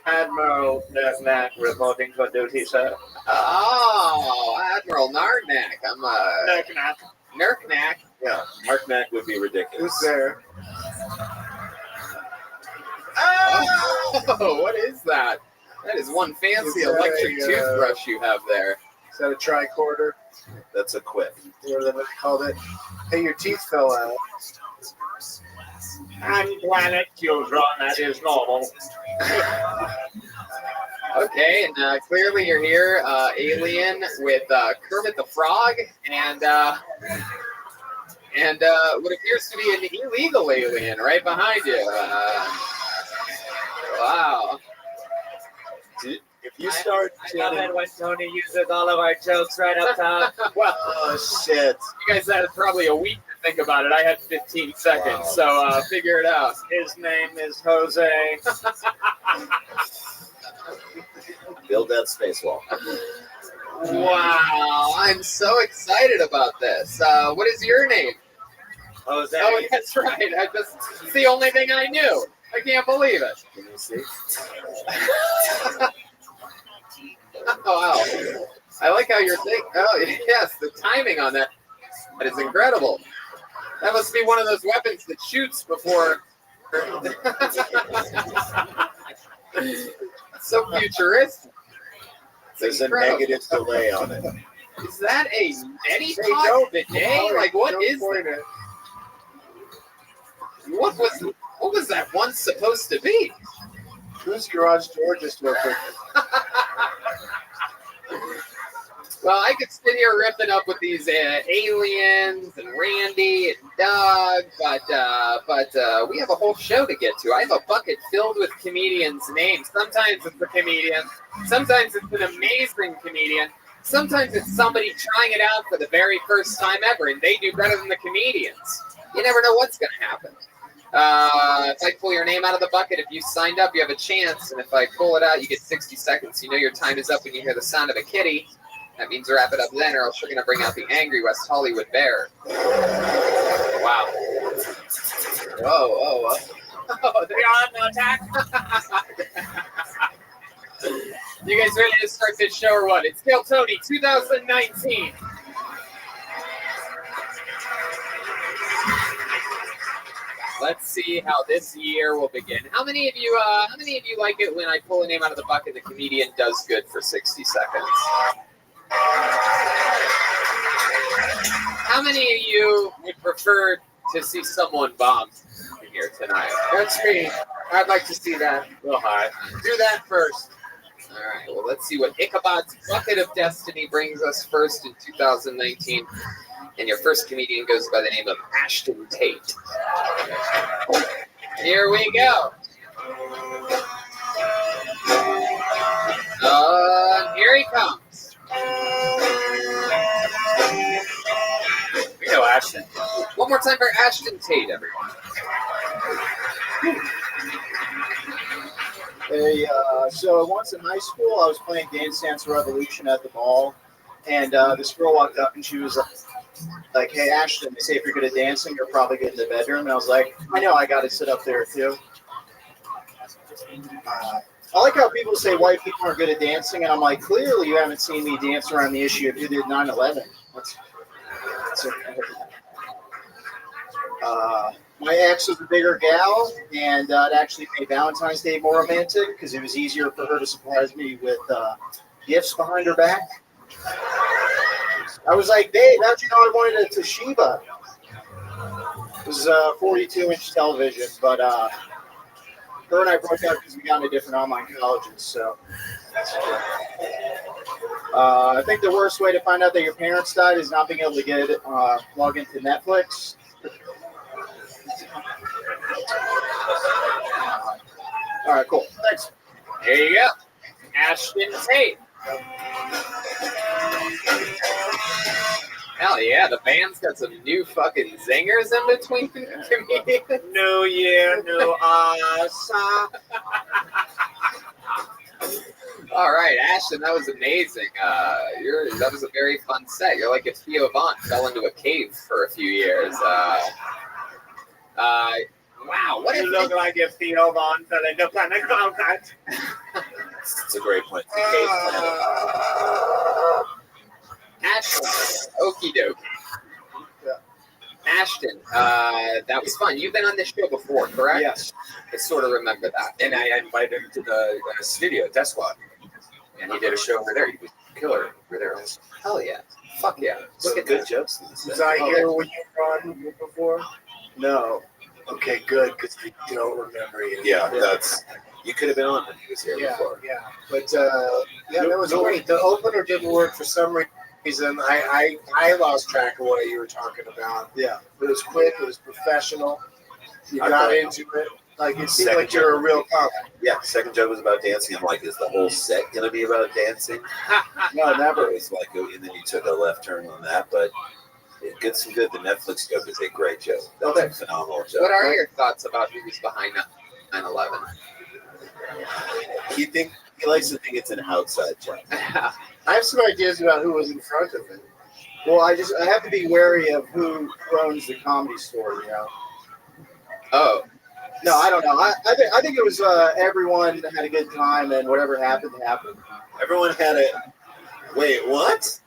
Admiral Nerknack reporting for duty, sir. Oh, Admiral Nardnak. I'm Nerknack. Yeah, Marknack would be ridiculous. Who's there? Oh, what is that? That is one fancy electric toothbrush you have there. Is that a tricorder? That's a quip. Whatever they called it. Hey, your teeth fell out. And planet children, that is normal. Okay, and clearly you're here, alien, with Kermit the Frog, and what appears to be an illegal alien right behind you. Wow. If you start I love it when Tony uses all of our jokes right up top. Well, oh shit! You guys had probably a week to think about it. I had 15 seconds, so figure it out. His name is Jose. Build that space wall. Wow, I'm so excited about this. What is your name? Jose. Oh, that's right. It's the only thing I knew. I can't believe it. Can you see? Oh, wow. I like how you're thinking. Oh, yes, the timing on that. That is incredible. That must be one of those weapons that shoots before. So futuristic. There's a negative delay on it. Is that a neti pot bidet? Like, what is that? What was that once supposed to be? Whose garage door just opened? Well, I could sit here ripping up with these aliens and Randy and Doug, but we have a whole show to get to. I have a bucket filled with comedians' names. Sometimes it's a comedian. Sometimes it's an amazing comedian. Sometimes it's somebody trying it out for the very first time ever, and they do better than the comedians. You never know what's going to happen. If I pull your name out of the bucket, if you signed up, you have a chance. And if I pull it out, you get 60 seconds. You know your time is up when you hear the sound of a kitty. That means wrap it up then, or else we're going to bring out the angry West Hollywood bear. Wow. Whoa. Oh, they are on attack. You guys ready to start this show or what? It's Kill Tony 2019. Let's see how this year will begin. How many of you like it when I pull a name out of the bucket, the comedian does good for 60 seconds? How many of you would prefer to see someone bombed here tonight? That's me. I'd like to see that. Real high. Do that first. All right, well, let's see what Ichabod's Bucket of Destiny brings us first in 2019. And your first comedian goes by the name of Ashton Tate. Here we go. Here he comes. We know Ashton. One more time for Ashton Tate, everyone. Hey, so once in high school, I was playing Dance Dance Revolution at the mall, and this girl walked up and she was like, "Hey, Ashton, they say if you're good at dancing, you're probably good in the bedroom." And I was like, "I know, I got to sit up there too." I like how people say white people are good at dancing, and I'm like, clearly you haven't seen me dance around the issue of who did 9/11. My ex was a bigger gal, and it actually made Valentine's Day more romantic because it was easier for her to surprise me with gifts behind her back. I was like, "Babe, how'd you know I wanted a Toshiba?" It was a 42-inch television, but her and I broke up because we got into different online colleges. So I think the worst way to find out that your parents died is not being able to get log into Netflix. All right, cool. Thanks. There you go. Ashton Tate. Hell yeah, the band's got some new fucking zingers in between comedians. No year, no asa. All right, Ashton, that was amazing. That was a very fun set. You're like if Theo Von fell into a cave for a few years. Wow, what you look like if Theo Von fell into a contact. It's a great point. Ashton, okie dokie. Ashton, that was fun. You've been on this show before, correct? Yes. I sort of remember that. And I invited him to the studio, Death Squad. And he did a show over there. He was killer over there also. Hell yeah. Fuck yeah. Look at good jokes. Was I here when you were on before? No. Okay, good, because I don't remember you. Yeah, that's. You could have been on when he was here before. Yeah. But that was great. The opener didn't work for some reason. I lost track of what you were talking about. Yeah. It was quick. It was professional. You I got thought- into it. Like it seemed Second like you're a real comic. Yeah, second joke was about dancing. I'm like, is the whole set gonna be about dancing? No, never. It was like, and then you took a left turn on that, but it gets some good. The Netflix joke is a great joke. That was a phenomenal joke. What are your thoughts about who was behind 9/11? He likes to think it's an outside joke. I have some ideas about who was in front of it. Well, I have to be wary of who owns the Comedy Store, you know. Oh. No, I don't know. I think it was everyone had a good time, and whatever happened happened. Everyone had a. Wait, what?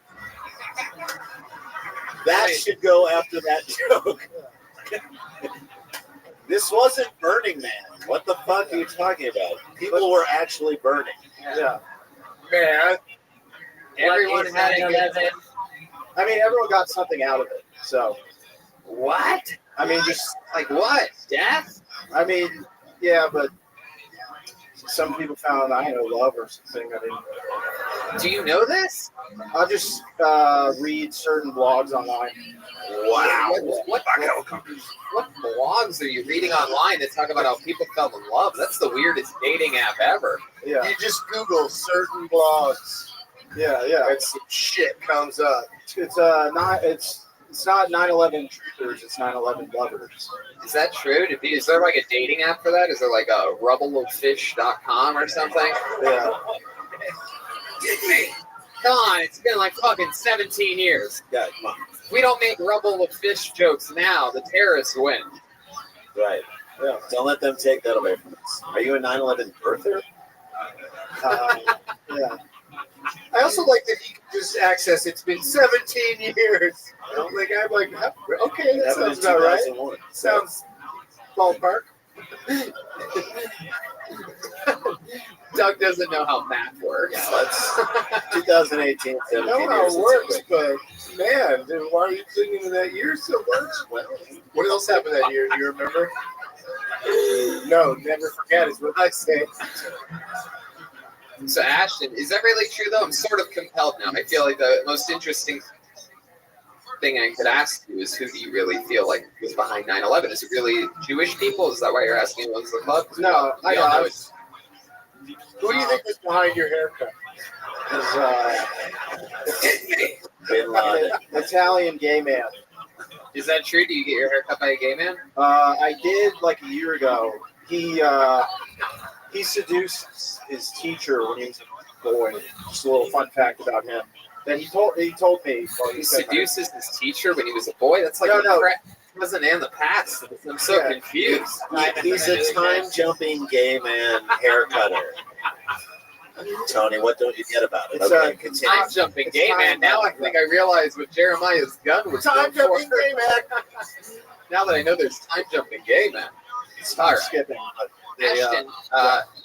That should go after that joke. This wasn't Burning Man. What the fuck are you talking about? People were actually burning. Yeah. Man. Everyone had a good time. I mean, everyone got something out of it. So. What? I mean, just like what? Death? I mean, yeah, but some people found, I don't know, love or something. I mean, do you know this? I'll just read certain blogs online. Wow. What blogs are you reading online that talk about how people fell in love? That's the weirdest dating app ever. Yeah. You just Google certain blogs. Yeah. And some shit comes up. It's It's not 9/11 truthers. It's 9/11 lovers. Is that true? Is there like a dating app for that? Is there like a rubbleoffish.com or something? Yeah. Come on, it's been like fucking 17 years. Yeah, come on. If we don't make rubble of fish jokes now, the terrorists win. Right. Yeah. Don't let them take that away from us. Are you a 9/11 birther? Yeah. I also like that he can just access. It's been 17 years. I'm like, okay, that sounds about right. Sounds ballpark. Doug doesn't know how math works. Yeah, that's 2018. I know how it works, but man, dude, why are you clinging to that year so much? Well, what else happened that year? Do you remember? No, never forget is what I say. So Ashton, is that really true though? I'm sort of compelled now. I feel like the most interesting thing I could ask you is who do you really feel like was behind 9/11? Is it really Jewish people? Is that why you're asking who owns the club? No, I know. It's Who do you think was behind your haircut? Italian gay man. Is that true? Do you get your hair cut by a gay man? I did like a year ago. He seduced his teacher when he was a boy. Just a little fun fact about him. Then he told me. He seduces his teacher when he was a boy? That's like wasn't in the past. I'm so confused. He's a time-jumping gay man hair cutter. Tony, what don't you get about it? It's okay, continue. Time-jumping gay man. Now I think I realize what Jeremiah's gun was. Time-jumping gay man. Now that I know there's time-jumping gay man. All right. Skipping. Ashton,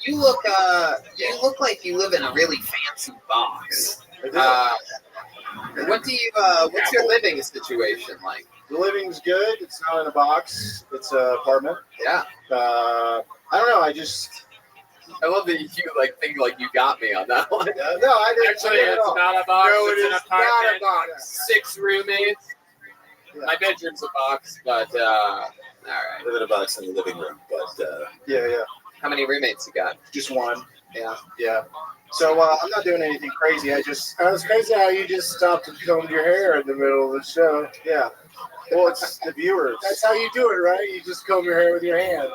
you look like you live in a really fancy box. What's your living situation like? The living's good. It's not in a box. It's an apartment. Yeah. I don't know. I love that you think like you got me on that one. No, I didn't. Actually, it's not a box. No, it's it an is apartment. not a box. 6 roommates. Yeah. My bedroom's a box, but all right. Live in a box in the living room, but Yeah. How many roommates you got? Just one. Yeah. So I'm not doing anything crazy. It's crazy how you just stopped and combed your hair in the middle of the show. Yeah. Well, it's the viewers. That's how you do it, right? You just comb your hair with your hand.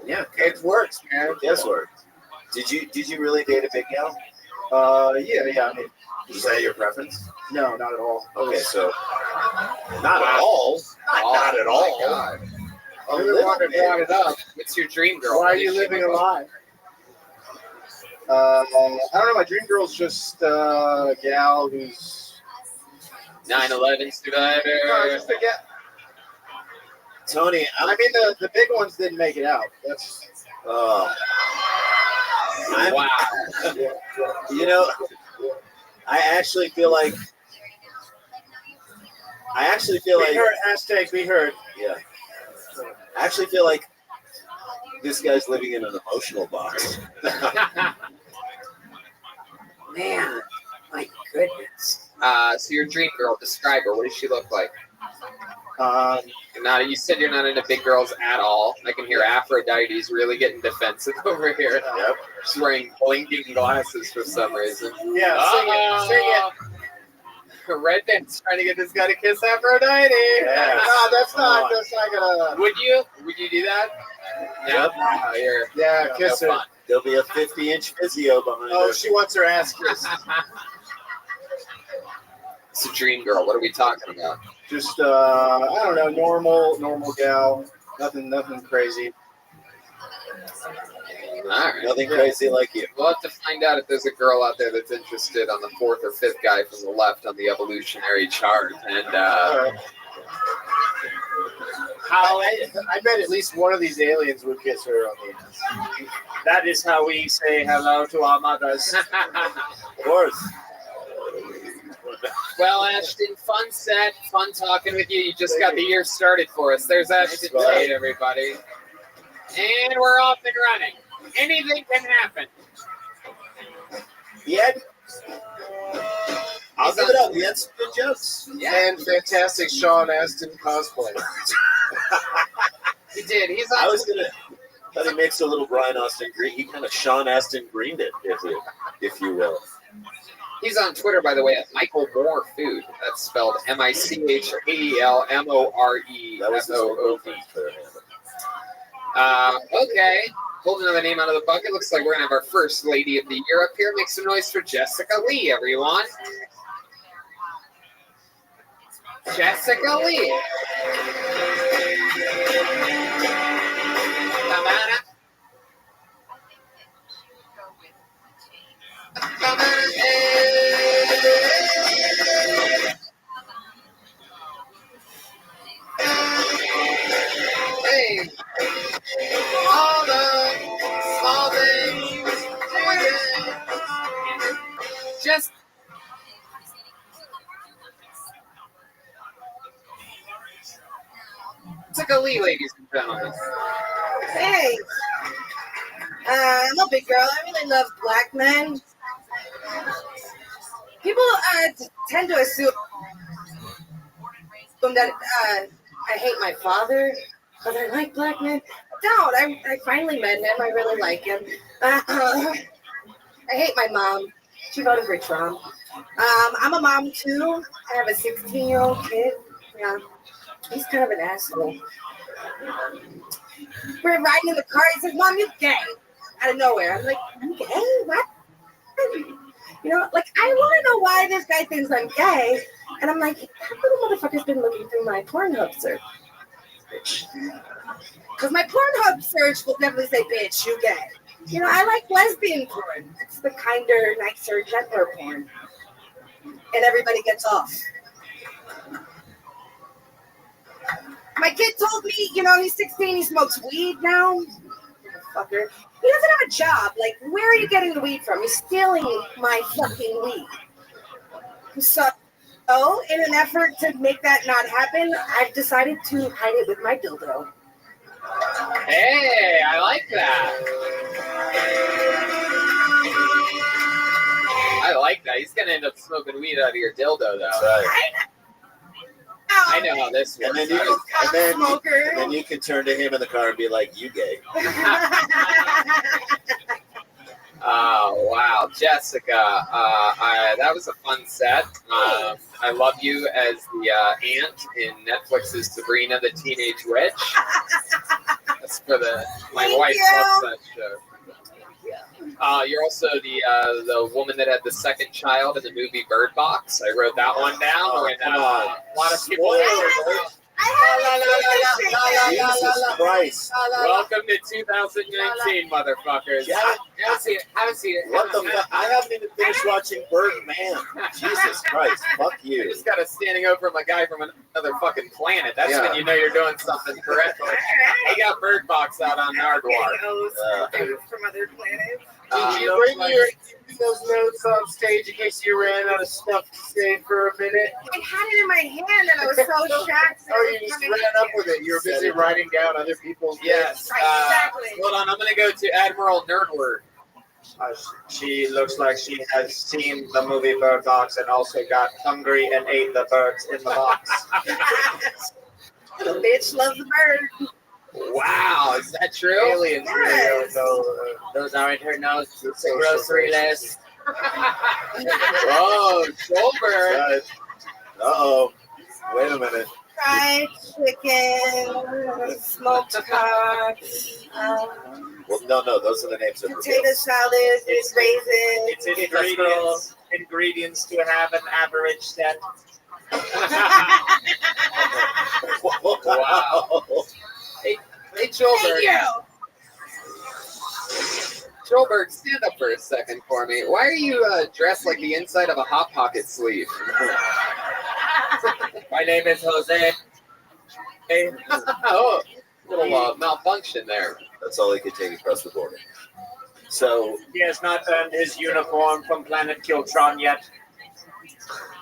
yeah, It works, man. it does work. Did you really date a big gal? Yeah. I mean, Is that your preference? no, not at all. Okay, so not at all. Not at all. God. A You're the little one that bit. brought it up. What's your dream girl? Why What are you does she living a look like? lie? I don't know. My dream girl's just a gal who's 9/11 survivor. no, just a gal. Tony, I mean, the big ones didn't make it out. That's Wow. You know, I actually feel like. We heard hashtag we heard. Yeah. I actually feel like this guy's living in an emotional box. Man, my goodness. So your dream girl, describe her. What does she look like? You said you're not into big girls at all. I can hear Aphrodite's really getting defensive over here. Yep. She's wearing blinking glasses for some reason. Yeah, sing it. Red Band's trying to get this guy to kiss Aphrodite. Yes. no, that's not gonna. Would you do that? Yep. Oh, you're Yeah, no kiss her. fun. There'll be a 50-inch physio behind Oh, her. she wants her ass kissed. It's a dream girl. What are we talking about? Just I don't know, normal gal. Nothing crazy. All right. Nothing crazy like you. We'll have to find out if there's a girl out there that's interested on the 4th or 5th guy from the left on the evolutionary chart. And I bet at least one of these aliens would kiss her on the ass. That is how we say hello to our mothers. Of course. well, Ashton, fun set, fun talking with you. You just got the year started for us. There's Ashton Tate, everybody. And we're off and running. Anything can happen. Yeah. I'll give it up. He had some good jokes. And fantastic Sean Astin cosplay. He did. He's on. I was gonna. Thought he mixed a little Brian Austin Green. He kind of Sean Astin Greened it, if you will. He's on Twitter, by the way, at Michael Moore Food. That's spelled MICHAELMOREFOOD. Okay. Pulled another name out of the bucket. Looks like we're going to have our first lady of the year up here. Make some noise for Jessica Lee, everyone. Jessica Lee. Come on up. Hey, all the small things, just Jessica Lee, ladies and gentlemen. Hey, I'm a big girl. I really love black men. People tend to assume that I hate my father, but I like black men. Don't. I finally met him. I really like him. I hate my mom. She voted for Trump. I'm a mom too. I have a 16-year-old kid. Yeah, he's kind of an asshole. We're riding in the car. He says, "Mom, you're gay." Out of nowhere. I'm like, "I'm gay? What?" You know, like, I want to know why this guy thinks I'm gay. And I'm like, how come the motherfucker's been looking through my Pornhub search? Because my Pornhub search will definitely say, "Bitch, you gay." You know, I like lesbian porn. It's the kinder, nicer, gentler porn. And everybody gets off. My kid told me, you know, he's 16, he smokes weed now. Fucker. He doesn't have a job. Like, where are you getting the weed from? He's stealing my fucking weed. So, in an effort to make that not happen, I've decided to hide it with my dildo. Hey, I like that. I like that. He's going to end up smoking weed out of your dildo, though. I know how this works. And then you can turn to him in the car and be like, "You gay." Oh, wow. Jessica, that was a fun set. I love you as the aunt in Netflix's Sabrina the Teenage Witch. That's for my wife loves that show. You're also the woman that had the second child in the movie Bird Box. I wrote that one down. Oh, a lot of people. Jesus Christ. Welcome to 2019, motherfuckers. Haven't seen it. What the fuck? I haven't even finished watching Birdman. Jesus Christ. Fuck you. You just got a standing over from a guy from another fucking planet. That's when you know you're doing something correctly. He got Bird Box out on Nardwar. From other planets. Did you bring those notes on stage in case you ran out of stuff to say for a minute? I had it in my hand and I was so shocked. Oh, you just ran up with it. You were busy writing down other people's Yes. Exactly. Hold on, I'm going to go to Admiral Nerdward. She looks like she has seen the movie Bird Box and also got hungry and ate the birds in the box. The bitch loves the bird. Wow, is that true? Aliens. Yes. Those aren't her notes. It's a grocery list. Whoa, Goldberg. Uh-oh. Wait a minute. Fried chicken, smoked cock, Well, no, those are the names of her potato bills. salad, it's raisins. It's ingredients to have an average set. Wow. Hey, Joelberg. Thank you. Joelberg, stand up for a second for me. Why are you dressed like the inside of a Hot Pocket sleeve? My name is Jose. Oh, little malfunction there. That's all he could take across the border. So He has not earned his uniform from Planet Kiltron yet.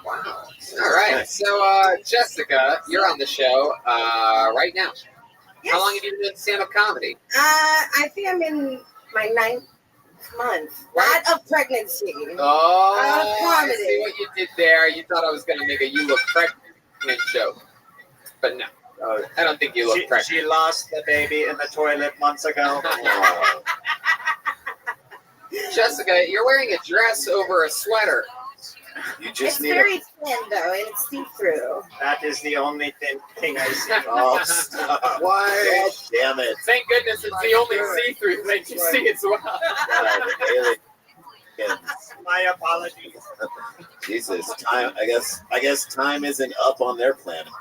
Wow. All right. So, Jessica, you're on the show right now. Yes. How long have you been doing stand-up comedy? I think I'm in my 9th month. Not of pregnancy. Oh, comedy. I see what you did there. You thought I was going to make a "you look pregnant" joke, but no, I don't think you look pregnant. She lost the baby in the toilet months ago. Jessica, you're wearing a dress over a sweater. You It's just need very thin though, and it's see-through. That is the only thing I see. Oh, stop. Why? God damn it. Thank goodness it's the only see-through thing you see as well. God, aliens. My apologies. Jesus, time. I guess time isn't up on their planet.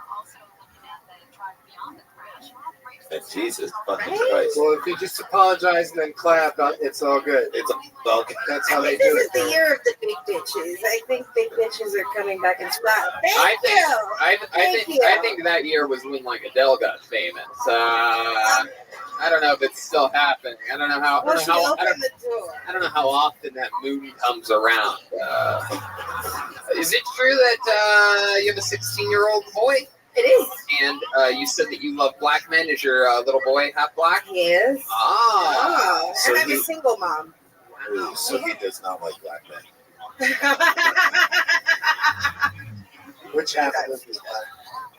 And Jesus fucking Christ. Well, if you just apologize and then clap, it's all good. It's all good. That's how I they think do this it. is the year of the big bitches. I think big bitches are coming back in spot. I Thank you. I think that year was when like Adele got famous. I don't know if it's still happening. I don't know how. Well, she opened the door. I don't know how often that moon comes around. Is it true that you have a 16-year-old boy? It is. And you said that you love black men. Is your little boy half black? He is. Ah. Oh, So and I'm he- a single mom. Ooh, so he does not like black men. Which half of this is black?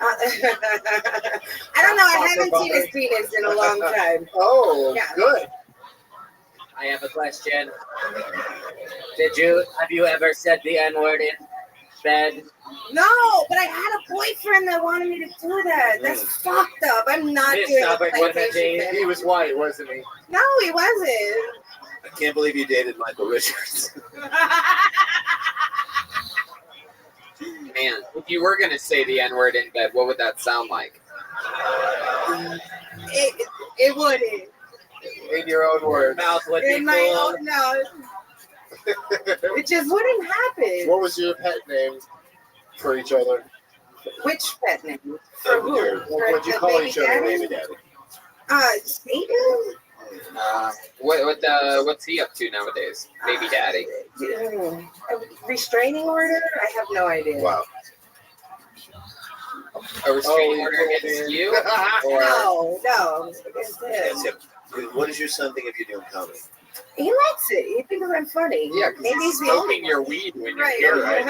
I don't know. I haven't seen his penis in a long time. Oh, Yeah. good. I have a question. Have you ever said the N-word in bed? No, but I had a boyfriend that wanted me to do that. That's fucked up. I'm not Miss doing Albert, a what PlayStation did thing. He was white, wasn't he? No, he wasn't. I can't believe you dated Michael Richards. Man, if you were gonna say the N-word in bed, what would that sound like? It wouldn't. In your own words. Mouth would be In my full. own, no. It just wouldn't happen. What was your pet name for each other? Which pet name? For who? What'd you For call the each other? baby Baby daddy. Satan? What's he up to nowadays? Baby daddy. A restraining order? I have no idea. Wow. A restraining order against you? Or No. It's Yes, him. yeah. What does your son think of you doing comedy? He likes it. He thinks I'm funny. Yeah, because Maybe he's the only smoking your weed when you're Right. here, right?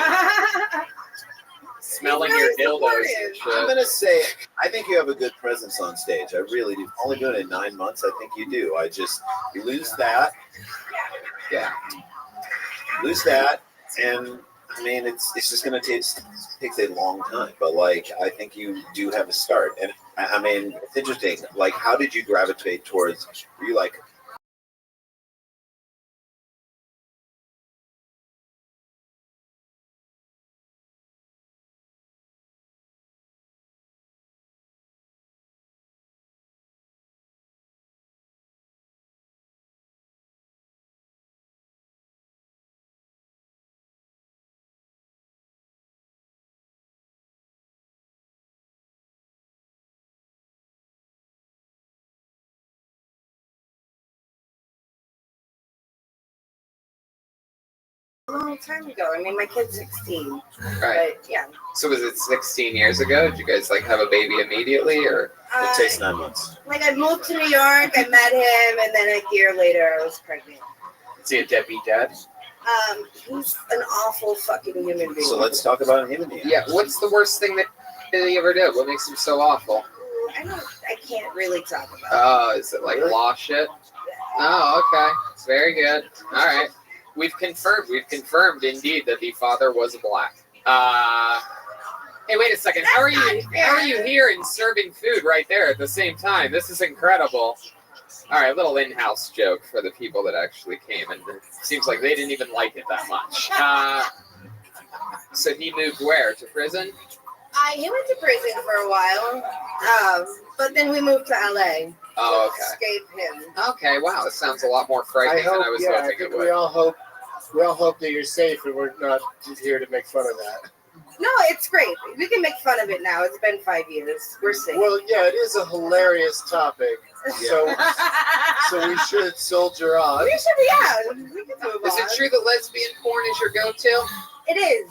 Smelling He's your really dildos and supportive. shit. I'm gonna say I think you have a good presence on stage. I really do. Only doing it 9 months, I think you do. You lose that. Yeah. Lose that, and I mean it's just gonna takes a long time. But like I think you do have a start. And I mean it's interesting. Like how did you gravitate towards were you like A long time ago. I mean, my kid's 16. Right. But yeah. So was it 16 years ago? Did you guys like have a baby immediately, or it takes 9 months? Like I moved to New York, I met him, and then a year later I was pregnant. is he a deadbeat dad? He's an awful fucking human being. So let's talk about him in the end. Yeah. What's the worst thing that he ever did? What makes him so awful? I can't really talk about it. Oh, is it like law shit? Oh, okay. Very good. All right. We've confirmed indeed that the father was black. Hey, wait a second. How are you here and serving food right there at the same time? This is incredible. All right, little in-house joke for the people that actually came, and it seems like they didn't even like it that much. So he moved where? To prison? He went to prison for a while, but then we moved to LA. Oh, to okay. escape him. Okay, wow, this sounds a lot more frightening than I was I hoping think it would. we all hope that you're safe, and we're not here to make fun of that. No, it's great. We can make fun of it now. It's been 5 years. We're safe. Well, yeah, it is a hilarious topic, so we should soldier on. We should, yeah. We can move Is on. it true that lesbian porn is your go-to? It is.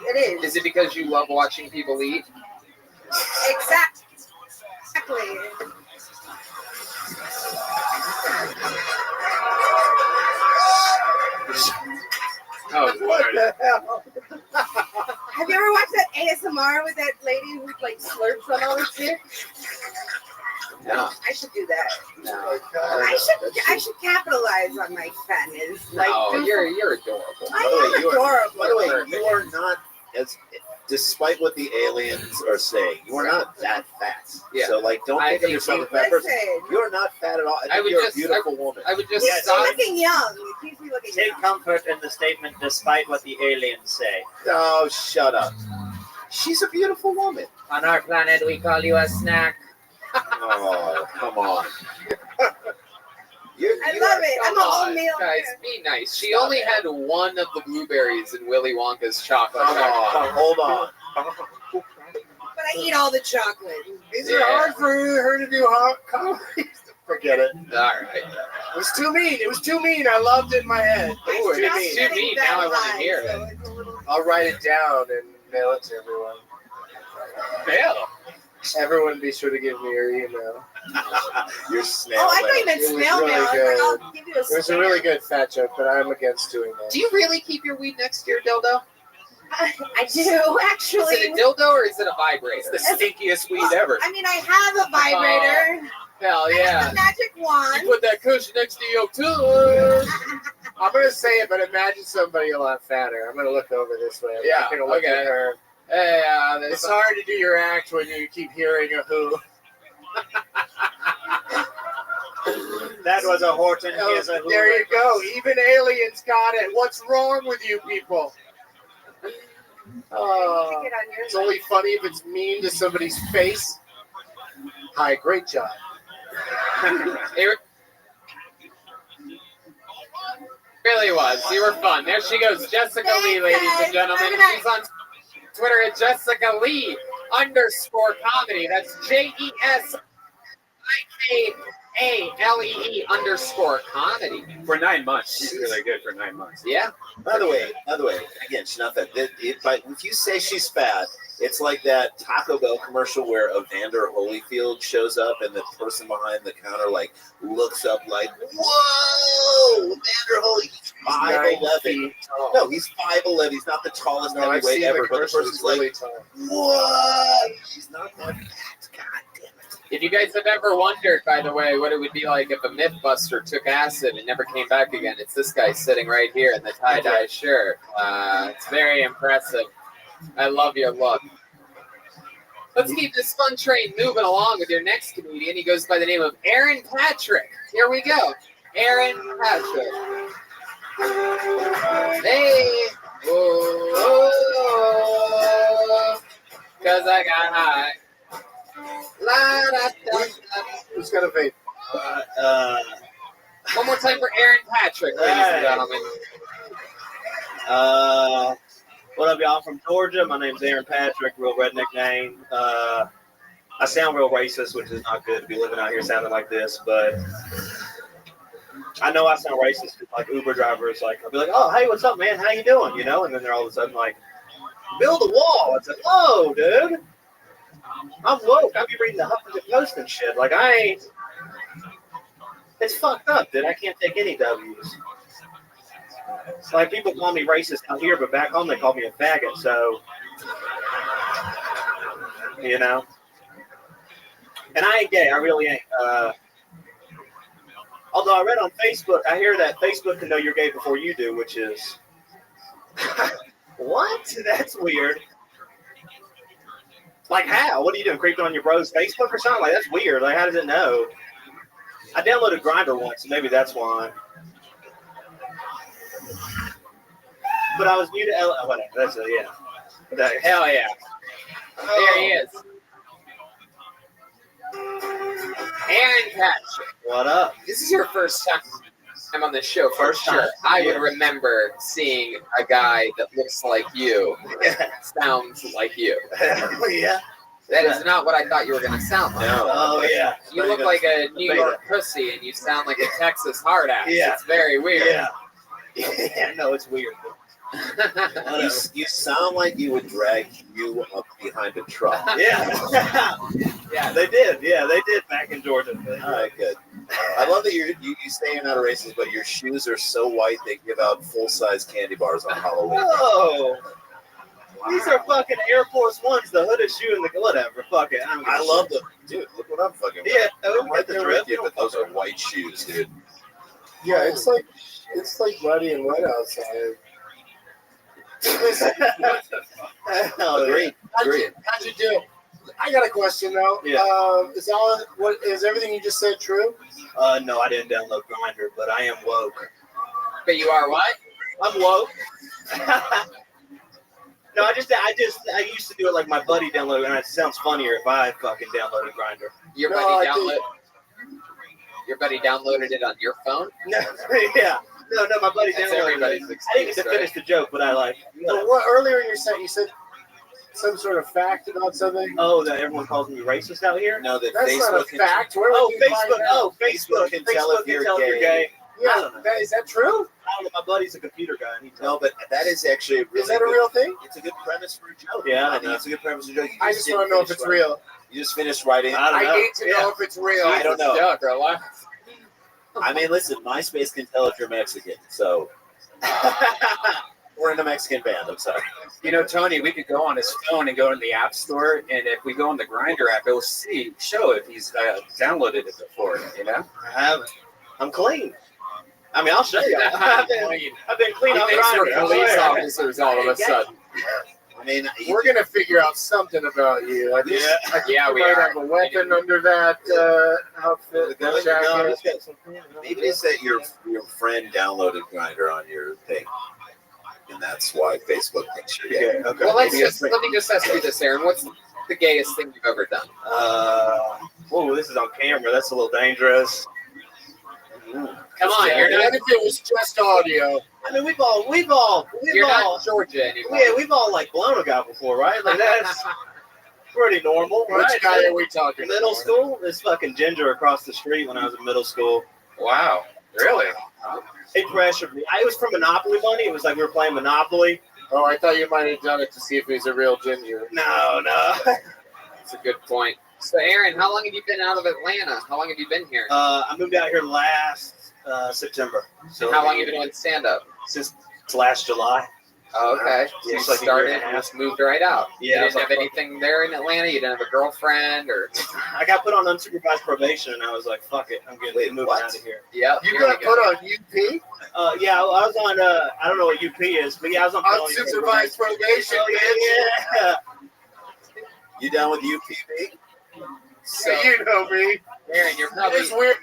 It is. Is it because you love watching people eat? Exactly. Oh, what the hell? Have you ever watched that ASMR with that lady who like slurps on all the shit? No. I should do that. No. I should capitalize on my fatness. Like, No, do you're adorable. I am adorable. By the way, you are not as. Despite what the aliens are saying, you are not that fat. Yeah. So, like, don't think of yourself as a fat person. You are not fat at all. I think you're a beautiful woman. I would just He's looking young. He keeps me looking Take young. comfort in the statement, despite what the aliens say. Oh, shut up. She's a beautiful woman. On our planet, we call you a snack. Oh, come on. I love it. I'm a whole meal. Guys, be nice. She only had one of the blueberries in Willy Wonka's chocolate Come factory. on, hold on. But I eat all the chocolate. Is it hard for her to do hot comedy? Forget it. All right. It was too mean. It was too mean. I loved it in my head. Ooh, it's too mean. Now I want to hear it. I'll write it down and mail it to everyone. Mail? Everyone be sure to give me your email. Your snail Oh, I thought you mail. meant snail mail. I was like, I'll give you a It was a really good fat joke, but I'm against doing that. Do you really keep your weed next to your dildo? I do, actually. Is it a dildo or is it a vibrator? It's the stinkiest weed ever. I mean, I have a vibrator. Hell I yeah. have the magic wand. You put that cushion next to your tush. I'm going to say it, but imagine somebody a lot fatter. I'm going to look over this way. I'm Yeah, not gonna look okay. at her. Hey, It's hard to do your act when you keep hearing a who. That was a Horton. Here's a There you go. Even aliens got it. What's wrong with you people? It's only funny if it's mean to somebody's face. Hi, great job. It really was. You were fun. There she goes, Jessica Lee, ladies and gentlemen. She's on Twitter at Jessica Lee _comedy. That's JESIKALEE For 9 months. She's really good for 9 months. Yeah. By the way, again, she's not fat. But if you say she's fat, it's like that Taco Bell commercial where Evander Holyfield shows up and the person behind the counter like looks up like, whoa, Evander Holyfield, 5'11". No, he's 5'11". He's not the tallest I've heavyweight seen ever, the but the commercials. person's Really like, tall. what? She's not that fat. God damn it. If you guys have ever wondered, by the way, what it would be like if a Mythbuster took acid and never came back again, it's this guy sitting right here in the tie-dye shirt. It's very impressive. I love your look. Let's keep this fun train moving along with your next comedian. He goes by the name of Aaron Patrick. Here we go. Aaron Patrick. Hey. Oh. Because I got high. La, da, da, da. Who's got a vape? One more time for Aaron Patrick, ladies and gentlemen. What up, y'all? I'm from Georgia. My name's Aaron Patrick, real redneck name. I sound real racist, which is not good to be living out here sounding like this, but I know I sound racist. Like Uber drivers, like I'll be like, "Oh, hey, what's up, man? How you doing?" You know, and then they're all of a sudden like, "Build a wall." It's like, "Whoa, dude, I'm woke. I be reading the Huffington Post and shit. Like I ain't. It's fucked up, dude. I can't take any W's." It's like people call me racist out here, but back home they call me a faggot. So, you know, and I ain't gay. I really ain't. Although I read on Facebook, I hear that Facebook can know you're gay before you do, which is what? That's weird. Like how? What are you doing? Creeping on your bro's Facebook or something? Like that's weird. Like how does it know? I downloaded Grindr once, so maybe that's why. But I was new to L. Whatever. That's it. Yeah. Hell yeah. There he is. Aaron Patrick. What up? This is your first time on the show, for sure. I would remember seeing a guy that looks like you, sounds like you. Yeah. That is not what I thought you were going to sound like. No. Oh, yeah. You look like a New York pussy, and you sound like a Texas hard ass. Yeah. It's very weird. Yeah. Yeah, no, it's weird. You sound like you would drag you up behind a truck. Yeah. Yeah, they did. Yeah, they did back in Georgia. All right, good. I love that you say you're not a racist, but your shoes are so white they give out full-size candy bars on Halloween. Whoa. These are fucking Air Force Ones, the hooded shoe and the whatever. Fuck it. I love them. dude, look what I'm fucking. Yeah, I'm right there with you, but those are white shoes, dude. Yeah, it's like muddy and wet outside. Agreed. How'd you do? I got a question though. Yeah. Is everything you just said true? No, I didn't download Grindr, but I am woke. But you are what? I'm woke. No, I used to do it like my buddy downloaded, and it sounds funnier if I fucking downloaded Grindr. Your buddy downloaded it on your phone? No, yeah. No, my buddy That's downloaded everybody's it. excuse, I didn't get to finish the joke, but I like. Well, what earlier you said some sort of fact about something. Oh, that everyone calls me racist out here? No, that That's Facebook not a fact. Where would you find that? Facebook can tell if you're gay. Yeah, is that true? I don't know. My buddy's a computer guy. And No, but that is actually a really Is that a good- real thing? It's a good premise for a joke. Yeah, I think it's a good premise for a joke. You I just didn't want to know if finish it's writing. real. You just finished writing. I need to know if it's real. I don't know. Joke, or what? I mean, listen, MySpace can tell if you're Mexican, so we're in a Mexican band. I'm sorry. You know, Tony, we could go on his phone and go in the App Store, and if we go in the Grindr app, it'll show if he's downloaded it before. You know, I haven't. I'm clean. I mean, I'll show you. I've been clean on Thanks for Grindr. police officers all of a sudden. I mean, We're gonna figure out something about you. I think we you might are. have a weapon under that outfit. jacket. Maybe it's that your friend downloaded Grindr on your thing, and that's why Facebook thinks you're gay. Yeah, okay. Well, let me just ask you this, Aaron. What's the gayest thing you've ever done? Whoa, this is on camera. That's a little dangerous. Come on, you're not. What if it was just audio? I mean, we've all. You're not in Georgia anymore. Yeah, we've all like blown a guy before, right? Like that's pretty normal, Which right? guy are we talking Middle about? school? This fucking ginger across the street when I was in middle school. wow, really? He pressured me. I was from Monopoly money. It was like we were playing Monopoly. Oh, I thought you might have done it to see if he's a real ginger. No. That's a good point. So, Aaron, how long have you been out of Atlanta? How long have you been here? I moved out here last September. So How long have you been doing stand-up? Since last July. Oh, okay. So Yeah, you it's like a year started and a and half. just moved right out. Yeah, You I was didn't have like, anything there in Atlanta? You didn't have a girlfriend? Or I got put on unsupervised probation, and I was like, "Fuck it, I'm moving what? out of here." yeah. You got put on UP? Yeah, I was on. I don't know what UP is, but yeah, I was on Unsupervised probation. Yeah. You down with UPB? So you know me. Aaron, you're probably It's weird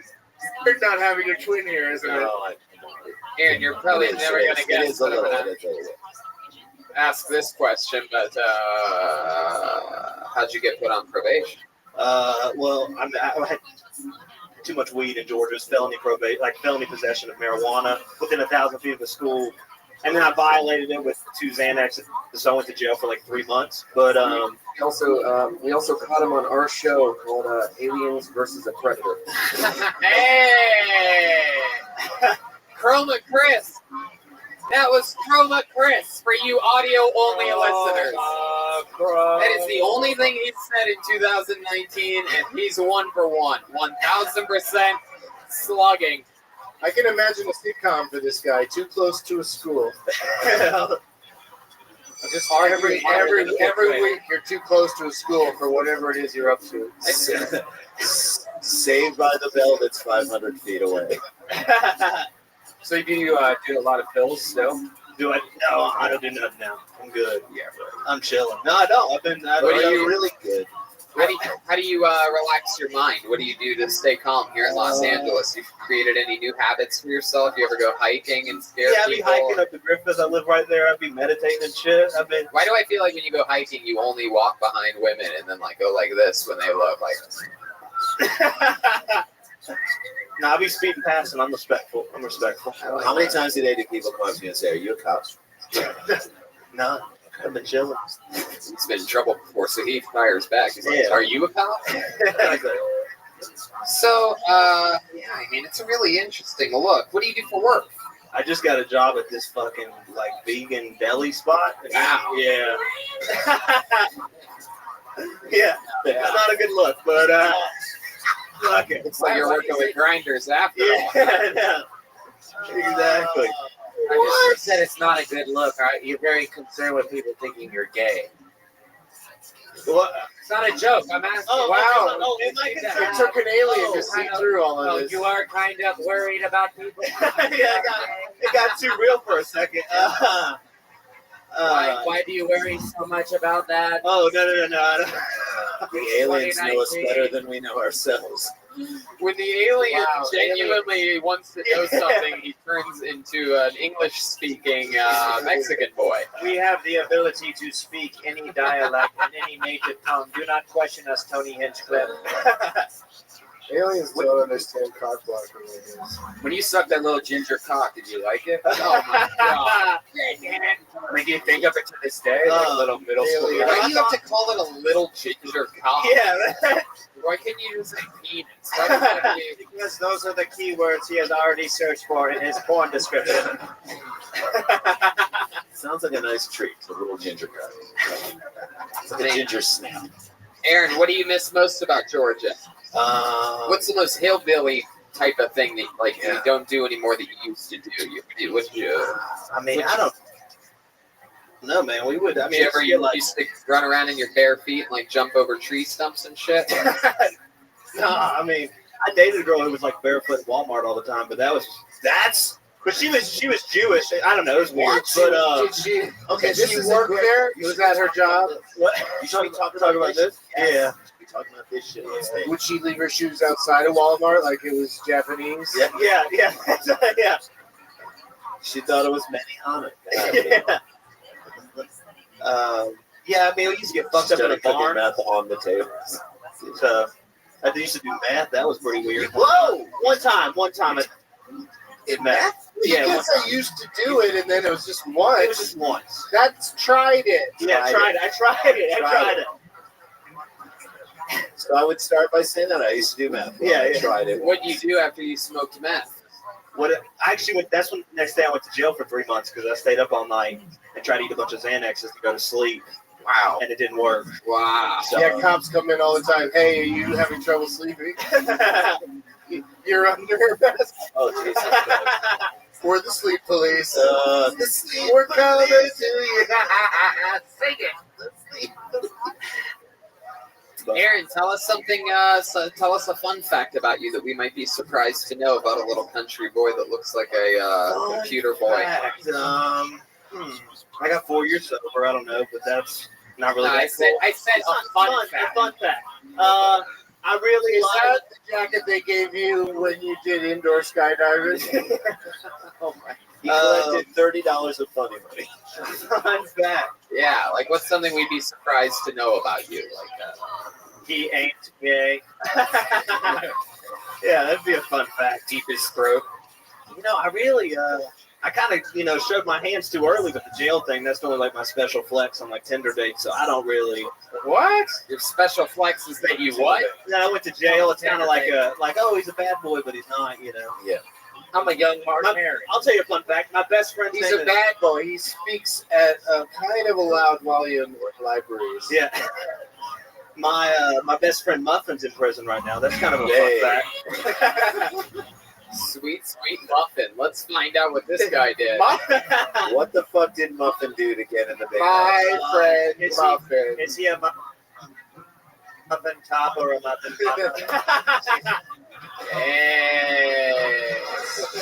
not having a twin here, isn't it? Aaron, you're probably It is, never it going to is, get it is a little, it is a little. ask this question, but how'd you get put on probation? Well, I had too much weed in Georgia. It's felony probation, like felony possession of marijuana within 1,000 feet of the school, and then I violated it with 2 Xanax, so I went to jail for like 3 months. But We also caught him on our show called Aliens versus a Predator. Hey! Chroma Chris. That was Chroma Chris for you audio-only listeners. That is the only thing he said in 2019, and he's 1 for 1. 1,000% slugging. I can imagine a sitcom for this guy. Too close to a school. Just every week you're too close to a school for whatever it is you're up to. Saved by the Bell that's 500 feet away. So do you do a lot of pills still? do I? No, I don't do nothing now. I'm good. Yeah, I'm chilling. No, I don't. What are you really good? How do you relax your mind? What do you do to stay calm here in Los Angeles? You've created any new habits for yourself? You ever go hiking and scare I'd be people? hiking up the Griffiths. I live right there. I'd be meditating and shit. Why do I feel like when you go hiking, you only walk behind women and then like go like this when they look like? No, I'll be speeding past and I'm respectful. How many times a day do people come up to you and say, "Are you a cop?" No, I've been chilling. He's been in trouble before, so he fires back. He's like, Yeah. "Are you a cop?" So, I mean, it's a really interesting look. What do you do for work? I just got a job at this fucking like vegan deli spot. Wow. Yeah. Yeah. It's not a good look, but fuck it. Looks like you're working with grinders after all. Yeah, no. Exactly. I just said it's not a good look. Right? You're very concerned with people thinking you're gay. What? It's not a joke. I'm asking. Oh, Wow. Oh, it might be It took an alien to see through all of Oh, this. you are kind of worried about people. Yeah, it got too real for a second. Why do you worry so much about that? Oh, no. The aliens know us better than we know ourselves. When the alien Wow, genuinely wants to know something, he turns into an English-speaking Mexican boy. We have the ability to speak any dialect in any native tongue. Do not question us, Tony Hinchcliffe. Aliens don't understand cock blocking. When you sucked that little ginger cock, did you like it? Oh my god. I mean, do you think of it to this day, like little middle school? Why do you have to call it a little ginger cock? Yeah. Why can't you just say penis? Why does that be- Because those are the keywords he has already searched for in his porn description. Sounds like a nice treat. A little ginger cut. It's like a ginger snap. Aaron, what do you miss most about Georgia? What's the most hillbilly type of thing that you don't do anymore that you used to do? I mean, I don't. No, man, we would. I mean, Did you ever used to run around in your bare feet and like jump over tree stumps and shit? No, I mean, I dated a girl who was like barefoot at Walmart all the time, but that's. But she was Jewish. I don't know. It was weird. But Did she? okay, Did this she is work there? Was that her job? What? You talking about this? Yeah. We talking about this shit. Would she leave her shoes outside of Walmart like it was Japanese? Yeah. Yeah. She thought it was Manihana. Yeah, I mean, we used to get fucked up in a barn. Meth on the table. So, I used to do math. That was pretty weird. Whoa! One time. In math? Yeah, Because I used to do it, and then it was just once. It was just once. That's tried it. Yeah, I tried it. So I would start by saying that I used to do math. Yeah, I tried it. What did you do after you smoked meth? That's when next day I went to jail for 3 months because I stayed up all night and tried to eat a bunch of Xanaxes to go to sleep. Wow. And it didn't work. Wow. So, Yeah, cops come in all the time. Hey, are you having trouble sleeping? You're under arrest. Oh, Jesus. We're the sleep police. The sleep We're coming to you. Sing it. Aaron, tell us something. Tell us a fun fact about you that we might be surprised to know about a little country boy that looks like a computer boy. I got 4 years sober. I don't know, but that's not really. No, I said a fun fact. A fun fact. I really Is like. that the jacket they gave you when you did indoor skydiving? Oh my. He collected $30 of funny money. Fun fact. Yeah, like what's something we'd be surprised to know about you? Like, He ain't gay. Yeah, that'd be a fun fact. deep his throat. You know, I really, I kind of, showed my hands too early with the jail thing. That's only like my special flex on like Tinder dates. So I don't really. What? Your special flex is that you what? Yeah, I went to jail. It's kind of like oh, he's a bad boy, but he's not. Yeah. I'm a young Mark Mary. I'll tell you a fun fact. My best friend's He's name a bad boy. He speaks at a kind of a loud volume in libraries. Yeah. My best friend Muffin's in prison right now. That's kind of a fun fact. Sweet Muffin. Let's find out what this guy did. What the fuck did Muffin do to get in the big My house? friend Muffin. Is he a muffin top or a muffin top? Hey.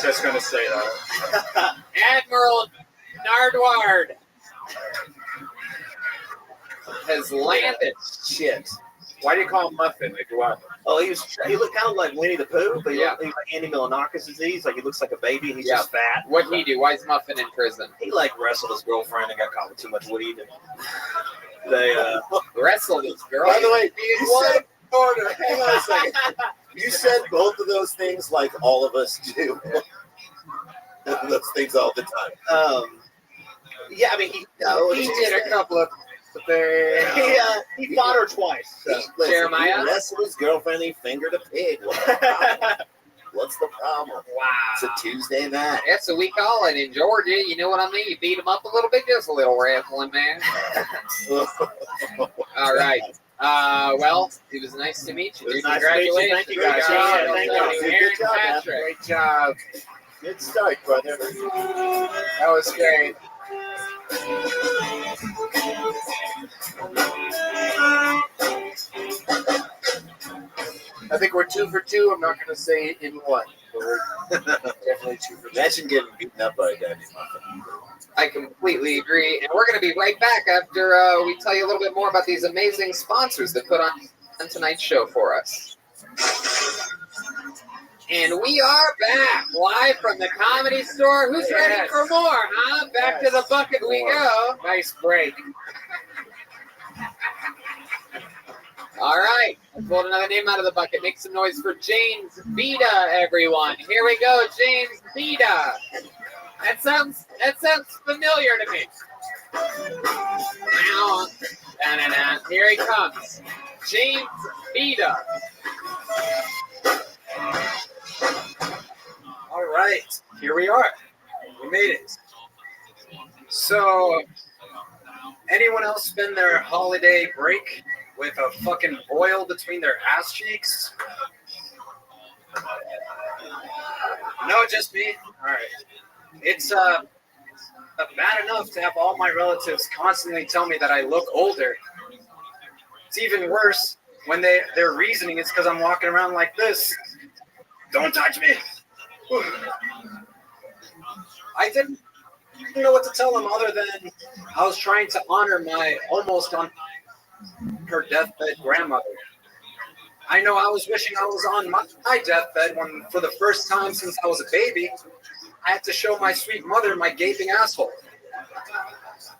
Just gonna say that. Admiral Nardward has landed. Shit. Why do you call him Muffin? Like what? Oh, he looked kind of like Winnie the Pooh, but he looked like Andy Milanakis disease. Like he looks like a baby and he's just fat. What'd he do? Why is Muffin in prison? He like wrestled his girlfriend and got caught with too much weed. And they wrestled his girl. By the way, you said, hang on a second. You said both of those things like all of us do. Those things all the time. Yeah, I mean, he did a couple of things. He fought her twice. So. Jeremiah? He wrestled his girlfriend, he fingered a pig. What's the problem? Wow. It's a Tuesday night. That's what we call it in Georgia. You know what I mean? You beat him up a little bit, just a little wrestling, man. All right. Well, it was nice to meet you. It was nice to meet you. Congratulations. Thank you, guys. Thank you. Good Aaron job, man. Patrick. Great job. Good start, brother. That was great. I think we're 2 for 2. I'm not going to say in what, but we're definitely 2 for 2. Imagine getting beaten up by a Danny Muffin. I completely agree. And we're going to be right back after we tell you a little bit more about these amazing sponsors that put on tonight's show for us. And we are back live from the Comedy Store. Who's ready for more, huh? Back to the bucket we go. Nice break. All right, let's pull another name out of the bucket. Make some noise for James Vita, everyone. Here we go, James Vita. That sounds familiar to me. Now, here he comes, James Vita. All right, here we are. We made it. So, anyone else spend their holiday break with a fucking boil between their ass cheeks? No, just me? All right. It's bad enough to have all my relatives constantly tell me that I look older. It's even worse when their reasoning is because I'm walking around like this. Don't touch me. I didn't know what to tell them other than I was trying to honor my almost on her deathbed grandmother. I know I was wishing I was on my deathbed when, for the first time since I was a baby, I had to show my sweet mother my gaping asshole.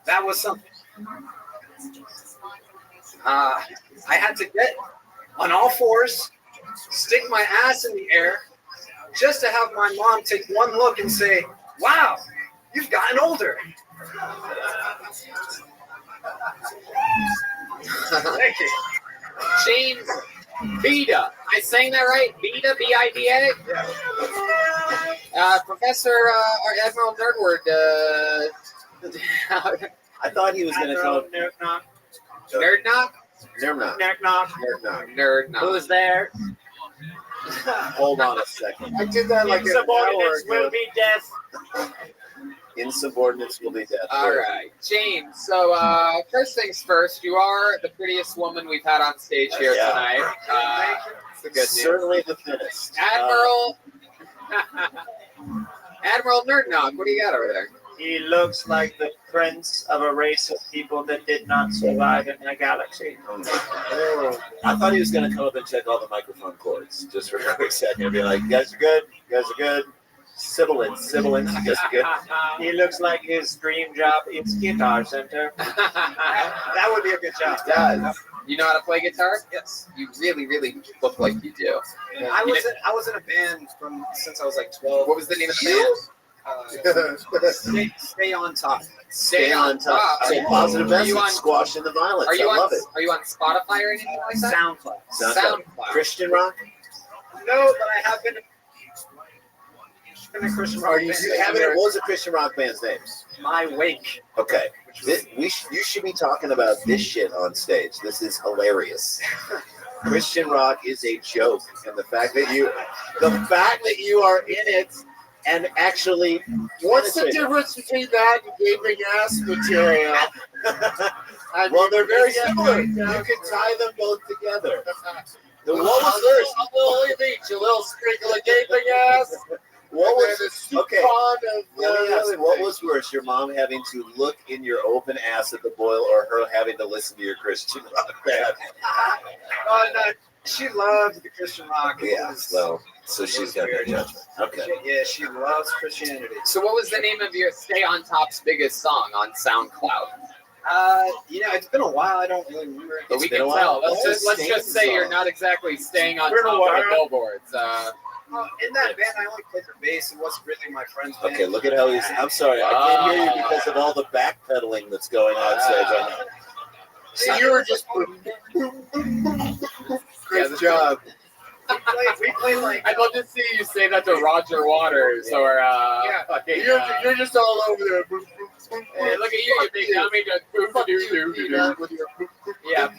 That was something. I had to get on all fours, stick my ass in the air, just to have my mom take one look and say, "Wow, you've gotten older." Thank you. James Vita. I saying that right? Vita, B-I-D-A? Yeah. Professor Admiral Nerdward. I thought he was going to come. Nerdknock? Nerdknock. Who's there? Hold on a second. I did that like an hour Insubordinates ago. will be death. Insubordinates will be death. All right, James. So first things first, you are the prettiest woman we've had on stage here tonight. It's the good news. Certainly the fittest. Admiral Admiral Nerdknock, what do you got over there? He looks like the prince of a race of people that did not survive in the galaxy. I thought he was going to come up and check all the microphone cords just for a quick second and be like, "You guys are good. You guys are good. Sibilance, you guys are good." He looks like his dream job is Guitar Center. That would be a good job. Yeah. You know how to play guitar? Yes. You really, really look like you do. I was in a band since I was like 12. What was the name of the band? Stay on top. Stay on top. So positive message, squashing the violence. I love it. Are you on Spotify or anything like that? SoundCloud. Christian rock? No, but I have been in a Christian rock band. What was the Christian rock band's name? My Wake. Okay. You should be talking about this shit on stage. This is hilarious. Christian rock is a joke, and the fact that you are in it and actually. What's the difference between that and gaping ass material? Well, they're very similar. You can tie them both together. What was first? A little of each, a little sprinkle of gaping ass. What was okay? Pond of What was worse, your mom having to look in your open ass at the boil, or her having to listen to your Christian rock band? No, she loved the Christian rock. Yeah, so she's got her judgment. Okay. Yeah, she loves Christianity. So what was the name of your Stay on Top's biggest song on SoundCloud? It's been a while. I don't really remember. But we can tell. Let's just say you're not exactly staying on top of the billboards. In that band, I only played the bass. It wasn't really my friend's band. Okay, look at how he's. I'm sorry, I can't hear you because of all the backpedaling that's going on stage right now. So you were just. Great job. We played like. I'd love to see you say that to Roger Waters or. You're just all over there. Hey, look at you, you big dummy. Yeah.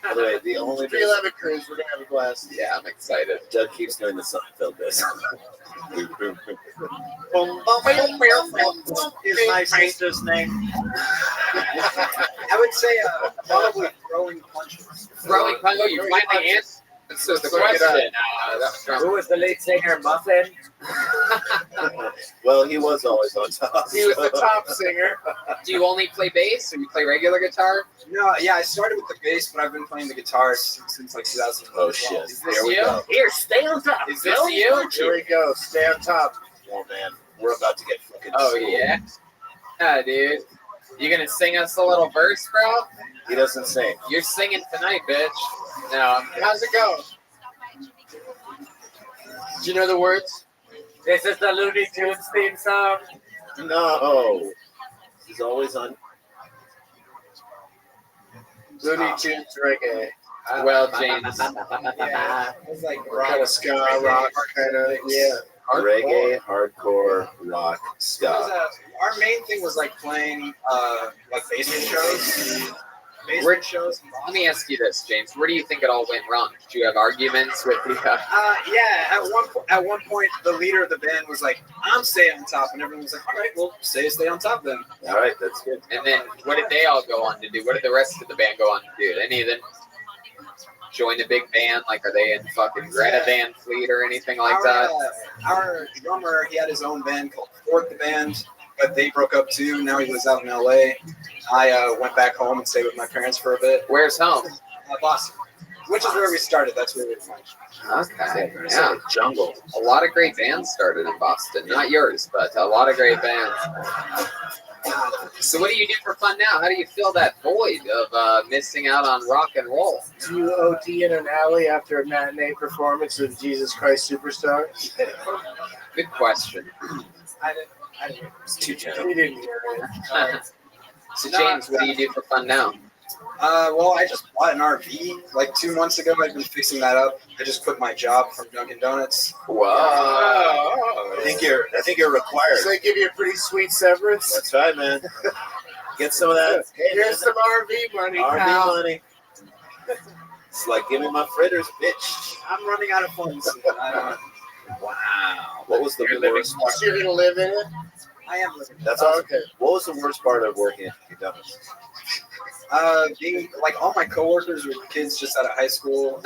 By the way, the only 311 cruise, we're gonna have a blast. Yeah, I'm excited. Doug keeps doing the Seinfeld bit. Is my sister's name. I would say probably throwing punches. Throwing punches. Oh, you finally answered. So the question. Who was the lead singer, Muffin? Well, he was always on top. He was the top singer. Do you only play bass, or you play regular guitar? No, yeah, I started with the bass, but I've been playing the guitar since like 2012. Oh shit! Is this you? Here, stay on top. Is this you? Here we go. Stay on top. Oh man, we're about to get fucking. Oh yeah. Yeah, dude. You gonna sing us a little verse, bro? He doesn't sing. You're singing tonight, bitch. No. How's it go? Do you know the words? This is the Looney Tunes theme song. No. He's always on. Looney Tunes reggae. Well, James. Yeah, it was like Kind of ska, rock, kind of, yeah. Reggae, hardcore, rock, It was, ska. our main thing was like playing like basement shows. Basement shows. Let me ask you this, James. Where do you think it all went wrong? Did you have arguments with the? Yeah, at one point, the leader of the band was like, "I'm staying on top," and everyone was like, "All right, well, stay on top then." All right, that's good. And then what did they all go on to do? What did the rest of the band go on to do? Did any of them join a big band? Like, are they in fucking Greta Van Fleet or anything like that? Our drummer, he had his own band called Fort the Band, but they broke up too. Now he lives out in LA. I went back home and stayed with my parents for a bit. Where's home? Boston, which is where we started. That's where we went. Okay. Yeah. Jungle. A lot of great bands started in Boston. Not yours, but a lot of great bands. So what do you do for fun now? How do you fill that void of missing out on rock and roll? Do you OD in an alley after a matinee performance of Jesus Christ Superstar? Good question. I didn't. It's too We gentle. didn't hear it. So James, what do you do for fun now? Well, I just bought an RV like 2 months ago. I've been fixing that up. I just quit my job from Dunkin' Donuts. Whoa! I think you're required. So they give you a pretty sweet severance. That's right, man. Get some of that. Here's some RV money, RV pal. money. It's like, give me my fritters, bitch. I'm running out of funds. Wow. What was the worst part? So you're gonna live in it? I am living. That's awesome. Okay. What was the worst part of working at Dunkin' Donuts? Being like all my coworkers were kids just out of high school.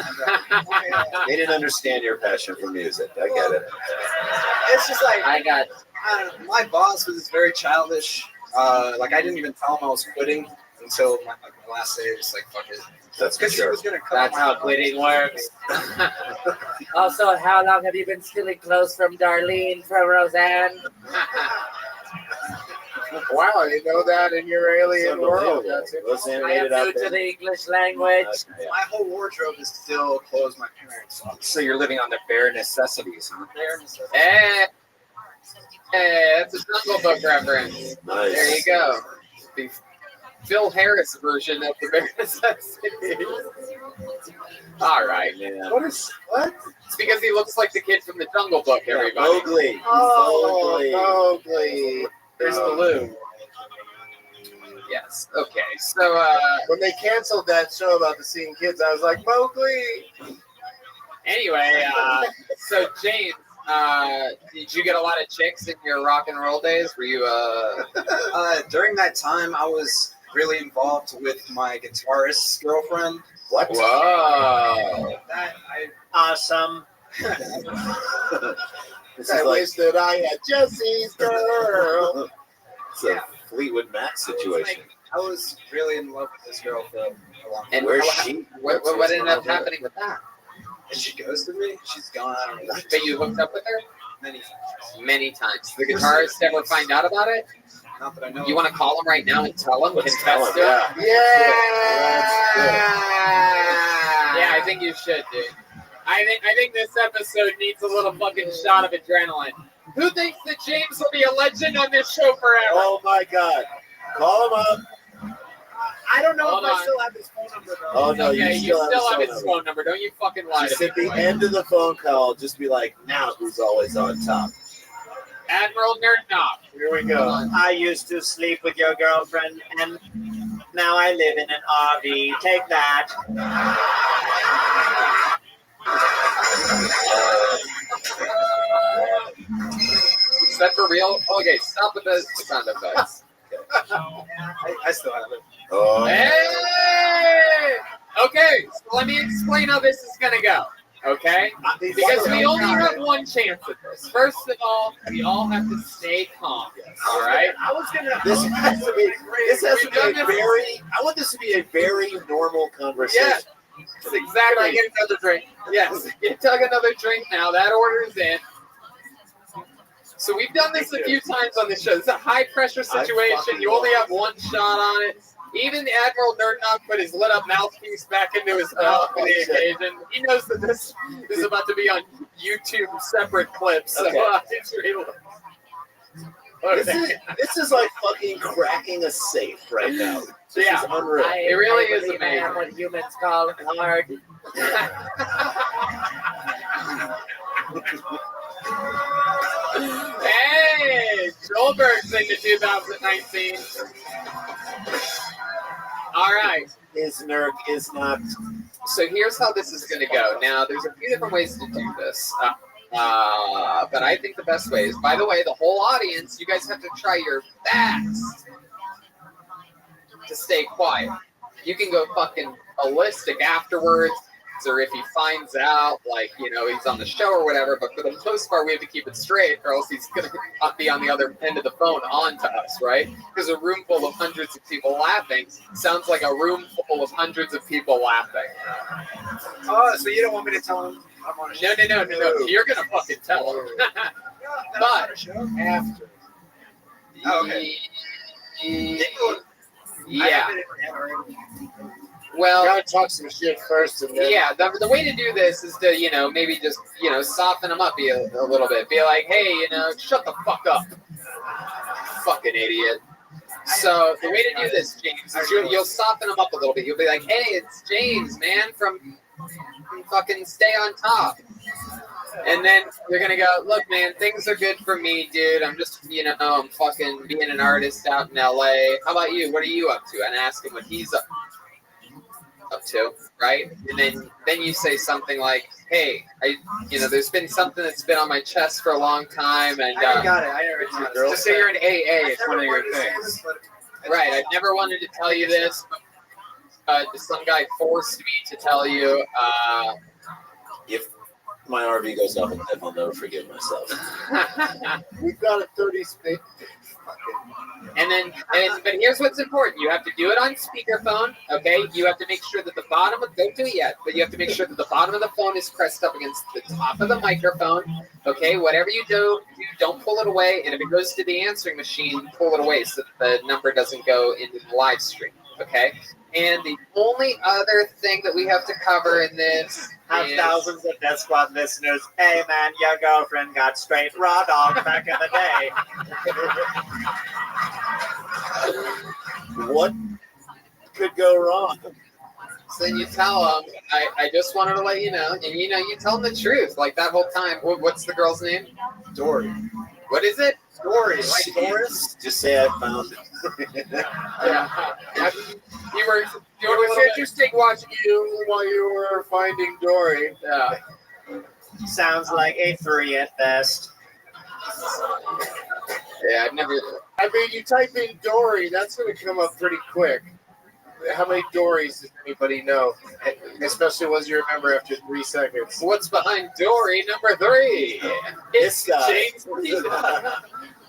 They didn't understand your passion for music. I get it. It's just like I got. My boss was very childish. Like I didn't even tell him I was quitting until my last day. Just like fuck it. That's for Because he sure. was gonna cut That's my how quitting works. Also, how long have you been stealing clothes from Darlene, from Roseanne? Wow, I didn't know that in your alien world. That's it. Roseanne I made am it out new to there. the English language. Okay. My whole wardrobe is still clothes my parents. So you're living on the bare necessities, huh? Hey, that's a Jungle Book reference. Nice. There you go. The Phil Harris version of the Bare Necessities. All right, man. What? It's because he looks like the kid from the Jungle Book, everybody. Mowgli. Oh, Mowgli. Mowgli. There's Baloo. Yes. Okay. So, When they canceled that show about the seeing kids, I was like, Mowgli. anyway, so James, did you get a lot of chicks in your rock and roll days? Were you, During that time, I was really involved with my guitarist's girlfriend. What? Whoa. That Awesome. This I is like wish that I had Jesse's girl. it's a Fleetwood Mac situation. I was really in love with this girl for a long time. And Where's she? What ended up happening with that? And she ghosted me. She's gone. I don't know. But you hooked up with her Many times. many times. The guitarist ever find out about it? Not that I know. You want to call him right now and tell him? Let's Confess tell to him, him? yeah. Yeah, I think you should, dude. I think this episode needs a little fucking shot of adrenaline. Who thinks that James will be a legend on this show forever? Oh my God! Call him up. I don't know Hold if on. I still have his phone number though. Oh no, Okay, you still have his number. phone number. Don't you fucking lie Just to at me. the boy. end of the phone call, just be like, "Now who's always on top?" Admiral Nerd Knob. Here we go. I used to sleep with your girlfriend, and now I live in an RV. Take that. Is that for real? Okay, stop with the sound effects. I still have it. Oh. Hey! Okay, so let me explain how this is gonna go. Okay? Because we only have one chance at this. First of all, we all have to stay calm. All right? This has to be. This has to be a very. I want this to be a very normal conversation. Yes, exactly. Can I get another drink? Yes, get Doug another drink now. That order is in. So we've done this a few times on the show. It's a high pressure situation. You only have one shot on it. Even Admiral Nerdnock put his lit up mouthpiece back into his mouth for the occasion. He knows that this is about to be on YouTube separate clips. So it's real. This is like fucking cracking a safe right now. This is unreal. It really is I amazing. am what humans call hard. Hey, Joelberg's into 2019. All right. His nerve is not. So here's how this is going to go. Now, there's a few different ways to do this. But I think the best way is, by the way, the whole audience, you guys have to try your best to stay quiet. You can go fucking ballistic afterwards, or if he finds out, like, you know, he's on the show or whatever, but for the most part, we have to keep it straight, or else he's going to be on the other end of the phone on to us, right? Because a room full of hundreds of people laughing sounds like a room full of hundreds of people laughing. Oh, so you don't want me to tell him I'm on a show? No. You're going to fucking tell him. But after. Oh, okay. Yeah. Well, gotta talk some shit first, and then the way to do this is to, you know, maybe just, you know, soften them up a little bit. Be like, hey, you know, shut the fuck up, fucking idiot. So the way to do this, James, is you'll soften them up a little bit. You'll be like, hey, it's James, man, from fucking Stay on Top. And then you're gonna go, look, man, things are good for me, dude. I'm just, you know, I'm fucking being an artist out in LA. How about you? What are you up to? And ask him what he's up to, right? And then you say something like, hey, there's been something that's been on my chest for a long time, and I got it. just say you're in AA. It's one of your things, right? I never wanted to tell you this, but some guy forced me to tell you. If my RV goes up, I'll never forgive myself. we've got a 30 space. But here's what's important. You have to do it on speakerphone, okay? You have to make sure that the bottom of, don't do it yet, but you have to make sure that the bottom of the phone is pressed up against the top of the microphone, okay? Whatever you do, don't pull it away, and if it goes to the answering machine, pull it away so that the number doesn't go into the live stream, okay? And the only other thing that we have to cover in this have thousands of Death Squad listeners. Hey man, your girlfriend got straight raw dog back in the day. What could go wrong? So then you tell them, I just wanted to let you know, and you know, you tell them the truth. Like that whole time, what's the girl's name? Dory. What is it? Dory, like Doris. Just say I found it. Yeah. It was interesting watching you while you were finding Dory. Yeah. Sounds like a 3 at best. Yeah, I've never. I mean, you type in Dory, that's going to come up pretty quick. How many Dorys does anybody know? Especially ones you remember after 3 seconds. What's behind Dory number 3? It's James.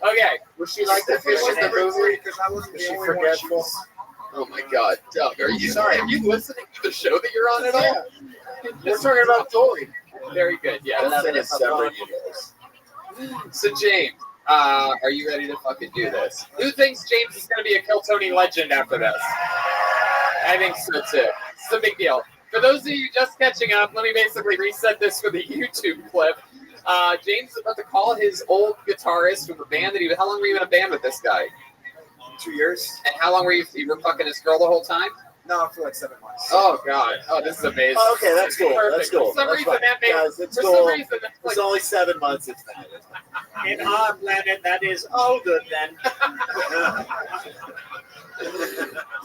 Okay. Was she like the fish in the movie? Was she forgetful? Oh my God, Doug, are you sorry? Are you listening to the show that you're on at all? We're talking about Dory. Very good. Yeah. That's in a separate universe. So James, are you ready to fucking do this? Who thinks James is going to be a Kill Tony legend after this? I think so too. It's a big deal. For those of you just catching up, let me basically reset this for the YouTube clip. James is about to call his old guitarist from the band that he. How long were you in a band with this guy? 2 years. And how long were you were fucking this girl the whole time? No, for like 7 months. Oh God! Oh, this is amazing. Oh, okay, that's cool. Perfect. That's cool. For some That's reason, fine. that makes. Guys, it's for cool. some reason, that's It's like. only 7 months. It's fine. In our planet, that is older than.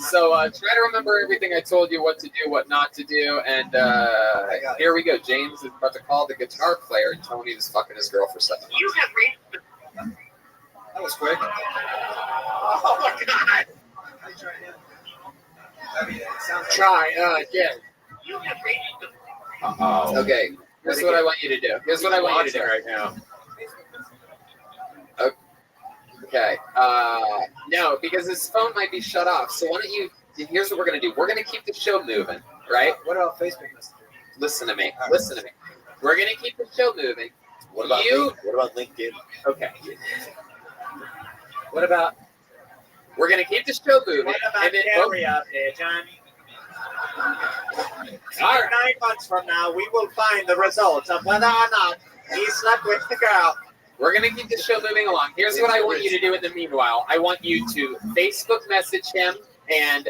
So try to remember everything I told you, what to do, what not to do, and here we go. James is about to call the guitar player, and Tony is fucking his girl for 7 months. You have reached That was quick. Oh my God! Try again. Okay, here's what I want you to do. Here's what I want you to do right now. Okay. No, because his phone might be shut off. So why don't you? Here's what we're gonna do. We're gonna keep the show moving, right? What about Facebook Messenger? Listen to me. Listen to me. We're gonna keep the show moving. What about you? What about LinkedIn? Okay. What about? We're gonna keep the show moving. What about and then, Gary out there, John? All right. 9 months from now, we will find the results of whether or not he slept with the girl. We're going to keep the show moving along. Here's what I want you to do in the meanwhile. I want you to Facebook message him and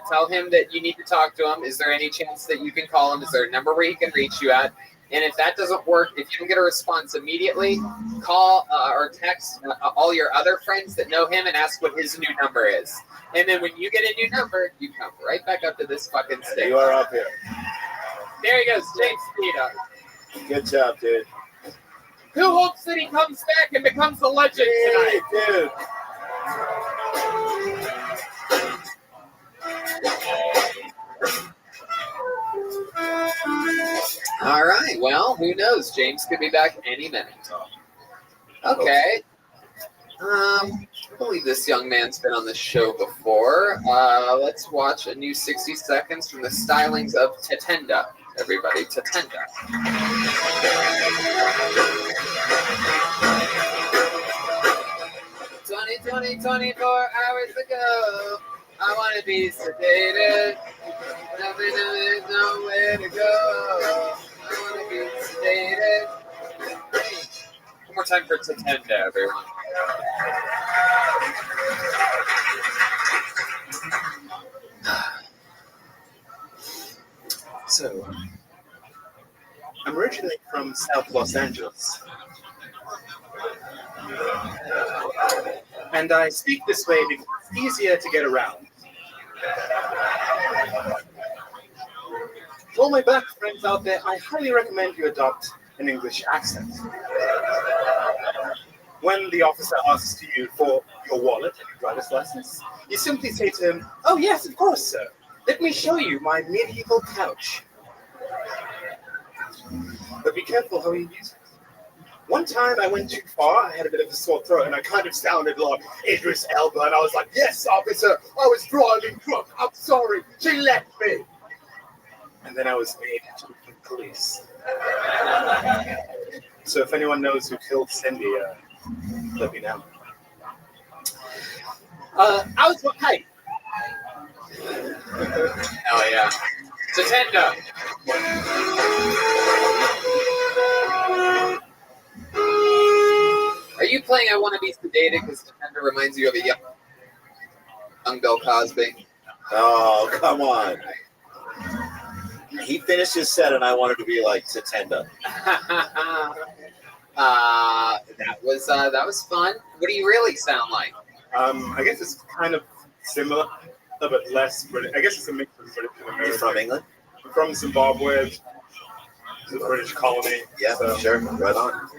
tell him that you need to talk to him. Is there any chance that you can call him? Is there a number where he can reach you at? And if that doesn't work, if you don't get a response immediately, call or text all your other friends that know him and ask what his new number is. And then when you get a new number, you come right back up to this fucking stage. You are up here. There he goes, James Speedo. Good job, dude. Who hopes that he comes back and becomes a legend tonight? Dude. All right. Well, who knows? James could be back any minute. Okay. I believe this young man's been on the show before. Let's watch a new 60 seconds from the stylings of Tatenda. Everybody, Tatenda. 24 hours ago, I want to be sedated. There's nowhere to go. I want to be sedated. One more time for Tatenda, everyone. So, I'm originally from South Los Angeles. And I speak this way because it's easier to get around. To all my black friends out there, I highly recommend you adopt an English accent. When the officer asks you for your wallet and your driver's license, you simply say to him, "Oh yes, of course, sir. Let me show you my medieval couch." But be careful how you use it. One time I went too far, I had a bit of a sore throat, and I kind of sounded like Idris Elba, and I was like, "Yes, officer, I was driving drunk. I'm sorry. She left me." And then I was made to the police. So if anyone knows who killed Cindy, let me know. I was hey. Hell yeah. Tatenda. Are you playing I Want to Be Sedated because Tatenda reminds you of a young Bill Cosby? Oh, come on. He finished his set and I wanted to be like Tatenda. That was fun. What do you really sound like? I guess it's kind of similar, but less British. I guess it's a mix of British and American. You're from England? I'm from Zimbabwe. It's a British colony. Yeah, so. Sure. Right on.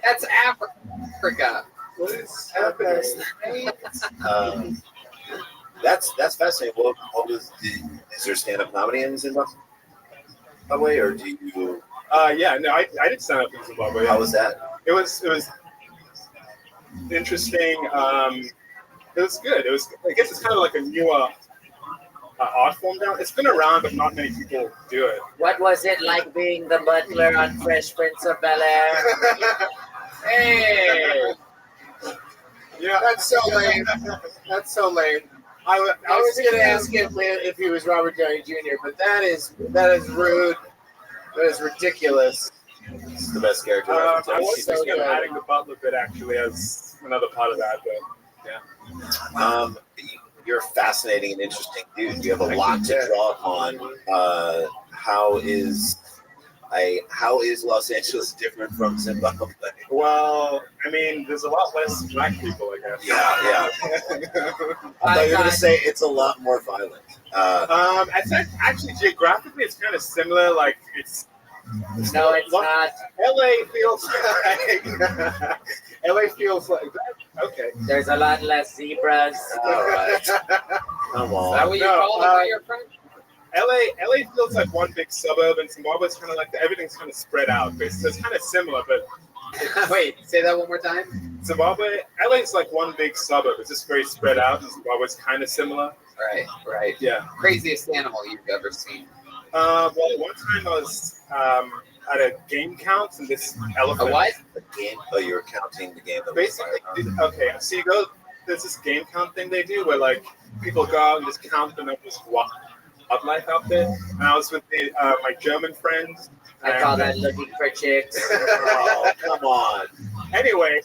That's Africa. What is happening? That's fascinating. Is there stand-up comedy in Zimbabwe, or do you? Yeah, no, I did stand up in Zimbabwe. How was that? It was interesting. It was good. It was. I guess it's kind of like a new art form now. It's been around, but not many people do it. What was it like being the butler on Fresh Prince of Bel-Air? Hey! Yeah, that's so lame. That's so lame. I was going to ask him if he was Robert Downey Jr., but that is rude. That is ridiculous. It's the best character. I was thinking of adding the butler bit actually as another part of that, but yeah. You're a fascinating and interesting dude. You have a lot to draw upon. How is Los Angeles different from Zimbabwe? Well, I mean, there's a lot less black people, I guess. Yeah. I thought you were going to say it's a lot more violent. I think actually geographically it's kind of similar. Like it's no, it's not. LA feels like LA feels like that. Okay. There's a lot less zebras. Come on. Is that what you call them by your friend? LA feels like one big suburb, and Zimbabwe's kind of like everything's kind of spread out. So it's kind of similar, but Wait, say that one more time. Zimbabwe, LA's like one big suburb. It's just very spread out, and Zimbabwe's kind of similar. Right. Yeah. Craziest animal you've ever seen? Well, one time I was at a game count, and this elephant. A what? A game? Oh, you were counting the game. Basically, okay. So you go. There's this game count thing they do where like people go out and just count the numbers of wildlife out there. And I was with my German friends. I call that looking for chicks. Oh, come on. Anyway,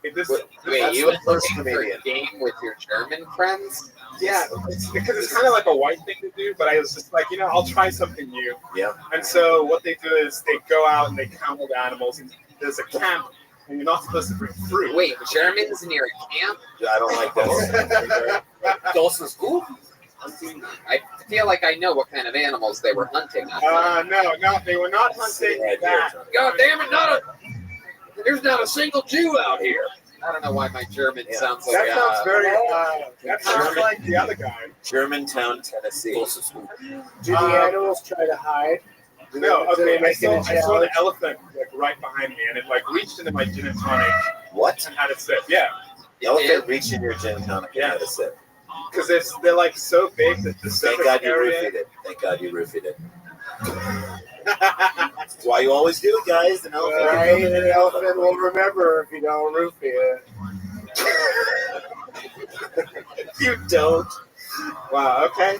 Wait, you were looking for a game with your German friends? Yeah, because it's kind of like a white thing to do, but I was just like, I'll try something new. Yeah. And so what they do is they go out and they count all the animals, and there's a camp, and you're not supposed to bring fruit. Wait, Germans near a camp? I don't like that. Dawson's School? I feel like I know what kind of animals they were hunting. No, they were not hunting that. God damn it, there's not a single Jew out here. I don't know why my German sounds like that. Sounds very. That sounds like the other guy. Germantown, Tennessee. Do the animals try to hide? No, okay. I saw the elephant like right behind me, and it like reached into my gin and tonic. What? And had a sip. Yeah. The elephant reached in your gin and tonic and had a sip. Because they're like so big that the Thank God you roofied it. Thank God you roofied it. That's why you always do it, guys. An elephant will remember if you don't roofie it. You don't. Wow, okay.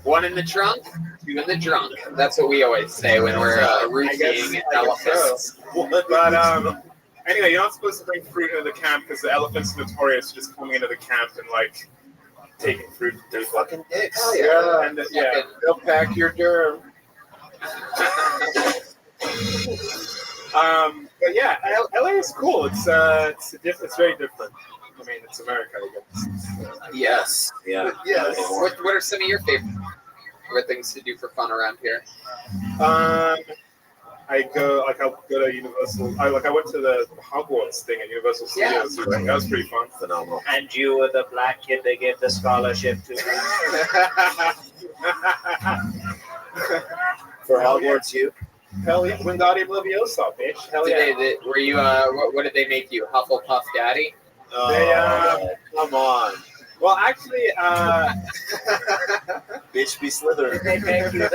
One in the trunk, two in the drunk. That's what we always say when we're roofing elephants. But anyway, you're not supposed to bring fruit into the camp because the elephant's notorious for just coming into the camp and like taking fruit. They're fucking dicks. Oh, yeah. And they'll pack your germ. But yeah, LA is cool. It's very different. I mean, it's America, I guess. Yes. Yeah. Yes. What are some of your favorite things to do for fun around here? I'll go to Universal. I went to the Hogwarts thing at Universal Studios. Yeah. That was pretty fun. Phenomenal. And you were the black kid they gave the scholarship to. For Hogwarts, you? Hell yeah, Wingardium Leviosa, bitch. Hell yeah. Were you? What did they make you? Hufflepuff Daddy? Come on. Well, actually, bitch be Slytherin. They make you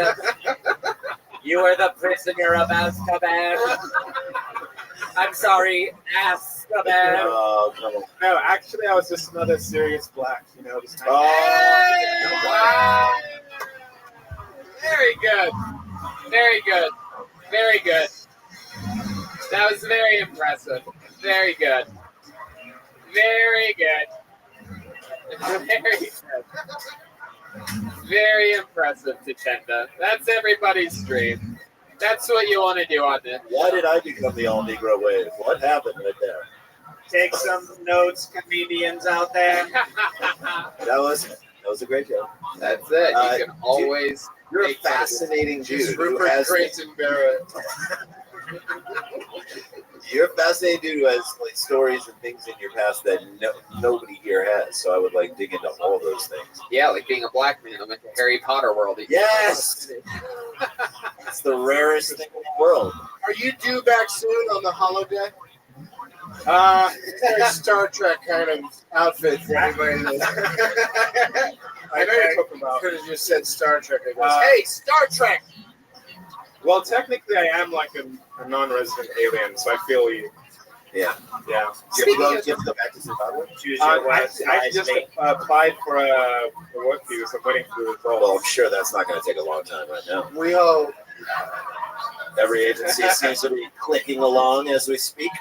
you were the prisoner of Azkaban. I'm sorry, Azkaban. Oh, come on. No, actually, I was just another serious black. Just kind of. Wow. Very good. Very good. Very good. That was very impressive. Very good. Very good. Very good. Very impressive, Tachenda. That's everybody's dream. That's what you want to do on this. Why did I become the all-Negro wave? What happened right there? Take some notes, comedians out there. That was a great joke. That's it. You can always. You're a fascinating dude. Rupert Grayson Barrett. You're a fascinating dude who has like stories and things in your past that nobody here has. So I would like dig into all of those things. Yeah, like being a black man. I went to Harry Potter World. Yes, it's the rarest thing in the world. Are you due back soon on the holodeck? Star Trek kind of outfit for anybody. I know you're talking about. Could have just said Star Trek. I guess. Hey, Star Trek. Well, technically, I am like a non-resident alien, so I feel you. Yeah. Yeah. You have to go back to Zimbabwe? I just applied for a work visa, so I'm waiting for the results. Well, I'm sure that's not going to take a long time right now. We hope. Every agency seems to be clicking along as we speak.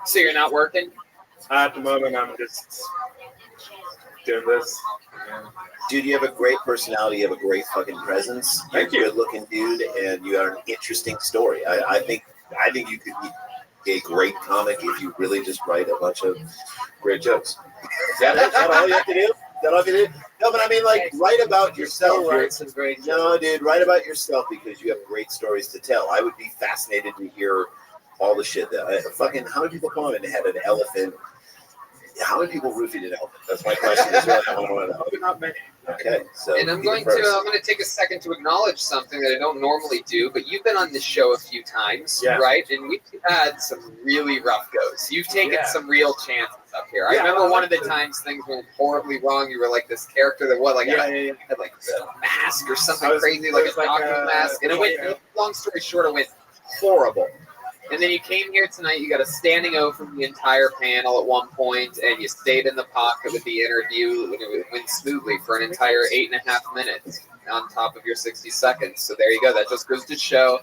So you're not working? At the moment, I'm just doing this. Yeah. Dude, you have a great personality. You have a great fucking presence. Thank You're you. a good-looking dude, and you are an interesting story. I think you could be a great comic if you really just write a bunch of great jokes. Is that all you have to do? That'll be it. No, but I mean, like, write about yourself. Write some great No, dude, write about yourself because you have great stories to tell. I would be fascinated to hear all the shit that fucking. How many people come up and had an elephant? How many people roofied an elephant? That's my question. Is what I want to know. Not many. Okay, so And I'm going to take a second to acknowledge something that I don't normally do, but you've been on this show a few times, right? And we've had some really rough goes. You've taken some real chances up here. I remember one of the times things went horribly wrong. You were like this character that had like a mask or something crazy, like a doctor's mask, and it went. Long story short, it went horrible. And then you came here tonight, you got a standing O from the entire panel at one point, and you stayed in the pocket with the interview, and it went smoothly for an entire 8.5 minutes on top of your 60 seconds. So there you go. That just goes to show.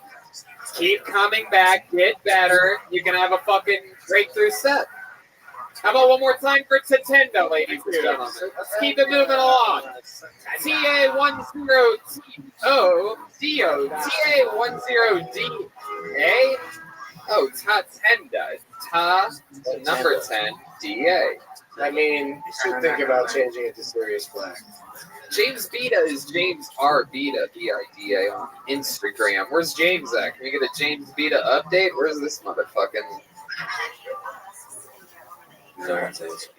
Keep coming back, get better. You can have a fucking breakthrough set. How about one more time for Tatendo, ladies and gentlemen? Let's keep it moving along. TA10DO, TA10DA. Oh, Ta number 10, DA. I mean, you should think about changing it to Sirius Black. James Bida is James R. Bida, B-I-D-A on Instagram. Where's James at? Can we get a James Bida update? Where's this motherfucking...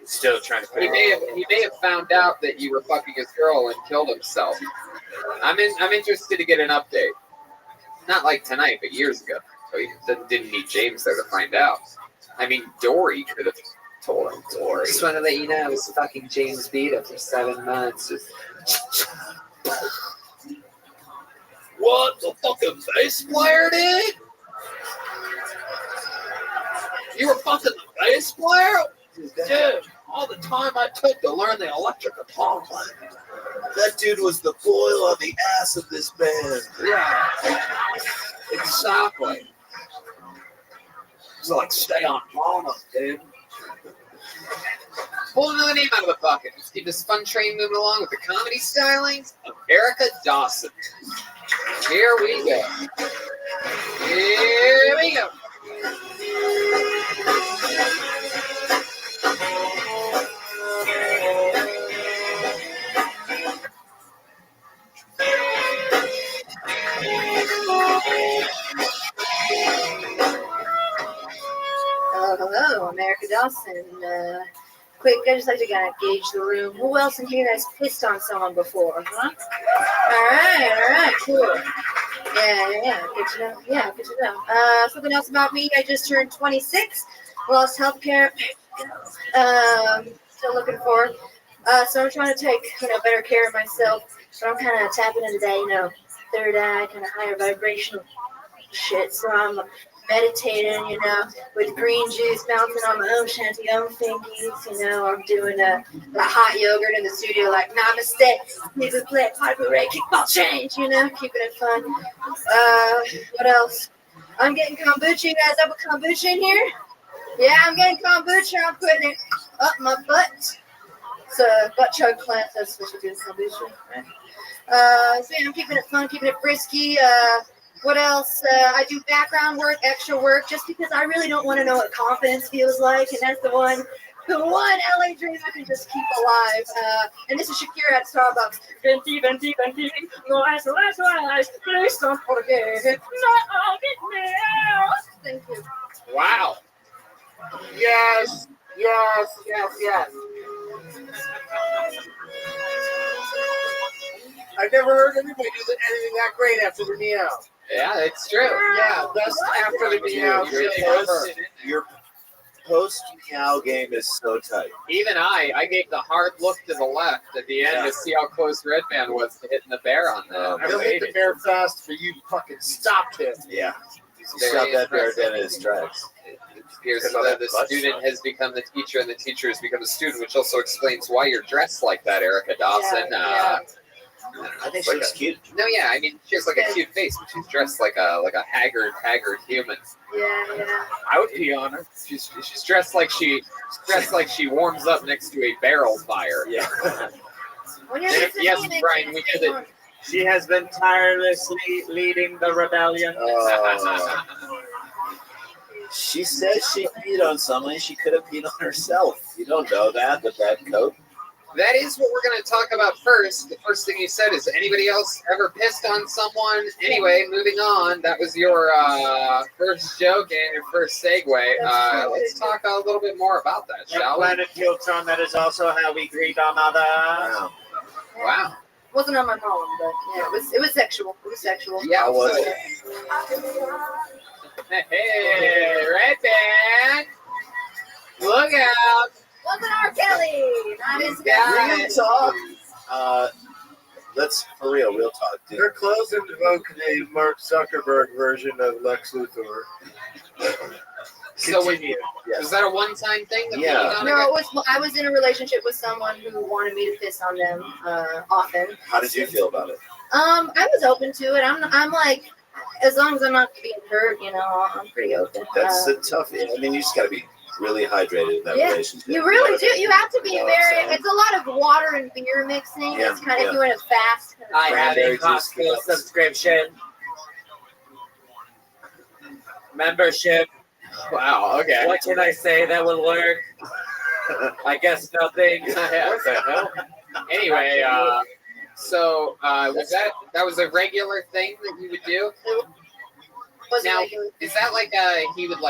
Still trying to. He may have found out that you were fucking his girl and killed himself. I'm interested to get an update. Not like tonight, but years ago. So he didn't need James there to find out. I mean, Dory could have told him. Dory. Just want to let you know, it was fucking James Bida for 7 months. Just... What? The fucking bass player did? You were fucking the bass player? Dude, all the time I took to learn the electric guitar playing. That dude was the boil on the ass of this band. Yeah. Exactly. It's like stay on mama, dude. Pull another name out of the bucket. Let's keep this fun train moving along with the comedy stylings of Erica Dawson. Here we go. Here we go. Hello, America Dawson. Quick, I just like to kind of gauge the room. Who else in here has pissed on someone before, huh? All right, cool. Yeah, good to know. Yeah, good to know. Something else about me, I just turned 26, lost healthcare, still looking for it. So I'm trying to take, better care of myself. So I'm kind of tapping into that, third eye, kind of higher vibrational shit. So I'm meditating, with green juice, bouncing on my own shanty, own fingies, I'm doing the hot yogurt in the studio, like namaste, music play, piper ray, kickball change, keeping it fun. What else? I'm getting kombucha. You guys have a kombucha in here? Yeah, I'm getting kombucha. I'm putting it up my butt. It's a butt chug plant. That's what you do with kombucha, right? So yeah, I'm keeping it fun, keeping it frisky. What else? I do background work, extra work, just because I really don't want to know what confidence feels like, and that's the one LA dream I can just keep alive. And this is Shakira at Starbucks. Venti, no ice, please don't forget. Thank you. Wow. Yes. I've never heard anybody do anything that great after the meow. Yeah, it's true. Yeah, best after the meow shit ever. Your post meow game is so tight. Even I gave the hard look to the left at the end to see how close Redman was to hitting the bear on that. I hit the bear fast, but you fucking stopped him. Yeah. You stopped that bear dead in his tracks. It appears that the student has become the teacher and the teacher has become the student, which also explains why you're dressed like that, Erica Dawson. I think she's cute. No, yeah, I mean she has like a cute face, but she's dressed like a haggard human. Yeah. I would pee on her. She's dressed like she warms up next to a barrel fire. Yeah. Yes, Brian, we did it. She has been tirelessly leading the rebellion. She says she peed on someone. She could have peed on herself. You don't know that with that coat. that is what we're going to talk about first. The first thing you said is, anybody else ever pissed on someone? Anyway, moving on. That was your first joke and your first segue. Let's talk a little bit more about that, shall we? Planet Kiltron, that is also how we greet our mother. Wow. Wasn't on my mom, but yeah, it was sexual. It was sexual. Yeah, it was. Hey, right back. Look out. Wasn't R. Kelly. Not his Real talk. Let's for real talk, dude. They're close and devote the Mark Zuckerberg version of Lex Luthor. So was that a one-time thing? Yeah. No, I was in a relationship with someone who wanted me to piss on them often. How did you feel about it? I was open to it. I'm like, as long as I'm not being hurt, I'm pretty open. That's a tough. I mean, you just got to be really hydrated in that relationship. You really do. You have to be it's a lot of water and beer mixing. Yeah, It's kind of doing it fast. I have a Costco subscription. Membership. Wow, okay. What can I say that will work? I guess nothing. What the hell? Anyway, so that was a regular thing that you would do? Now, is that like he would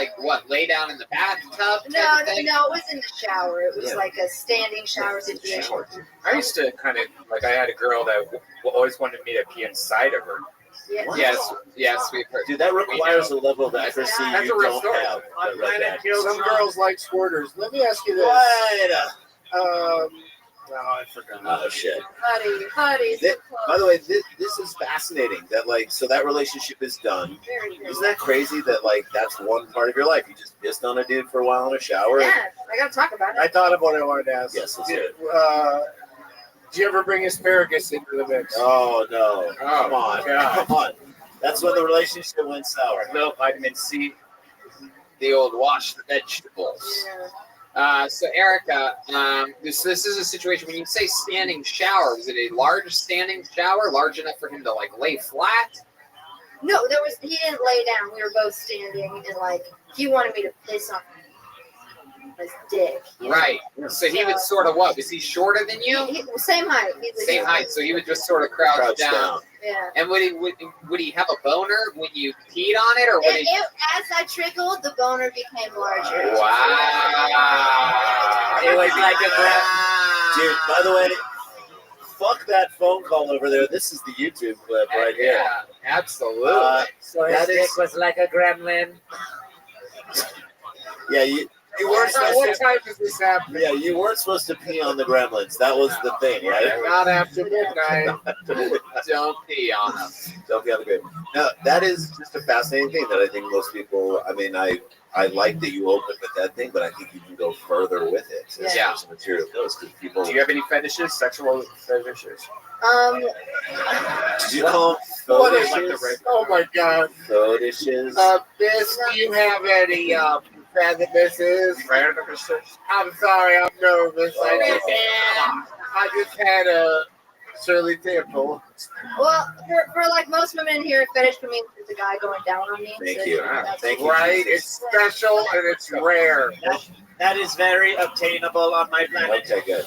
lay down in the bathtub? No, it was in the shower. It was like a standing shower situation. I used to I had a girl that always wanted me to pee inside of her. Yes, we've heard. Dude, that requires a level of accuracy That's you a real don't story. have. Some girls like squirters. Let me ask you this. I forgot. Oh shit. Honey, By the way, this is fascinating. That so that relationship is done. Isn't that crazy? That that's one part of your life. You just pissed on a dude for a while in a shower. Yeah, I gotta talk about it. I thought of what I wanted to ask. Yes, let's hear it. Did you ever bring asparagus into the mix? Oh no! Come on, God. come on. That's when the relationship went sour. No vitamin C. The old wash the vegetables. So Erica, this is a situation when you say standing shower. Was it a large standing shower, large enough for him to lay flat? No, he didn't lay down. We were both standing, and he wanted me to piss on his dick. Right. So he would sort of what? Was he shorter than you? Same height. Same height. So he would just sort of crouch down. Yeah. And would he have a boner when you peed on it, or as I trickled, the boner became larger. Wow. It was like a grab. Dude, by the way, fuck that phone call over there. This is the YouTube clip right here. Yeah, absolutely. So his dick was like a gremlin. Yeah, you weren't supposed what time does this happen? Yeah, you weren't supposed to pee on the gremlins. That was the thing, right? Not after midnight. Don't pee on them. Don't pee on the gremlins. No, that is just a fascinating thing that I think most people. I mean, I like that you open with that thing, but I think you can go further with it. Yeah. As material goes, because people. Do you have any fetishes? Sexual fetishes? Did you call What them is fetishes? this? Oh my God. Fetishes. Miss, do you have any fetishes? I'm sorry, I'm nervous. I just had a Shirley Temple. Well, for most women in here, fetish for me is a guy going down on me. Thank you. Thank you. Right? It's special and it's rare. That is very obtainable on my planet. Okay, good.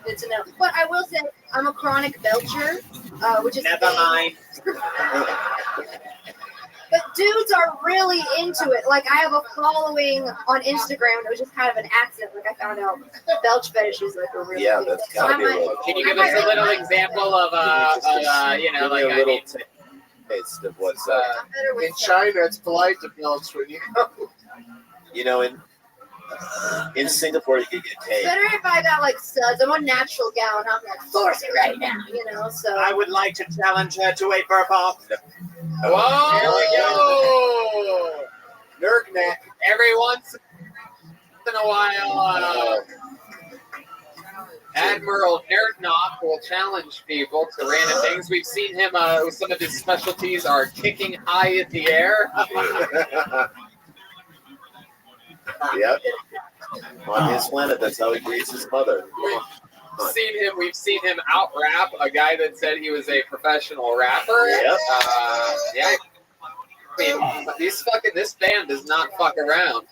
Good to know. But I will say, I'm a chronic belcher, which is Never mind. But dudes are really into it. I have a following on Instagram. It was just kind of an accident. I found out belch fetishes were really big. That's gotta be real. Can you give us a little example of Give me a little taste of what's in China, it's polite to belch when you go. In Singapore you could get It's better if I got studs. I'm a natural gal and I'm force it right now, so. I would like to challenge her to a purple. Whoa! There we go. Nerd neck. Every once in a while, Admiral Nerdknock will challenge people to random things. We've seen him with some of his specialties are kicking high in the air. Yep. On his planet, that's how he greets his mother. We've seen him out rap a guy that said he was a professional rapper. Yep. Yeah. I mean, this band does not fuck around.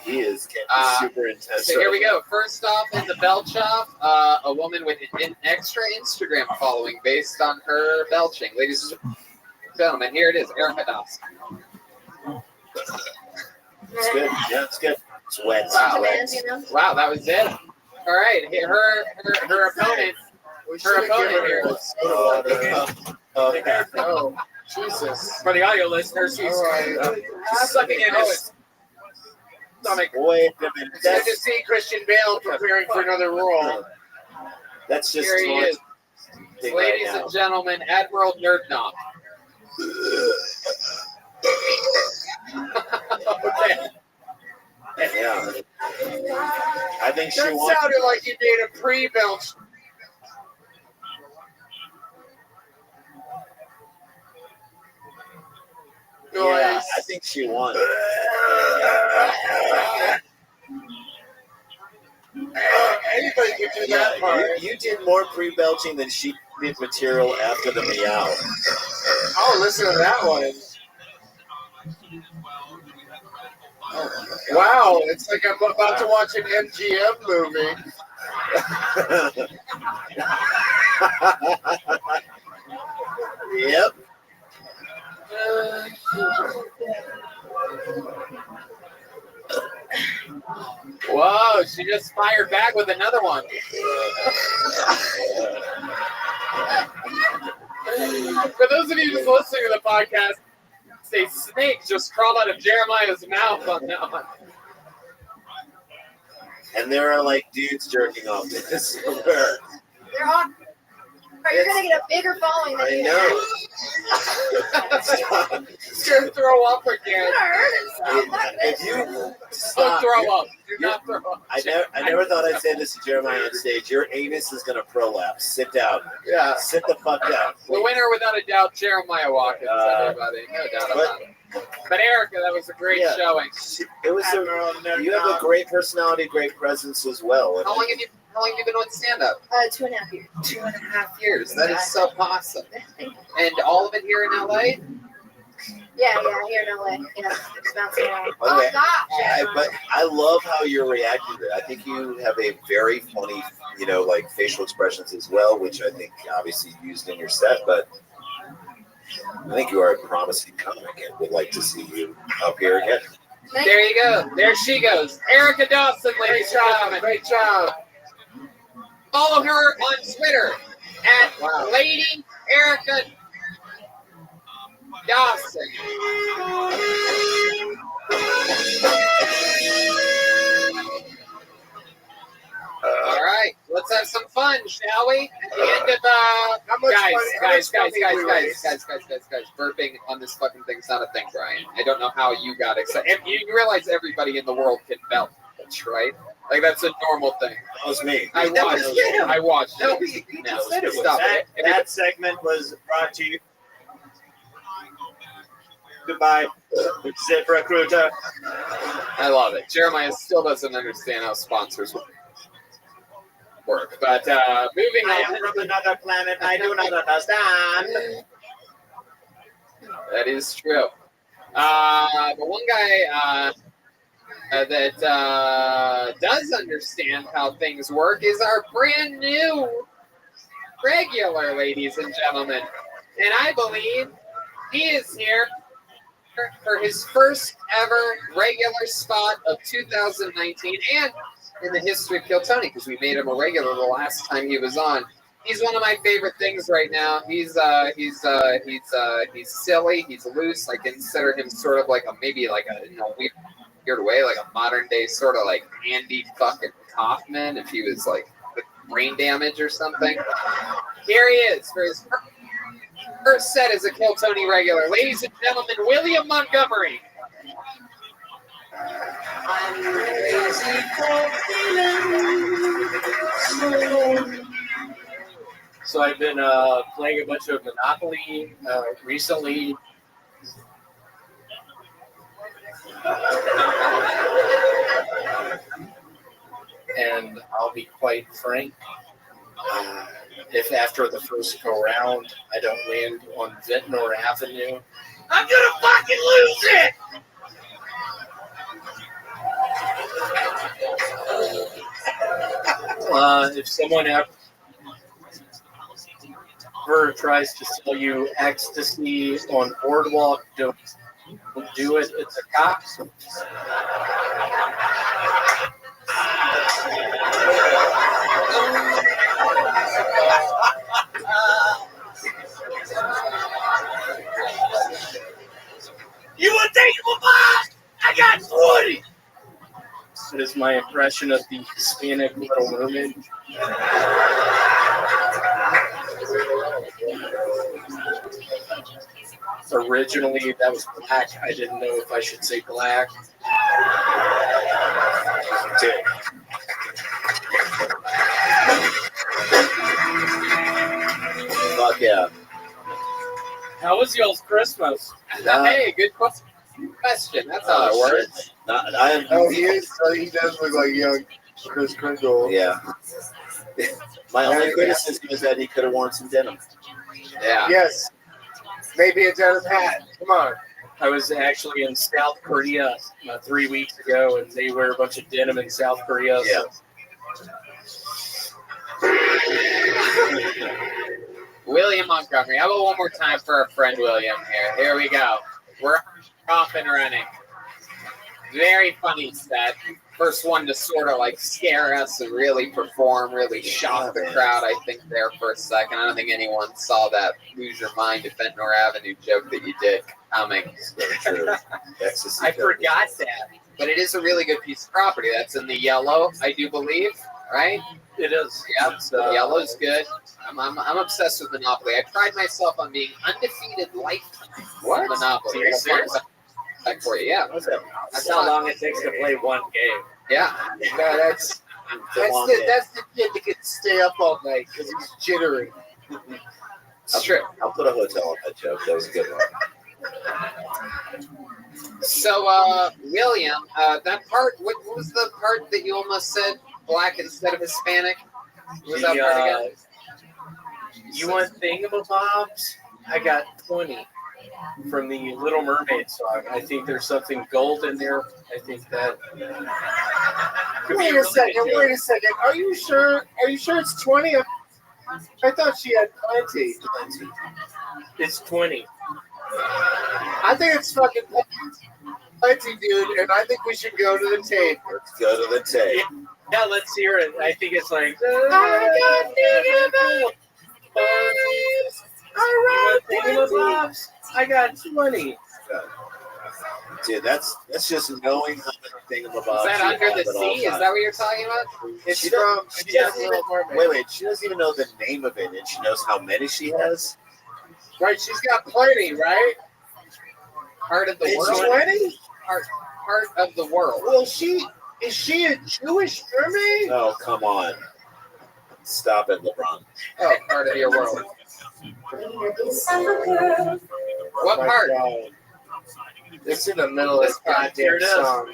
He is getting super intense. So here we go. First off, in the belt shop, a woman with an extra Instagram following based on her belching. Ladies and gentlemen, here it is, Erica Dawson. It's good. Yeah, it's good. It's wet. Wow, It's wet. wow, that was it. All right, her opponent. Her opponent here. Oh, Jesus. For the audio listeners, she's sucking in his stomach. Wait a minute. It's good to see Christian Bale preparing for another role. That's just Here he is. Ladies and gentlemen, Admiral Nerdknob. Okay. Yeah. I think she That won. sounded like you made a pre-belch. Yeah, I think she won. Anybody can do that part. You did more pre-belching than she did material after the meow. Oh, listen to that one. Wow, it's like I'm about to watch an MGM movie. Yep. Whoa, she just fired back with another one. For those of you just listening to the podcast, a snake just crawled out of Jeremiah's mouth on that one. And there are like dudes jerking off to this. They're all. You're gonna get a bigger following than I you. know. It's gonna throw up again. If you Don't stop, throw up. Do not throw up. I never thought I'd say this to Jeremiah on stage. Your anus is gonna prolapse. Sit down. Yeah. Sit the fuck down. The winner, without a doubt, Jeremiah Watkins. Everybody, no doubt about it. But Erica, that was a great showing. It was. You have a great personality, great presence as well. How long have you been on stand-up? 2.5 years. 2.5 years. That is so awesome. And all of it here in LA? Yeah, here in LA. Yeah, it's bouncing around. Okay. Oh gosh. But I love how you're reacting to it. I think you have a very funny, like facial expressions as well, which I think obviously you used in your set. But I think you are a promising comic, and would like to see you up here again. There you go. There she goes. Erica Dawson, ladies and gentlemen. Great job. Follow her on Twitter at Lady Erica Dawson. All right, let's have some fun, shall we? At the end of guys, burping on this fucking thing's not a thing, Brian. I don't know how you got excited. You realize everybody in the world can belch, right? Like that's a normal thing. That was me. I watched it. No, stop it. That segment was brought to you. Goodbye. Zip Recruiter. I love it. Jeremiah still doesn't understand how sponsors work. But moving I on. am from another planet. I do not understand. That is true. But one guy that does understand how things work is our brand new regular, ladies and gentlemen. And I believe he is here for his first ever regular spot of 2019 and in the history of Kill Tony, because we made him a regular the last time he was on. He's one of my favorite things right now. He's silly. He's loose. I consider him sort of like maybe like a weird way, like a modern day sort of like Andy fucking Kaufman if he was like with brain damage or something. Here he is for his first set as a Kill Tony regular. Ladies and gentlemen, William Montgomery. So I've been playing a bunch of Monopoly recently. And I'll be quite frank, if after the first go round I don't land on Ventnor Avenue, I'm gonna fucking lose it! if someone ever tries to sell you ecstasy on Boardwalk, don't do it. It's a cop. You want to take it, Bob? I got 40. That is my impression of the Hispanic Little Mermaid. Originally, that was black. I didn't know if I should say black. Fuck yeah. How was y'all's Christmas? Hey, good question. That's how it works. He does look like young Chris Kringle. Yeah. My only criticism is that he could have worn some denim. Yeah. Yes. Maybe a denim hat. Come on. I was actually in South Korea 3 weeks ago, and they wear a bunch of denim in South Korea. Yeah. William Montgomery. How about one more time for our friend William here? Here we go. We're off and running. Very funny set. First one to sort of like scare us and really perform, really shock the crowd, I think, there for a second. I don't think anyone saw that lose your mind at Ventnor Avenue joke that you did coming. I forgot that. But it is a really good piece of property. That's in the yellow, I do believe, right? It is. Yep, so yellow's good. I'm obsessed with Monopoly. I pride myself on being undefeated lifetime. What? Monopoly. Are you serious? Back for you, yeah. That's how long it takes to play one game. Yeah. No, that's the kid that can stay up all night because he's jittery. It's true. I'll put a hotel on that joke. That was a good one. So, William, that part, what was the part that you almost said black instead of Hispanic? What was that part again? You want thingamabobs? I got 20 from the Little Mermaid song. I think there's something gold in there. I think that. Wait a second. Are you sure? It's 20? I thought she had plenty. It's 20. I think it's fucking plenty, dude, and I think we should go to the tape. Let's go to the tape. Yeah, let's hear it. I think it's like. I got 20. Dude, that's just knowing how many thingamabobs. Is that Under the Sea? Is that what you're talking about? It's She from. doesn't even, wait. She doesn't even know the name of it, and she knows how many she has. Right, she's got plenty, right? Heart of the It's world. 20? Heart of the world. Well, is she a Jewish mermaid? Oh, come on. Stop it, LeBron. Oh, part of your world. What part? It's in the middle of this goddamn song.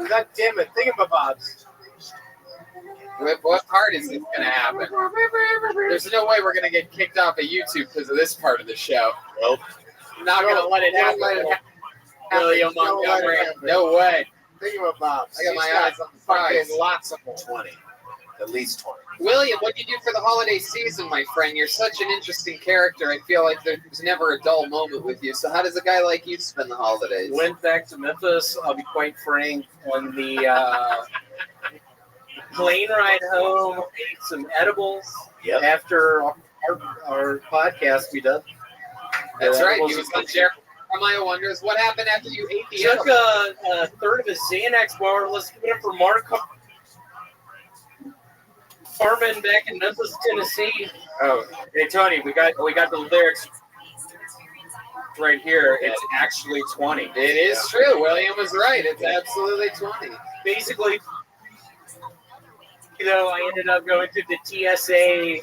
God damn it, thingamabobs. What part is this going to happen? There's no way we're going to get kicked off of YouTube because of this part of the show. Nope. Not going to let it happen. William Montgomery. No way. Thingamabobs. I got my eyes on the prize. Lots of them. 20. At least 20. William, what do you do for the holiday season, my friend? You're such an interesting character. I feel like there's never a dull moment with you. So how does a guy like you spend the holidays? Went back to Memphis. I'll be quite frank. On the plane ride home, ate some edibles. Yep. After our podcast, we done. That's right. He was on Jeremiah Wonders. What happened after you ate the Took edibles? a third of a Xanax bar. Let's give it up for Mark Harmon back in Memphis, Tennessee. Oh, hey Tony, we got the lyrics right here. It's actually 20. It is true. William was right. It's absolutely 20. Basically, I ended up going through the TSA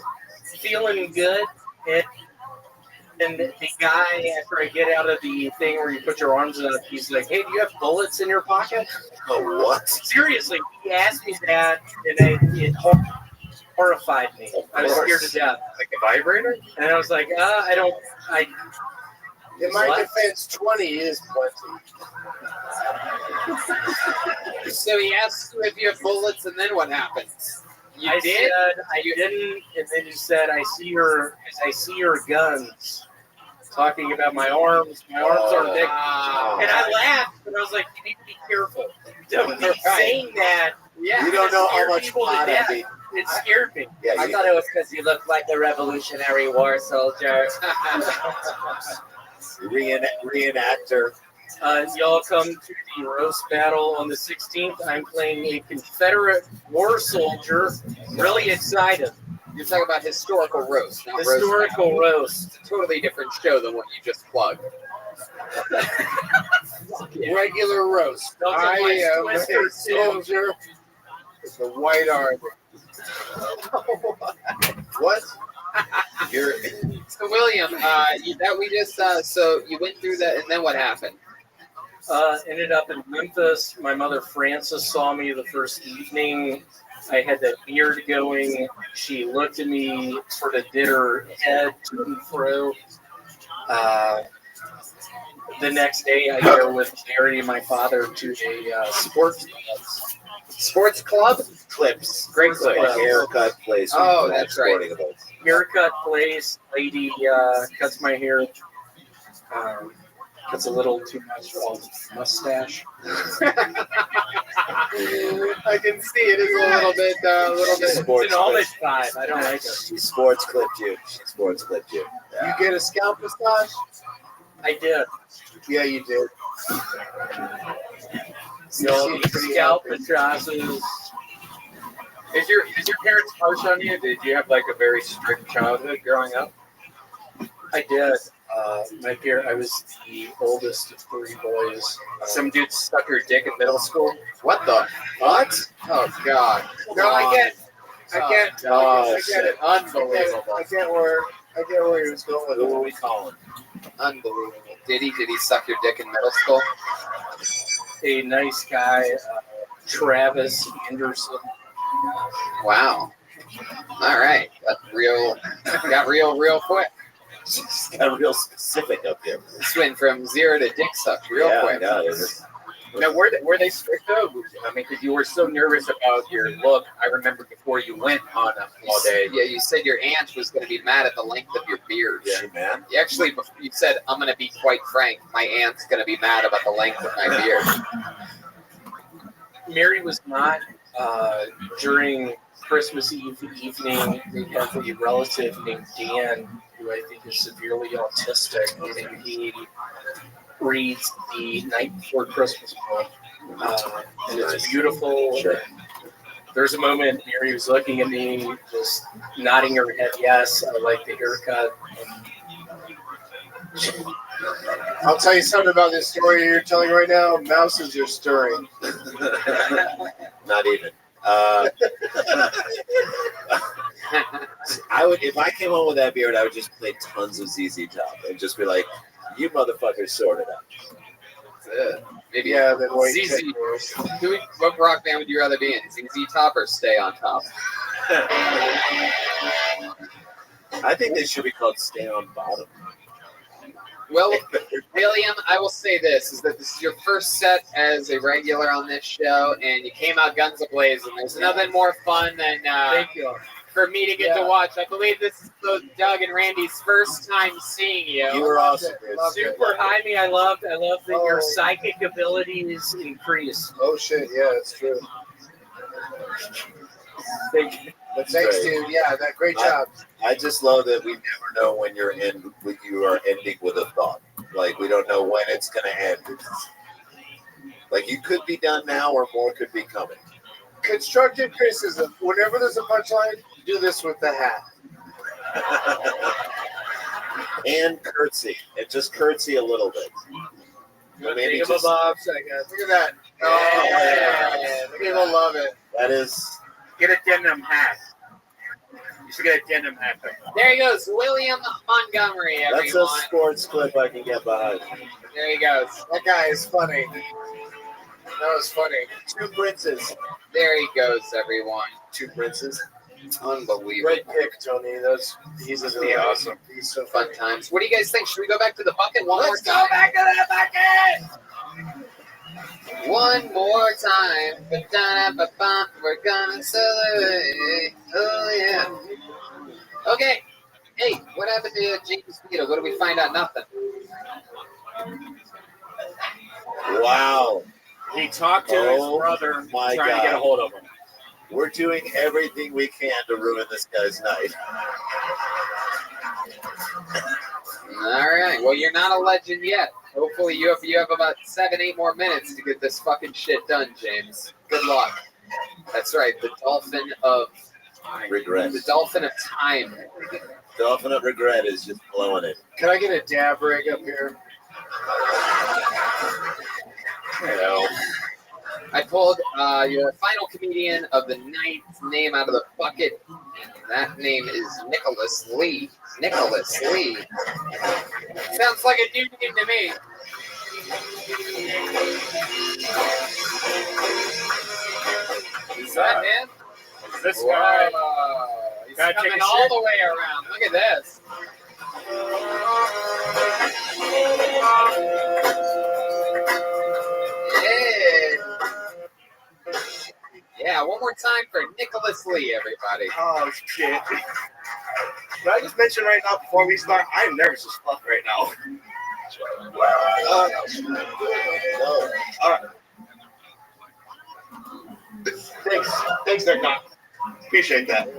feeling good, and the guy, after I get out of the thing where you put your arms up, he's like, "Hey, do you have bullets in your pocket?" Oh, what? Seriously, he asked me that, and it horrified me. I was scared to death. Like a vibrator? And I was like, In my defense, 20 is plenty. So he asks you if you have bullets, and then what happens? You I did? said I didn't, and then you said I see your guns. Talking about my arms. My arms are big. And I laughed, but I was like, you need to be careful. Don't be saying that. Yeah. You don't know how Scared much people to pot death. I mean. It scared me. Yeah, I thought it was because you looked like a Revolutionary War soldier. Reenactor. Y'all come to the roast battle on the 16th. I'm playing a Confederate war soldier. Really excited. You're talking about historical roast, not Historical roast. It's a totally different show than what you just plugged. Regular roast. I am a soldier with the white army. What? You're So William, so you went through that, and then what happened? Ended up in Memphis. My mother Frances saw me the first evening. I had that beard going. She looked at me, sort of did her head to and fro. The next day, I go with Mary and my father to a sports club. Clips. Great clip. A haircut place. Oh, that's right. Haircut place. Lady cuts my hair. Cuts a little too much mustache. I can see it is a little bit. It's an homage vibe. I don't like it. She sports clipped you. Yeah. You get a scalp massage? I did. Yeah, you did. Scalp massages. Is your parents harsh on you? Did you have like a very strict childhood growing up? I did. I was the oldest of 3 boys. Some dude stuck your dick in middle school. What the? What? Oh God! No, I get it. Unbelievable. I get where he was going with it. Who are we calling? Unbelievable. Did he suck your dick in middle school? A nice guy, Travis Anderson. Wow. All right. Got real quick. Just got real specific up there. This went from 0 to dick sucked real quick. Yeah, Now, were they strict though? I mean, because you were so nervous about your look. I remember before you went on all day. Yeah, you said your aunt was going to be mad at the length of your beard. Yeah, man. You said, I'm going to be quite frank. My aunt's going to be mad about the length of my beard. Mary was not. During Christmas Eve evening, we have a relative named Dan, who I think is severely autistic, and he reads the Night Before Christmas book. And it's beautiful. Sure. There's a moment Mary was looking at me, just nodding her head, yes, I like the haircut. I'll tell you something about this story you're telling right now. Mouses are stirring. Not even. I would, if I came home with that beard, I would just play tons of ZZ Top and just be like, "You motherfuckers sorted out." Maybe then wait. ZZ. What rock band would you rather be in? ZZ Top or Stay on Top? I think they should be called Stay on Bottom. Well, William, I will say this, is that this is your first set as a regular on this show, and you came out guns a-blazing. There's nothing more fun than Thank you. for me to get to watch. I believe this is both Doug and Randy's first time seeing you. You were awesome. Super high me. I loved that your psychic abilities increased. Oh shit, yeah, that's true. Thank you. But thanks, dude. Yeah, great job. I just love that we never know when you are ending with a thought. Like, we don't know when it's going to end. Like, you could be done now or more could be coming. Constructive criticism. Whenever there's a punchline, do this with the hat. And curtsy. And just curtsy a little bit. Maybe just, Bob's, I guess. Look at that. Oh, people love it. That is... Get a denim hat. You should get a denim hat. There he goes, William Montgomery, everyone. That's a sports clip I can get behind. There he goes. That guy is funny. That was funny. 2 princes. There he goes, everyone. 2 princes. Unbelievable. Great pick, Tony. He's a Yeah, awesome. He's so fun times. What do you guys think? Should we go back to the bucket one more Let's time? go back to the bucket. One more time. Ba-da-ba-ba. We're gonna celebrate. Oh, yeah. Okay. Hey, what happened to James Vito? What did we find out? Nothing. Wow. He talked to his brother my trying to get a God. hold of him. We're doing everything we can to ruin this guy's night. All right. Well, you're not a legend yet. Hopefully, you have about 7-8 more minutes to get this fucking shit done, James. Good luck. That's right. The dolphin of Regret. The dolphin of time. Dolphin of regret is just blowing it. Can I get a dab rig up here? Hello. I pulled your final comedian of the night's name out of the bucket. That name is Nicholas Lee. Nicholas Lee. Sounds like a dude name to me. Is that him? This Whoa. guy. He's Gotta coming take a all shit. the way around. Look at this. Yeah, one more time for Nicholas Lee, everybody. Oh, shit. Can I just mention right now before we start, I'm nervous as fuck right now. All right. Thanks, there, Doc. Appreciate that.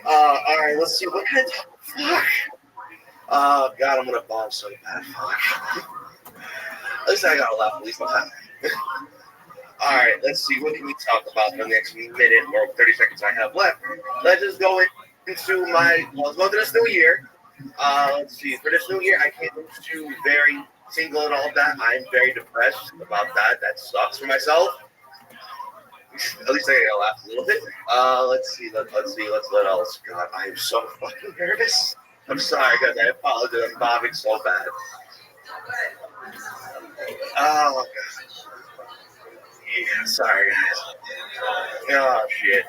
All right, let's see. What kind of fuck? Oh, God, I'm gonna bomb so bad. Fuck. At least I gotta laugh. At least I'm happy. All right, let's see. What can we talk about for the next minute or 30 seconds I have left? Let's just go into let's go to this new year. Let's see. For this new year, I came into very single and all that. I'm very depressed about that. That sucks for myself. At least I gotta laugh a little bit. Let's see. What else? God, I am so fucking nervous. I'm sorry, guys. I apologize. I'm bobbing so bad. Oh, God. Yeah, sorry, guys. Oh, shit.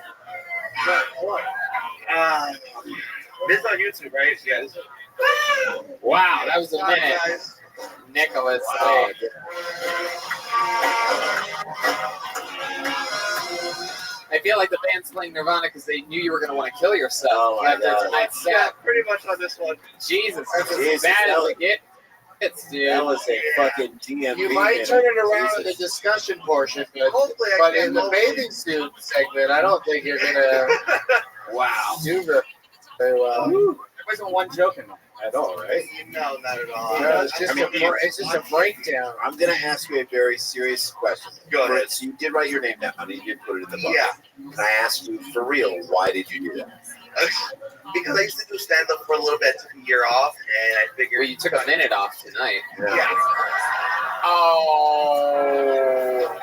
This is on YouTube, right? Yeah. This is... Wow, that was a minute. Guys. Nicholas Wow. Lee. I feel like the band's playing Nirvana because they knew you were going to want to kill yourself after tonight's Yeah, set. pretty much on this one. Jesus, that's as Jesus, bad that as was- it gets, dude. That was a fucking DMV. You might minute. turn it around in the Jesus. discussion portion, Hopefully I but can. in the bathing suit segment, I don't think you're gonna Wow. do very well. There wasn't one joke in there. At all, right? No, not at all. No, it's just it's just a breakdown. I'm going to ask you a very serious question. Go ahead. So you did write your name down. You did put it in the book. Yeah. Can I ask you for real, why did you do that? Because I used to do stand-up for a little bit, took a year off, and I figured... Well, you took a minute off tonight. Yeah. Oh.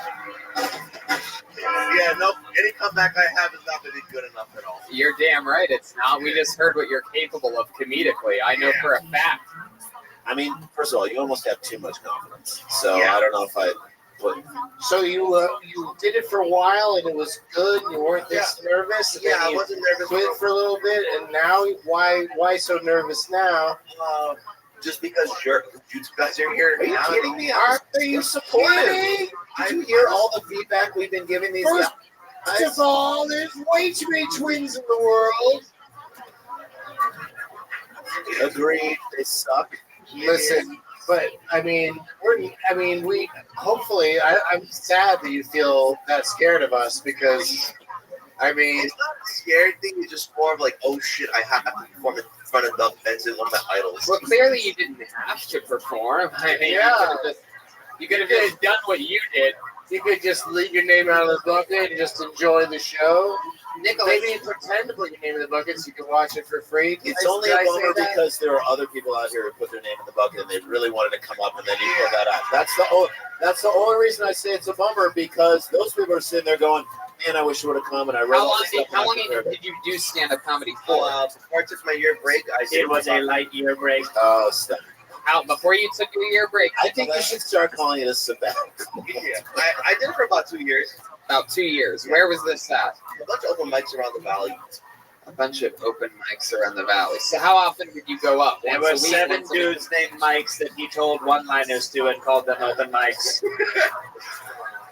Yeah, no, any comeback I have is not going to be good enough at all. You're damn right it's not. We just heard what you're capable of comedically. I know for a fact. I mean, first of all, you almost have too much confidence. So Yeah. I don't know if I put... So you did it for a while and it was good. And you weren't this nervous. And Yeah, then I you wasn't nervous. quit for a little bit, and now why so nervous now? Just because you guys are here. Are you kidding me? Are you supportive? Did you hear all the feedback we've been giving these guys? First of all, there's way too many twins in the world. Agreed. They suck. Listen, but we hopefully. I'm sad that you feel that scared of us because, I mean, It's not a scary thing. It's just more of like, oh shit, I have to perform in front of Doug Benson, one of my idols. Well, clearly you didn't have to perform. I mean, Yeah. you could have just done what you did. you could just leave your name out of the bucket and just enjoy the show. Nicholas, Maybe pretend to put your name in the bucket so you can watch it for free. It's only a bummer because there are other people out here who put their name in the bucket and they really wanted to come up, and then you pull that out. That's the only reason I say it's a bummer, because those people are sitting there going, "Man, I wish I would have come." And I read how all long the stuff. how long did you do stand-up comedy for? Before I took my year break, I did. It was a light year break. Oh, stop. How before you took your year break? I think you should start calling it a sabbatical. Yeah, I did it for about 2 years. About 2 years. Where was this at? A bunch of open mics around the valley. a bunch of open mics around the valley. So how often did you go up? There Once were a week, 7 once a week? dudes named Mikes that he told one-liners to and called them open mics.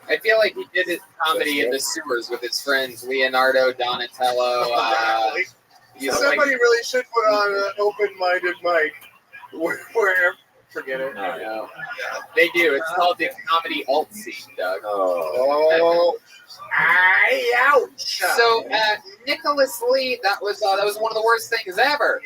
I feel like he did his comedy in the sewers with his friends Leonardo, Donatello. Somebody really should put on an open-minded mic. Where forget it. No. They do. It's called the comedy alt scene, Doug. Oh. Ouch. So, Nicholas Lee, that was one of the worst things ever.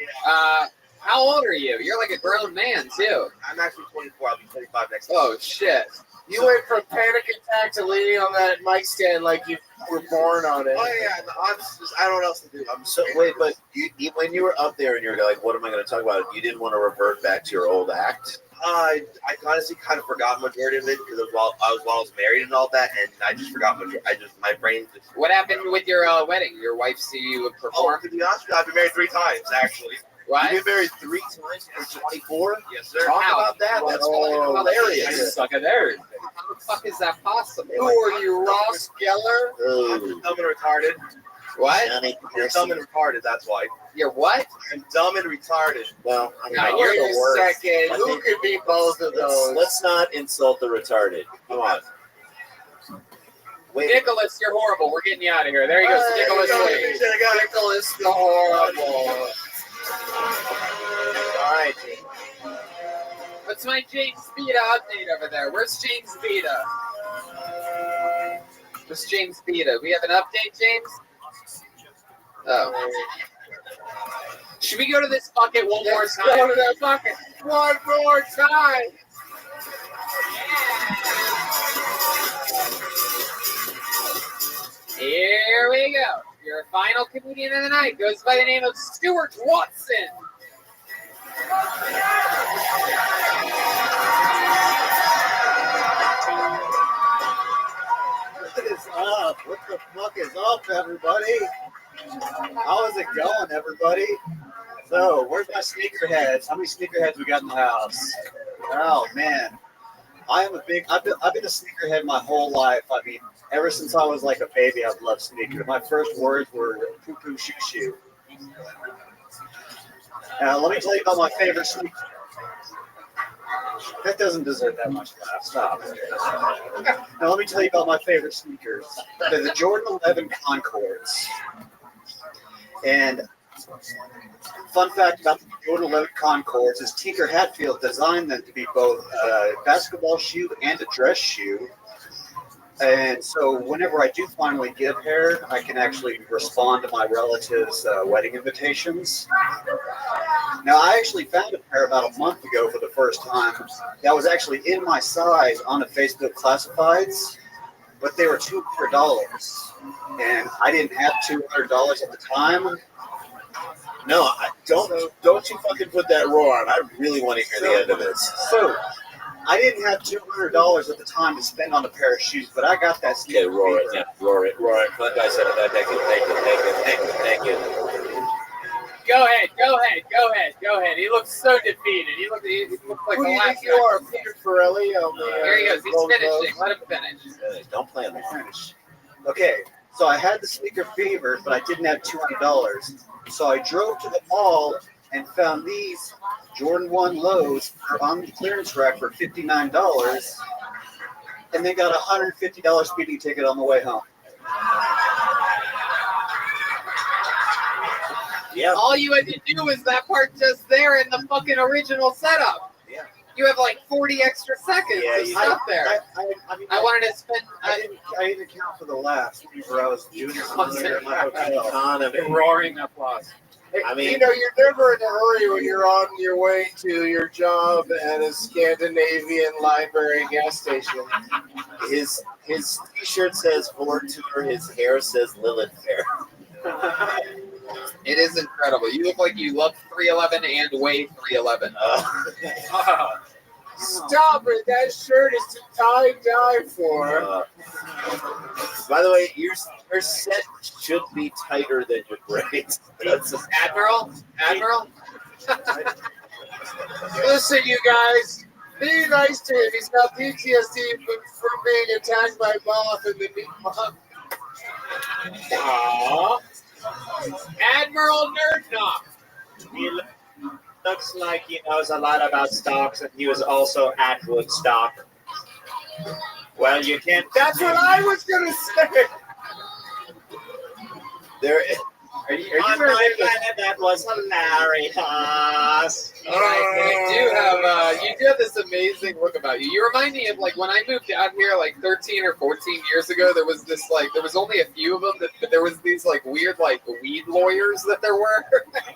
How old are you? You're like a grown man too. I'm actually 24. I'll be 25 next year. Oh shit! You went from panic attack to leaning on that mic stand like you were born on it. Oh yeah, I don't know what else to do. I'm So wait, but you when you were up there and you were like, "What am I going to talk about?" You didn't want to revert back to your old act. I honestly kind of forgot majority of it because while I was married and all that, and I just forgot my brain just. What happened with your wedding? Your wife see you perform? Oh, to be honest with you, I've been married 3 times actually. What? You've been married 3 times for 24? Yes, sir. Talk about that. That's hilarious. I suck at there. How the fuck is that possible? Who are you, Ross Geller? I'm dumb and retarded. What? You're dumb and retarded, that's why. You're what? I'm dumb and retarded. Well, Wait a second. Who could be both of those? Let's not insult the retarded. Come on. Wait. Nicholas, you're horrible. We're getting you out of here. There he goes. Nicholas Lee. Nicholas the horrible. All right. What's my James Vita update over there? Where's James Vita? Where's James Vita? We have an update, James? Oh. Should we go to this bucket one more time? Go to that bucket one more time. Here we go. Your final comedian of the night goes by the name of Stuart Watson. What is up? What the fuck is up, everybody? How is it going, everybody? So, where's my sneakerheads? How many sneakerheads we got in the house? Oh man, I've been a sneakerhead my whole life. I mean, ever since I was like a baby, I've loved sneakers. My first words were poo poo shoo shoo. Now, let me tell you about my favorite sneaker. That doesn't deserve that much laugh. Stop. Now, let me tell you about my favorite sneakers. They're the Jordan 11 Concords. And fun fact about the Jordan 11 Concords is Tinker Hatfield designed them to be both a basketball shoe and a dress shoe. And so whenever I do finally give hair, I can actually respond to my relatives' wedding invitations. Now, I actually found a pair about a month ago for the first time that was actually in my size on the Facebook classifieds, but they were $200. And I didn't have $200 at the time. No, don't you fucking put that roar on. I really want to hear the end of this. So, I didn't have $200 at the time to spend on a pair of shoes, but I got that sneaker. Okay, roar it, yeah, roar it. Fun guy said it. Thank you. Go ahead. He looks so defeated. He looks like Who the do you last think you are, Peter Pirelli? Here he goes. He's finishing. Let him finish. Don't play on the finish. Okay, so I had the sneaker fever, but I didn't have $200. So I drove to the mall and found these Jordan 1 lows on the clearance rack for $59, and then got a $150 speeding ticket on the way home. Yeah. All you had to do was that part just there in the fucking original setup. Yeah. You have like 40 extra seconds of stuff there. I wanted to spend. I didn't account for the laughs whenever I was doing this in my hotel. Roaring applause. I mean, you're never in a hurry when you're on your way to your job at a Scandinavian library gas station. His t-shirt says Ford Tour. His hair says Lilith Fair. It is incredible. You look like you love 311 and weigh 311. Stop it! That shirt is to tie-dye for. By the way, your set should be tighter than your braids. Admiral? Listen, you guys. Be nice to him. He's got PTSD from being attacked by moth in the meat moth. Aww. Admiral Nerdknock. He looks like he knows a lot about stocks, and he was also at Woodstock. Well, you can't. That's what I was gonna say. There. On my planet, that was hilarious. You do have this amazing look about you. You remind me of like when I moved out here like 13 or 14 years ago. There was this like there was only a few of them, but there was these like weird like weed lawyers that there were.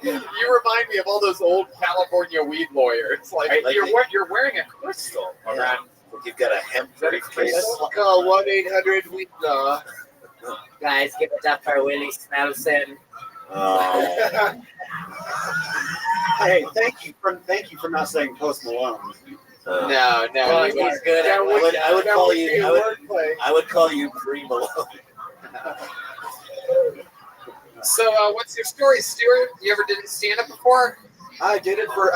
You remind me of all those old California weed lawyers. Like you're wearing a crystal around. You've got a hemp briefcase. Call 1-800-WEED-LAW. Guys, give it up for Willie Snelson. Oh. Hey, thank you for not saying Post Malone. No, Well, he's good at I would call you Pre Malone. So, what's your story, Stuart? You ever did stand up before? I did it for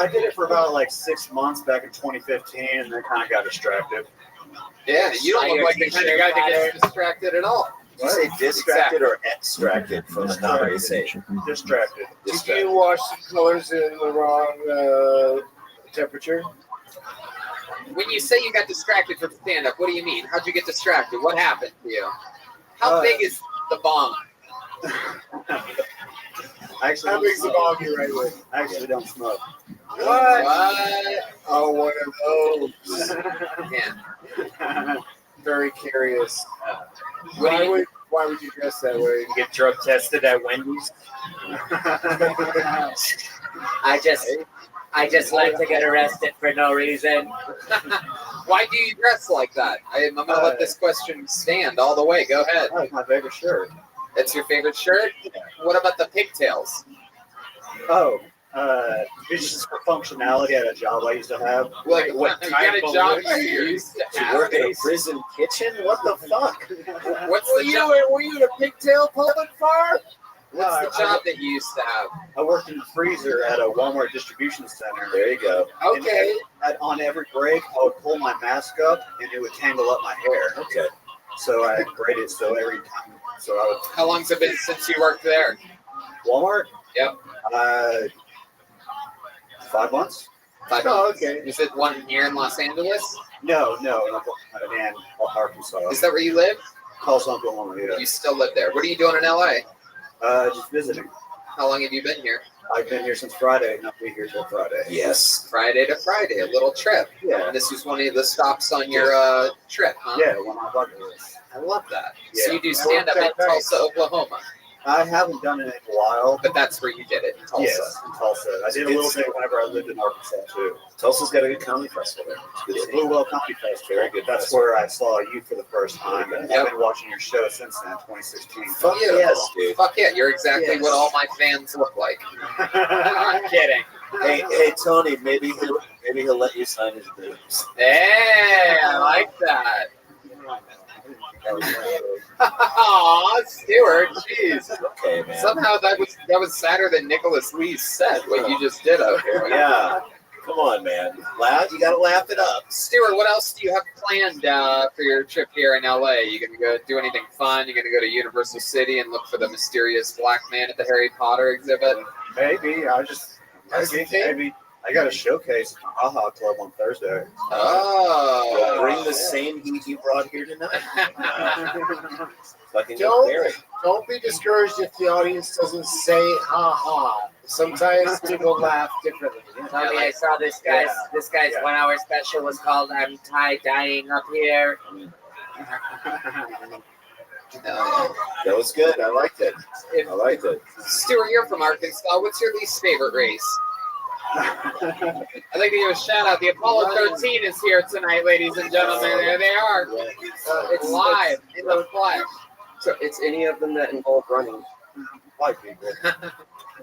about like 6 months back in 2015, and then kind of got distracted. Yeah, you don't look like the kind of guy that gets distracted at all. Did you say distracted or extracted from the conversation? Distracted. Did you wash the colors in the wrong temperature? When you say you got distracted from stand-up, what do you mean? How'd you get distracted? What happened to you? How big is the bong? How big's the bong you're right with? I actually don't smoke. What? Oh, one of those. Yeah. Very curious. Why would you dress that way? You get drug tested at Wendy's. I just like to get arrested for no reason. Why do you dress like that? I'm going to let this question stand all the way. Go ahead. That's my favorite shirt. It's your favorite shirt? What about the pigtails? Oh, it's just for functionality at a job I used to have. Like, what You kind got of a job job you used to You have? work in a prison kitchen? What the fuck? What's the job? Were you in a pigtail public farm? What's the job that you used to have? I worked in the freezer at a Walmart distribution center. There you go. Okay. And on every break, I would pull my mask up, and it would tangle up my hair. Okay. So I braided it so every time. So I would. How long's it been since you worked there? Walmart? Yep. 5 months. 5 Oh, months. okay. Is it one here in Los Angeles? No, man, Arkansas. Is that where you live? Tulsa, Oklahoma. Yeah. You still live there. What are you doing in LA? Just visiting. How long have you been here? I've been here since Friday, and I'll be here till Friday. Yes. Friday to Friday, a little trip. Yeah. And this was one of the stops on your trip, huh? Yeah, one of my bucket lists. I love that. Yeah. So you do stand up in Tulsa, Oklahoma. I haven't done it in a while. But that's where you did it, in Tulsa. Yes, in Tulsa. I did a little bit whenever I lived in Arkansas, too. Tulsa's got a good comedy festival there. It's good to see. Blue Well Comedy Festival. Very good. That's where I saw you for the first time. And I've been watching your show since then, 2016. Fuck yes, dude. Fuck yeah, you're exactly what all my fans look like. I'm kidding. Hey, Tony, maybe he'll let you sign his boobs. Hey, I like that. Aw, Stuart, jeez. Okay, man. Somehow that was sadder than Nicholas Lee's set, what you just did out here. Yeah. Come on, man. You gotta laugh it up. Stuart, what else do you have planned for your trip here in LA? You gonna go do anything fun? You gonna go to Universal City and look for the mysterious black man at the Harry Potter exhibit? Maybe. Maybe. I got a showcase at the Haha Club on Thursday. Oh. Bring the same heat you brought here tonight. Fucking Don't be discouraged if the audience doesn't say ha ha. Sometimes people laugh differently. Tony, I saw this guy's 1 hour special was called "I'm Tie-Dyeing Up Here." That was good. I liked it. Stuart, you're from Arkansas. What's your least favorite race? I'd like to give a shout out. The Apollo 13 is here tonight, ladies and gentlemen. There they are. It's live in the flesh. So it's any of them that involve running. White people.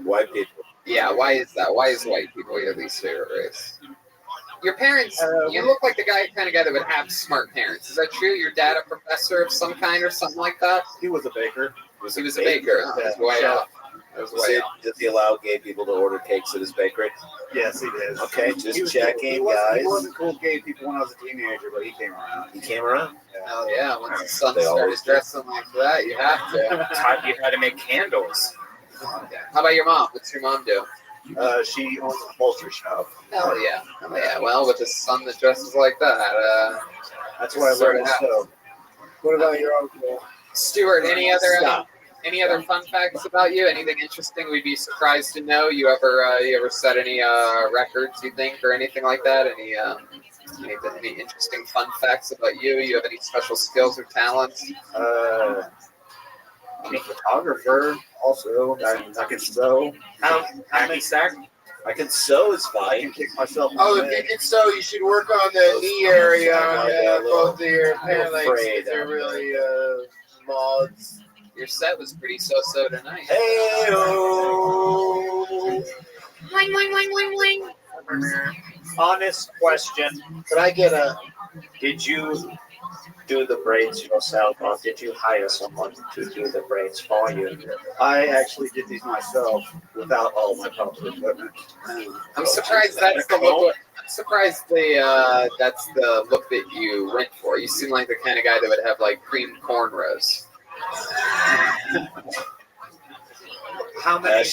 White people. Yeah, why is that? Why is white people your least favorite race? Your parents, you look like the kind of guy that would have smart parents. Is that true? Your dad a professor of some kind or something like that? He was a baker. He was a baker. Oh, that's way off. Does he allow gay people to order cakes at his bakery? Yes, he did. Okay, just checking, guys. He wasn't cool with gay people when I was a teenager, but he came around. He came around? Oh, yeah. Once the son started dressing like that, you have to. Taught you how to make candles. Okay. How about your mom? What's your mom do? She owns an upholstery shop. Hell yeah. Hell yeah. Well, with a son that dresses like that, That's where I sort learned of to sew. What about your uncle? Stuart, any other Stop. fun facts about you? Anything interesting we'd be surprised to know? You ever set any records, you think, or anything like that? Any interesting fun facts about you? You have any special skills or talents? I'm a photographer. Also, I can sew. How many sack? I can sew is I fine. can kick myself. in Oh, the if head. you can sew, you should work on the knee area on both of your I'm pant legs. afraid. They're really mods. Your set was pretty so tonight. Hey-o. Wing, wing, wing, wing, wing. Honest question. But I get a. Did you do the braids yourself, or did you hire someone to do the braids for you? I actually did these myself without all my proper equipment. I'm surprised that's the look. I'm surprised that's the look that you went for. You seem like the kind of guy that would have like cream cornrows. How many?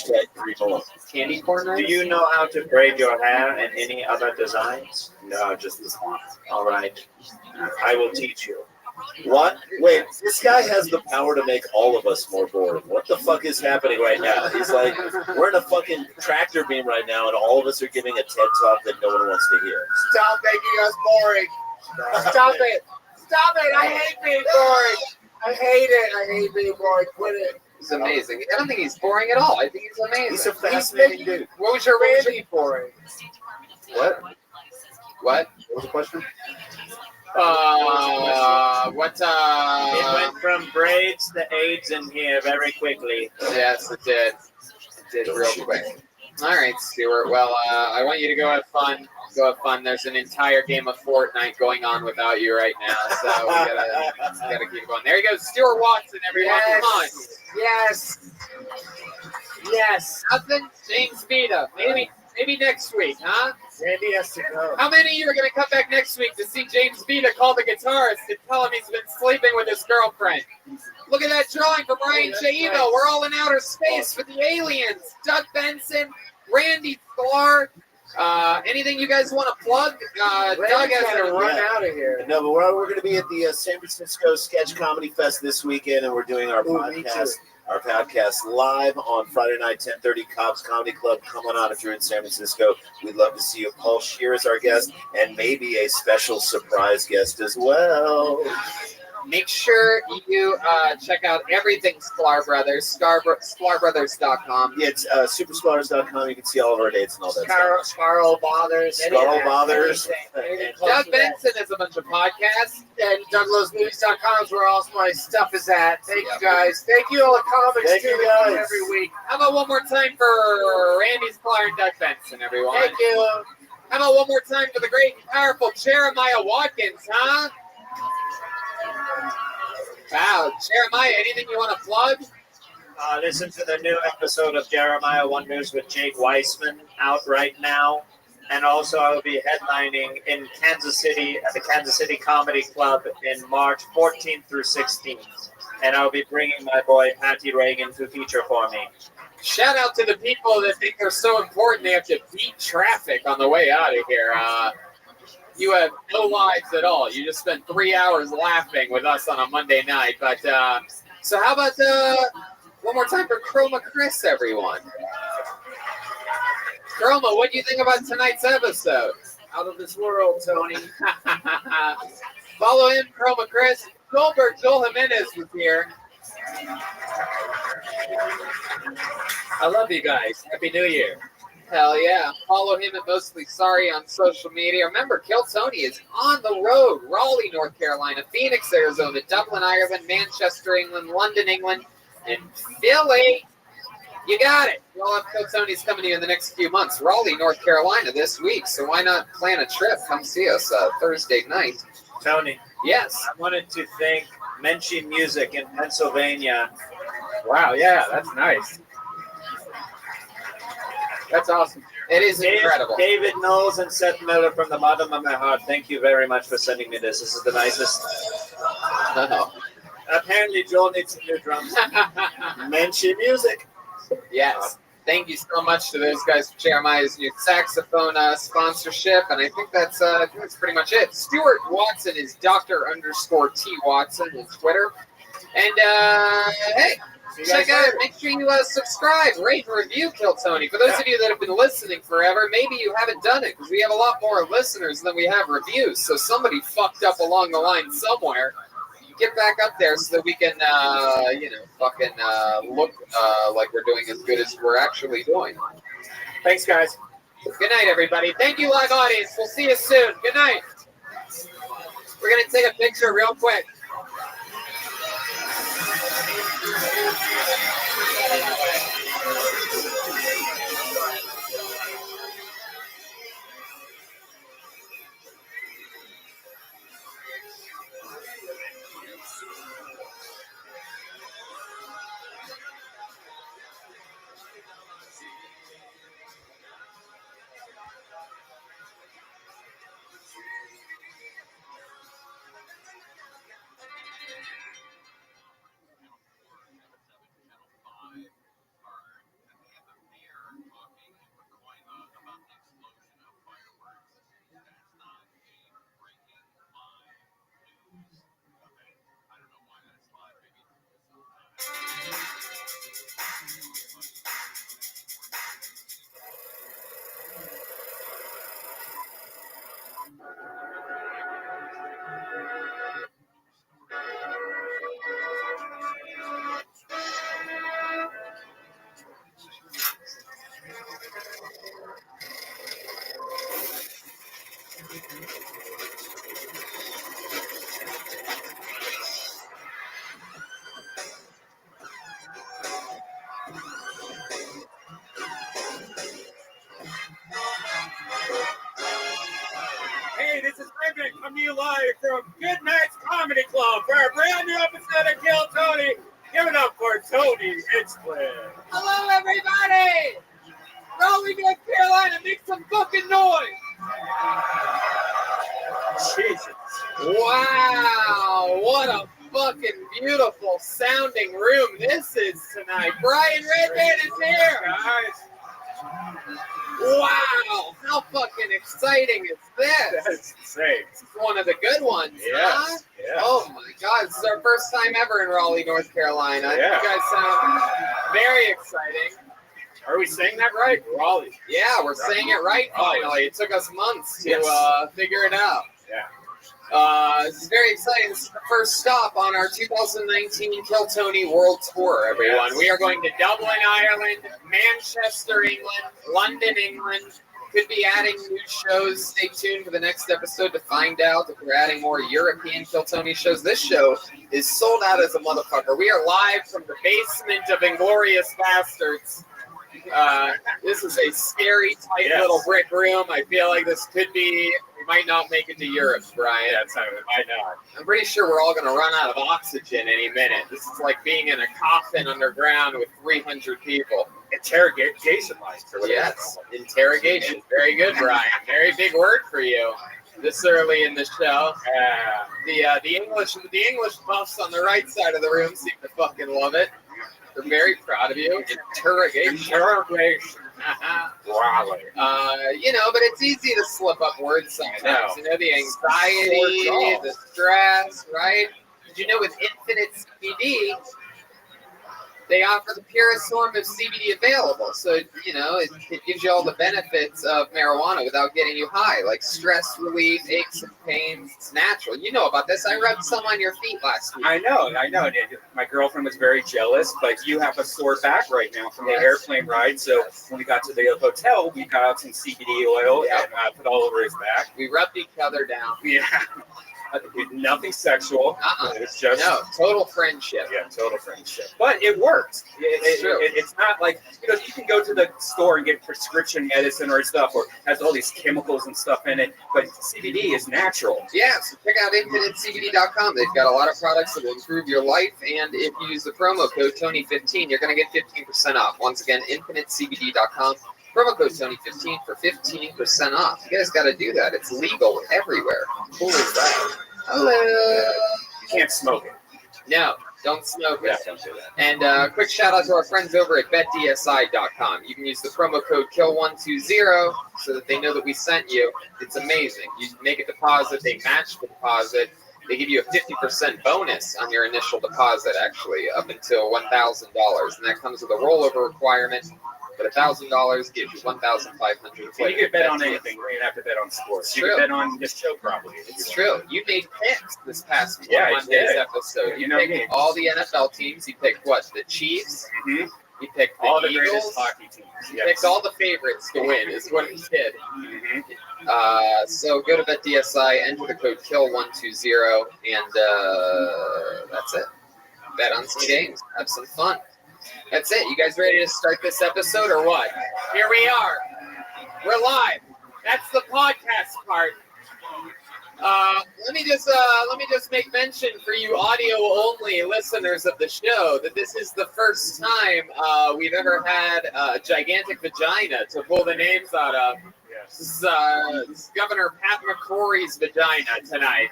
Candy cornrows? Do you know how to braid your hair and any other designs? No, just this one. All right. I will teach you. What? Wait, this guy has the power to make all of us more boring. What the fuck is happening right now? He's like, we're in a fucking tractor beam right now, and all of us are giving a TED talk that no one wants to hear. Stop making us boring. Stop it. Stop it. I hate being boring. I hate it. I hate being boring. Quit it. He's amazing. I don't think he's boring at all. I think he's amazing. He's a fascinating dude. What was your Randy boring. What? What? What was the question? It went from braids to AIDS in here very quickly. Yes, it did. It did real quick. All right, Stuart. Well, I want you to go have fun. Go have fun. There's an entire game of Fortnite going on without you right now, so we gotta keep going. There you go, Stuart Watson, everyone. Come on. Yes. Yes. Nothing. James Vita. Maybe next week, huh? Randy has to go. How many of you are going to come back next week to see James Vita call the guitarist and tell him he's been sleeping with his girlfriend? Look at that drawing from Ryan J. Evo. We're all in outer space with the aliens. Doug Benson, Randy Sklar. Anything you guys want to plug? Doug has to run out of here. No, but we're going to be at the San Francisco Sketch Comedy Fest this weekend, and we're doing our podcast live on Friday night, 10:30, Cobb's Comedy Club. Come on out if you're in San Francisco. We'd love to see you. Paul Scheer is our guest, and maybe a special surprise guest as well. Make sure you check out everything Sklar Brothers, skarbrothers.com. Yeah, it's supersquatters.com. You can see all of our dates and all that stuff. Scarl Bothers. Scarl Bothers. Doug Benson has a bunch of podcasts. And DouglasMovies.com is where all my stuff is at. Thank you guys. Thank you all the comics Thank too you, that come guys. every week. How about one more time for Randy Sklar and Doug Benson, everyone? Thank you. How about one more time for the great and powerful Jeremiah Watkins, huh? Wow, Jeremiah, anything you want to plug? Listen to the new episode of Jeremiah One News with Jake Weissman out right now. And also I will be headlining in Kansas City at the Kansas City Comedy Club in March 14th through 16th. And I'll be bringing my boy Patty Reagan to feature for me. Shout out to the people that think they're so important they have to beat traffic on the way out of here. You have no lives at all. You just spent 3 hours laughing with us on a Monday night. But so how about one more time for Chroma Chris, everyone? Chroma, what do you think about tonight's episode? Out of this world, Tony. Follow him, Chroma Chris. Goldberg, Joel Jimenez was here. I love you guys. Happy New Year. Hell yeah. Follow him at Mostly Sorry on social media. Remember, Kill Tony is on the road. Raleigh, North Carolina, Phoenix, Arizona, Dublin, Ireland, Manchester, England, London, England, and Philly. You got it. All of Kill Tony's coming to you in the next few months. Raleigh, North Carolina this week. So why not plan a trip? Come see us Thursday night. Tony. Yes. I wanted to thank Menchie Music in Pennsylvania. Wow, yeah, that's nice. That's awesome. It is incredible. David Knowles and Seth Miller, from the bottom of my heart, thank you very much for sending me this. This is the nicest. Oh. Apparently, Joel needs some new drums. Menchie Music. Yes. Thank you so much to those guys for Jeremiah's new saxophone sponsorship, and I think that's pretty much it. Stuart Watson is Dr._T Watson on Twitter, and hey, check out. Make sure you subscribe, rate, and review Kill Tony. For those of you that have been listening forever, maybe you haven't done it because we have a lot more listeners than we have reviews. So somebody fucked up along the line somewhere. Get back up there so that we can, look like we're doing as good as we're actually doing. Thanks, guys. Good night, everybody. Thank you, live audience. We'll see you soon. Good night. We're going to take a picture real quick. Hey, this is Rabbi coming to you live from Good Night's Comedy Club for a brand new episode of Kill Tony. Give it up for Tony Hinchcliffe. Hello, everybody. Raleigh, North Carolina, make some fucking noise. Jesus. Wow, what a fucking beautiful sounding room this is tonight. Brian Redman is here. Guys. Wow, how fucking exciting is this? That's insane. This is one of the good ones, Yes. huh? Yes. Oh my God, this is our first time ever in Raleigh, North Carolina. Yeah. You guys sound very exciting. Are we saying that right? Raleigh. Yeah, we're saying it right finally. It took us months to Yes. figure it out. Yeah. This is very exciting. This is the first stop on our 2019 Kill Tony World Tour, everyone. Yes. We are going to Dublin, Ireland, Manchester, England, London, England. Could be adding new shows. Stay tuned for the next episode to find out if we're adding more European Kill Tony shows. This show is sold out as a motherfucker. We are live from the basement of Inglorious Bastards. This is a scary, tight little brick room. I feel like this could be, we might not make it to Europe, Brian. Yeah, it's not, I know. I'm pretty sure we're all going to run out of oxygen any minute. This is like being in a coffin underground with 300 people. Interrogation lights or whatever. Yes, interrogation. Very good, Brian. Very big word for you this early in the show. The English buffs on the right side of the room seem to fucking love it. They're very proud of you. Interrogation. Raleigh. But it's easy to slip up words sometimes. You know, the anxiety, the stress, right? Did you know with Infinite CBD, they offer the purest form of CBD available. So, it gives you all the benefits of marijuana without getting you high, like stress relief, aches and pains. It's natural. You know about this. I rubbed some on your feet last week. I know. My girlfriend was very jealous, but you have a sore back right now from the airplane ride. So when we got to the hotel, we got out some CBD oil and put all over his back. We rubbed each other down. Yeah. Nothing sexual. It's just total friendship. Yeah, total friendship. But it works. It's not like you can go to the store and get prescription medicine or stuff, or has all these chemicals and stuff in it. But CBD is natural. Yeah, so check out InfiniteCBD.com. They've got a lot of products that will improve your life, and if you use the promo code Tony15, you're going to get 15% off. Once again, InfiniteCBD.com. Promo code Tony15 for 15% off. You guys got to do that. It's legal everywhere. Cool as that. Hello. You can't smoke it. No. Don't smoke Yeah, it. don't do that. And quick shout out to our friends over at betdsi.com. You can use the promo code KILL120 so that they know that we sent you. It's amazing. You make a deposit, they match the deposit. They give you a 50% bonus on your initial deposit, actually, up until $1,000. And that comes with a rollover requirement. But $1,000 gives you $1,500. You can bet on anything. You don't have to bet on sports. You can bet on this show probably. It's true. You made picks this past I Monday's did. episode. You know picked me. all the NFL teams. You picked what? The Chiefs. Mm-hmm. You picked all the Eagles. greatest hockey teams. You picked all the favorites to win. Is what he did. Mm-hmm. So go to BetDSI, enter the code KILL120, and that's it. Bet on some games. Have some fun. That's it. You guys ready to start this episode or what? Here we are. We're live. That's the podcast part. Let me just make mention for you audio only listeners of the show that this is the first time we've ever had a gigantic vagina to pull the names out of. This is Governor Pat McCrory's vagina tonight.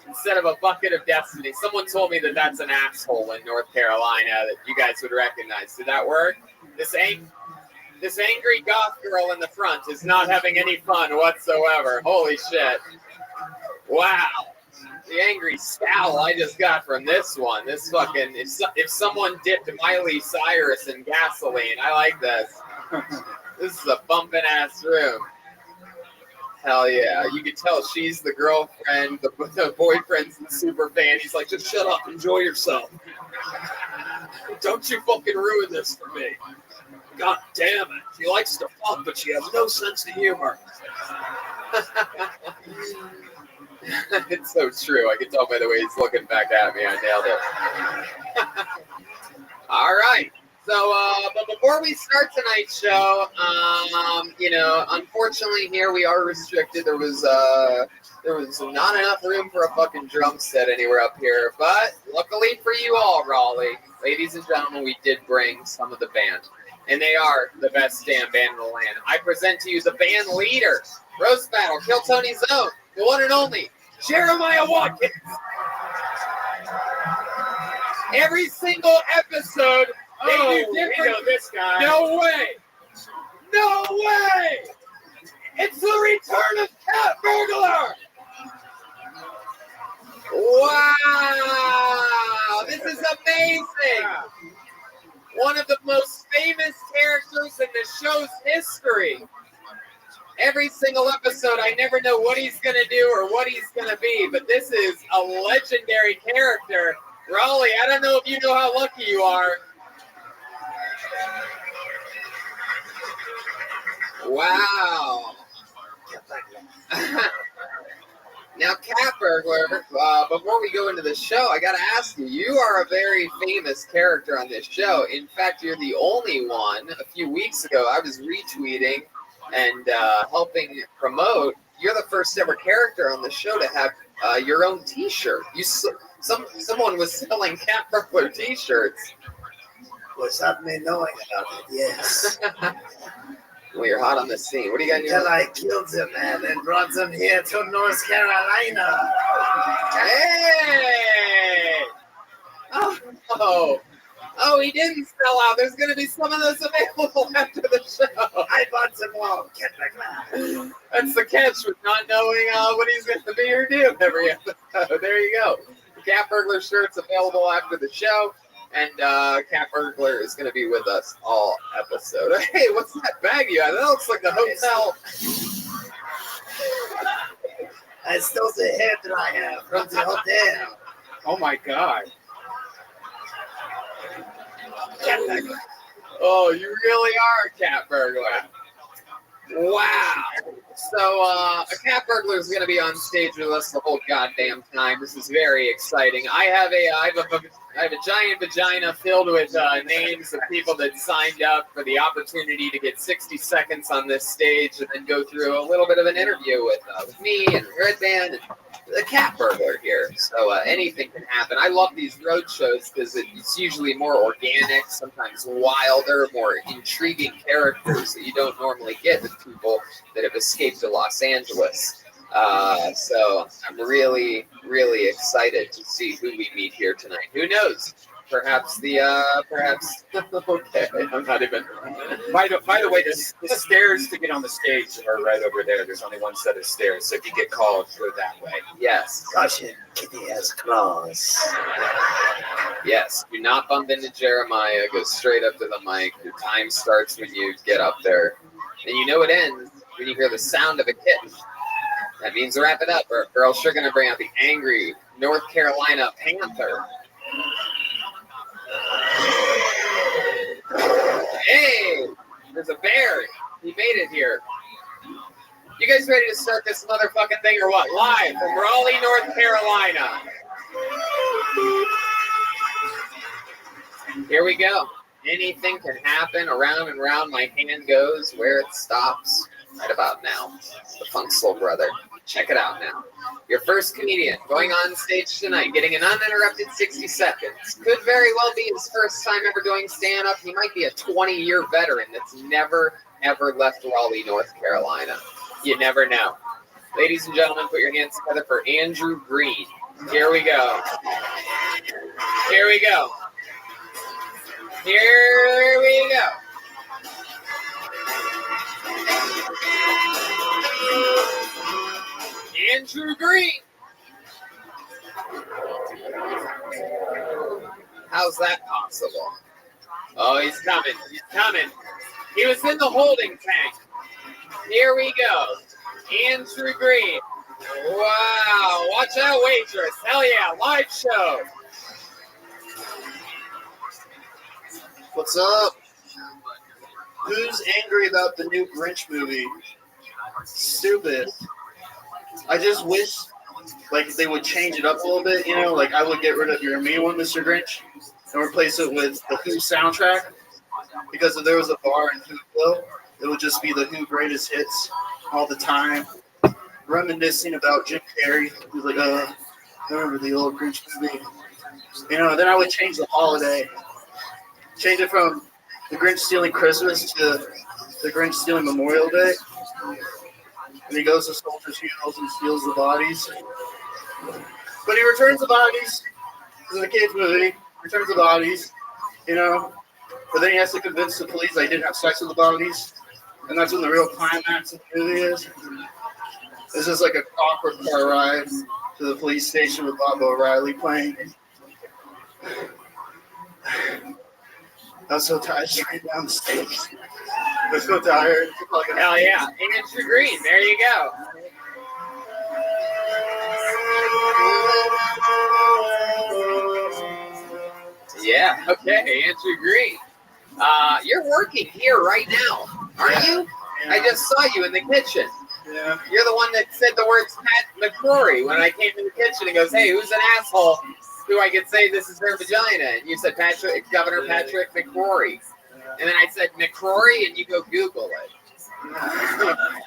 Instead of a bucket of destiny. Someone told me that that's an asshole in North Carolina that you guys would recognize. Did that work? This angry goth girl in the front is not having any fun whatsoever. Holy shit. Wow. The angry scowl I just got from this one. This fucking, if someone dipped Miley Cyrus in gasoline, I like this. This is a bumping ass room. Hell yeah. You can tell she's the girlfriend, the boyfriend's the super fan. He's like, just shut up, enjoy yourself. Don't you fucking ruin this for me. God damn it. She likes to fuck, but she has no sense of humor. It's so true. I can tell by the way he's looking back at me. I nailed it. All right. So, but before we start tonight's show, unfortunately here we are restricted. There was not enough room for a fucking drum set anywhere up here. But luckily for you all, Raleigh, ladies and gentlemen, we did bring some of the band. And they are the best damn band in the land. I present to you the band leader, Roast Battle, Kill Tony's Own, the one and only, Jeremiah Watkins. Every single episode, they do different. We know this guy. No way. No way. It's the return of Cat Burglar. Wow. This is amazing. One of the most famous characters in the show's history. Every single episode, I never know what he's going to do or what he's going to be, but this is a legendary character. Raleigh, I don't know if you know how lucky you are. Wow. Now, Cat Burglar, before we go into the show, I got to ask you, you are a very famous character on this show. In fact, you're the only one. A few weeks ago, I was retweeting and helping promote. You're the first ever character on the show to have your own T-shirt. Someone was selling Cat Burglar T-shirts. Without me knowing about it, yes. Well, you're hot on the scene. What do you got in your Until I killed him, man, and brought him here to North Carolina. Hey! Oh, he didn't sell out. There's going to be some of those available after the show. I bought them all. That's the catch with not knowing what he's going to be or do every episode. There you go. The Cat Burglar shirt's available after the show. And Cat Burglar is going to be with us all episode. Hey, what's that bag you have? That looks like the hotel. I stole the hair dryer from the hotel. Oh my God. Cat Burglar. Oh, you really are a Cat Burglar. Wow. So, a Cat Burglar is going to be on stage with us the whole goddamn time. This is very exciting. I have a giant vagina filled with names of people that signed up for the opportunity to get 60 seconds on this stage and then go through a little bit of an interview with me and Red Band and the Cat Burglar here. So anything can happen. I love these road shows because it's usually more organic, sometimes wilder, more intriguing characters that you don't normally get with people that have escaped to Los Angeles. So I'm really, really excited to see who we meet here tonight. Who knows? Perhaps okay, I'm not even. By the way, the stairs to get on the stage are right over there. There's only one set of stairs, so if you get called, go that way. Yes. Gotcha. Kitty has claws. Yes. Do not bump into Jeremiah. Go straight up to the mic. Your time starts when you get up there, and you know it ends when you hear the sound of a kitten. That means wrap it up, or else you're gonna bring out the angry North Carolina Panther. Hey, there's a bear. He made it here. You guys ready to start this motherfucking thing or what? Live from Raleigh, North Carolina. Here we go. Anything can happen. Around and round my hand goes. Where it stops. Right about now. The Funk Soul Brother. Check it out now. Your first comedian going on stage tonight, getting an uninterrupted 60 seconds. Could very well be his first time ever doing stand-up. He might be a 20-year veteran that's never, ever left Raleigh, North Carolina. You never know. Ladies and gentlemen, put your hands together for Andrew Green. Here we go. Here we go. Here we go. Andrew Green. How's that possible? Oh, he's coming. He's coming. He was in the holding tank. Here we go. Andrew Green. Wow. Watch out, waitress. Hell yeah. Live show. What's up? Who's angry about the new Grinch movie? Stupid. I just wish, like, they would change it up a little bit, you know? Like, I would get rid of your me one, Mr. Grinch, and replace it with the Who soundtrack. Because if there was a bar in Whoville, it would just be the Who greatest hits all the time. Reminiscing about Jim Carrey. He was like, I remember the old Grinch movie. You know, then I would change the holiday. Change it from the Grinch stealing Christmas to the Grinch stealing Memorial Day. And he goes to soldiers' funerals and steals the bodies. But he returns the bodies. This is a kid's movie. Returns the bodies, you know. But then he has to convince the police that he didn't have sex with the bodies. And that's when the real climax of the movie is. It's just like a awkward car ride to the police station with Bob O'Reilly playing. I was so tired straight down the stage. I was so tired. Hell yeah. Andrew Green. There you go. Yeah. Okay. Andrew Green. You're working here right now, aren't you? Yeah. I just saw you in the kitchen. Yeah. You're the one that said the words Pat McCrory when I came in the kitchen and goes, hey, who's an asshole who I could say this is their vagina? And you said Governor Patrick McCrory. And then I said McCrory, and you go Google it.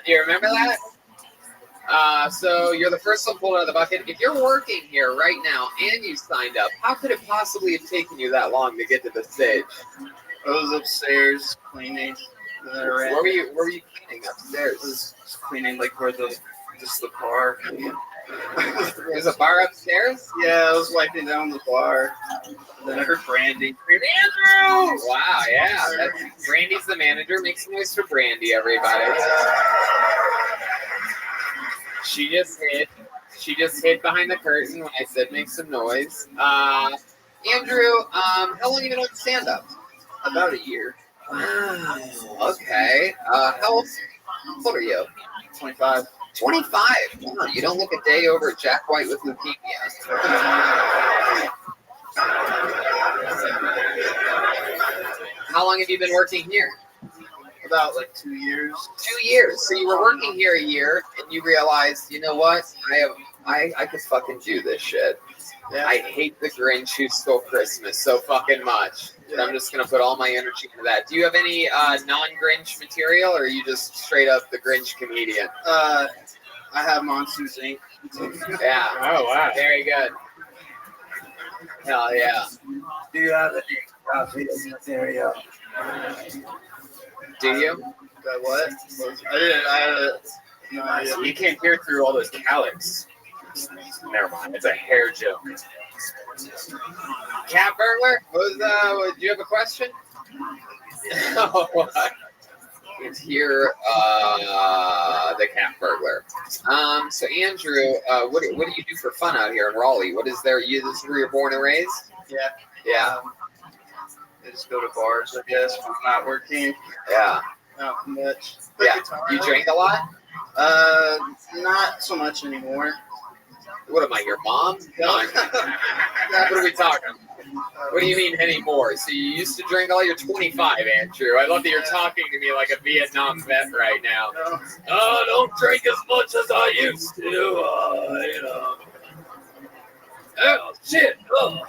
Do you remember that? So you're the first one pulled out of the bucket. If you're working here right now and you signed up, how could it possibly have taken you that long to get to the stage? I was upstairs cleaning. Where were you cleaning upstairs? I was cleaning like where the bar. There's a bar upstairs? Yeah, I was wiping down the bar. And then I heard Brandy. Andrew! Wow, yeah. Brandy's the manager. Make some noise for Brandy, everybody. She just hid behind the curtain when I said make some noise. Andrew, how long have you been on stand-up? About a year. Wow. Okay. How old are you? 25. 25. Wow, you don't look a day over Jack White with leukemia. How long have you been working here? About like 2 years. 2 years. So you were working here a year, and you realized, you know what? I could fucking do this shit. Yeah. I hate the Grinch who stole Christmas so fucking much. But I'm just gonna put all my energy into that. Do you have any non-Grinch material, or are you just straight up the Grinch comedian? I have Monsters Inc. Yeah. Oh wow. Very good. Hell yeah. Do you have any coffee material? Do you? What? I didn't. You can't hear through all those calyx. Never mind. It's a hair joke. Cat burglar? Do you have a question? It's here, the cat burglar. So Andrew, what do you do for fun out here in Raleigh? What is there? This is where you're born and raised? Yeah. Yeah. I just go to bars, I guess, when I'm not working. Yeah. Not much. Yeah. You drink a lot? Not so much anymore. What am I, your mom? No. What are we talking? What do you mean anymore? So you used to drink all? You're 25, Andrew. I love that you're talking to me like a Vietnam vet right now. Oh, don't drink as much as I used to. Oh, shit. Oh.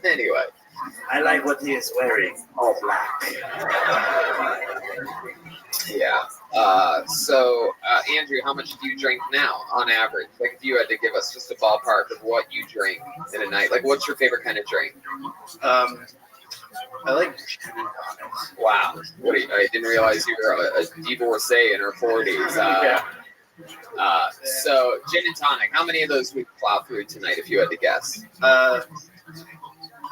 Anyway. I like what he is wearing, all black. Yeah. Andrew, how much do you drink now on average? Like, if you had to give us just a ballpark of what you drink in a night, like, what's your favorite kind of drink? I like gin and tonics. Wow. I didn't realize you were a divorcee in her 40s. So, gin and tonic, how many of those would plow through tonight if you had to guess? I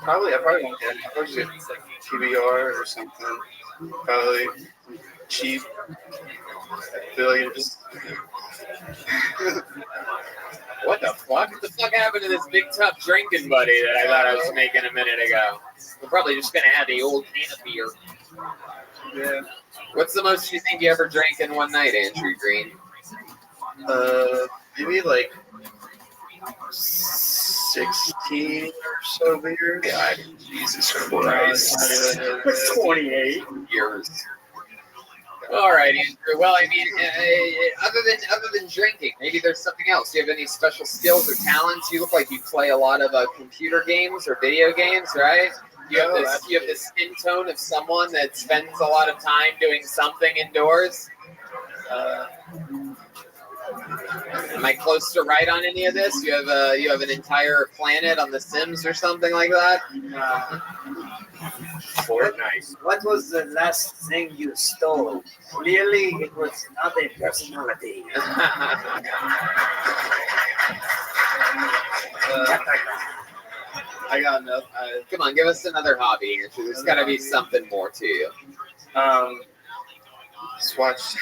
probably won't get it. I'll just get like TBR or something. Probably cheap. I feel like you're just. What the fuck? What the fuck happened to this big tough drinking buddy that I thought I was making a minute ago? We're probably just gonna have the old can of beer. Yeah. What's the most you think you ever drank in one night, Andrew Green? Maybe like 16 or so beers. God, Jesus Christ. 28 years. All right, Andrew. Well, I mean, other than drinking, maybe there's something else. Do you have any special skills or talents? You look like you play a lot of computer games or video games, right? You have the skin tone of someone that spends a lot of time doing something indoors. Am I close to right on any of this? You have an entire planet on The Sims or something like that? Fortnite. What was the last thing you stole? Clearly, it was not a personality. I got enough. Come on, give us another hobby, Andrew. There's got to be something more to you. Just watch.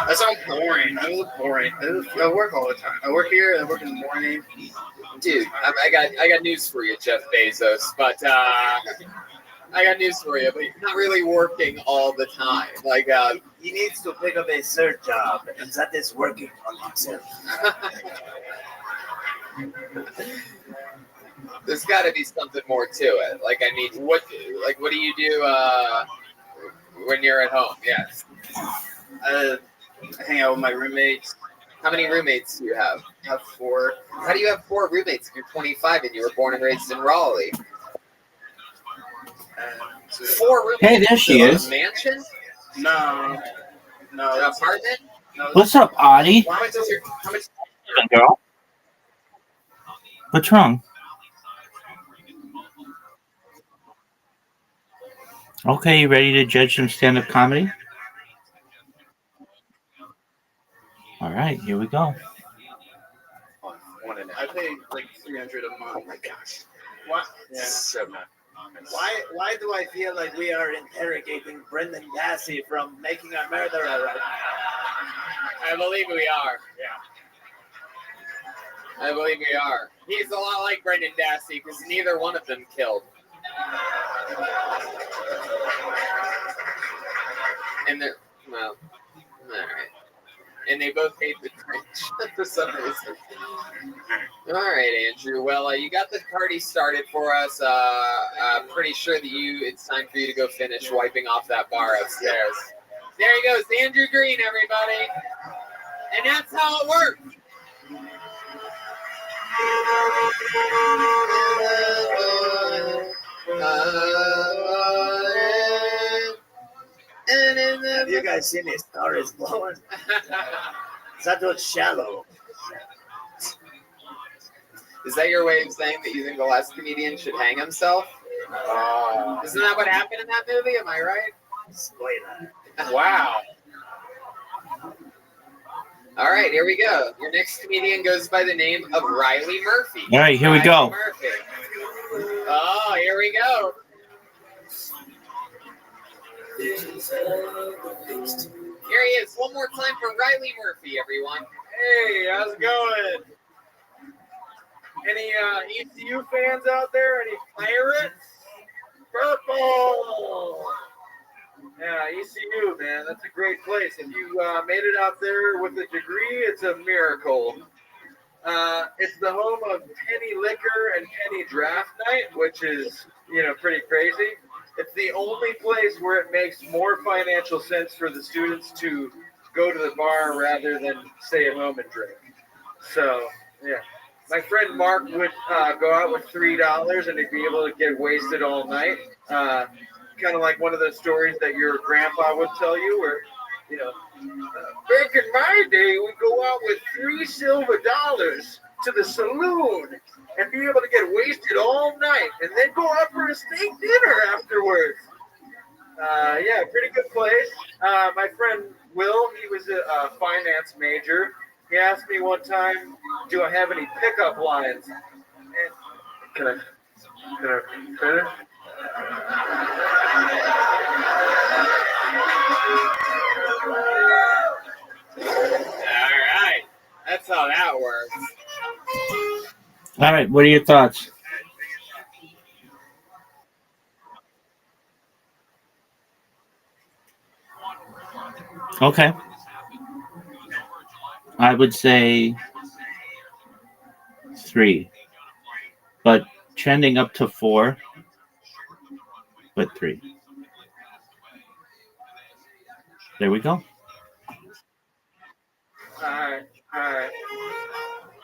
That's all boring. I look boring. I work all the time. I work here. I work in the morning. Dude, I got news for you, Jeff Bezos. But I got news for you. But you're not really working all the time. Like he needs to pick up a third job, and that is working on himself. There's got to be something more to it. Like, I mean, what do you do when you're at home? Yes. I hang out with my roommates. How many roommates do you have? I have 4. How do you have 4 roommates if you're 25 and you were born and raised in Raleigh? 4 roommates. Hey, there she is. A mansion? No. An apartment? No. What's up, Audie? How much is your? Girl? What's wrong? Okay, you ready to judge some stand-up comedy? All right, here we go. I pay like $300 a month. Oh my gosh. What? Yeah. So Why do I feel like we are interrogating Brendan Dassey from Making a Murderer? I believe we are. Yeah. I believe we are. He's a lot like Brendan Dassey because neither one of them killed. And they're, well, all right. And they both hate the French for some reason. All right, Andrew. Well, you got the party started for us. I'm pretty sure that it's time for you to go finish wiping off that bar upstairs. There he goes, Andrew Green, everybody. And that's how it works. Have you guys seen A Star Is Born? That was shallow. Is that your way of saying that you think the last comedian should hang himself? Isn't that what happened in that movie? Am I right? Spoiler. Wow. All right, here we go. Your next comedian goes by the name of Riley Murphy. All right, here we go. Murphy. Oh, here we go. Here he is. One more time for Riley Murphy, everyone. Hey, how's it going? Any ECU fans out there? Any Pirates? Purple! Yeah, ECU, man. That's a great place. If you made it out there with a degree, it's a miracle. It's the home of penny liquor and penny draft night, which is, pretty crazy. It's the only place where it makes more financial sense for the students to go to the bar rather than stay at home and drink. So, yeah. My friend Mark would go out with $3 and he'd be able to get wasted all night. Kind of like one of those stories that your grandpa would tell you where, back in my day, we'd go out with $3 silver to the saloon and be able to get wasted all night and then go out for a steak dinner afterwards. Yeah, pretty good place. My friend Will, he was a finance major. He asked me one time, do I have any pickup lines? And can I finish? All right. That's how that works. All right, what are your thoughts? Okay. I would say 3, but trending up to 4, but 3. There we go. All right.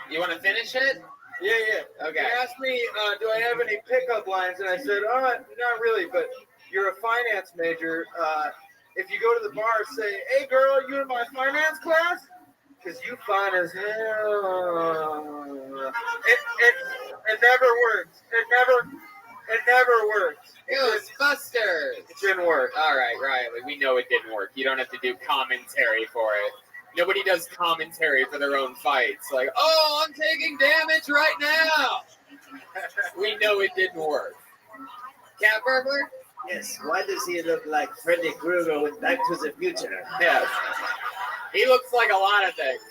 You want to finish it? Yeah. Okay. He asked me, do I have any pickup lines? And I said, not really, but you're a finance major. If you go to the bar, say, hey, girl, you in my finance class? Because you fine as hell. It never worked. It never worked. Ghostbusters. It didn't work. All right, Riley. We know it didn't work. You don't have to do commentary for it. Nobody does commentary for their own fights. Like, oh, I'm taking damage right now. We know it didn't work. Cat burglar? Yes. Why does he look like Freddy Krueger with Back to the Future? Yes. He looks like a lot of things.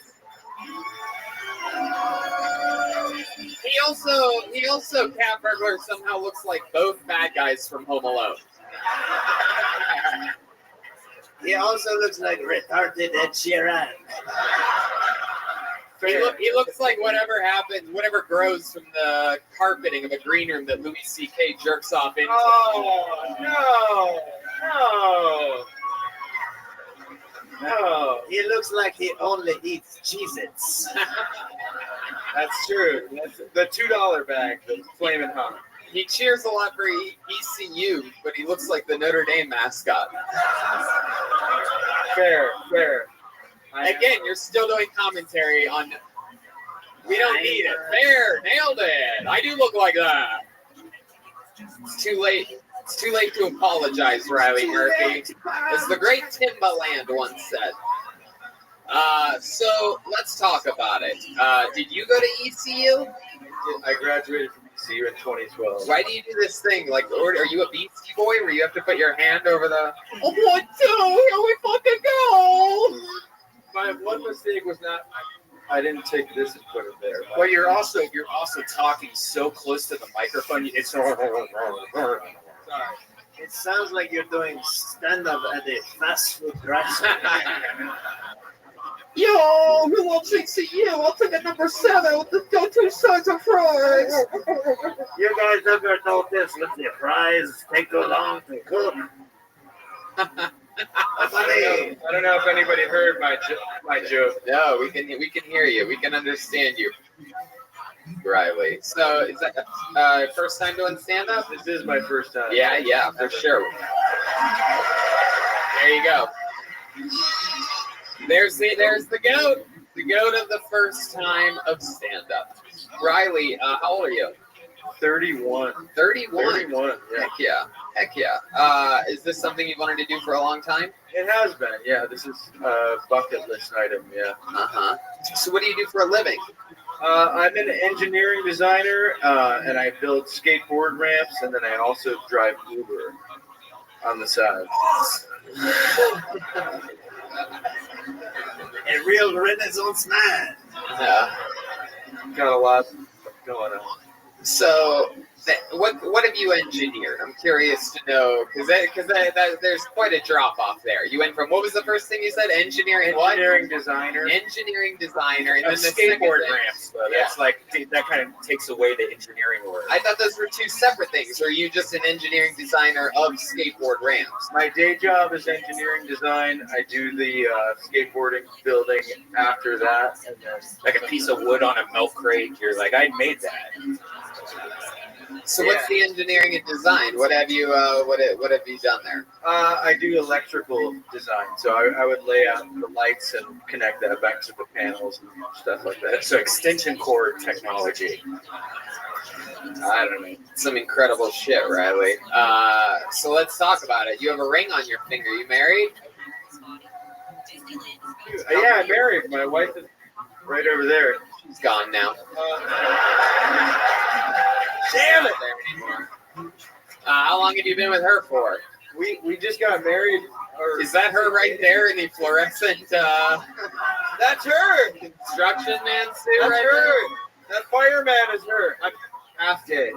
He also, Cat Burglar somehow looks like both bad guys from Home Alone. He also looks like retarded Ed Sheeran. He looks like whatever grows from the carpeting of a green room that Louis C.K. jerks off into. Oh, no. He looks like he only eats Cheez-Its. That's true. That's the $2 bag, the flaming hot. He cheers a lot for ECU, but he looks like the Notre Dame mascot. Fair. Again, you're still doing commentary on. We don't need it. Fair, nailed it. I do look like that. It's too late. It's too late to apologize, Riley Murphy. As the great Timbaland once said. So let's talk about it. Did you go to ECU? I graduated from ECU in 2012. Why do you do this thing? Like, or are you a Beastie Boy where you have to put your hand over the? Oh, 1, 2, here we fucking go! My one mistake was not. I didn't take this and put it there. Well, you're also talking so close to the microphone. It's sorry. It sounds like you're doing stand-up at a fast food restaurant. Yo, who wants ECU? I'll take a number 7 with the 2 sides of fries. You guys ever notice with the fries take too long to cook? I don't know if anybody heard my joke. No, we can hear you. We can understand you, Riley. So is that first time doing stand-up? This is my first time. Yeah, for sure. There you go. There's the goat. The goat of the first time of stand-up. Riley, how old are you? 31. 31? 31, yeah. Heck yeah. Is this something you've wanted to do for a long time? It has been, yeah. This is a bucket list item, yeah. Uh-huh. So what do you do for a living? I'm an engineering designer, and I build skateboard ramps, and then I also drive Uber on the side. A real Renaissance man. Yeah. Got a lot going on. So, what have you engineered? I'm curious to know because there's quite a drop off there. You went from what was the first thing you said? Engineering designer. Engineering designer, and A then the second skateboard thing- ramps, though. That's that kind of takes away the engineering word. I thought those were two separate things. Or are you just an engineering designer of skateboard ramps? My day job is engineering design. I do the skateboarding building after that, and then Like a piece of wood on a milk crate. You're like, I made that. So what's the engineering and design? What have you what have you done there? I do electrical design, so I would lay out the lights and connect that back to the panels and stuff like that. So extension cord technology. I don't know. Some incredible shit, Riley. So let's talk about it. You have a ring on your finger. You married? Yeah, I'm married. My wife is right over there. She's gone now. Damn it! There anymore. How long have you been with her for? We just got married. Is that her right there in the fluorescent? That's her. Construction man suit That's right her. there? That fireman is her. I'm half gay.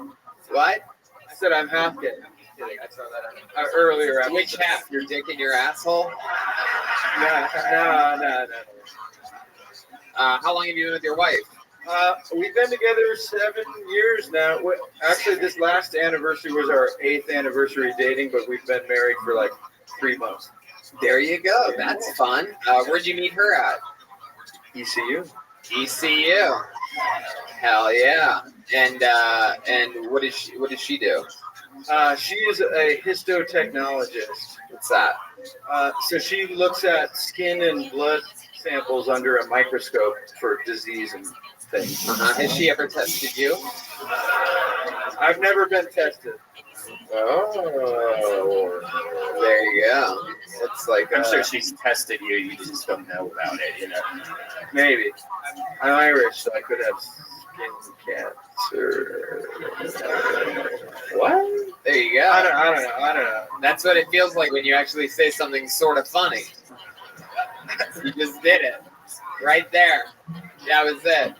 What? I said I'm half gay. I'm just kidding. I saw that earlier. Which half? Your dick in your asshole? No. How long have you been with your wife? We've been together 7 years now. Actually, this last anniversary was our 8th anniversary dating, but we've been married for like 3 months. There you go. That's fun. Where'd you meet her at? ECU. ECU. Hell yeah. And what does she do? She is a histotechnologist. What's that? So she looks at skin and blood samples under a microscope for disease and things. Has she ever tested you? I've never been tested. Oh, there you go. It's like I'm sure she's tested you. You just don't know about it, you know. Maybe. I'm Irish, so I could have skin cancer. What? There you go. I don't know. That's what it feels like when you actually say something sort of funny. You just did it. Right there. That was it.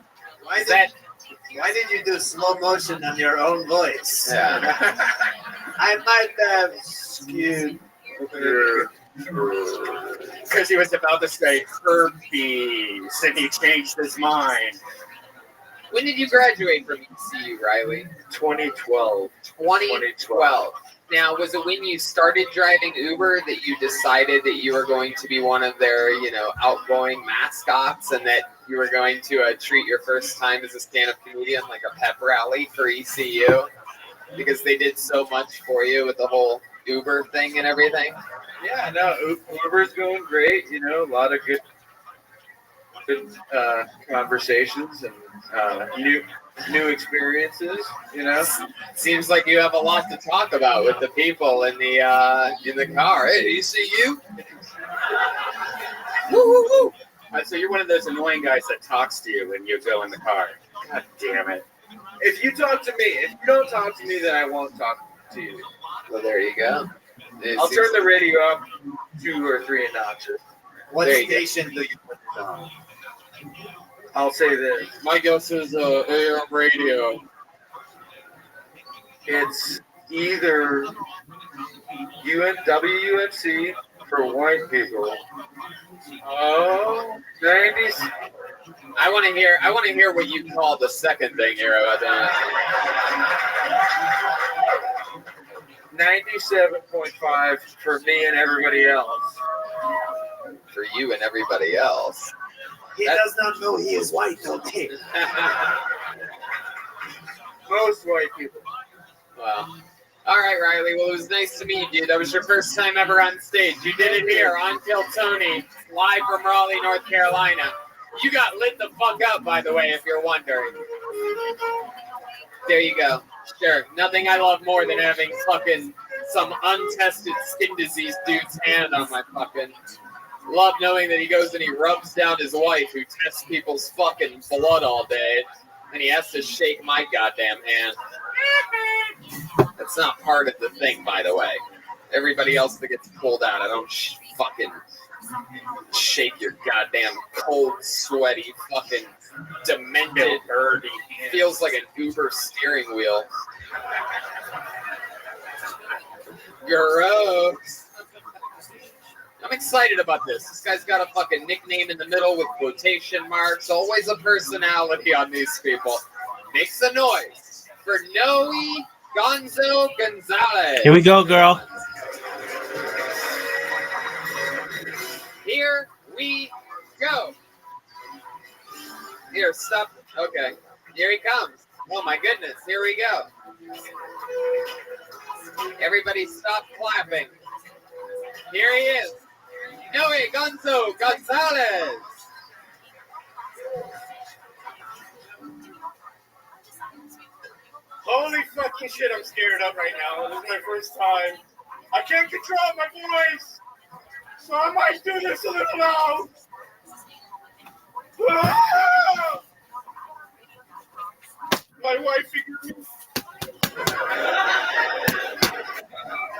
Why did you do slow motion on your own voice? Yeah. I might have skewed. Because he was about to say herpes, and he changed his mind. When did you graduate from ECU, Riley? 2012. 2012. Now, was it when you started driving Uber that you decided that you were going to be one of their, outgoing mascots, and that you were going to treat your first time as a stand-up comedian like a pep rally for ECU? Because they did so much for you with the whole Uber thing and everything? Yeah, no, Uber's going great. A lot of good conversations and new experiences. Seems like you have a lot to talk about with the people in the car. Hey, ECU? Woo, woo, woo. So you're one of those annoying guys that talks to you when you go in the car. God damn it. If you talk to me, if you don't talk to me, then I won't talk to you. Well, there you go. I'll turn the radio up 2 or 3 notches. What station do you put it on? I'll say this. My guess is AM radio. It's either WUNC for white people. Oh, 90s. I want to hear what you call the second thing here about that. 97.5 for me and everybody else. For you and everybody else. He does not know he is white, okay? Most white people. Wow. All right, Riley. Well, it was nice to meet you. That was your first time ever on stage. You did it here on Kill Tony, live from Raleigh, North Carolina. You got lit the fuck up, by the way, if you're wondering. There you go. Sure. Nothing I love more than having fucking some untested skin disease dude's hand on my fucking. Love knowing that he goes and he rubs down his wife who tests people's fucking blood all day, and he has to shake my goddamn hand. That's not part of the thing, by the way. Everybody else that gets pulled out, I don't fucking shake your goddamn cold, sweaty, fucking demented, dirty. Feels like an Uber steering wheel. Gross. I'm excited about this. This guy's got a fucking nickname in the middle with quotation marks. Always a personality on these people. Make some noise for Noe Gonzo Gonzalez. Here we go, girl. Here we go. Here, stop. Okay. Here he comes. Oh my goodness. Here we go. Everybody stop clapping. Here he is. Noe Gonzo Gonzalez. Holy fucking shit, I'm scared up right now. This is my first time. I can't control my voice, so I might do this a little loud. Ah! My wife figured me.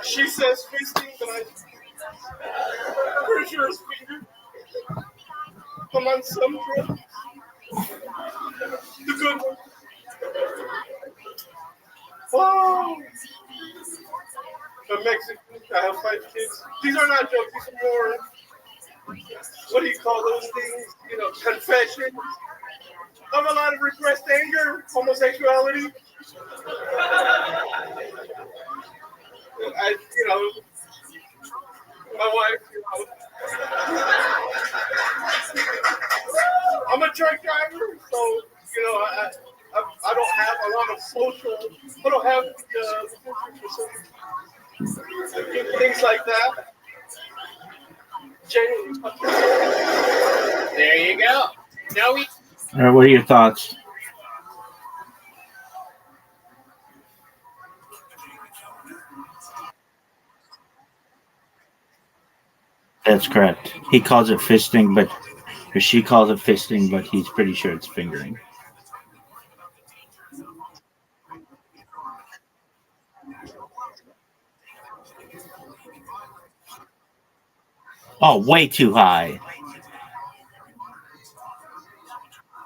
She says fisting, but I'm pretty sure it's finger. I'm on some drugs. The good one. Oh, I'm Mexican. I have 5 kids. These are not jokes. These are more, what do you call those things? You know, confessions of a lot of repressed anger, homosexuality. My wife, I'm a truck driver, so, I don't have a lot of social, I don't have things like that. There you go. Noe. All right, what are your thoughts? That's correct. He calls it fisting, or she calls it fisting, but he's pretty sure it's fingering. Oh, way too high.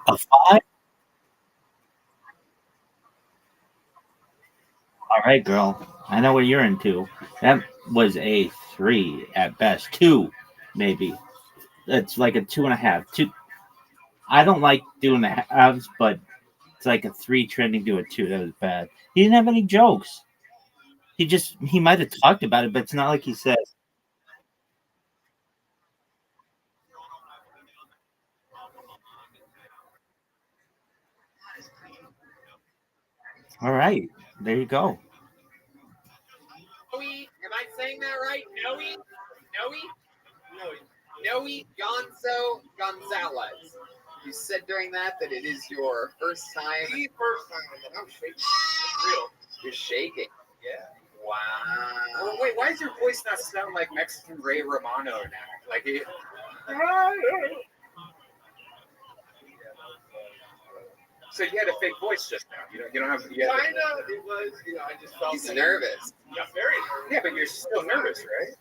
A 5? All right, girl. I know what you're into. That was a 3 at best. 2, maybe. It's like a 2.5. 2. I don't like doing the halves, but it's like a 3 trending to a 2. That was bad. He didn't have any jokes. He might have talked about it, but it's not like he said. All right, there you go. Noe, am I saying that right? Noe Gonzo Gonzalez. You said during that it is your first time. The first time that I'm shaking. It's real. You're shaking. Yeah. Wow. Well, wait, why does your voice not sound like Mexican Ray Romano now? Like it. So you had a fake voice just now. You don't have. Kinda. It was. I just felt. He's nervous. Yeah, very nervous. Yeah, but you're still nervous, right?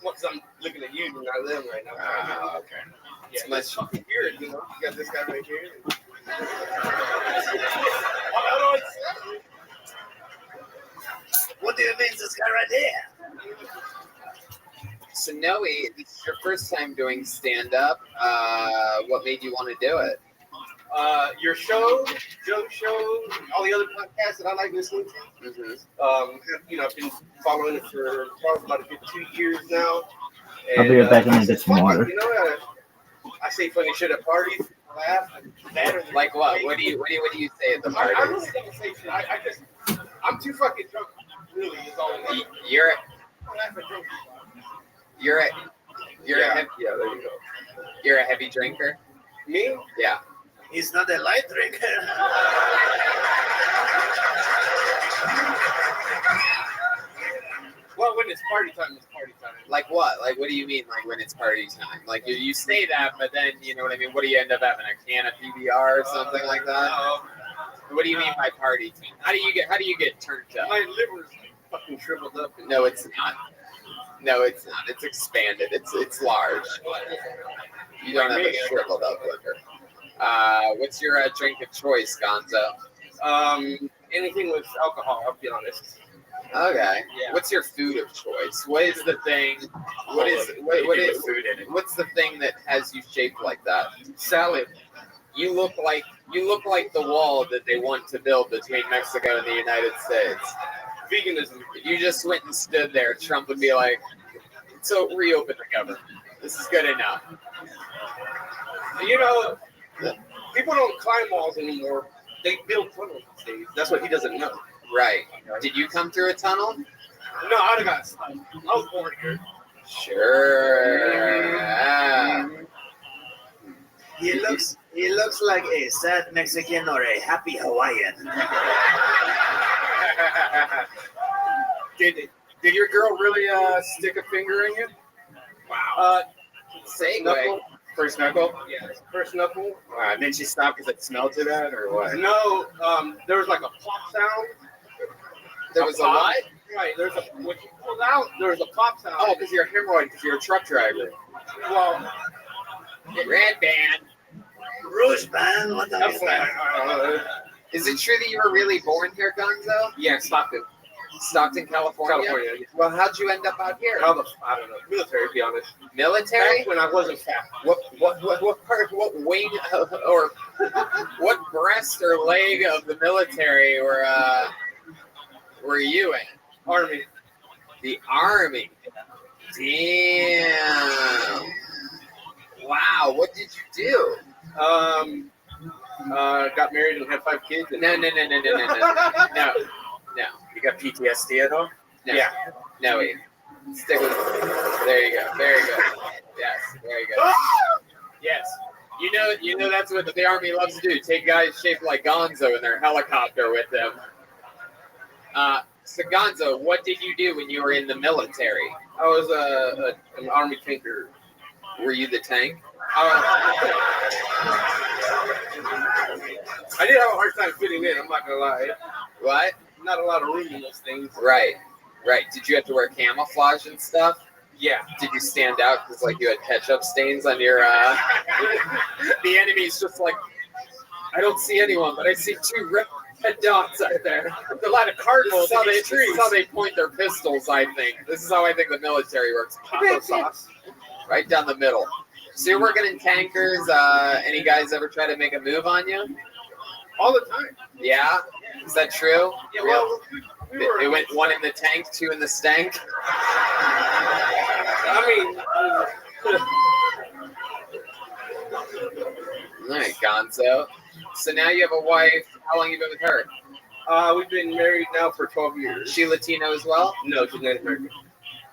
Once I'm looking at you, and I live right now. Okay. Yeah, It's much. fucking weird, You got this guy right here. What do you mean, this guy right there? So Noe, this is your first time doing stand-up. What made you want to do it? Your show, Joe's show, all the other podcasts that I like listening to. Mm-hmm. I've been following it for probably about a good 2 years now. I'll be right back and get some water. I say funny shit at parties, laugh, Like what? What do you say at the parties? I really don't say shit. I'm too fucking drunk. Really, is all it is. You're a Yeah, heavy, there you go. you're a heavy drinker. Me? Yeah. He's not a light drinker. Well, when it's party time, it's party time. Like what? Like what do you mean? Like when it's party time? Like you say that, but then you know what I mean. What do you end up having? A can of PBR or something like that? What do you mean by party time? How do you get turned up? My liver's fucking shriveled up. No, it's not. No, it's not. It's expanded. It's large. You don't have a shriveled up liver. What's your drink of choice, Gonzo? Anything with alcohol, I'll be honest. Okay. Yeah. What's your food of choice? What is the thing? What's the thing that has you shaped like that? Salad. You look like the wall that they want to build between Mexico and the United States. Veganism. If you just went and stood there, Trump would be like, "So reopen the government. This is good enough." You know, people don't climb walls anymore. They build tunnels these days. That's what he doesn't know. Right. Did you come through a tunnel? No, I'd have got stuck. I was born here. Sure. Ah. He looks like a sad Mexican or a happy Hawaiian. Did your girl really stick a finger in you? Wow. Knuckle? First knuckle? Yeah, first knuckle. And then she stopped because it smelled to that, or what? No, there was like a pop sound. There was a what? Right, when you pulled out, there was a pop sound. Oh, because you're a hemorrhoid, because you're a truck driver. Well, Red band. Rouge band, what the that's Is it true that you were really born here, Gonzo? Yeah, Stockton. Stockton, California? California. Well, how'd you end up out here? I don't know. Military, to be honest. Military? Back when I wasn't fat. What part, what wing, or what breast or leg of the military were you in? Army. The Army. Damn. Wow. What did you do? Got married and had 5 kids. And No. You got PTSD at all? No. Yeah. No, wait. Stick with it. There you go. Very good. Yes. Very good. Yes. You know that's what the Army loves to do. Take guys shaped like Gonzo in their helicopter with them. So Gonzo, what did you do when you were in the military? I was an Army tanker. Were you the tank? I did have a hard time fitting in, I'm not going to lie. What? Not a lot of room in those things. Right. Did you have to wear camouflage and stuff? Yeah. Did you stand out because like you had ketchup stains on your? The enemy's just like, I don't see anyone, but I see 2 red dots out there. There's a lot of cardinals in these trees. This is how they point their pistols. I think this is how I think the military works. Taco sauce. Right down the middle. So you're working in tankers. Any guys ever try to make a move on you? All the time. Yeah. Is that true? Yeah. Well, it went 1 in the tank, 2 in the stank. I mean, all right, Gonzo. So now you have a wife. How long have you been with her? We've been married now for 12 years. She Latino as well? No, she's Native American.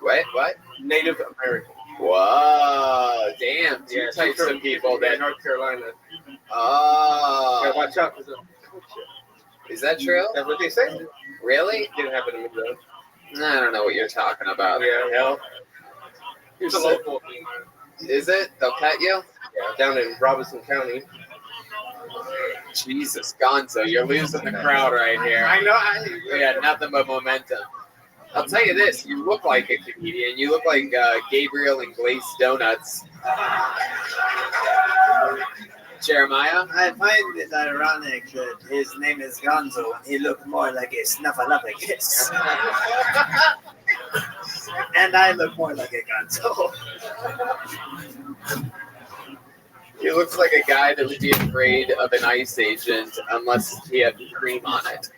What? Native American. Whoa, damn. Two Yeah, types of people in that. North Carolina. Oh. Yeah, watch out. Is that true? That's what they say. Really? Didn't happen to me though. I don't know what you're talking about. Yeah. Hell. It's a local thing. Is it? They'll pet you? Yeah, down in Robinson County. Jesus, Gonzo, you're losing the crowd right here. I know. We had nothing but momentum. I'll tell you this, you look like a comedian. You look like Gabriel and Glazed Donuts. Jeremiah? I find it ironic that his name is Gonzo and he looked more like a snuffleupagus. And I look more like a Gonzo. He looks like a guy that would be afraid of an ICE agent unless he had cream on it.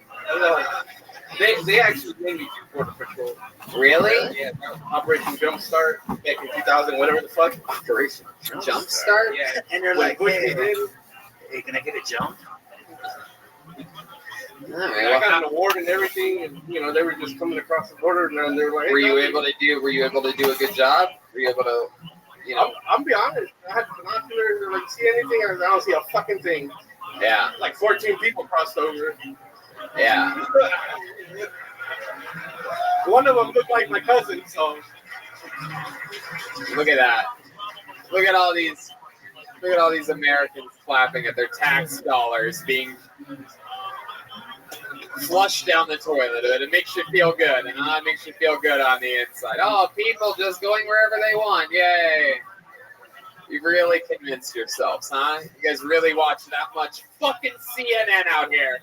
They actually named me Border Patrol. Really? Yeah, Operation Jumpstart back in 2000, whatever the fuck. Operation Jumpstart? Yeah. And you're like, hey, can I get a jump? All right, I got an award and everything, and they were just coming across the border, and then they were like, Were you able to do a good job? Were you able to, I'll be honest. I had binoculars. They're like, see anything? I don't see a fucking thing. Yeah. Like 14 people crossed over. Yeah. One of them looked like my cousin, so. Look at that. Look at all these Americans clapping at their tax dollars being flushed down the toilet. It makes you feel good, and it makes you feel good on the inside. Oh, people just going wherever they want. Yay. You've really convinced yourselves, huh? You guys really watch that much fucking CNN out here.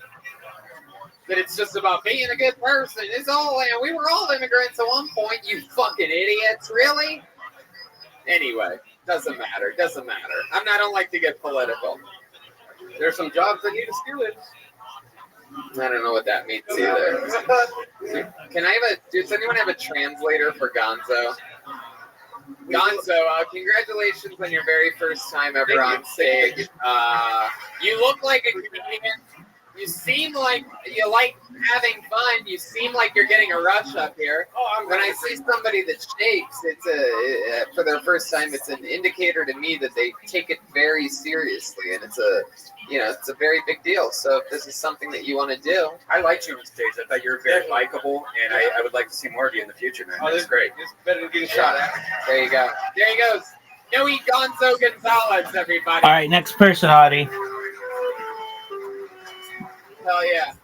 That it's just about being a good person. It's all, we were all immigrants at one point, you fucking idiots. Really? Anyway, doesn't matter. I don't like to get political. There's some jobs that need a student. I don't know what that means either. Does anyone have a translator for Gonzo? Gonzo, congratulations on your very first time ever on stage. You look like a comedian. You seem like you like having fun. You seem like you're getting a rush up here. When I see somebody that shakes, it's for their first time. It's an indicator to me that they take it very seriously, and it's a very big deal. So if this is something that you want to do, I liked you on stage. I thought you were very likable, and I would like to see more of you in the future, man. That's great. It's better than getting shot at. There you go. There he goes. Noe Gonzo Gonzalez, everybody. All right, next person, Audie. Hell yeah.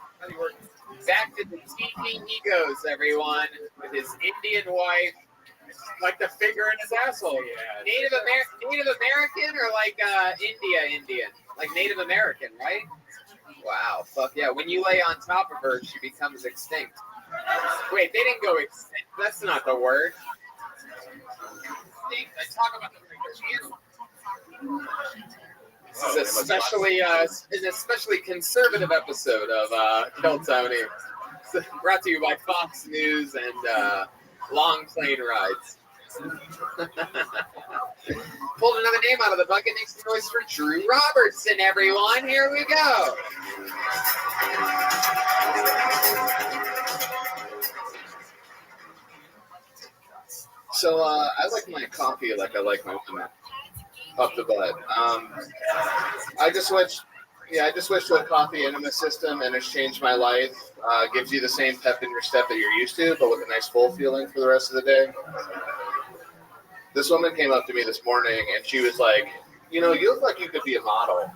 Back to the tiki he goes, everyone, with his Indian wife. Like the finger in his asshole. Yeah. Native American or like Indian? Like Native American, right? Wow. Fuck yeah. When you lay on top of her, she becomes extinct. Wait, they didn't go extinct. That's not the word. I talk about the animal. This is an especially conservative episode of Kill Tony. Brought to you by Fox News and Long Plane Rides. Pulled another name out of the bucket. Makes the noise for Drew Robertson, everyone. Here we go. So I like my coffee like I like my women. Up the butt. I just switched to a coffee enema system, and it's changed my life. Gives you the same pep in your step that you're used to, but with a nice full feeling for the rest of the day. This woman came up to me this morning, and she was like, you look like you could be a model.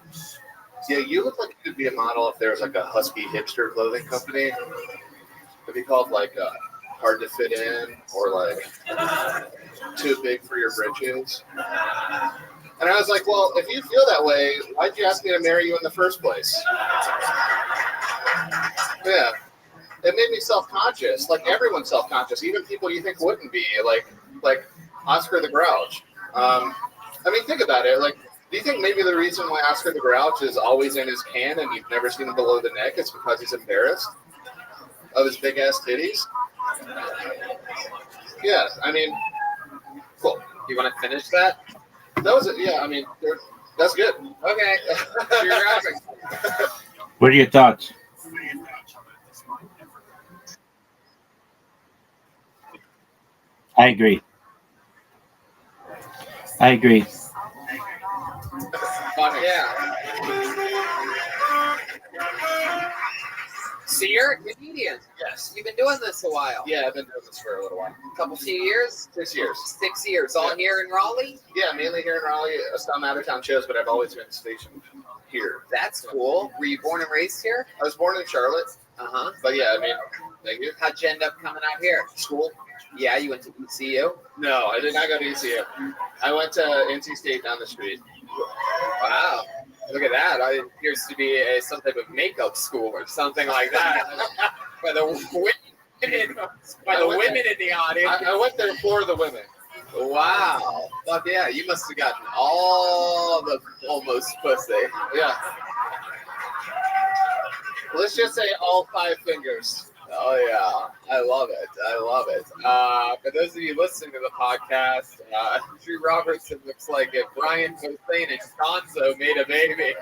Yeah, you look like you could be a model if there was like a husky hipster clothing company. It'd be called like Hard to Fit In or like Too Big for Your Britches. And I was like, well, if you feel that way, why'd you ask me to marry you in the first place? Yeah. It made me self-conscious. Like, everyone's self-conscious. Even people you think wouldn't be. Like Oscar the Grouch. I mean, think about it. Like, do you think maybe the reason why Oscar the Grouch is always in his can and you've never seen him below the neck is because he's embarrassed of his big-ass titties? Yeah, I mean, cool. You want to finish that? That was it. Yeah, I mean, that's good. Okay. You're rapping. What are your thoughts? I agree. Fuck yeah. So you're a comedian? Yes. You've been doing this a while? Yeah, I've been doing this for a little while. Few years? 6 years. 6 years. All here in Raleigh? Yeah, mainly here in Raleigh. Some out-of-town shows, but I've always been stationed here. That's cool. Were you born and raised here? I was born in Charlotte. Uh-huh. But yeah, I mean, thank you. How'd you end up coming out here? School. Yeah, you went to ECU? No, I did not go to ECU. I went to NC State down the street. Wow. Look at that. It appears to be some type of makeup school or something like that. By the women in the audience. I went there for the women. Wow. Fuck yeah. You must have gotten all the almost pussy. Yeah. Let's just say all 5 fingers. Oh, yeah. I love it. For those of you listening to the podcast, Drew Robertson looks like if Brian Posehn and Gonzo made a baby.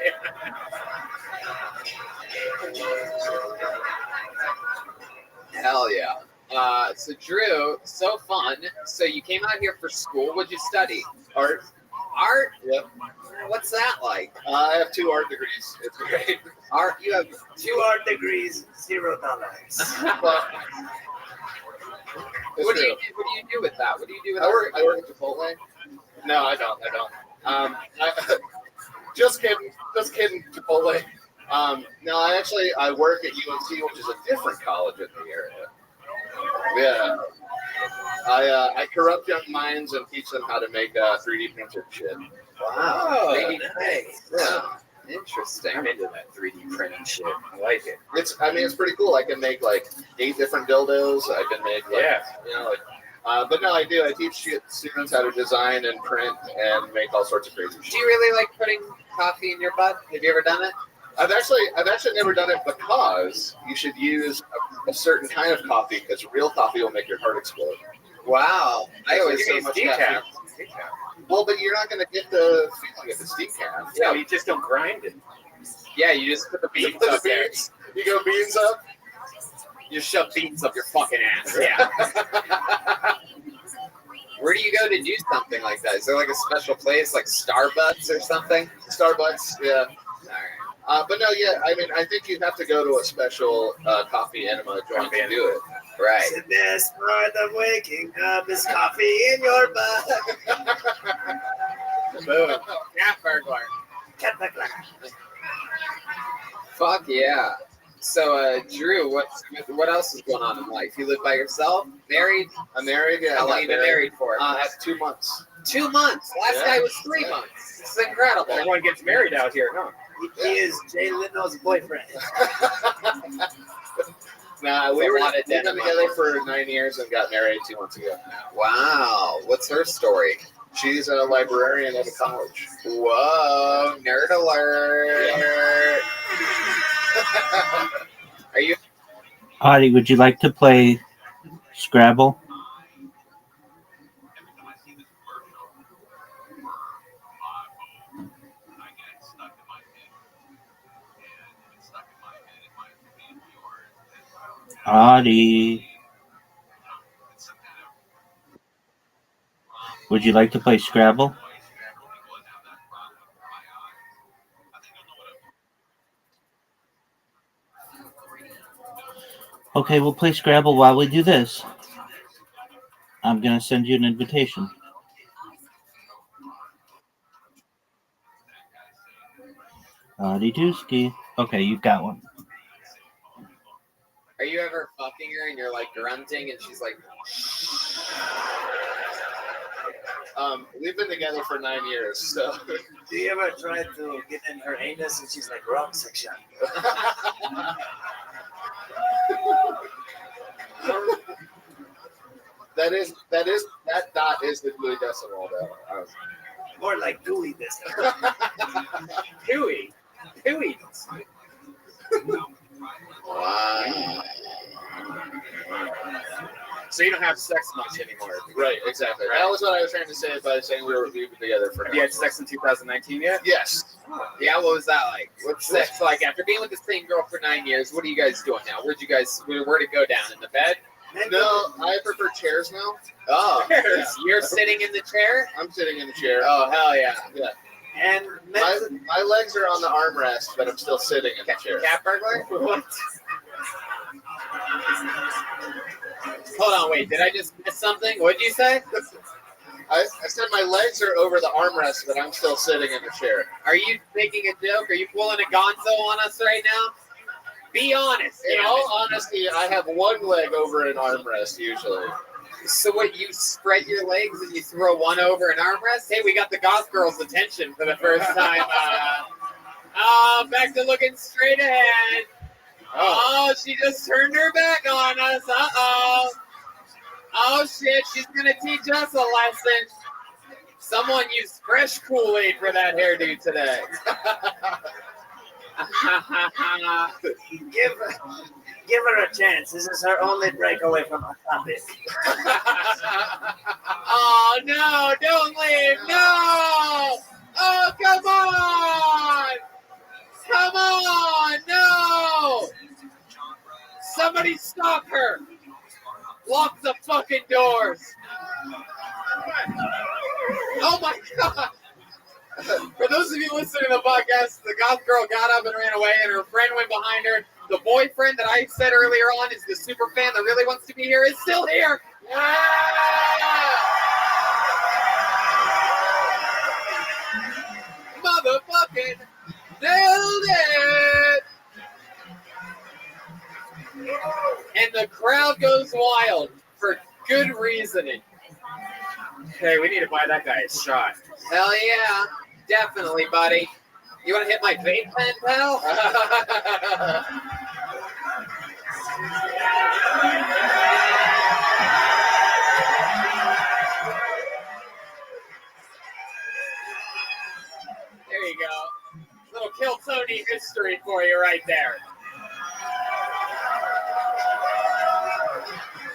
Hell yeah. So, Drew, so fun. So, you came out here for school. What'd you study? Art. Art? Yep. What's that like? I have 2 art degrees. It's great. Art? You have 2 art degrees, $0. What do you do with that? What do you do with I work at Chipotle. No, I don't. Just kidding. Chipotle. No, I work at UNC, which is a different college in the area. Yeah. I corrupt young minds and teach them how to make 3D printed shit. Wow. 3D nice. Yeah. Interesting. I'm into that 3D printing shit. I like it. It's pretty cool. I can make like 8 different dildos. I can make but no, I do. I teach students how to design and print and make all sorts of crazy shit. Do you really like putting coffee in your butt? Have you ever done it? I've actually never done it because you should use a certain kind of coffee because real coffee will make your heart explode. Wow. I always so use much decaf. caffeine. Well, but you're not going to get the feeling if it's decaf. Yeah, you just don't grind it. Yeah, you just put the beans Put the up there. beans. You go beans up. You shove beans up your fucking ass. Yeah. Where do you go to do something like that? Is there like a special place, like Starbucks or something? Starbucks, yeah. But no, yeah, I think you have to go to a special coffee enema joint to do it. Right. The best part of waking up is coffee in your butt. Boom. Cat burglar. Cat burglar. Fuck yeah. So, Drew, what else is going on in life? You live by yourself? Married? I'm married, yeah. How long have you been married for? 2 months. 2 months. Last guy was 3 months. This is incredible. Everyone gets married out here, huh? He is Jay Leno's boyfriend. Nah, we've been together for 9 years and got married 2 months ago. Wow. What's her story? She's a librarian at a college. Whoa, nerd alert. Are you? Audie, would you like to play Scrabble? Audie. Would you like to play Scrabble? Okay, we'll play Scrabble while we do this. I'm going to send you an invitation. Audie Dusky. Okay, you've got one. Are you ever fucking her and you're like grunting and she's like, we've been together for 9 years, so. Do you ever try to get in her anus and she's like, wrong section? That dot is the Dewey Decimal, though. More like Dewey this Dewey. Wow. So you don't have sex much anymore. Right, exactly. That was what I was trying to say by saying we've been together for 9 Have you had years. sex in 2019 yet? Yes. yeah, what was that like? What's sex like? After being with the same girl for 9 years, what are you guys doing now? Where'd it go down? In the bed? No, I prefer chairs now. Oh, Yeah. You're sitting in the chair? I'm sitting in the chair. Oh, hell yeah. Yeah. And my legs are on the armrest, but I'm still sitting in the chair. Cat burglar? What? Hold on, wait. Did I just miss something? What'd you say? I said my legs are over the armrest, but I'm still sitting in the chair. Are you making a joke? Are you pulling a gonzo on us right now? Be honest. In all honesty, I have one leg over an armrest usually. So what, you spread your legs and you throw one over an armrest? Hey, we got the goth girl's attention for the first time. Back to looking straight ahead. Oh, she just turned her back on us. Uh-oh. Oh, shit, she's going to teach us a lesson. Someone used fresh Kool-Aid for that hairdo today. Give her a chance. This is her only breakaway from our topic. Oh, no, don't leave. No. Oh, come on. Come on. No. Somebody stop her. Lock the fucking doors. Oh, my God. For those of you listening to the podcast, the goth girl got up and ran away, and her friend went behind her. The boyfriend that I said earlier on is the super fan that really wants to be here is still here. Yeah! Motherfucking nailed it! And the crowd goes wild for good reasoning. Hey, we need to buy that guy a shot. Hell yeah, definitely, buddy. You want to hit my vape pen, pal? There you go. Little Kill Tony history for you right there.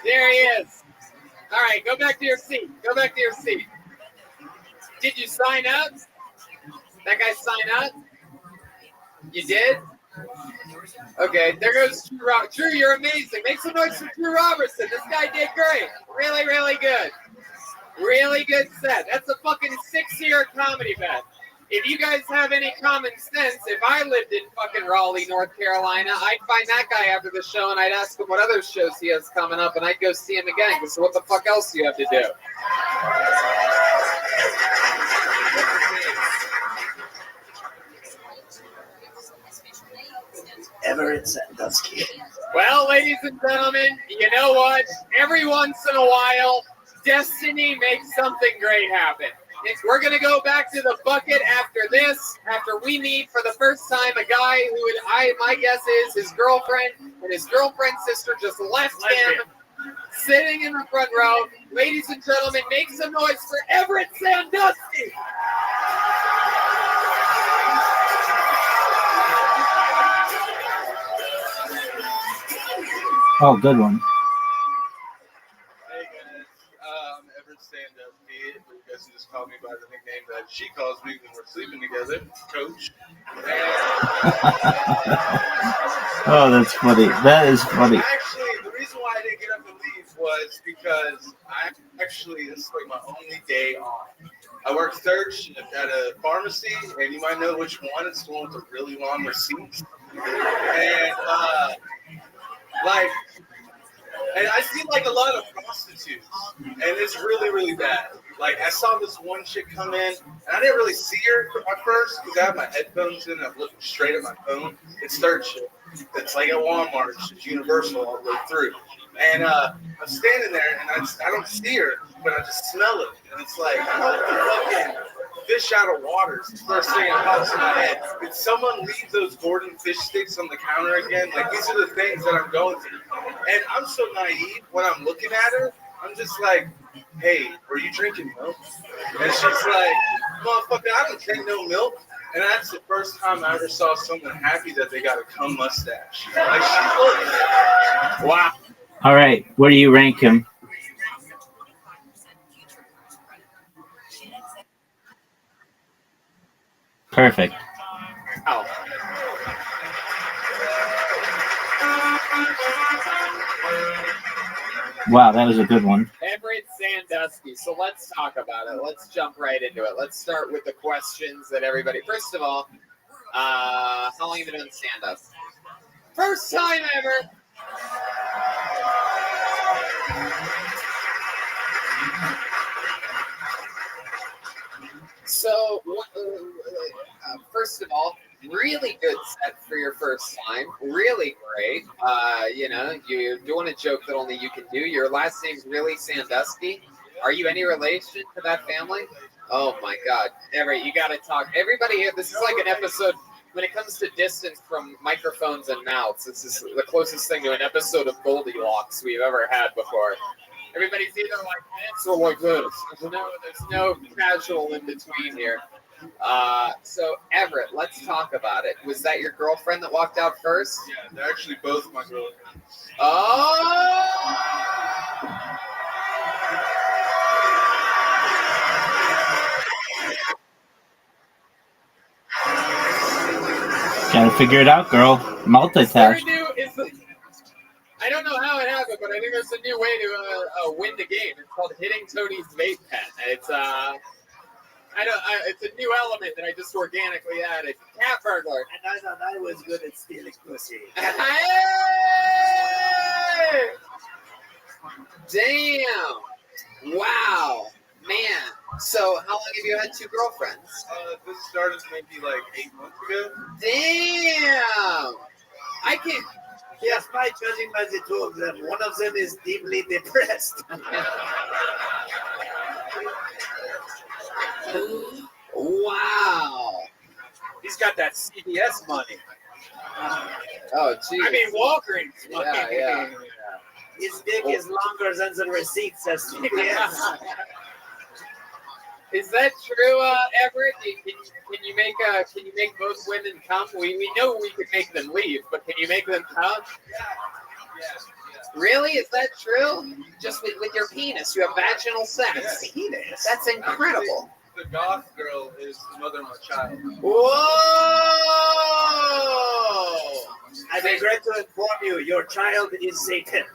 There he is. All right, go back to your seat. Go back to your seat. Did you sign up? That guy sign up? You did? Okay, there goes Drew. Drew, you're amazing. Make some noise for Drew Robertson. This guy did great. Really, really good. Really good set. That's a fucking 6-year comedy bet. If you guys have any common sense, if I lived in fucking Raleigh, North Carolina, I'd find that guy after the show and I'd ask him what other shows he has coming up and I'd go see him again. Because what the fuck else do you have to do? Everett Sandusky. Well, ladies and gentlemen, you know what? Every once in a while, destiny makes something great happen. We're going to go back to the bucket after this, after we meet for the first time a guy who my guess is his girlfriend and his girlfriend's sister just left him sitting in the front row. Ladies and gentlemen, make some noise for Everett Sandusky. Oh, good one. Hey guys, Everett Sandusky. You guys can just call me by the nickname that she calls me when we're sleeping together, Coach. Oh, that's funny. That is funny. Actually, the reason why I didn't get up and leave was because this is like my only day off. I work third shift at a pharmacy, and you might know which one. It's the one with the really long receipts. And I see like a lot of prostitutes, and it's really, really bad. Like I saw this one chick come in, and I didn't really see her at first because I have my headphones in and I'm looking straight at my phone. It's third shift. It's like at Walmart. It's universal all the way through. And I'm standing there, and I don't see her, but I just smell it. And it's like, fucking fish out of water. It's the first thing that pops in my head. Did someone leave those Gordon fish sticks on the counter again? Like, these are the things that I'm going through. And I'm so naive when I'm looking at her. I'm just like, hey, are you drinking milk? And she's like, motherfucker, I don't drink no milk. And that's the first time I ever saw someone happy that they got a cum mustache. Like, she looked. Wow. All right, where do you rank him? Perfect. Oh. Wow, that was a good one. Everett Sandusky. So let's talk about it. Let's jump right into it. Let's start with the questions that everybody. First of all, how long have you been doing stand-up? First time ever. So, first of all, really good set for your first time. Really great. You're doing a joke that only you can do. Your last name's really Sandusky. Are you any relation to that family? Oh my God. Everett, you got to talk. Everybody here, this is like an episode, when it comes to distance from microphones and mouths, this is the closest thing to an episode of Goldilocks we've ever had before. Everybody's either like this or like this. There's no casual in between here. So Everett, let's talk about it. Was that your girlfriend that walked out first? Yeah, they're actually both my girlfriends. Oh! Gotta figure it out, girl. Multitask. I don't know how it happened, but I think there's a new way to win the game. It's called hitting Tony's vape pen. It's It's a new element that I just organically added. Cat burglar. And I thought I was good at stealing pussy. Hey! Damn. Wow. Man. So how long have you had two girlfriends? This started maybe like 8 months ago. Damn. I can't. Yes, by judging by the two of them, one of them is deeply depressed. Wow. He's got that CVS money. Oh, geez. I mean, Walgreens money. Yeah. His dick is longer than the receipt says CVS. Is that true, Everett? Can you make both women come? We know we could make them leave, but can you make them come? Really? Is that true? Just with your penis, you have vaginal sex. Penis. That's incredible. The goth girl is the mother of my child. Whoa! I regret to inform you, your child is Satan.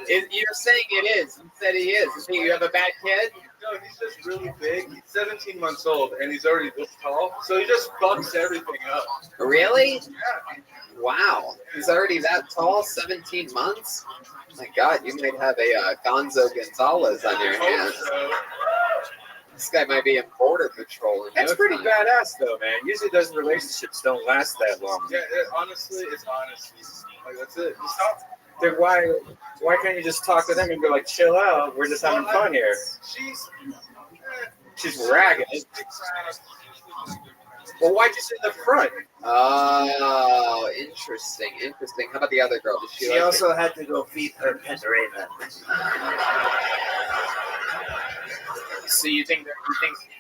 You're saying it is. You said he is. You think you have a bad kid? No, he's just really big. He's 17 months old, and he's already this tall. So he just fucks everything up. Really? Yeah. Wow. He's already that tall, 17 months? My God, you might have a Gonzo Gonzalez on your hands. This guy might be in Border Patrol. That's pretty badass, though, man. Usually those relationships don't last that long. Yeah, honestly, it's honesty. Like, that's it. Just talk. Then why can't you just talk to them and go like, chill out? We're just having fun here. She's ragged. Well, why'd you sit in the front? Oh, interesting. How about the other girl? Did She like also it? had to go feed her pet raven. So you think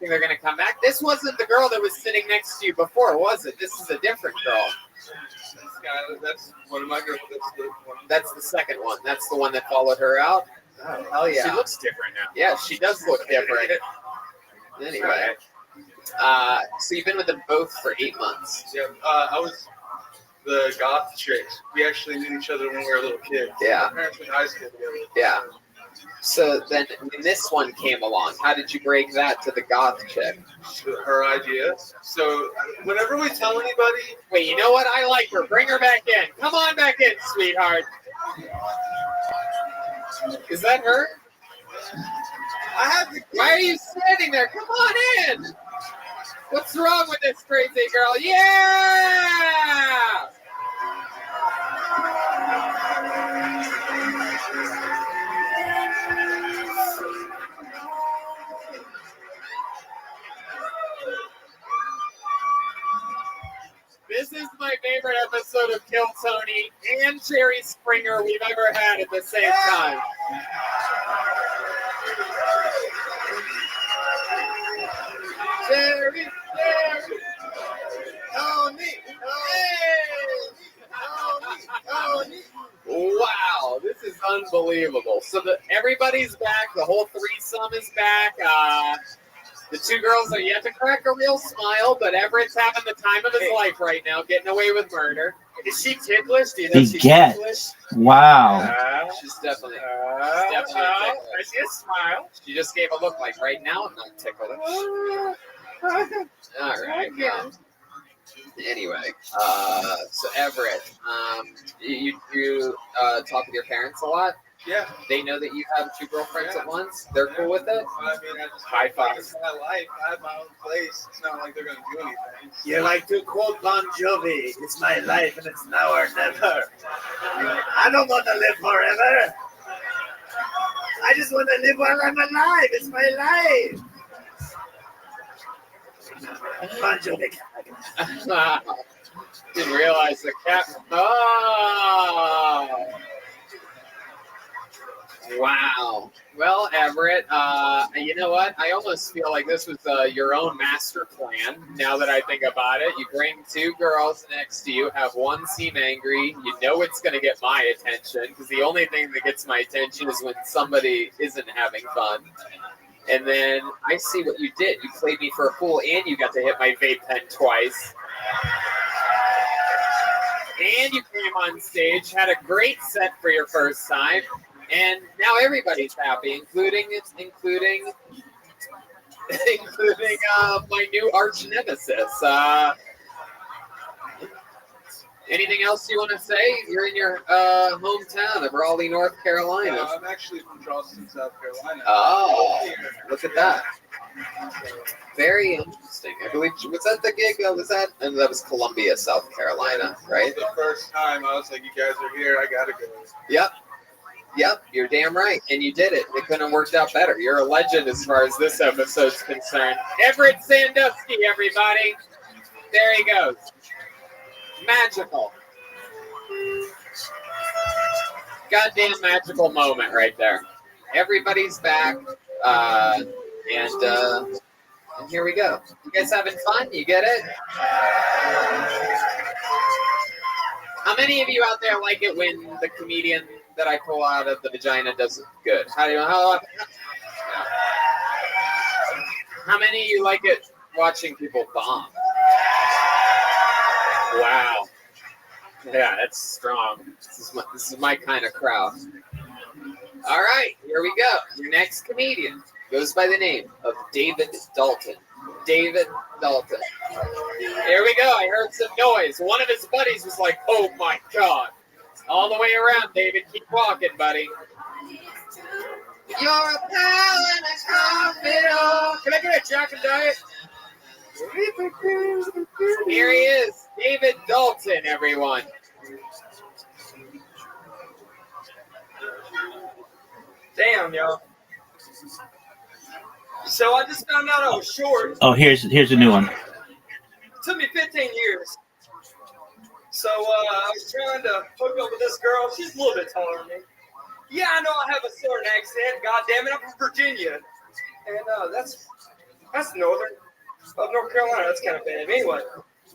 they're gonna come back? This wasn't the girl that was sitting next to you before, was it? This is a different girl. That's one of my girls. That's the second one. That's the one that followed her out. Oh, hell yeah. She looks different now. Yeah, she does look different. Anyway, so you've been with them both for 8 months. Yeah, I was the goth chick. We actually knew each other when we were little kids. Yeah. Our parents went to high school together. Yeah. So then when this one came along, how did you break that to the goth chick? Her idea. So whenever we tell anybody... Wait, you know what? I like her. Bring her back in. Come on back in, sweetheart. Is that her? Why are you standing there? Come on in. What's wrong with this crazy girl? Yeah! This is my favorite episode of Kill Tony and Jerry Springer we've ever had at the same time. Jerry, Tony. Wow, this is unbelievable. So everybody's back. The whole threesome is back. The two girls are yet to crack a real smile, but Everett's having the time of his life right now, getting away with murder. Is she ticklish? Do you know she's ticklish? Wow. She's definitely ticklish. I see a smile. She just gave a look like, right now I'm not ticklish. All right. Well, anyway, so Everett, you talk with your parents a lot? Yeah. They know that you have two girlfriends at once? They're cool with it? I mean, I just High five. It's my life. I have my own place. It's not like they're going to do anything. You like to quote Bon Jovi, it's my life and it's now or never. I don't want to live forever. I just want to live while I'm alive. It's my life. Bon Jovi. Didn't realize the cat. Oh. Wow. Well, Everett, you know what? I almost feel like this was your own master plan. Now that I think about it, you bring two girls next to you, have one seem angry. You know it's going to get my attention because the only thing that gets my attention is when somebody isn't having fun. And then I see what you did. You played me for a fool, and you got to hit my vape pen twice. And you came on stage, had a great set for your first time, And now everybody's happy, including my new arch nemesis. Anything else you want to say? You're in your hometown of Raleigh, North Carolina. I'm actually from Charleston, South Carolina. Oh, look at that. Very interesting. I believe, was that the gig? And that was Columbia, South Carolina, right? The first time I was like, you guys are here, I gotta go. Yep, you're damn right. And you did it. It couldn't have worked out better. You're a legend as far as this episode's concerned. Everett Sandusky, everybody. There he goes. Magical. Goddamn magical moment right there. Everybody's back. And here we go. You guys having fun? You get it? How many of you out there like it when the comedian that I pull out of the vagina does it good? How many of you like it watching people bomb? Wow. Yeah, that's strong. This is my kind of crowd. All right, here we go. Your next comedian goes by the name of David Dalton. David Dalton. Here we go. I heard some noise. One of his buddies was like, oh my God. All the way around, David. Keep walking, buddy. You're a pal and a confidant. Can I get a Jack and Diet? Here he is. David Dalton, everyone. Damn, y'all. So I just found out I was short. Oh, here's a new one. It took me 15 years. So I was trying to hook up with this girl. She's a little bit taller than me. Yeah, I know I have a southern accent. God damn it, I'm from Virginia. And that's northern. Of North Carolina, that's kind of bad. Anyway,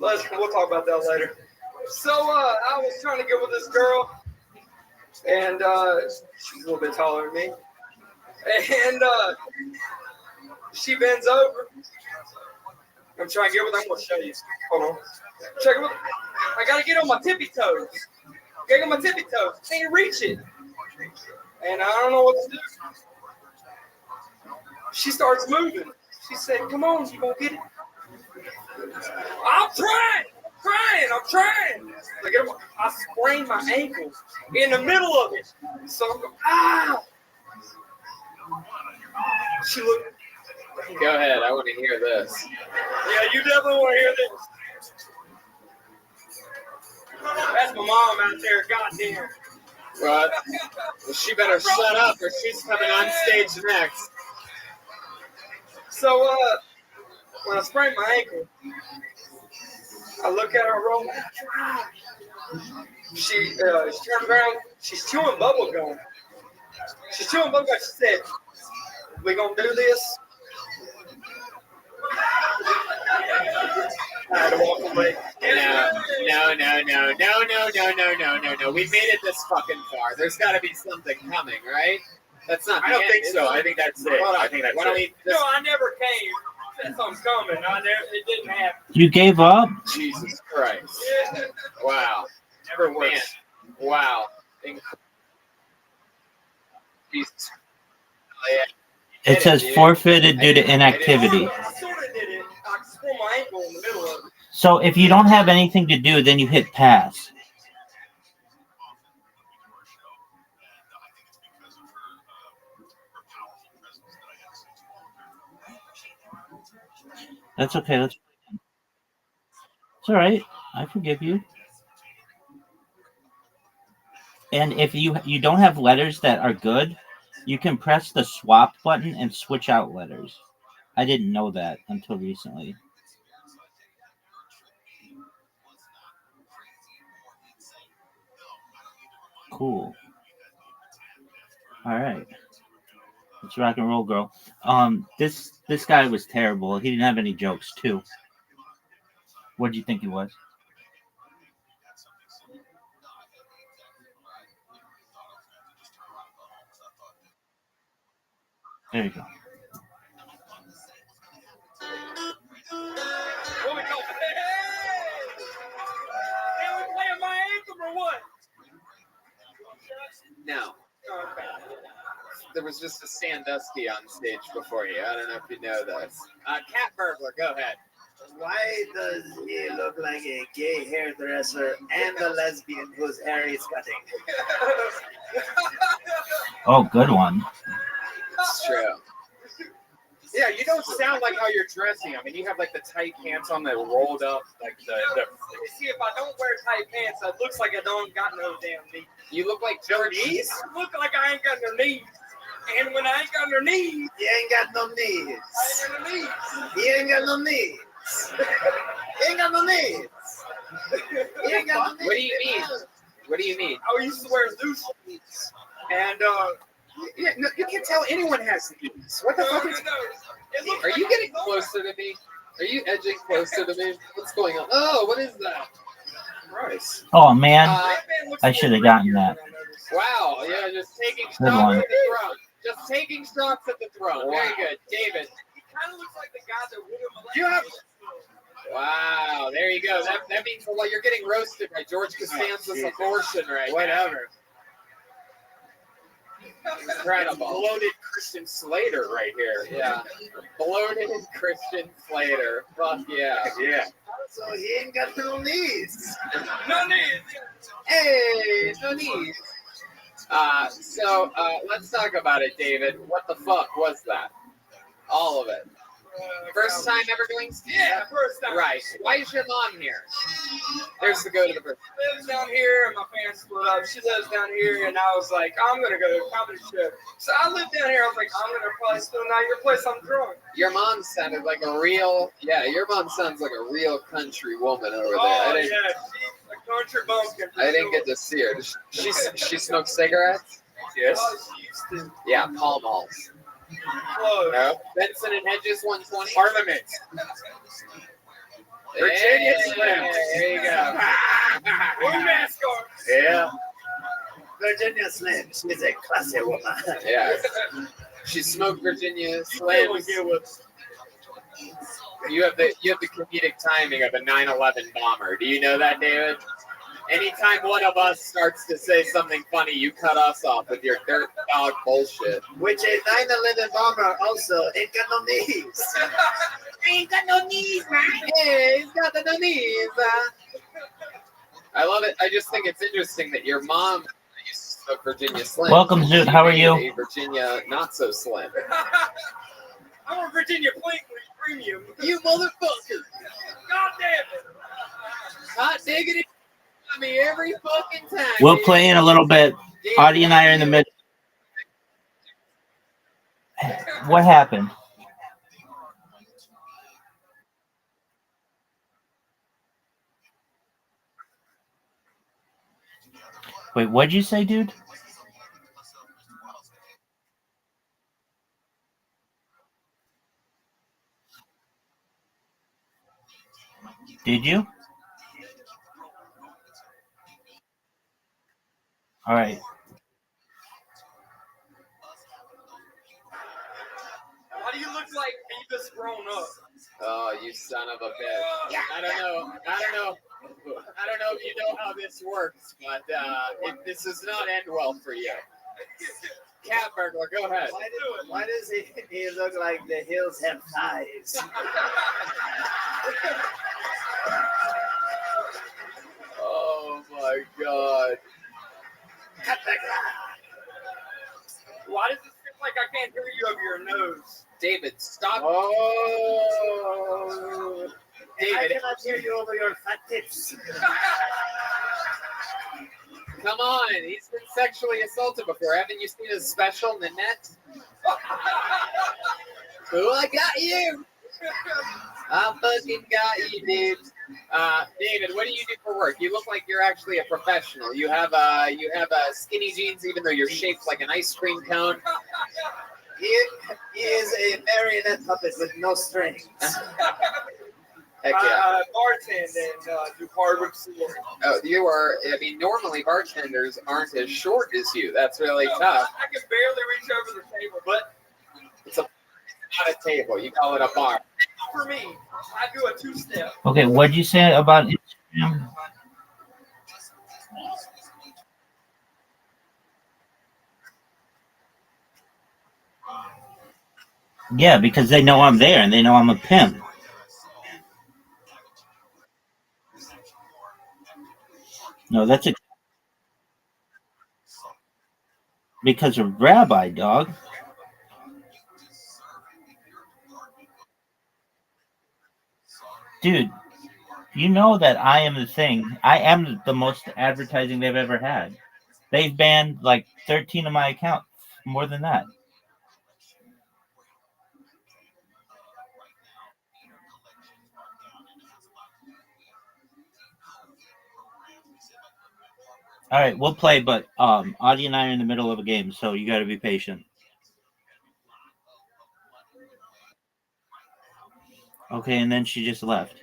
we'll talk about that later. So I was trying to get with this girl, and she's a little bit taller than me. And she bends over. I'm trying to get with her. I'm going to show you. Hold on. Check it with her. I got to get on my tippy toes. Get on my tippy toes. Can't reach it. And I don't know what to do. She starts moving. She said, come on, you gonna get it? I'm trying. I sprained my ankle in the middle of it. So I'm going, ah! She looked. Go ahead. I want to hear this. Yeah, you definitely want to hear this. That's my mom out there, goddamn. Well, she better shut up or she's coming on stage next. So, when I sprained my ankle, I look at her roll. She turns around. She's chewing bubble gum. She said, "We gonna do this?" I had to walk away. No. We made it this fucking far. There's got to be something coming, right? That's not. I don't think so. I think that's it. I never came. That's something's coming. It didn't happen. You gave up? Jesus Christ. Wow. Never works. Man. Wow. Jesus. It says forfeited due to inactivity. I sort of did it. I sprained my ankle in the middle of it. So if you don't have anything to do, then you hit pass. That's okay. It's all right. I forgive you. And if you don't have letters that are good, you can press the swap button and switch out letters. I didn't know that until recently. Cool. All right. Let's rock and roll, girl. This guy was terrible. He didn't have any jokes, too. What did you think he was? There you go. What we call Hey, we playing my anthem or what? No. There was just a Sandusky on stage before you. I don't know if you know this. Cat Burglar, go ahead. Why does he look like a gay hairdresser and a lesbian whose hair he's cutting? Oh, good one. It's true. Yeah, you don't sound like how you're dressing. I mean, you have like the tight pants on that rolled up, like the. See, if I don't wear tight pants, it looks like I don't got no damn knees. You look like No George. knees? I look like I ain't got no knees. And when I ain't got no knees, He ain't got no knees. I ain't got no knees. He ain't got no knees. He ain't got no knees. He ain't got no knees. What do you mean? What do you mean? I used to wear loose knees. And yeah, no, you can't tell anyone has knees. What the fuck is? Are you getting closer to me? Are you edging closer to me? What's going on? Oh, what is that? Christ. Oh man, I should have gotten that. Wow, yeah, just taking Good shots one. at the throne. Just taking shots at the throne. Very good. David. He kind of looks like the guy that would have You have. Wow, there you go. That means well, you're getting roasted by George Costanza's abortion right Whatever. now. Incredible. Bloated Christian Slater right here. Yeah. Bloated Christian Slater. Fuck yeah. Yeah. So he ain't got no knees. No knees. Hey, no knees. So let's talk about it, David. What the fuck was that? All of it. First time ever doing stand-up? Yeah, first time. Right. Why is your mom here? There's the go to the person. She lives down here, and my parents split up. She lives down here, and I was like, I'm gonna go to a comedy show. So I lived down here. I was like, I'm gonna probably still not your place. I'm drunk. Your mom sounded like a real, your mom sounds like a real country woman over there. Oh yeah, she's a country bumpkin. I didn't get to see her. Does she smokes cigarettes? Yes. Oh, she used to. Yeah, Pall Malls. Close. No. Benson and Hedges 120. Parliament. Virginia Hey, Slim. there you go. We're NASCAR. Yeah. Virginia Slim, she's a classy woman. Yes. She smoked Virginia Slims. You have the comedic timing of a 9/11 bomber. Do you know that, David? Anytime one of us starts to say something funny, you cut us off with your dirt dog bullshit. Which a 9/11 bomber also ain't got no knees. Ain't got no knees, man. Hey, he's got the knees. I love it. I just think it's interesting that your mom used to smoke Virginia Slim. Welcome, Zoot. How are you? A Virginia not so slim. I'm a Virginia premium. You motherfucker. God damn it. Hot diggity. I mean, every fucking time. We'll play in a little bit. Audie and I are in the middle. What happened? Wait, what'd you say, dude? Did you? All right. Why do you look like Beavis grown up? Oh, you son of a bitch. I don't know if you know how this works, but this does not end well for you. Cat Burglar, go ahead. Why does he look like the hills have thighs? Oh my god. Why does it seem like I can't hear you over your nose? David, stop. Oh. David. I cannot hear you over your fat tits. Come on, he's been sexually assaulted before. Haven't you seen his special, Nanette? Oh, I got you. I fucking got you, dude. David, what do you do for work? You look like you're actually a professional. You have skinny jeans, even though you're shaped like an ice cream cone. He is a marionette puppet with no strings. Heck yeah. Bartend and do hardwood floor. Oh, you are. I mean, normally bartenders aren't as short as you. That's really tough. I can barely reach over the table, but It's not a table. You call it a bar. for me, I do a two-step. Okay, what'd you say about Instagram? Yeah, because they know I'm there and they know I'm a pimp. No, that's because of Rabbi, dog. Dude, you know that I am the thing. I am the most advertising they've ever had. They've banned like 13 of my accounts, more than that. All right, we'll play, but Audie and I are in the middle of a game, so you got to be patient. Okay, and then she just left.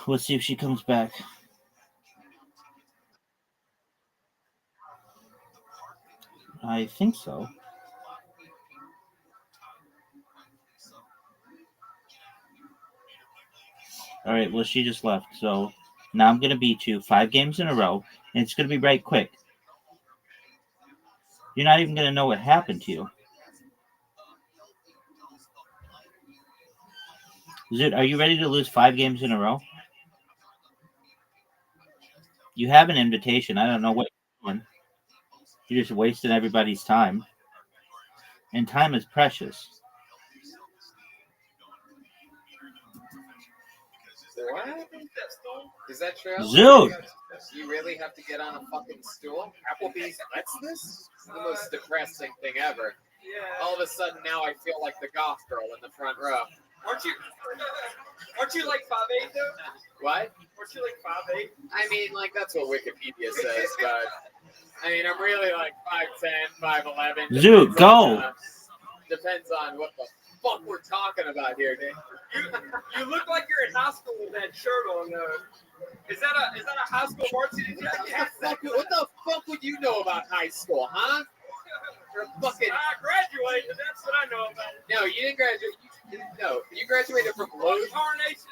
Let's see if she comes back. I think so. All right, well, she just left, so now I'm going to beat you 5 games in a row, and it's going to be right quick. You're not even going to know what happened to you. Zoot, are you ready to lose 5 games in a row? You have an invitation. I don't know what you're doing. You're just wasting everybody's time. And time is precious. What? Is that true? Zoot! You really have to get on a fucking stool? Applebee's lets this? It's the most depressing thing ever. All of a sudden now I feel like the goth girl in the front row. Aren't you like 5'8" though? What? Aren't you like 5'8"? I mean, like, that's what Wikipedia says, but I mean, I'm really like 5'10", 5'11". Zoot, go! Depends on what the fuck we're talking about here, dude. You look like you're in high school with that shirt on. Is that a high school varsity jacket? What the fuck would you know about high school, huh? You're a fucking. I graduated. That's what I know about it. No, you didn't graduate. No, you graduated from low. Incarnation.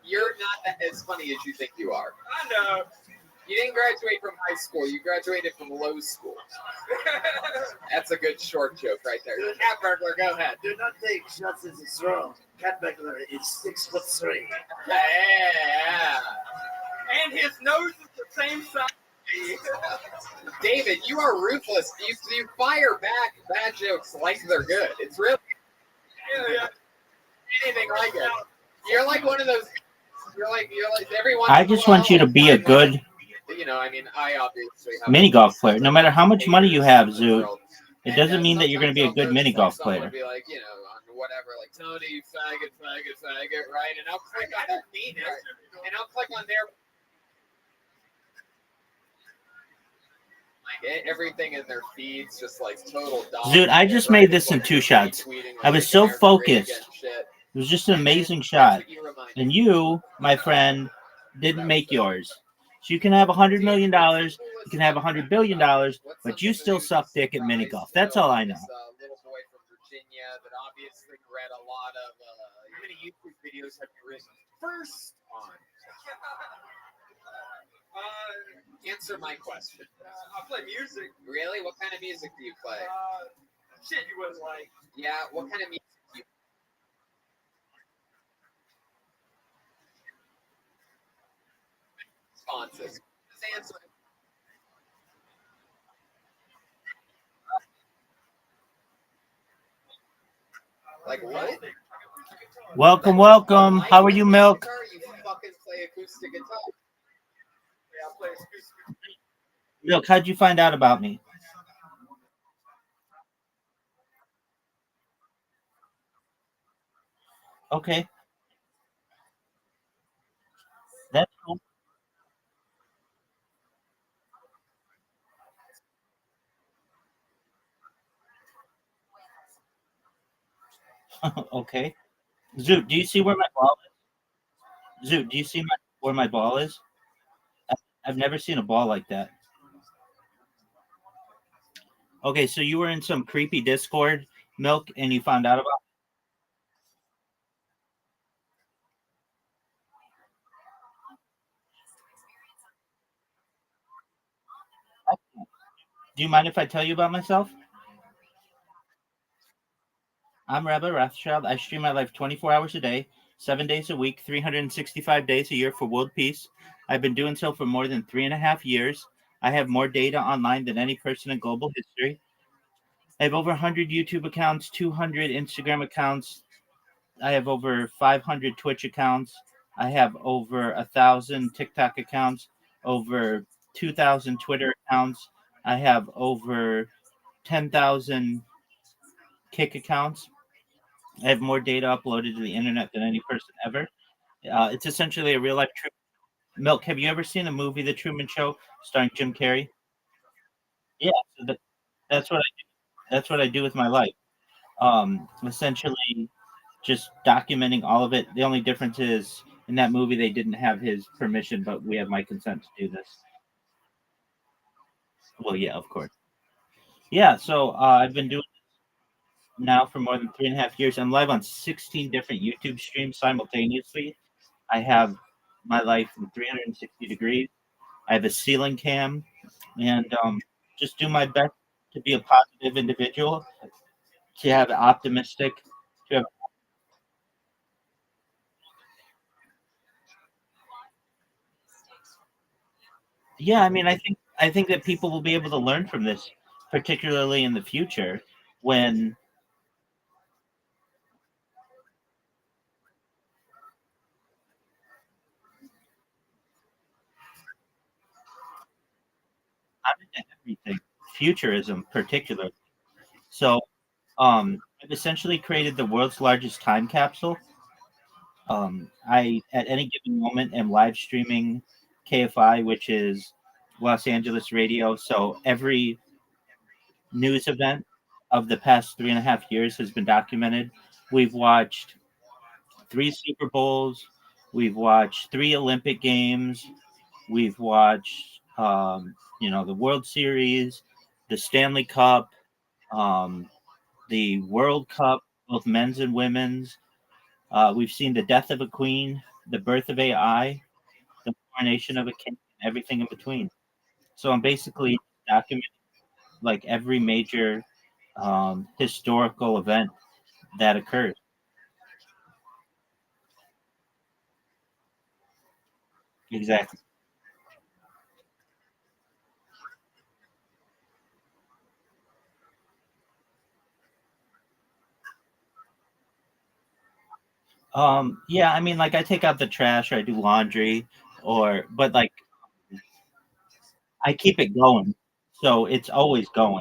You're not as funny as you think you are. I know. You didn't graduate from high school. You graduated from low school. That's a good short joke right there. Cat burglar, go ahead. Do not take shots as a throw. Cat burglar is 6'3". Yeah. And his nose is the same size. David, you are ruthless. You fire back bad jokes like they're good. It's really anything like it. You're like one of those. You're like everyone. I just want you to be a good You know, I mean, I obviously have mini golf player. No matter how much money you have, Zoot, it doesn't mean that you're going to be a good mini golf player. Be like, you know, on whatever, like Tony, faggot, right? And I'll click on their feed, and I'll click on their. Like everything in their feeds, just like total dog. Zoot, I just made this in 2 shots. I was so focused. It was just an amazing shot. And you, my friend, didn't make yours. So you can have $100 million, you can have $100 billion, but you still suck dick at mini golf. That's all I know. Little boy from Virginia that obviously read a lot of. How many YouTube videos have you written first on? Answer my question. I play music. Really? What kind of music do you play? Shit, you wouldn't like. Yeah, what kind of music do you responses? Just answer. Like what? Welcome, welcome. How are you, Milk? You fucking play acoustic guitar. Yeah, I play acoustic. Milk, how'd you find out about me? Okay. That's cool. Okay. Zoot, do you see where my ball is? Zoot, do you see where my ball is? I've never seen a ball like that. Okay, so you were in some creepy Discord, Milk, and you found out about. Do you mind if I tell you about myself? I'm Rabbi Rothschild. I stream my life 24 hours a day, 7 days a week, 365 days a year for world peace. I've been doing so for more than 3.5 years. I have more data online than any person in global history. I have over 100 YouTube accounts, 200 Instagram accounts. I have over 500 Twitch accounts. I have over 1,000 TikTok accounts, over 2,000 Twitter accounts. I have over 10,000 Kick accounts. I have more data uploaded to the internet than any person ever. It's essentially a real life Truman. Milk, have you ever seen the movie The Truman Show starring Jim Carrey? Yeah, so that's what I do. That's what I do with my life. Essentially, just documenting all of it. The only difference is in that movie they didn't have his permission, but we have my consent to do this. Well, yeah, of course. Yeah, so I've been doing this now for more than 3.5 years. I'm live on 16 different YouTube streams simultaneously. I have my life in 360 degrees. I have a ceiling cam, and just do my best to be a positive individual, to have optimistic, to have. Yeah, I mean, I think that people will be able to learn from this, particularly in the future when I'm into everything, futurism particularly. So, I've essentially created the world's largest time capsule. I at any given moment am live streaming KFI, which is Los Angeles radio. So every news event of the past 3.5 years has been documented. We've watched three Super Bowls. We've watched three Olympic Games. We've watched, the World Series, the Stanley Cup, um, the World Cup, both men's and women's. We've seen the death of a queen, the birth of AI, the coronation of a king, and everything in between. So I'm basically documenting like every major historical event that occurs. Exactly. Yeah, I mean, like I take out the trash, or I do laundry, but like I keep it going, so it's always going.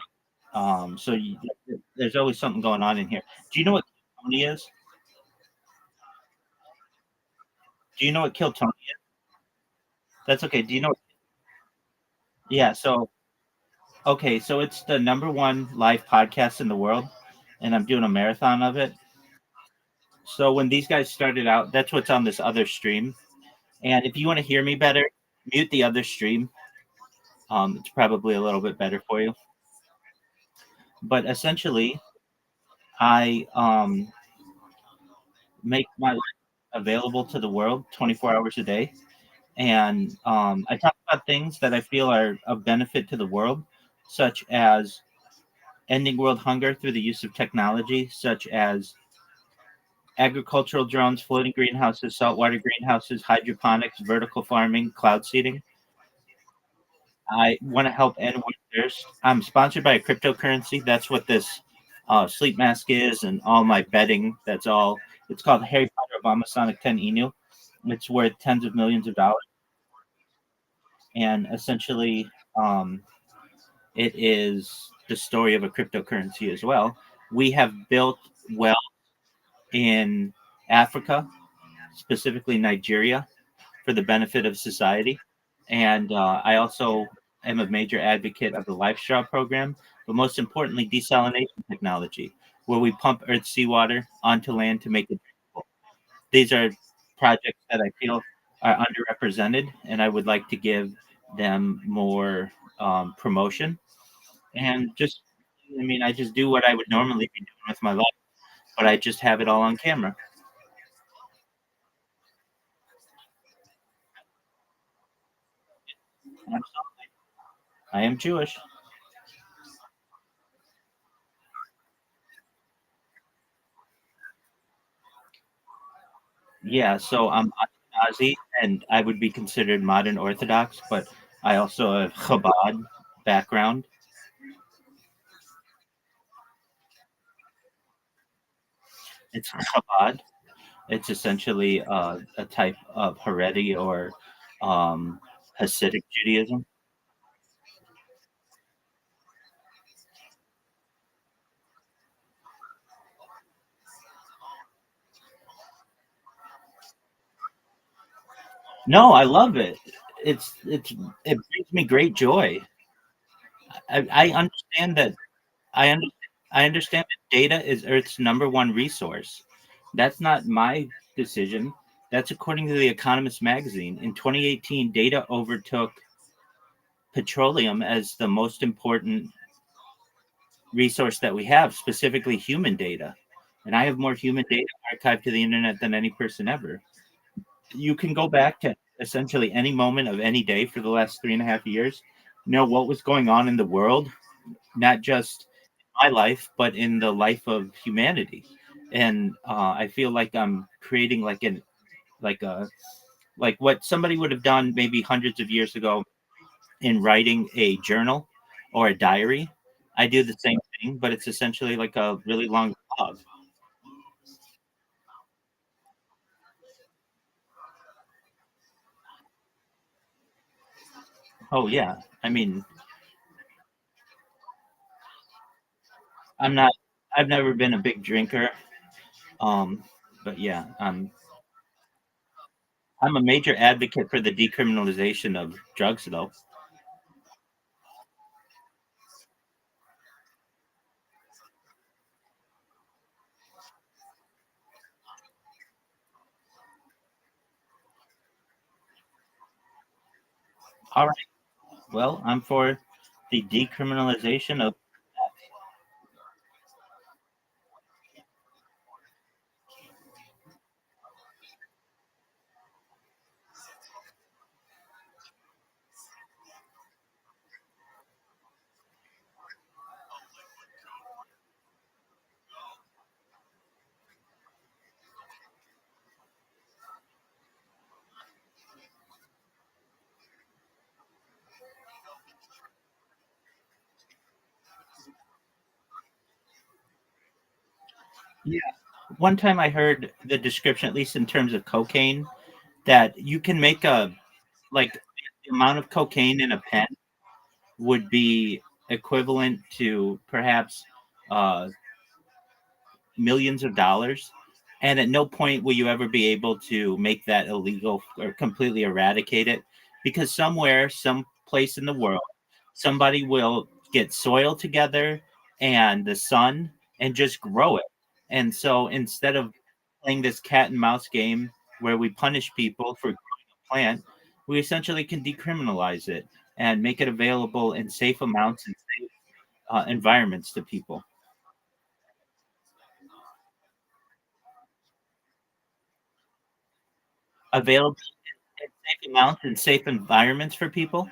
There's always something going on in here. Do you know what Tony is? Do you know what Kill Tony is? That's okay. Do you know? Yeah. So okay, so it's the number one live podcast in the world, and I'm doing a marathon of it. So when these guys started out, that's what's on this other stream. And if you want to hear me better, mute the other stream. It's probably a little bit better for you. But essentially, I make my life available to the world 24 hours a day. And I talk about things that I feel are of benefit to the world, such as ending world hunger through the use of technology, such as agricultural drones, floating greenhouses, saltwater greenhouses, hydroponics, vertical farming, cloud seeding. I want to help end world thirst. I'm sponsored by a cryptocurrency. That's what this sleep mask is, and all my betting. That's all. It's called Harry Potter Obama Sonic 10 Inu. It's worth tens of millions of dollars, and essentially, it is the story of a cryptocurrency as well. We have built wealth in Africa, specifically Nigeria, for the benefit of society. And I also am a major advocate of the Life Straw program, but most importantly, desalination technology, where we pump earth seawater onto land to make it drinkable. These are projects that I feel are underrepresented, and I would like to give them more promotion. And just, I mean, I just do what I would normally be doing with my life, but I just have it all on camera. Absolutely. I am Jewish. Yeah, so I'm Ashkenazi, and I would be considered modern Orthodox, but I also have Chabad background. It's Chabad. It's essentially a type of Haredi or um, Hasidic Judaism. No, I love it. It brings me great joy. I understand that I under, I understand that data is Earth's number one resource. That's not my decision. That's according to the Economist magazine. In 2018, data overtook petroleum as the most important resource that we have, specifically human data. And I have more human data archived to the internet than any person ever. You can go back to essentially any moment of any day for the last 3.5 years, know what was going on in the world, not just my life, but in the life of humanity. And I feel like I'm creating like a like what somebody would have done maybe hundreds of years ago in writing a journal or a diary. I do the same thing, but it's essentially like a really long blog. Oh yeah, I mean, I'm not. I've never been a big drinker, um, but yeah, I'm a major advocate for the decriminalization of drugs, though. All right. Well, I'm for the decriminalization of. Yeah. One time I heard the description, at least in terms of cocaine, that you can make a like the amount of cocaine in a pen would be equivalent to perhaps uh, millions of dollars. And at no point will you ever be able to make that illegal or completely eradicate it because somewhere, some place in the world, somebody will get soil together and the sun and just grow it. And so instead of playing this cat and mouse game where we punish people for growing a plant, we essentially can decriminalize it and make it available in safe amounts and safe environments to people. Available in safe amounts and safe environments for people.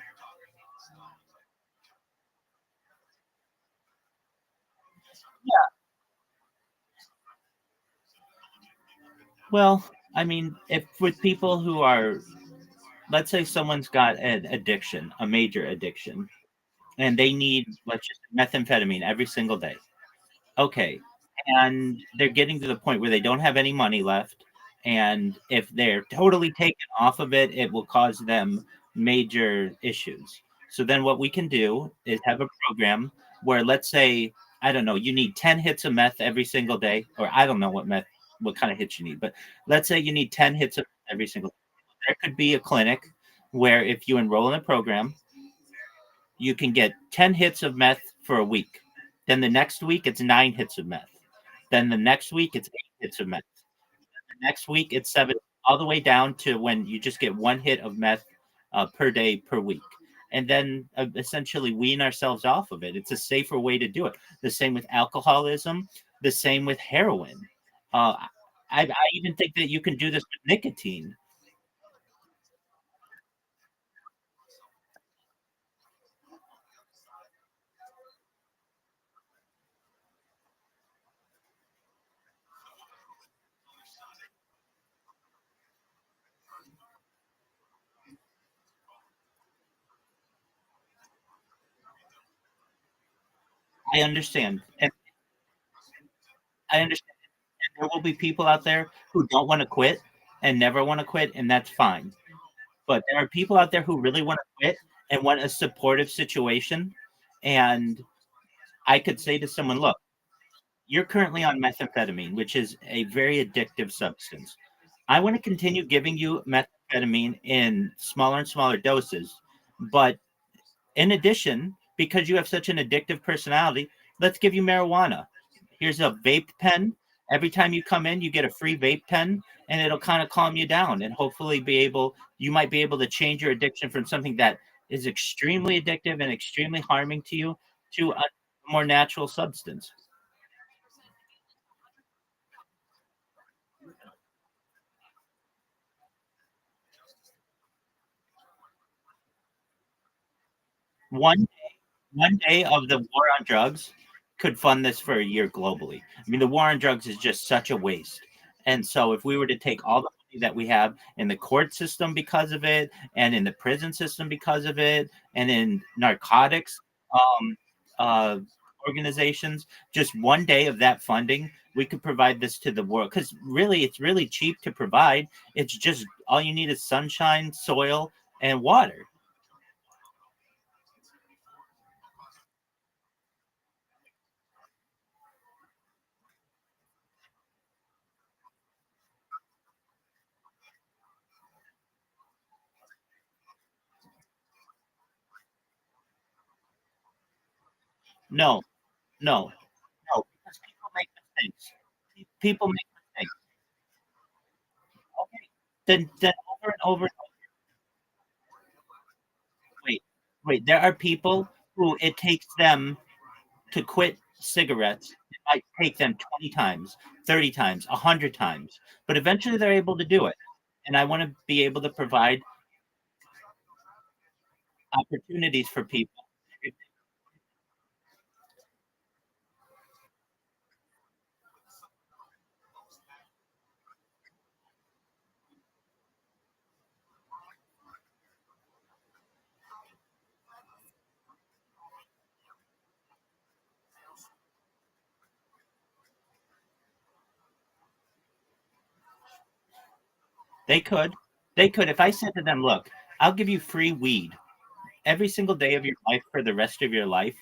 Yeah. Well, I mean, if with people who are, let's say someone's got an addiction, a major addiction, and they need, let's just methamphetamine every single day. Okay. And they're getting to the point where they don't have any money left. And if they're totally taken off of it, it will cause them major issues. So then what we can do is have a program where, let's say, I don't know, you need 10 hits of meth every single day, or I don't know what kind of hits you need, but let's say you need 10 hits of every single day. There could be a clinic where if you enroll in a program, you can get 10 hits of meth for a week. Then the next week, it's 9 hits of meth. Then the next week, it's 8 hits of meth. The next week, it's 7, all the way down to when you just get 1 hit of meth per day per week. And then essentially wean ourselves off of it. It's a safer way to do it. The same with alcoholism, the same with heroin. Uh, I even think that you can do this with nicotine. I understand, and I understand. And there will be people out there who don't want to quit and never want to quit, and that's fine. But there are people out there who really want to quit and want a supportive situation. And I could say to someone, look, you're currently on methamphetamine, which is a very addictive substance. I want to continue giving you methamphetamine in smaller and smaller doses. But in addition, because you have such an addictive personality, let's give you marijuana. Here's a vape pen. Every time you come in, you get a free vape pen, and it'll kind of calm you down and hopefully you might be able to change your addiction from something that is extremely addictive and extremely harming to you to a more natural substance. One one day of the war on drugs could fund this for a year globally. I mean, the war on drugs is just such a waste. And so, if we were to take all the money that we have in the court system because of it, and in the prison system because of it, and in narcotics um, uh, organizations, just one day of that funding, we could provide this to the world. Because really, it's really cheap to provide. It's just all you need is sunshine, soil, and water. No, no, no, because people make mistakes. People make mistakes. Okay, then over and over. Wait, wait. There are people who it takes them to quit cigarettes. It might take them 20 times, 30 times, 100 times, but eventually they're able to do it. And I want to be able to provide opportunities for people. They could. They could. If I said to them, look, I'll give you free weed every single day of your life for the rest of your life,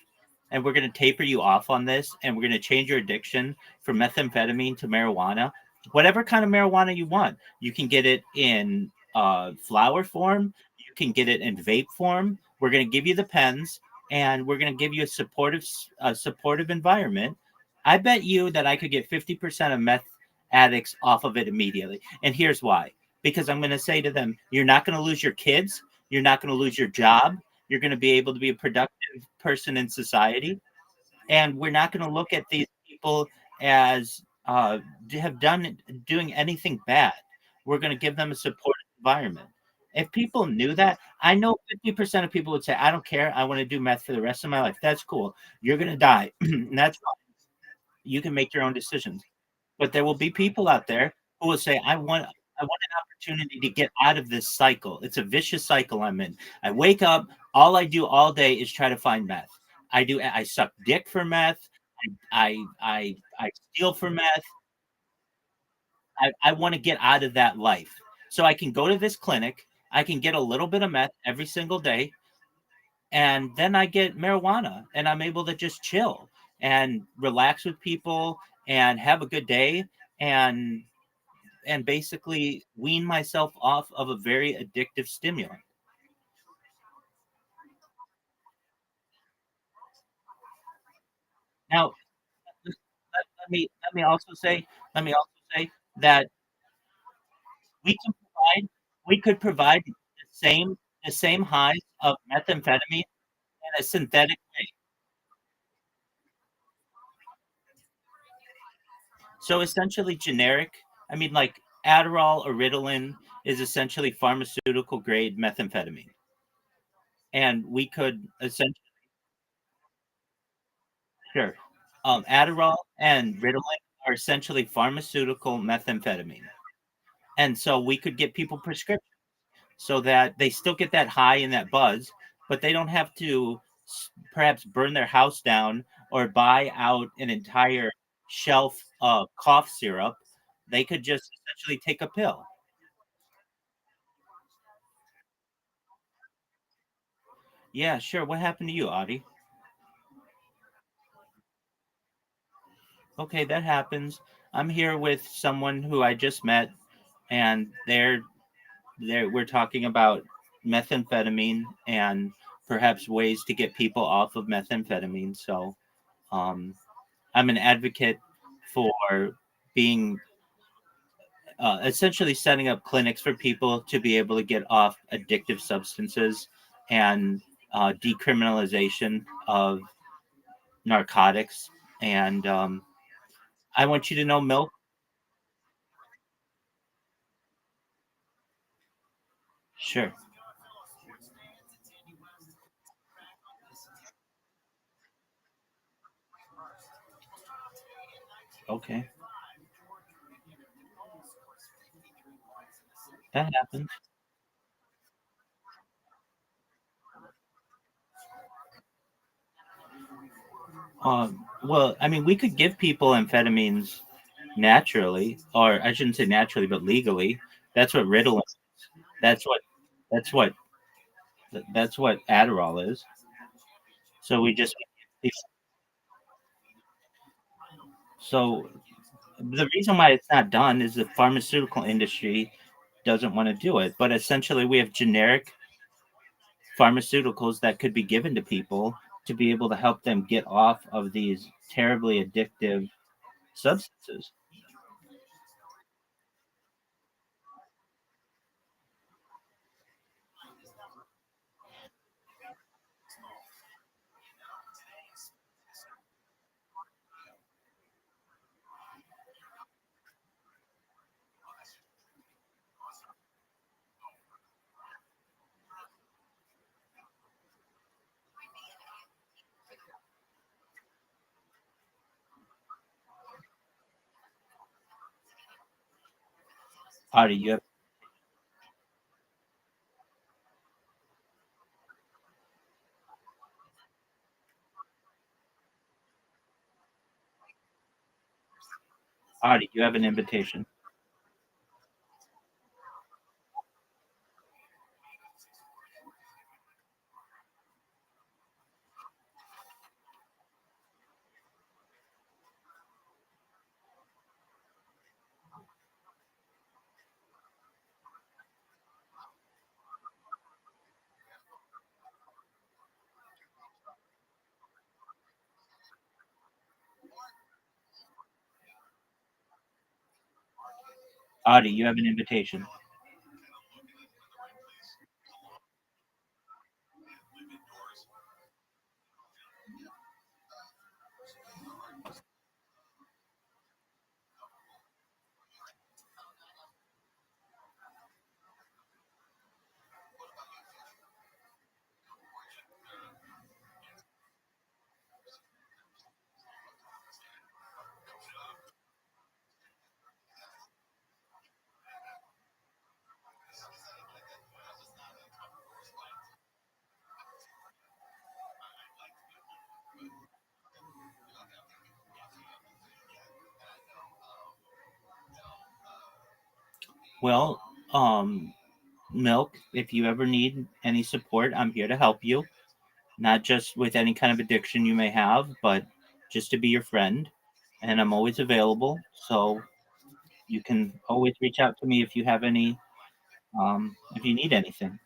and we're going to taper you off on this, and we're going to change your addiction from methamphetamine to marijuana, whatever kind of marijuana you want. You can get it in flower form, you can get it in vape form. We're going to give you the pens, and we're going to give you a supportive environment. I bet you that I could get 50% of meth addicts off of it immediately, and here's why. Because I'm going to say to them, you're not going to lose your kids, you're not going to lose your job, you're going to be able to be a productive person in society, and we're not going to look at these people as have done doing anything bad. We're going to give them a supportive environment. If people knew that, I know 50% of people would say, I don't care, I want to do meth for the rest of my life. That's cool. You're going to die. And that's fine. You can make your own decisions. But there will be people out there who will say, I want an opportunity to get out of this cycle. It's a vicious cycle I'm in. I wake up, all I do all day is try to find meth. I suck dick for meth. I steal for meth. I want to get out of that life. So I can go to this clinic, I can get a little bit of meth every single day, and then I get marijuana and I'm able to just chill and relax with people and have a good day and basically wean myself off of a very addictive stimulant. Now, let me also say that we could provide the same highs of methamphetamine in a synthetic way. So essentially generic. I mean, like Adderall or Ritalin is essentially pharmaceutical grade methamphetamine, and we could essentially sure. Adderall and Ritalin are essentially pharmaceutical methamphetamine, and so we could get people prescriptions so that they still get that high and that buzz, but they don't have to perhaps burn their house down or buy out an entire shelf of cough syrup. They could just essentially take a pill. Yeah, sure. What happened to you, Audie? Okay, that happens. I'm here with someone who I just met, and we're talking about methamphetamine and perhaps ways to get people off of methamphetamine. So, um, I'm an advocate for being essentially setting up clinics for people to be able to get off addictive substances and decriminalization of narcotics. And I want you to know, Milk. Sure. Okay. That happens. Well, I mean, we could give people amphetamines naturally, or I shouldn't say naturally, but legally. That's what Ritalin is. That's what that's what that's what Adderall is. So we just so the reason why it's not done is the pharmaceutical industry doesn't want to do it. But essentially, we have generic pharmaceuticals that could be given to people to be able to help them get off of these terribly addictive substances. Audie, you have an invitation. Audie, you have an invitation. Well, Milk, if you ever need any support, I'm here to help you. Not just with any kind of addiction you may have, but just to be your friend. And I'm always available. So you can always reach out to me if you have if you need anything.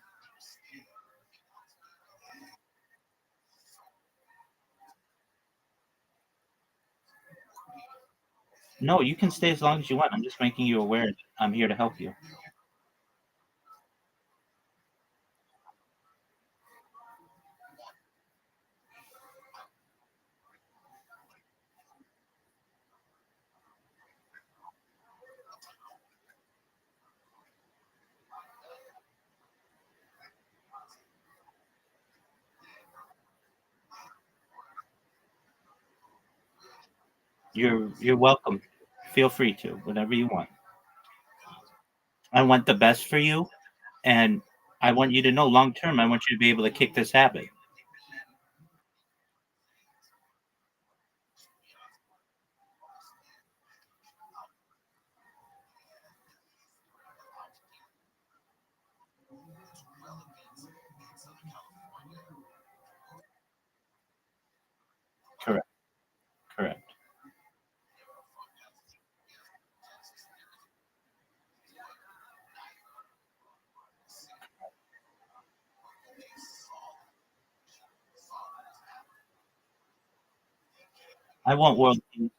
No, you can stay as long as you want. I'm just making you aware that I'm here to help you. You're welcome. Feel free to, whatever you want. I want the best for you, and I want you to know long term, I want you to be able to kick this habit. I want world peace.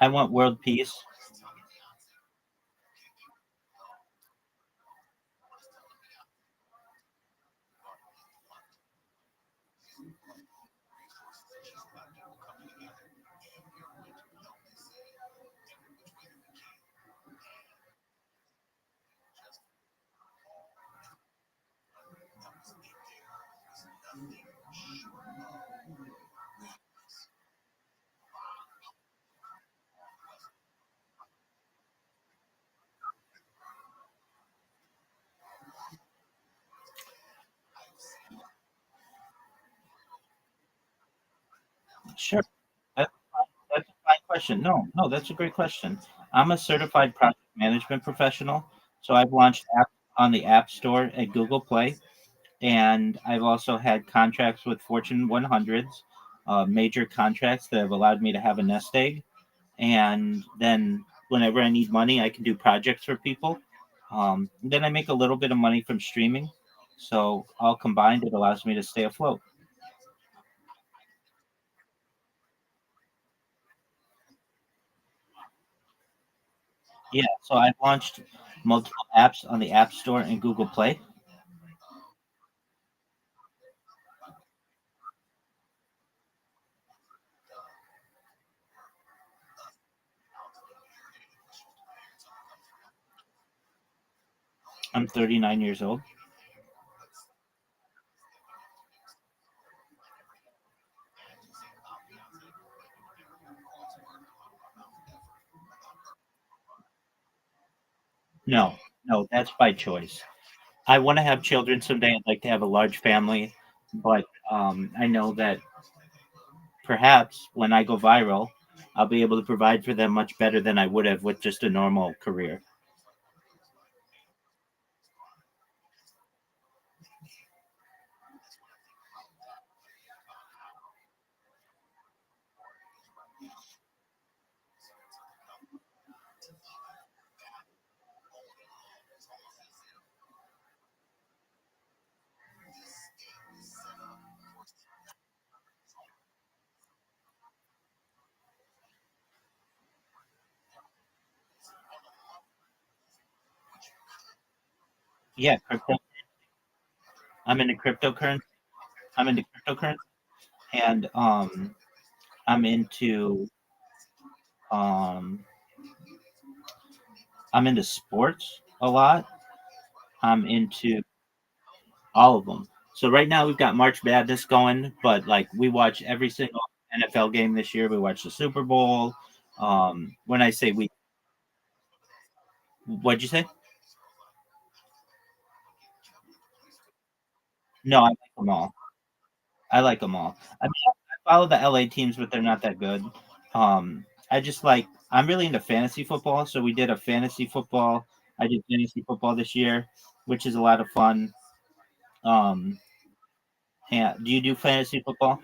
I want world peace. Sure. That's a fine question. No, no, that's a great question. I'm a certified project management professional, so I've launched apps on the App Store at Google Play, and I've also had contracts with Fortune 100s, major contracts that have allowed me to have a nest egg. And then whenever I need money, I can do projects for people. Then I make a little bit of money from streaming. So all combined, it allows me to stay afloat. Yeah, so I've launched multiple apps on the App Store and Google Play. I'm 39 years old. No, no, that's by choice. I want to have children someday. I'd like to have a large family, but I know that perhaps when I go viral, I'll be able to provide for them much better than I would have with just a normal career. Yeah, crypto. I'm into cryptocurrency. I'm into cryptocurrency, and I'm into um, I'm into sports a lot. I'm into all of them. So right now we've got March Madness going, but like we watch every single NFL game this year. We watch the Super Bowl. When I say we, what'd you say? No, I like them all. I like them all. I mean, I follow the LA teams, but they're not that good. I just like I'm really into fantasy football, so we did a fantasy football. I did fantasy football this year, which is a lot of fun. Um, and do you do fantasy football?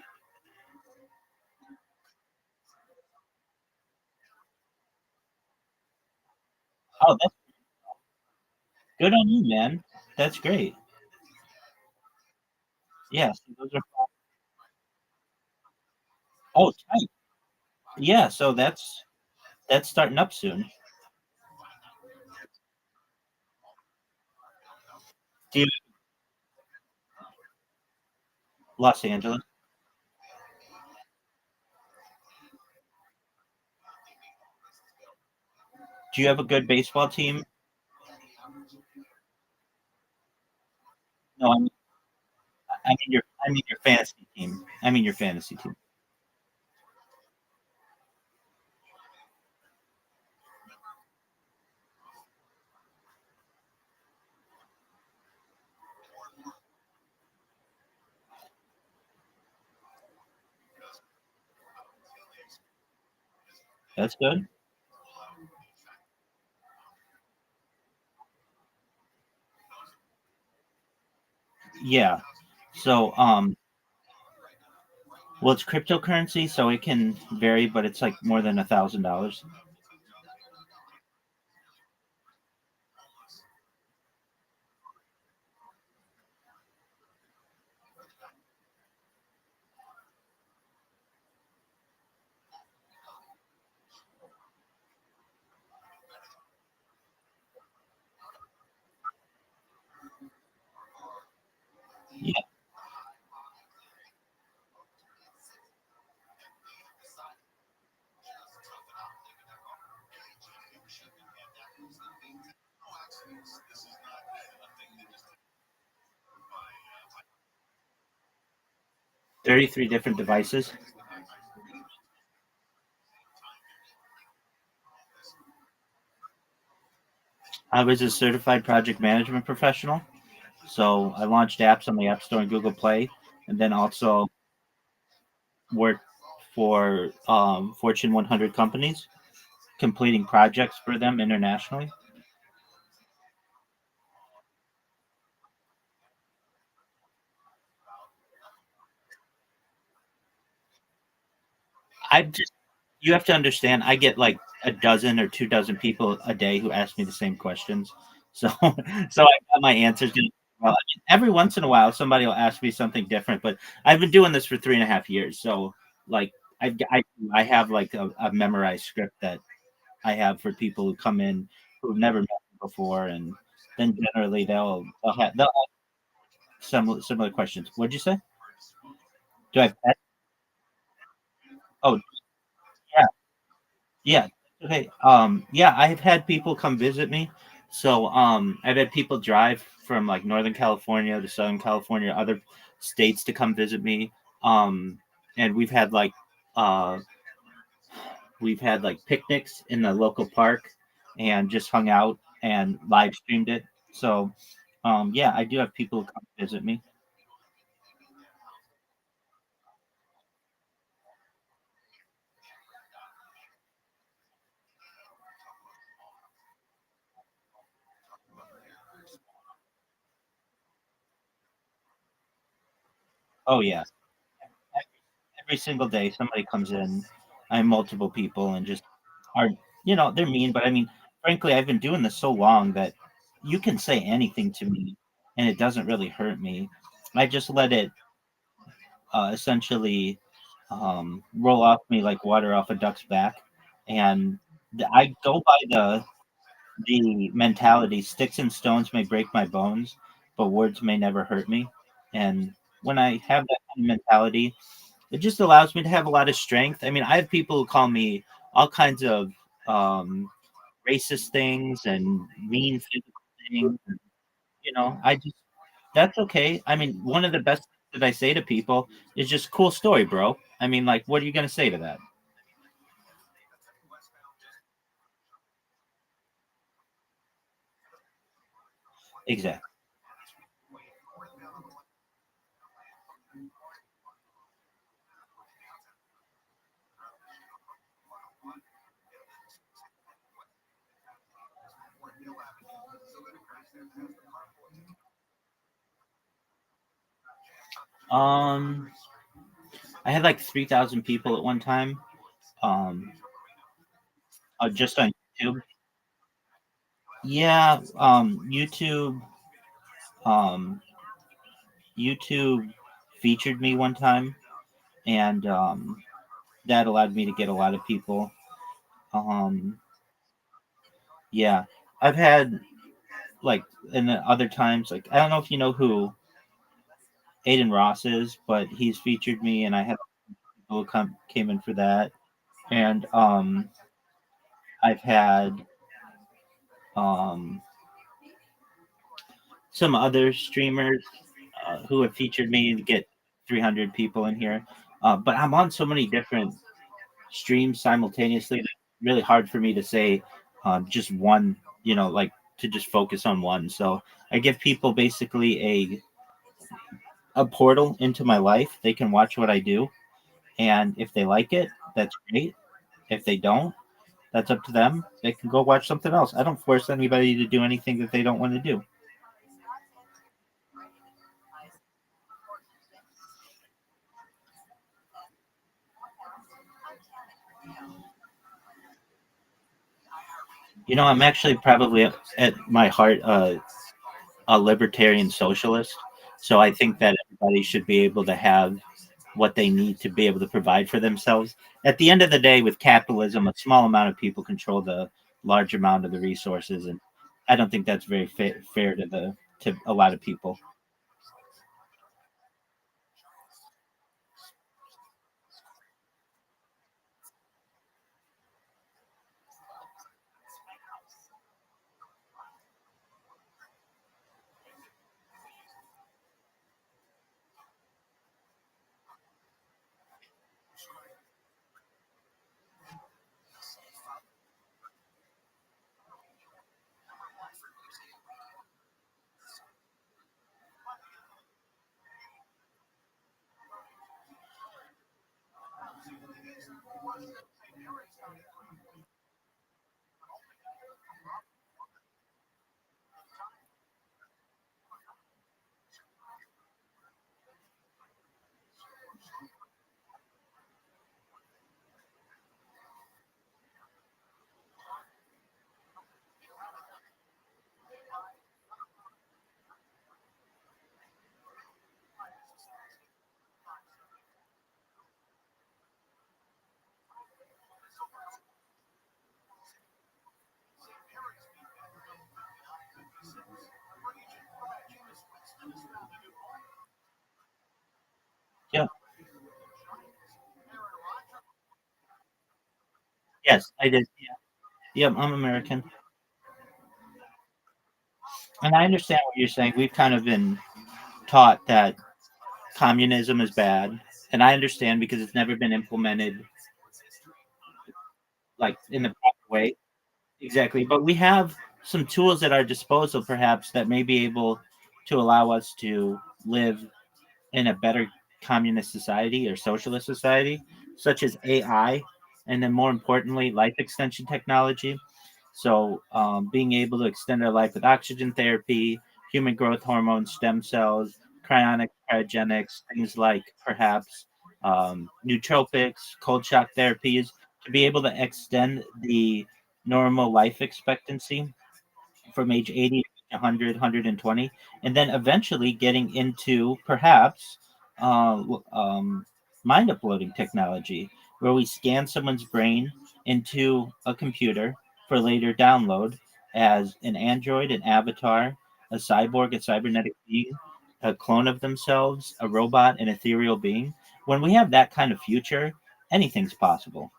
Oh, that's good on you, man. That's great. Yeah, so those are oh tight. Yeah, so that's starting up soon. Do you Los Angeles? Do you have a good baseball team? No, I mean your fantasy team. I mean your fantasy team. That's good. Yeah. So well it's cryptocurrency, so it can vary, but it's like more than $1,000. Yeah. $33 different devices. I was a certified project management professional. So I launched apps on the App Store and Google Play, and then also worked for Fortune 100 companies, completing projects for them internationally. I just you have to understand. I get like a dozen or 2 dozen people a day who ask me the same questions. So so I got my answers. Well, I mean, every once in a while, somebody will ask me something different, but I've been doing this for 3.5 years. So like I have like a memorized script that I have for people who come in who've never met me before, and then generally they'll have some similar questions. What'd you say? Do I have pets? Oh, yeah. Yeah. Okay. Yeah, I have had people come visit me. So I've had people drive from like Northern California to Southern California, other states to come visit me. Um and uh we've had like picnics in the local park and just hung out and live streamed it. So yeah, I do have people who come visit me. Oh yeah. Every single day somebody comes in. I have multiple people and just are they're mean, but I mean, frankly, I've been doing this so long that you can say anything to me and it doesn't really hurt me. I just let it essentially roll off me like water off a duck's back. And I go by the mentality: sticks and stones may break my bones, but words may never hurt me. And when I have that kind of mentality, it just allows me to have a lot of strength. I mean, I have people who call me all kinds of um, racist things and mean physical things. And, I just that's okay. I mean, one of the best things that I say to people is just cool story, bro. I mean, like, what are you gonna say to that? Exactly. Um, I had like 3,000 people at one time. Um, just on YouTube. Yeah, Um, YouTube featured me one time, and that allowed me to get a lot of people. Um, yeah, I've had like in the other times, like I don't know if you know who Aiden Ross is, but he's featured me, and I had people who came in for that, and I've had um, some other streamers who have featured me to get 300 people in here. But I'm on so many different streams simultaneously that it's really hard for me to say just one, like to just focus on one. So I give people basically a portal into my life. They can watch what I do, and if they like it, that's great. If they don't, that's up to them. They can go watch something else. I don't force anybody to do anything that they don't want to do. I'm actually probably at my heart a libertarian socialist. So I think that everybody should be able to have what they need to be able to provide for themselves. At the end of the day, with capitalism, a small amount of people control the large amount of the resources, and I don't think that's very fair to a lot of people. Yep. Yes, I did. Yeah. Yep, I'm American. And I understand what you're saying. We've kind of been taught that communism is bad. And I understand because it's never been implemented like in the proper way. Exactly. But we have some tools at our disposal, perhaps, that may be able to allow us to live in a better communist society or socialist society, such as AI, and then more importantly, life extension technology. So, being able to extend our life with oxygen therapy, human growth hormone, stem cells, cryogenics, things like perhaps nootropics, cold shock therapies, to be able to extend the normal life expectancy from age 80 to 100, and then eventually getting into perhaps mind uploading technology, where we scan someone's brain into a computer for later download as an android, an avatar, a cyborg, a cybernetic being, a clone of themselves, a robot, an ethereal being. When we have that kind of future, anything's possible.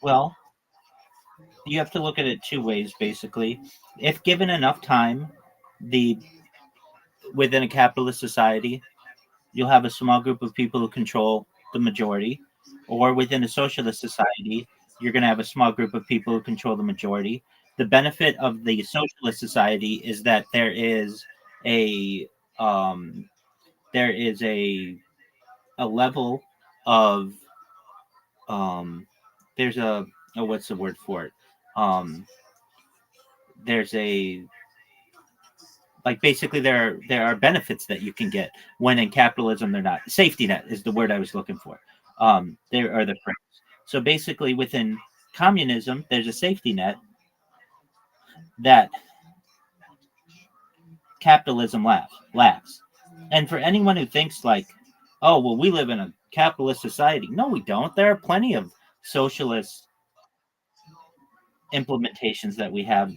Well, you have to look at it two ways basically. If given enough time, the within a capitalist society, you'll have a small group of people who control the majority, or within a socialist society, you're going to have a small group of people who control the majority. The benefit of the socialist society is that a um, there is a level of um, there's a oh, what's the word for it? Um, there's a like basically there are benefits that you can get when in capitalism they're not. Safety net is the word I was looking for. There are the phrase. So basically within communism there's a safety net that capitalism lacks. And for anyone who thinks like, oh well, we live in a capitalist society, no we don't. There are plenty of socialist implementations that we have.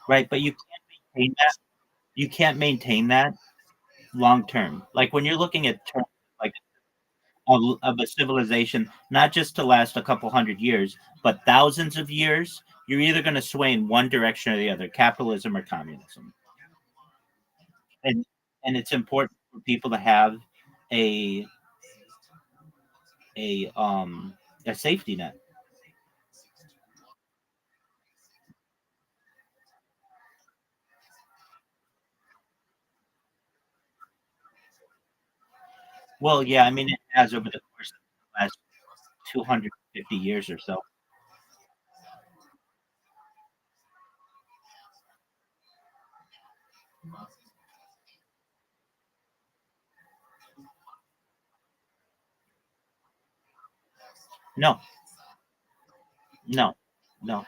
Right, but you can't maintain that long term. Like when you're looking at terms like of a civilization, not just to last a couple hundred years, but thousands of years, you're either going to sway in one direction or the other, capitalism or communism. And it's important for people to have a a um a safety net. Well, yeah, I mean it has over the course of the last 250 years or so. No, no. No.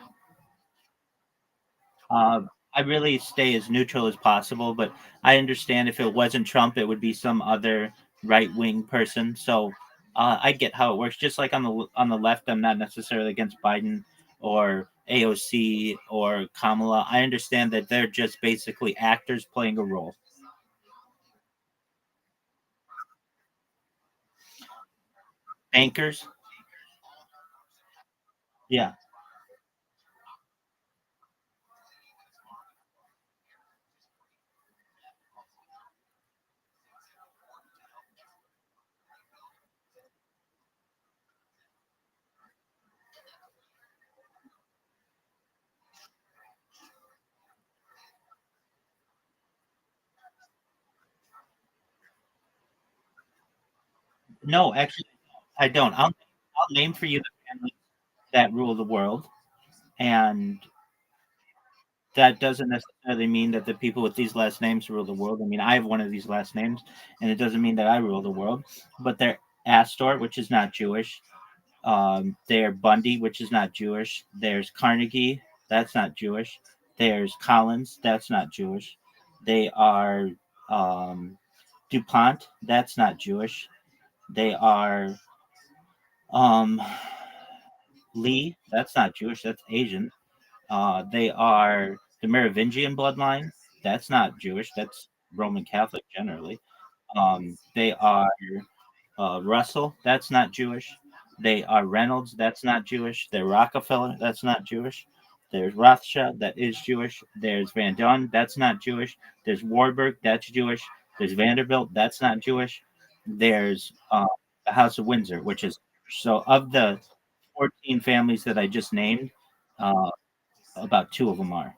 Uh, I really stay as neutral as possible, but I understand if it wasn't Trump, it would be some other right wing person. So I get how it works. Just like on the left, I'm not necessarily against Biden or AOC or Kamala. I understand that they're just basically actors playing a role. Bankers, yeah. No, actually, I don't. I'll name for you the families that rule the world, and that doesn't necessarily mean that the people with these last names rule the world. I mean, I have one of these last names, and it doesn't mean that I rule the world. But they're Astor, which is not Jewish. They're Bundy, which is not Jewish. There's Carnegie, that's not Jewish. There's Collins, that's not Jewish. They are um, DuPont, that's not Jewish. They are um, Lee, that's not Jewish, that's Asian. They are the Merovingian bloodline. That's not Jewish. That's Roman Catholic generally. They are Russell. That's not Jewish. They are Reynolds. That's not Jewish. They're Rockefeller. That's not Jewish. There's Rothschild. That is Jewish. There's Van Dorn. That's not Jewish. There's Warburg. That's Jewish. There's Vanderbilt. That's not Jewish. There's the House of Windsor, which is so of the 14 families that I just named. Uh, about two of them are.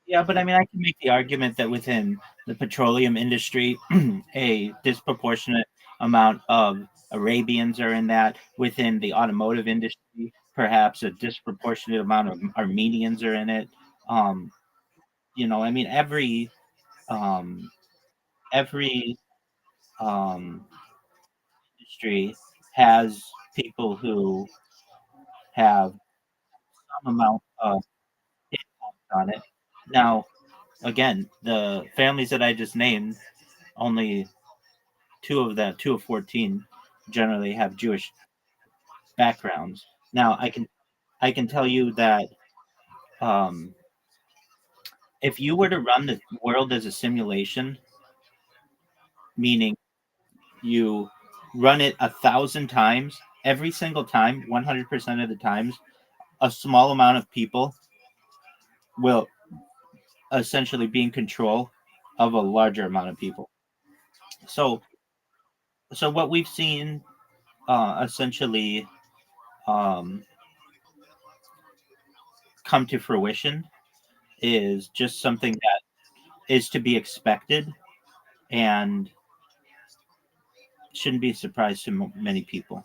Yeah, but I mean, I can make the argument that within the petroleum industry, a disproportionate amount of Arabians are in that. Within the automotive industry, perhaps a disproportionate amount of Armenians are in it. Um, I mean, um, every um, industry has people who have some amount of influence on it. Now, again, the families that I just named, only two of 14 generally have Jewish backgrounds. Now, I can tell you that um, if you were to run the world as a simulation, meaning you run it 1,000 times, every single time, 100% of the times, a small amount of people will essentially be in control of a larger amount of people. So, so what we've seen essentially um, come to fruition is just something that is to be expected and shouldn't be a surprise to many people.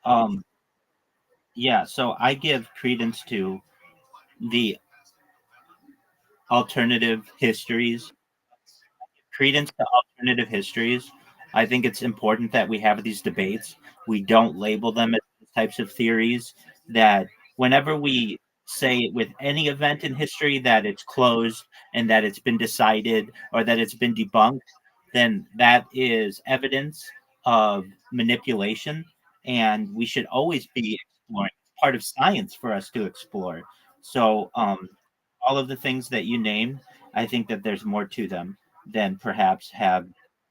Um, yeah, so I give credence to the alternative histories, credence to alternative histories. I think it's important that we have these debates. We don't label them as types of theories. That whenever we say with any event in history that it's closed and that it's been decided or that it's been debunked, then that is evidence of manipulation. And we should always be exploring. It's part of science for us to explore. So, all of the things that you named, I think that there's more to them than perhaps have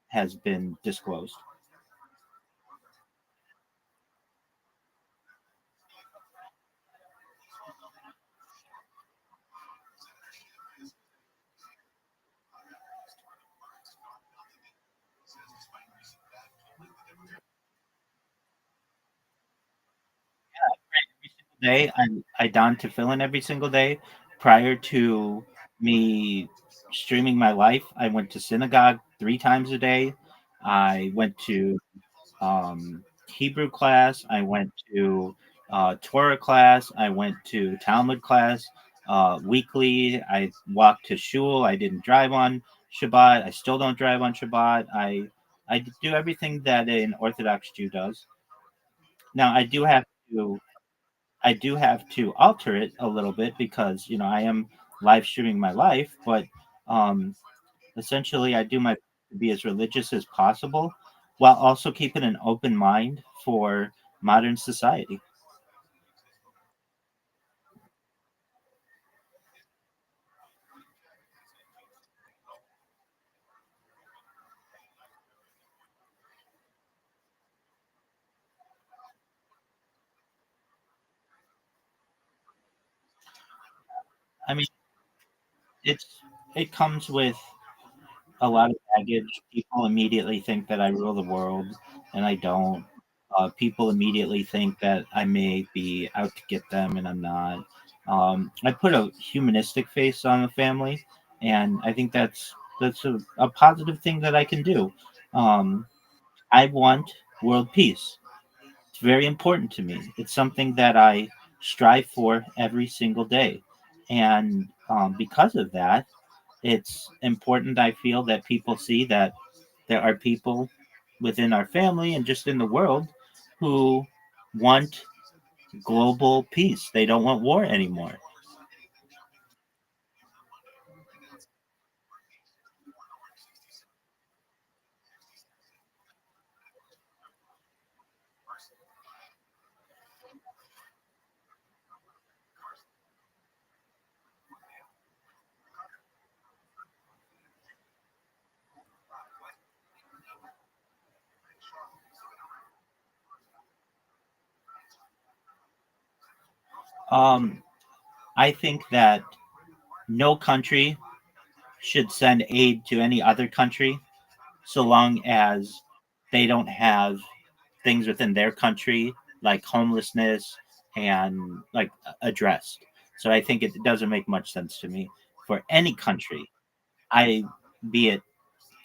has been disclosed. Day I don tefillin every single day. Prior to me streaming my life, I went to synagogue 3 times a day. I went to Hebrew class. I went to Torah class. I went to Talmud class weekly. I walked to shul. I didn't drive on Shabbat. I still don't drive on Shabbat. I do everything that an Orthodox Jew does. Now I do have to alter it a little bit because I am live streaming my life, but um, essentially I do my best to be as religious as possible while also keeping an open mind for modern society. I mean, it comes with a lot of baggage. People immediately think that I rule the world, and I don't. People immediately think that I may be out to get them, and I'm not. I put a humanistic face on the family, and I think that's a positive thing that I can do. Um, I want world peace. It's very important to me. It's something that I strive for every single day, and because of that, it's important, I feel, that people see that there are people within our family and just in the world who want global peace. They don't want war anymore. Um, I think that no country should send aid to any other country so long as they don't have things within their country like homelessness and like addressed. So I think it doesn't make much sense to me for any country. I be it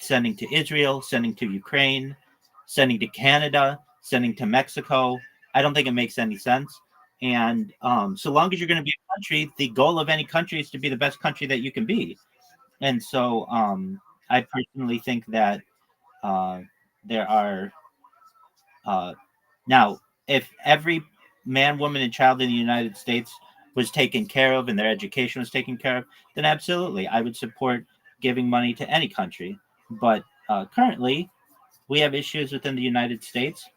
sending to Israel, sending to Ukraine, sending to Canada, sending to Mexico. I don't think it makes any sense. And so long as you're going to be a country, the goal of any country is to be the best country that you can be. And so I personally think that uh, there are uh, now, if every man, woman, and child in the United States was taken care of and their education was taken care of, then absolutely, I would support giving money to any country. But currently, we have issues within the United States,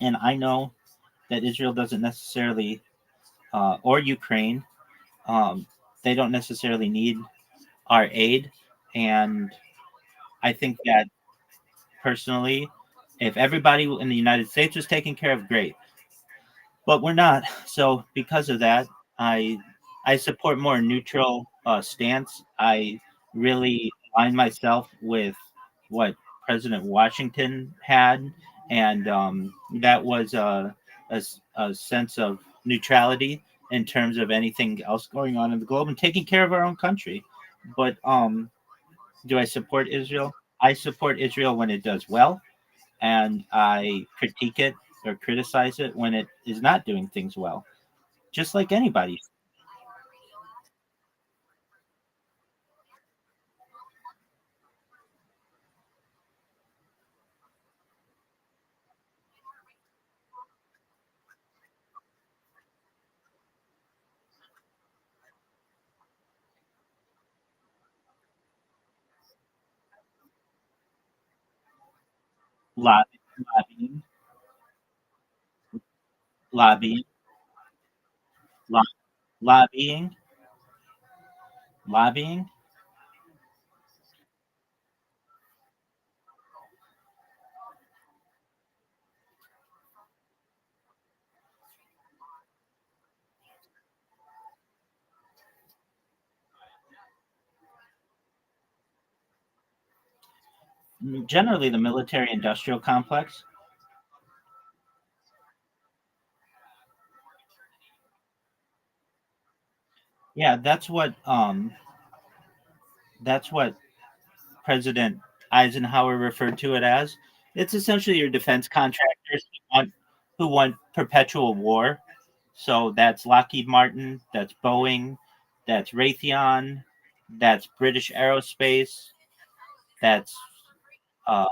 and I know that Israel doesn't necessarily, or Ukraine, um, they don't necessarily need our aid. And I think that personally, if everybody in the United States was taken care of, great. But we're not. So because of that, I I support more neutral stance. I really align myself with what President Washington had, and that was a sense of neutrality in terms of anything else going on in the globe and taking care of our own country. But do I support Israel? I support Israel when it does well, and I critique it or criticize it when it is not doing things well, just like anybody. lobbying, lobbying, lo- lobbying, lobbying. Generally, the military-industrial complex. Yeah, that's what President Eisenhower referred to it as. It's essentially your defense contractors who want perpetual war. So that's Lockheed Martin, that's Boeing, that's Raytheon, that's British Aerospace, that's uh,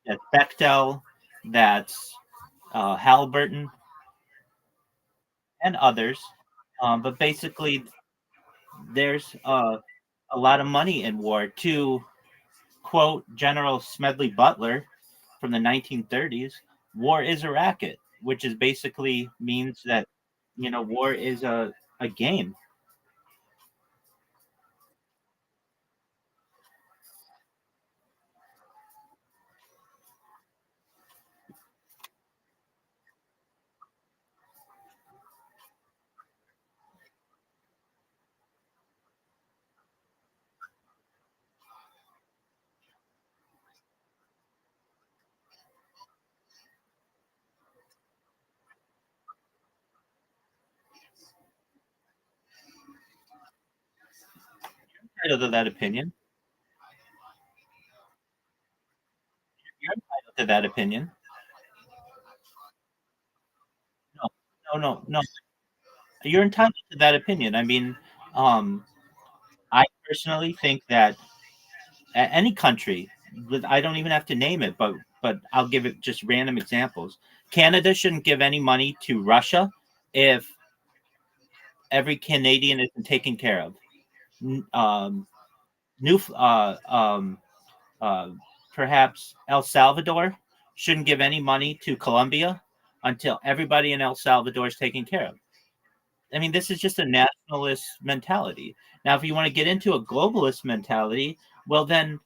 that's Bechtel, that's Halliburton, and others. But basically, there's a lot of money in war. To quote General Smedley Butler from the 1930s, war is a racket, which is basically means that war is a game. Entitled to that opinion. You're entitled to that opinion. No, no, no, no. You're entitled to that opinion. I mean, um, I personally think that any country, I don't even have to name it, but I'll give it just random examples. Canada shouldn't give any money to Russia if every Canadian isn't taken care of. Um, new, uh, Perhaps El Salvador shouldn't give any money to Colombia until everybody in El Salvador is taken care of. I mean, this is just a nationalist mentality. Now, if you want to get into a globalist mentality, well, then,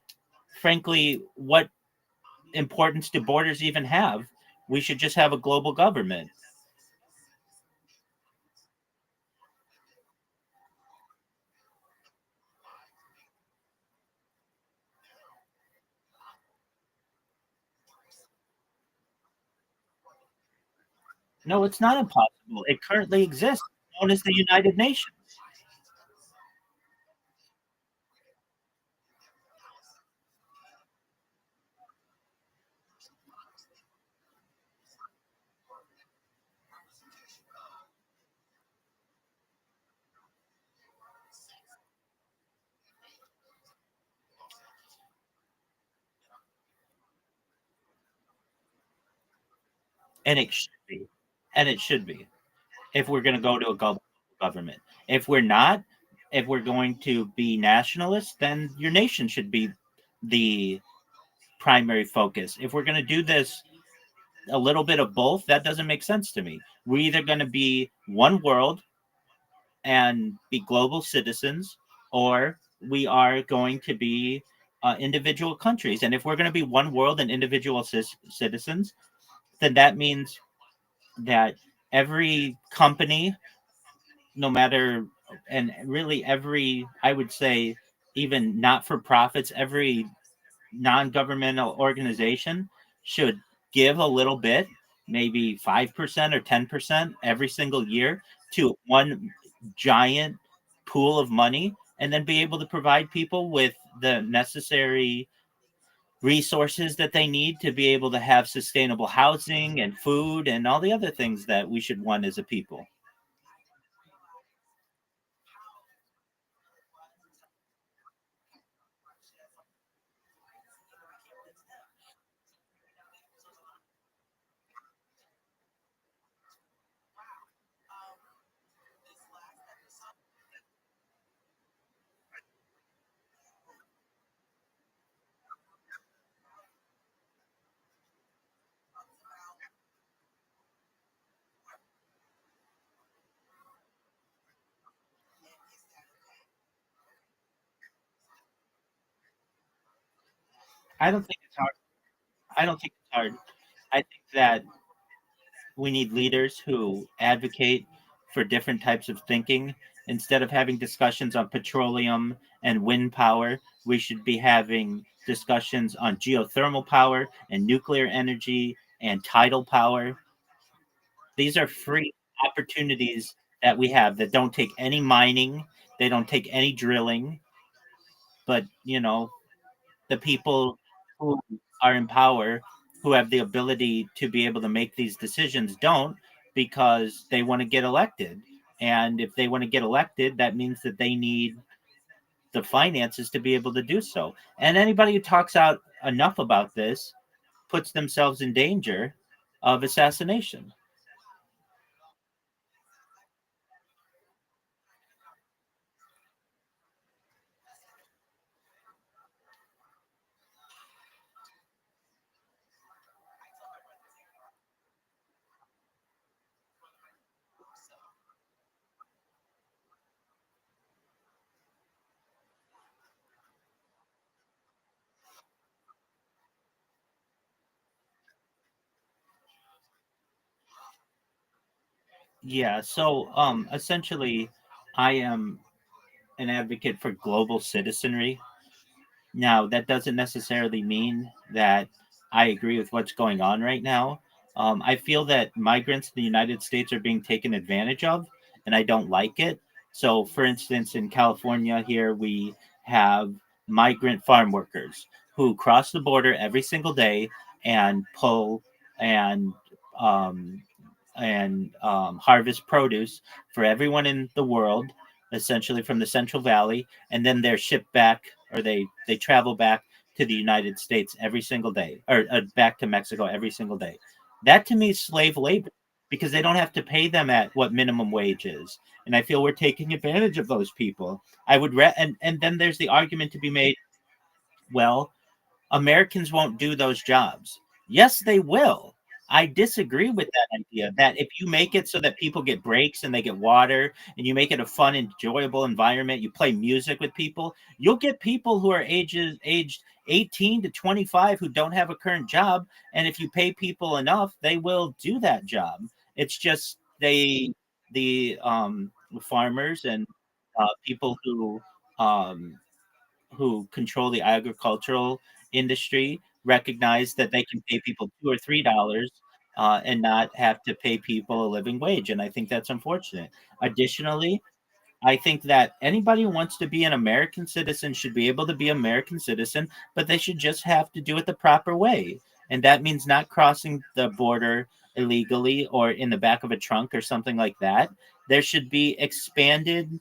frankly, what importance do borders even have? We should just have a global government. No, it's not impossible. It currently exists, known as the United Nations. And it should be. And it should be. If we're going to go to a global government. If we're not, if we're going to be nationalists, then your nation should be the primary focus. If we're going to do this a little bit of both, that doesn't make sense to me. We're either going to be one world and be global citizens, or we are going to be individual countries. And if we're going to be one world and individual citizens, then that means that every company, no matter, and really every, I would say, even not for profits, every non governmental organization should give a little bit, maybe 5% or 10% every single year to one giant pool of money, and then be able to provide people with the necessary resources that they need to be able to have sustainable housing and food and all the other things that we should want as a people. I don't think it's hard. I don't think it's hard. I think that we need leaders who advocate for different types of thinking. Instead of having discussions on petroleum and wind power, we should be having discussions on geothermal power and nuclear energy and tidal power. These are free opportunities that we have that don't take any mining, they don't take any drilling, but the people who are in power, who have the ability to be able to make these decisions, don't, because they want to get elected. And if they want to get elected, that means that they need the finances to be able to do so. And anybody who talks out enough about this puts themselves in danger of assassination. Yeah, so essentially I am an advocate for global citizenry. Now, that doesn't necessarily mean that I agree with what's going on right now. I feel that migrants in the United States are being taken advantage of, and I don't like it. So, for instance, in California, here we have migrant farm workers who cross the border every single day and pull and um, harvest produce for everyone in the world, essentially from the Central Valley, and then they're shipped back, or they travel back to the United States every single day, or back to Mexico every single day. That to me is slave labor because they don't have to pay them at what minimum wage is, and I feel we're taking advantage of those people. And then there's the argument to be made. Well, Americans won't do those jobs. Yes, they will. I disagree with that idea that if you make it so that people get breaks and they get water and you make it a fun, enjoyable environment, you play music with people, you'll get people who are aged 18 to 25 who don't have a current job. And if you pay people enough, they will do that job. It's just the farmers and people um, who control the agricultural industry recognize that they can pay people $2 or $3 and not have to pay people a living wage. And I think that's unfortunate. Additionally, I think that anybody who wants to be an American citizen should be able to be an American citizen, but they should just have to do it the proper way. And that means not crossing the border illegally or in the back of a trunk or something like that. There should be expanded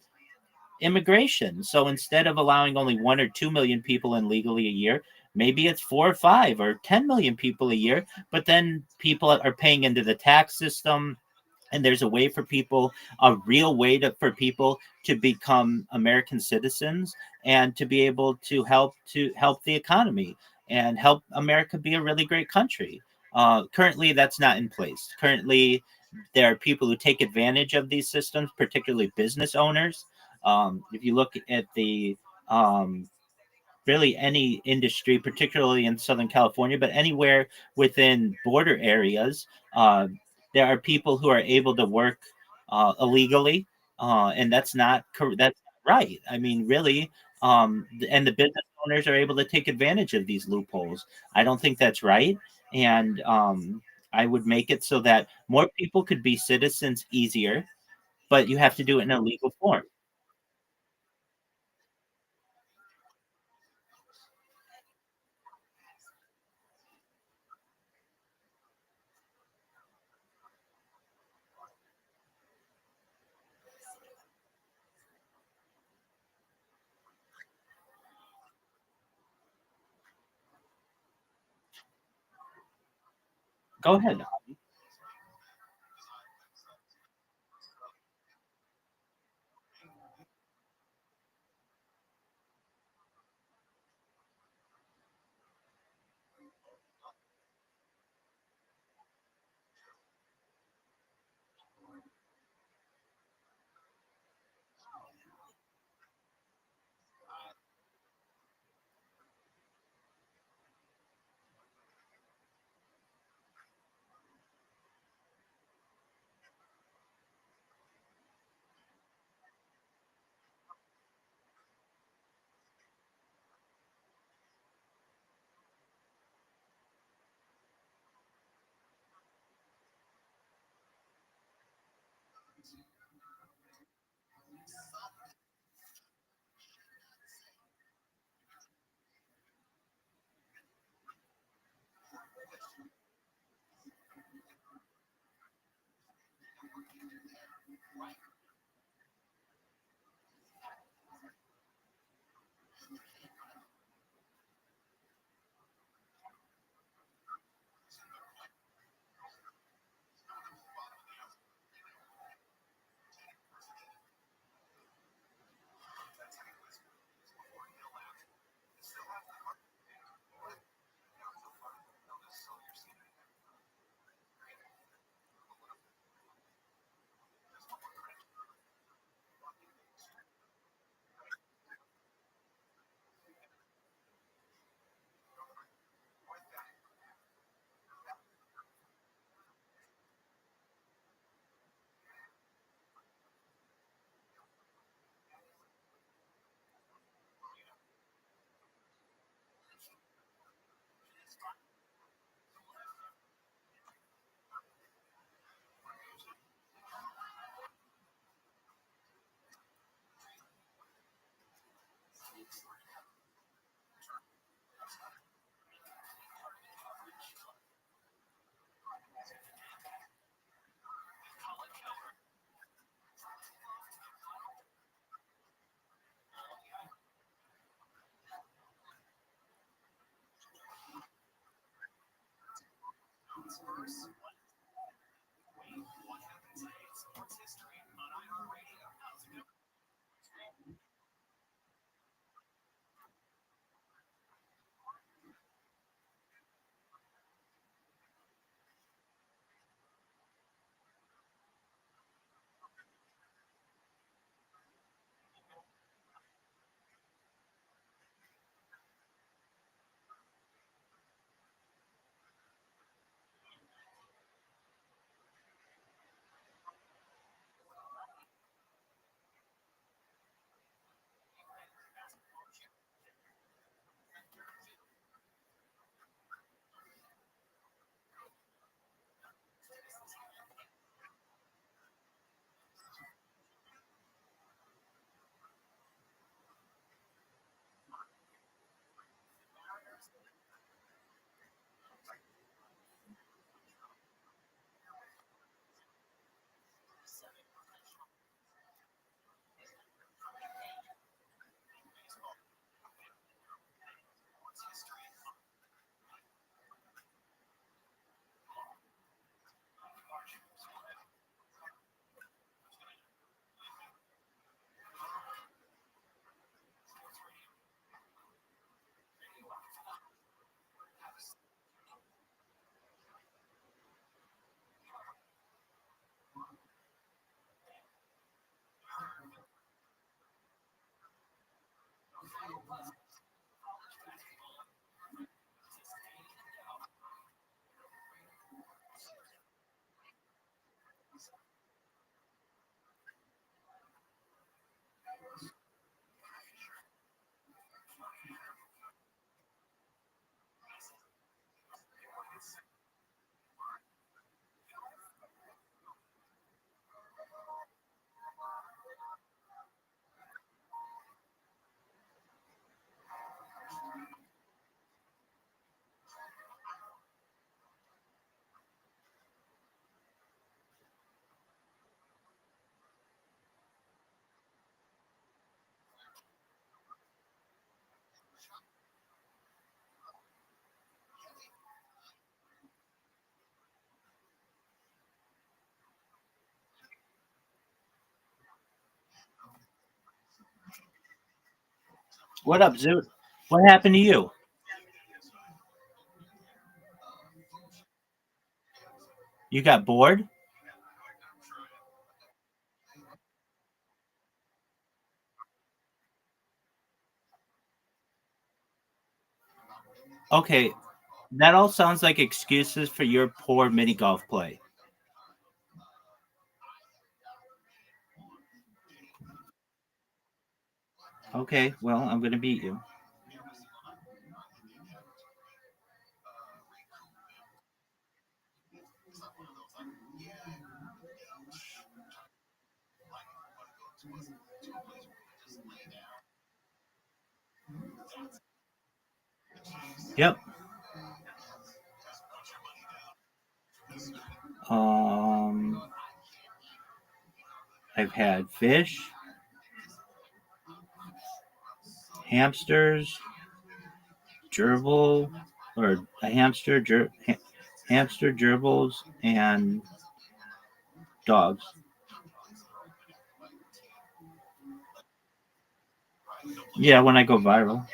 immigration. So instead of allowing only 1 or 2 million people in legally a year, maybe it's 4 or 5 or 10 million people a year. But then people are paying into the tax system, and there's a way for people, a real way for people to become American citizens and to be able to help the economy and help America be a really great country. Currently, that's not in place. Currently, there are people who take advantage of these systems, particularly business owners. If you look at the really any industry, particularly in Southern California, but anywhere within border areas, there are people who are able to work illegally, and that's not right. I mean, really, and the business owners are able to take advantage of these loopholes. I don't think that's right, and I would make it so that more people could be citizens easier, but you have to do it in a legal form. Go ahead. What up, Zoot? What happened to you? You got bored? Okay, that all sounds like excuses for your poor mini golf play. Okay, well, I'm going to beat you. Yep. Um, I've had fish, hamsters, gerbil, or a hamster, gerbils, and dogs. Yeah, when I go viral,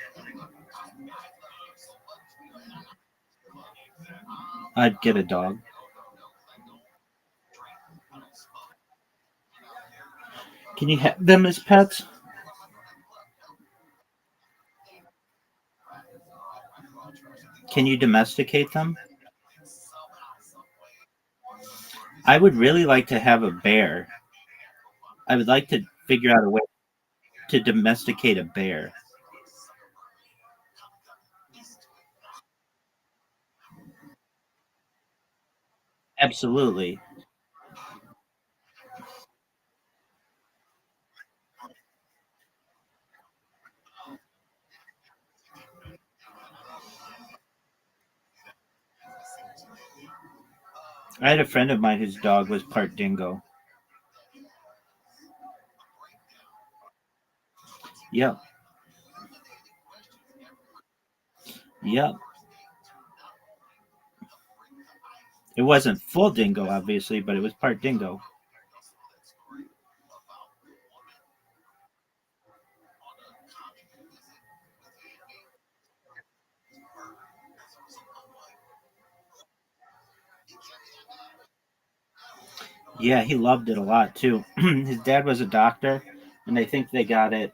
I'd get a dog. Can you have them as pets? Can you domesticate them? I would really like to have a bear. I would like to figure out a way to domesticate a bear. Absolutely. I had a friend of mine whose dog was part dingo. Yep. Yep. It wasn't full dingo, obviously, but it was part dingo. Yeah, he loved it a lot too. His dad was a doctor, and I think they got it.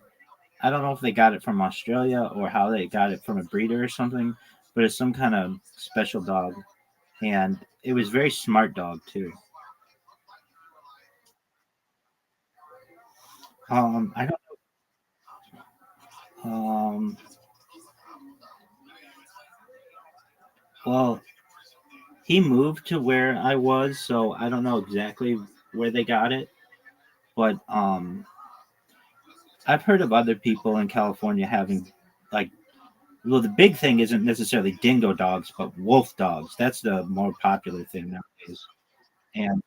I don't know if they got it from Australia or how they got it from a breeder or something, but it's some kind of special dog, and it was very smart dog too. I don't. Um, well, he moved to where I was, so I don't know exactly where they got it, but I've heard of other people in California having like well, the big thing isn't necessarily dingo dogs, but wolf dogs. That's the more popular thing nowadays. And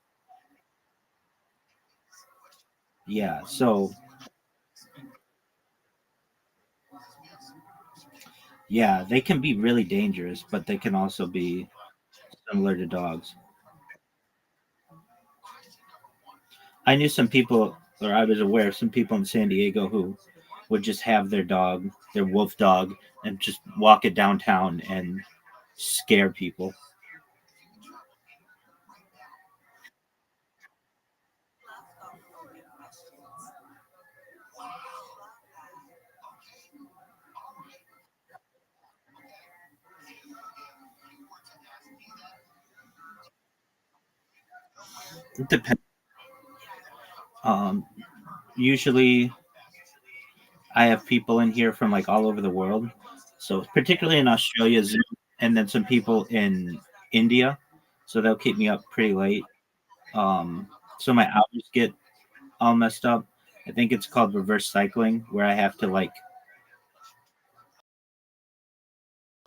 yeah, so yeah, they can be really dangerous, but they can also be similar to dogs. I knew some people, or I was aware of some people in San Diego who would just have their dog, their wolf dog, and just walk it downtown and scare people. It depends. Um, Usually, I have people in here from like all over the world. So particularly in Australia, and then some people in India. So they'll keep me up pretty late. Um, so my hours get all messed up. I think it's called reverse cycling, where I have to like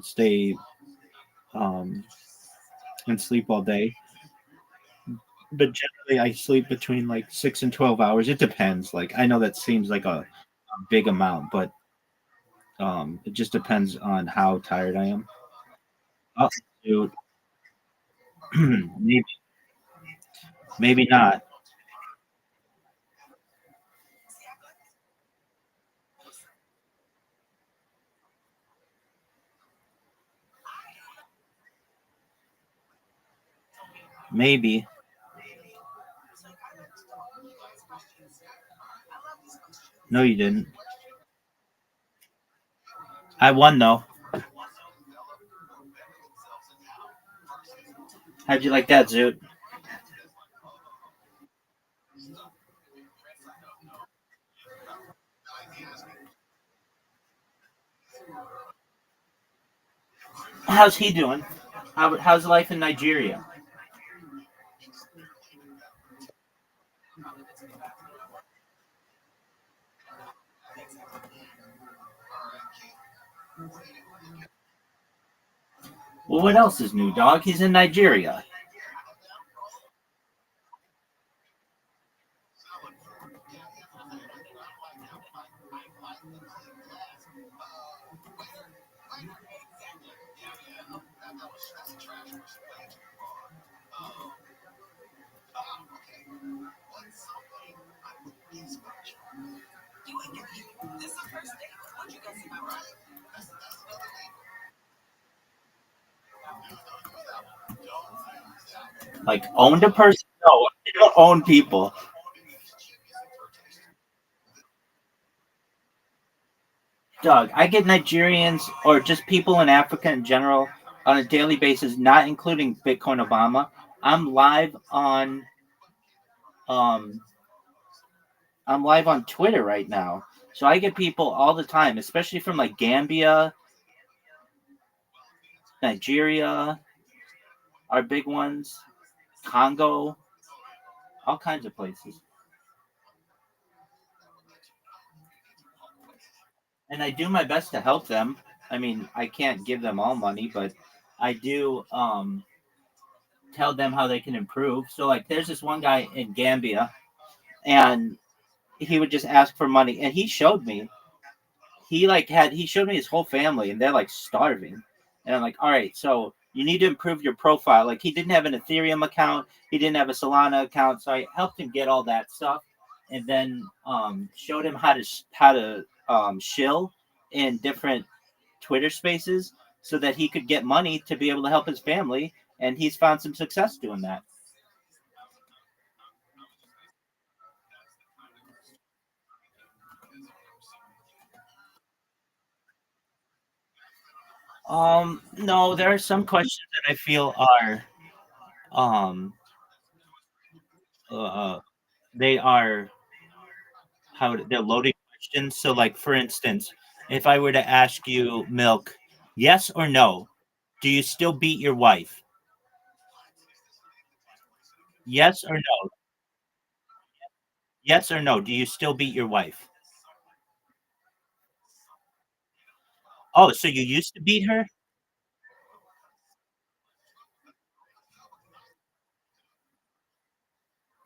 stay um, and sleep all day. But generally, I sleep between like 6 and 12 hours. It depends. Like I know that seems like a big amount, but it just depends on how tired I am. Oh, dude, maybe maybe not. Maybe. No, you didn't. I won though. How'd you like that, Zoot? How's he doing? How's life in Nigeria? Well, what else is new, dog? He's in Nigeria. Like owned a person? No, you don't own people. Dog, I get Nigerians or just people in Africa in general on a daily basis, not including Bitcoin Obama. I'm live on um I'm live on Twitter right now. So I get people all the time, especially from like Gambia, Nigeria, are big ones, Congo, all kinds of places. And I do my best to help them. I mean, I can't give them all money, but I do tell them how they can improve. So like there's this one guy in Gambia, and he would just ask for money, and he showed me he showed me his whole family, and they're like starving. And I'm like, all right, so you need to improve your profile. Like he didn't have an Ethereum account, he didn't have a Solana account, so I helped him get all that stuff, and then showed him how to shill in different Twitter spaces so that he could get money to be able to help his family, and he's found some success doing that. No, there are some questions that I feel are um uh they are they're loaded questions. So like for instance, if I were to ask you, Milk, yes or no, do you still beat your wife? Yes or no? Yes or no, do you still beat your wife? Oh, so you used to beat her?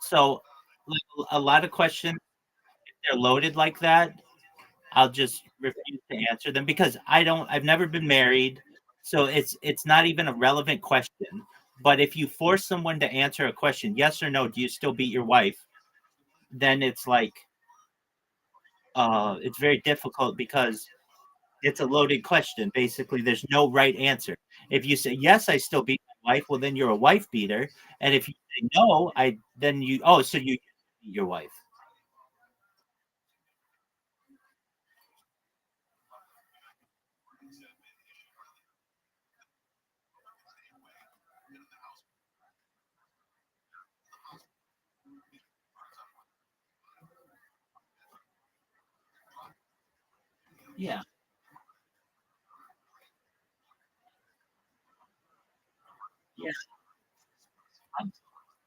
So like a lot of questions, if they're loaded like that, I'll just refuse to answer them because I've never been married, so it's not even a relevant question. But if you force someone to answer a question, yes or no, do you still beat your wife? Then it's like it's very difficult because it's a loaded question. Basically, there's no right answer. If you say yes, I still beat my wife, well then you're a wife beater. And if you say no, I then you so you beat your wife. Yeah. Yeah.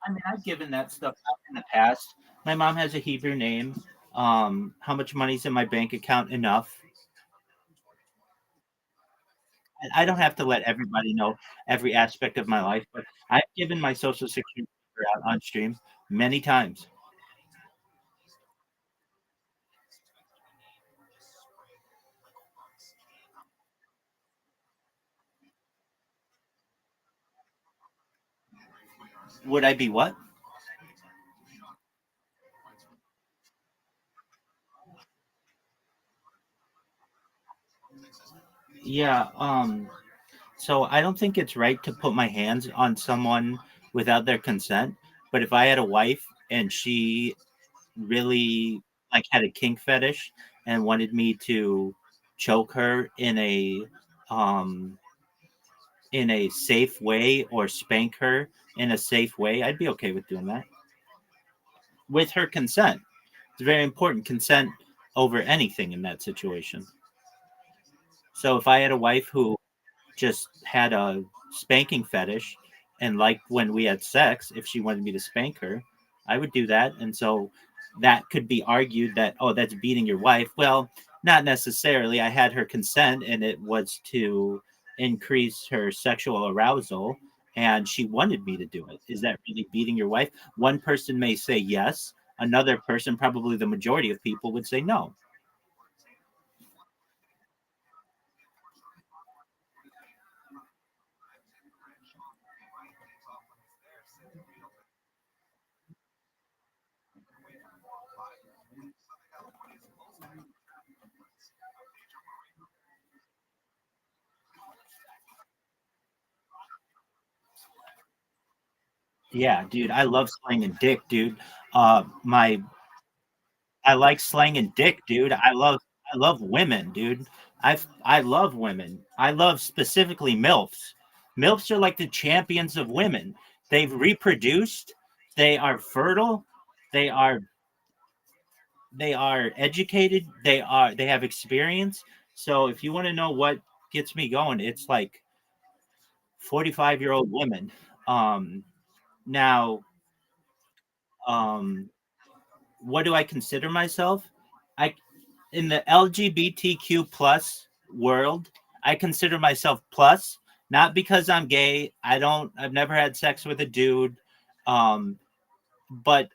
I mean, I've given that stuff out in the past. My mom has a Hebrew name. How much money's in my bank account? Enough. I don't have to let everybody know every aspect of my life, but I've given my social security number out on stream many times. Would I be what? Yeah. So I don't think it's right to put my hands on someone without their consent. But if I had a wife and she really like had a kink fetish and wanted me to choke her um in a safe way or spank her in a safe way, I'd be okay with doing that with her consent. It's very important, consent over anything in that situation. So if I had a wife who just had a spanking fetish and liked when we had sex, if she wanted me to spank her, I would do that. And so that could be argued that, oh, that's beating your wife. Well, not necessarily. I had her consent and it was to increase her sexual arousal and she wanted me to do it. Is that really beating your wife? One person may say yes, another person, probably the majority of people, would say no. Yeah, dude, I love slanging dick, dude. My I like slanging dick, dude. I love women, dude. I love women. I love specifically MILFs. MILFs are like the champions of women. They've reproduced, they are fertile, they are they are educated, they have experience. So if you want to know what gets me going, it's like 45-year-old women. Now what do I consider myself? I In the LGBTQ plus world, I consider myself plus Not because I'm gay. I've never had sex with a dude. But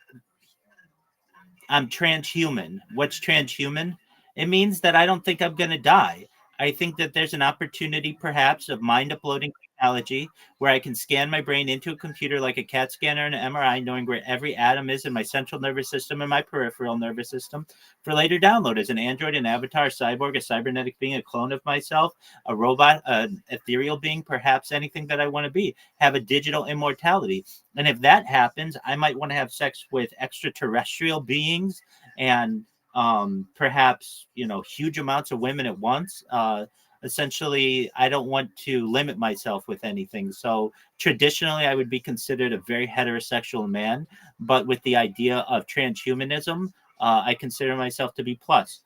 I'm transhuman. What's transhuman? It means that I don't think I'm going to die. I think that there's an opportunity, perhaps, of mind uploading technology where I can scan my brain into a computer like a CAT scanner and an MRI, knowing where every atom is in my central nervous system and my peripheral nervous system, for later download as an android, an avatar, a cyborg, a cybernetic being, a clone of myself, a robot, an ethereal being, perhaps anything that I want to be, have a digital immortality. And if that happens, I might want to have sex with extraterrestrial beings and perhaps, huge amounts of women at once. Essentially, I don't want to limit myself with anything. So traditionally, I would be considered a very heterosexual man. But with the idea of transhumanism, I consider myself to be plus.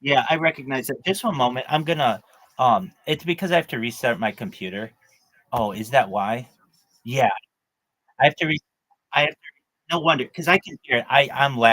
Yeah, I recognize that. Just one moment. I'm gonna it's because I have to restart my computer. Oh, is that why? Yeah. I have to I have to, no wonder, because I can hear it. I'm lagging.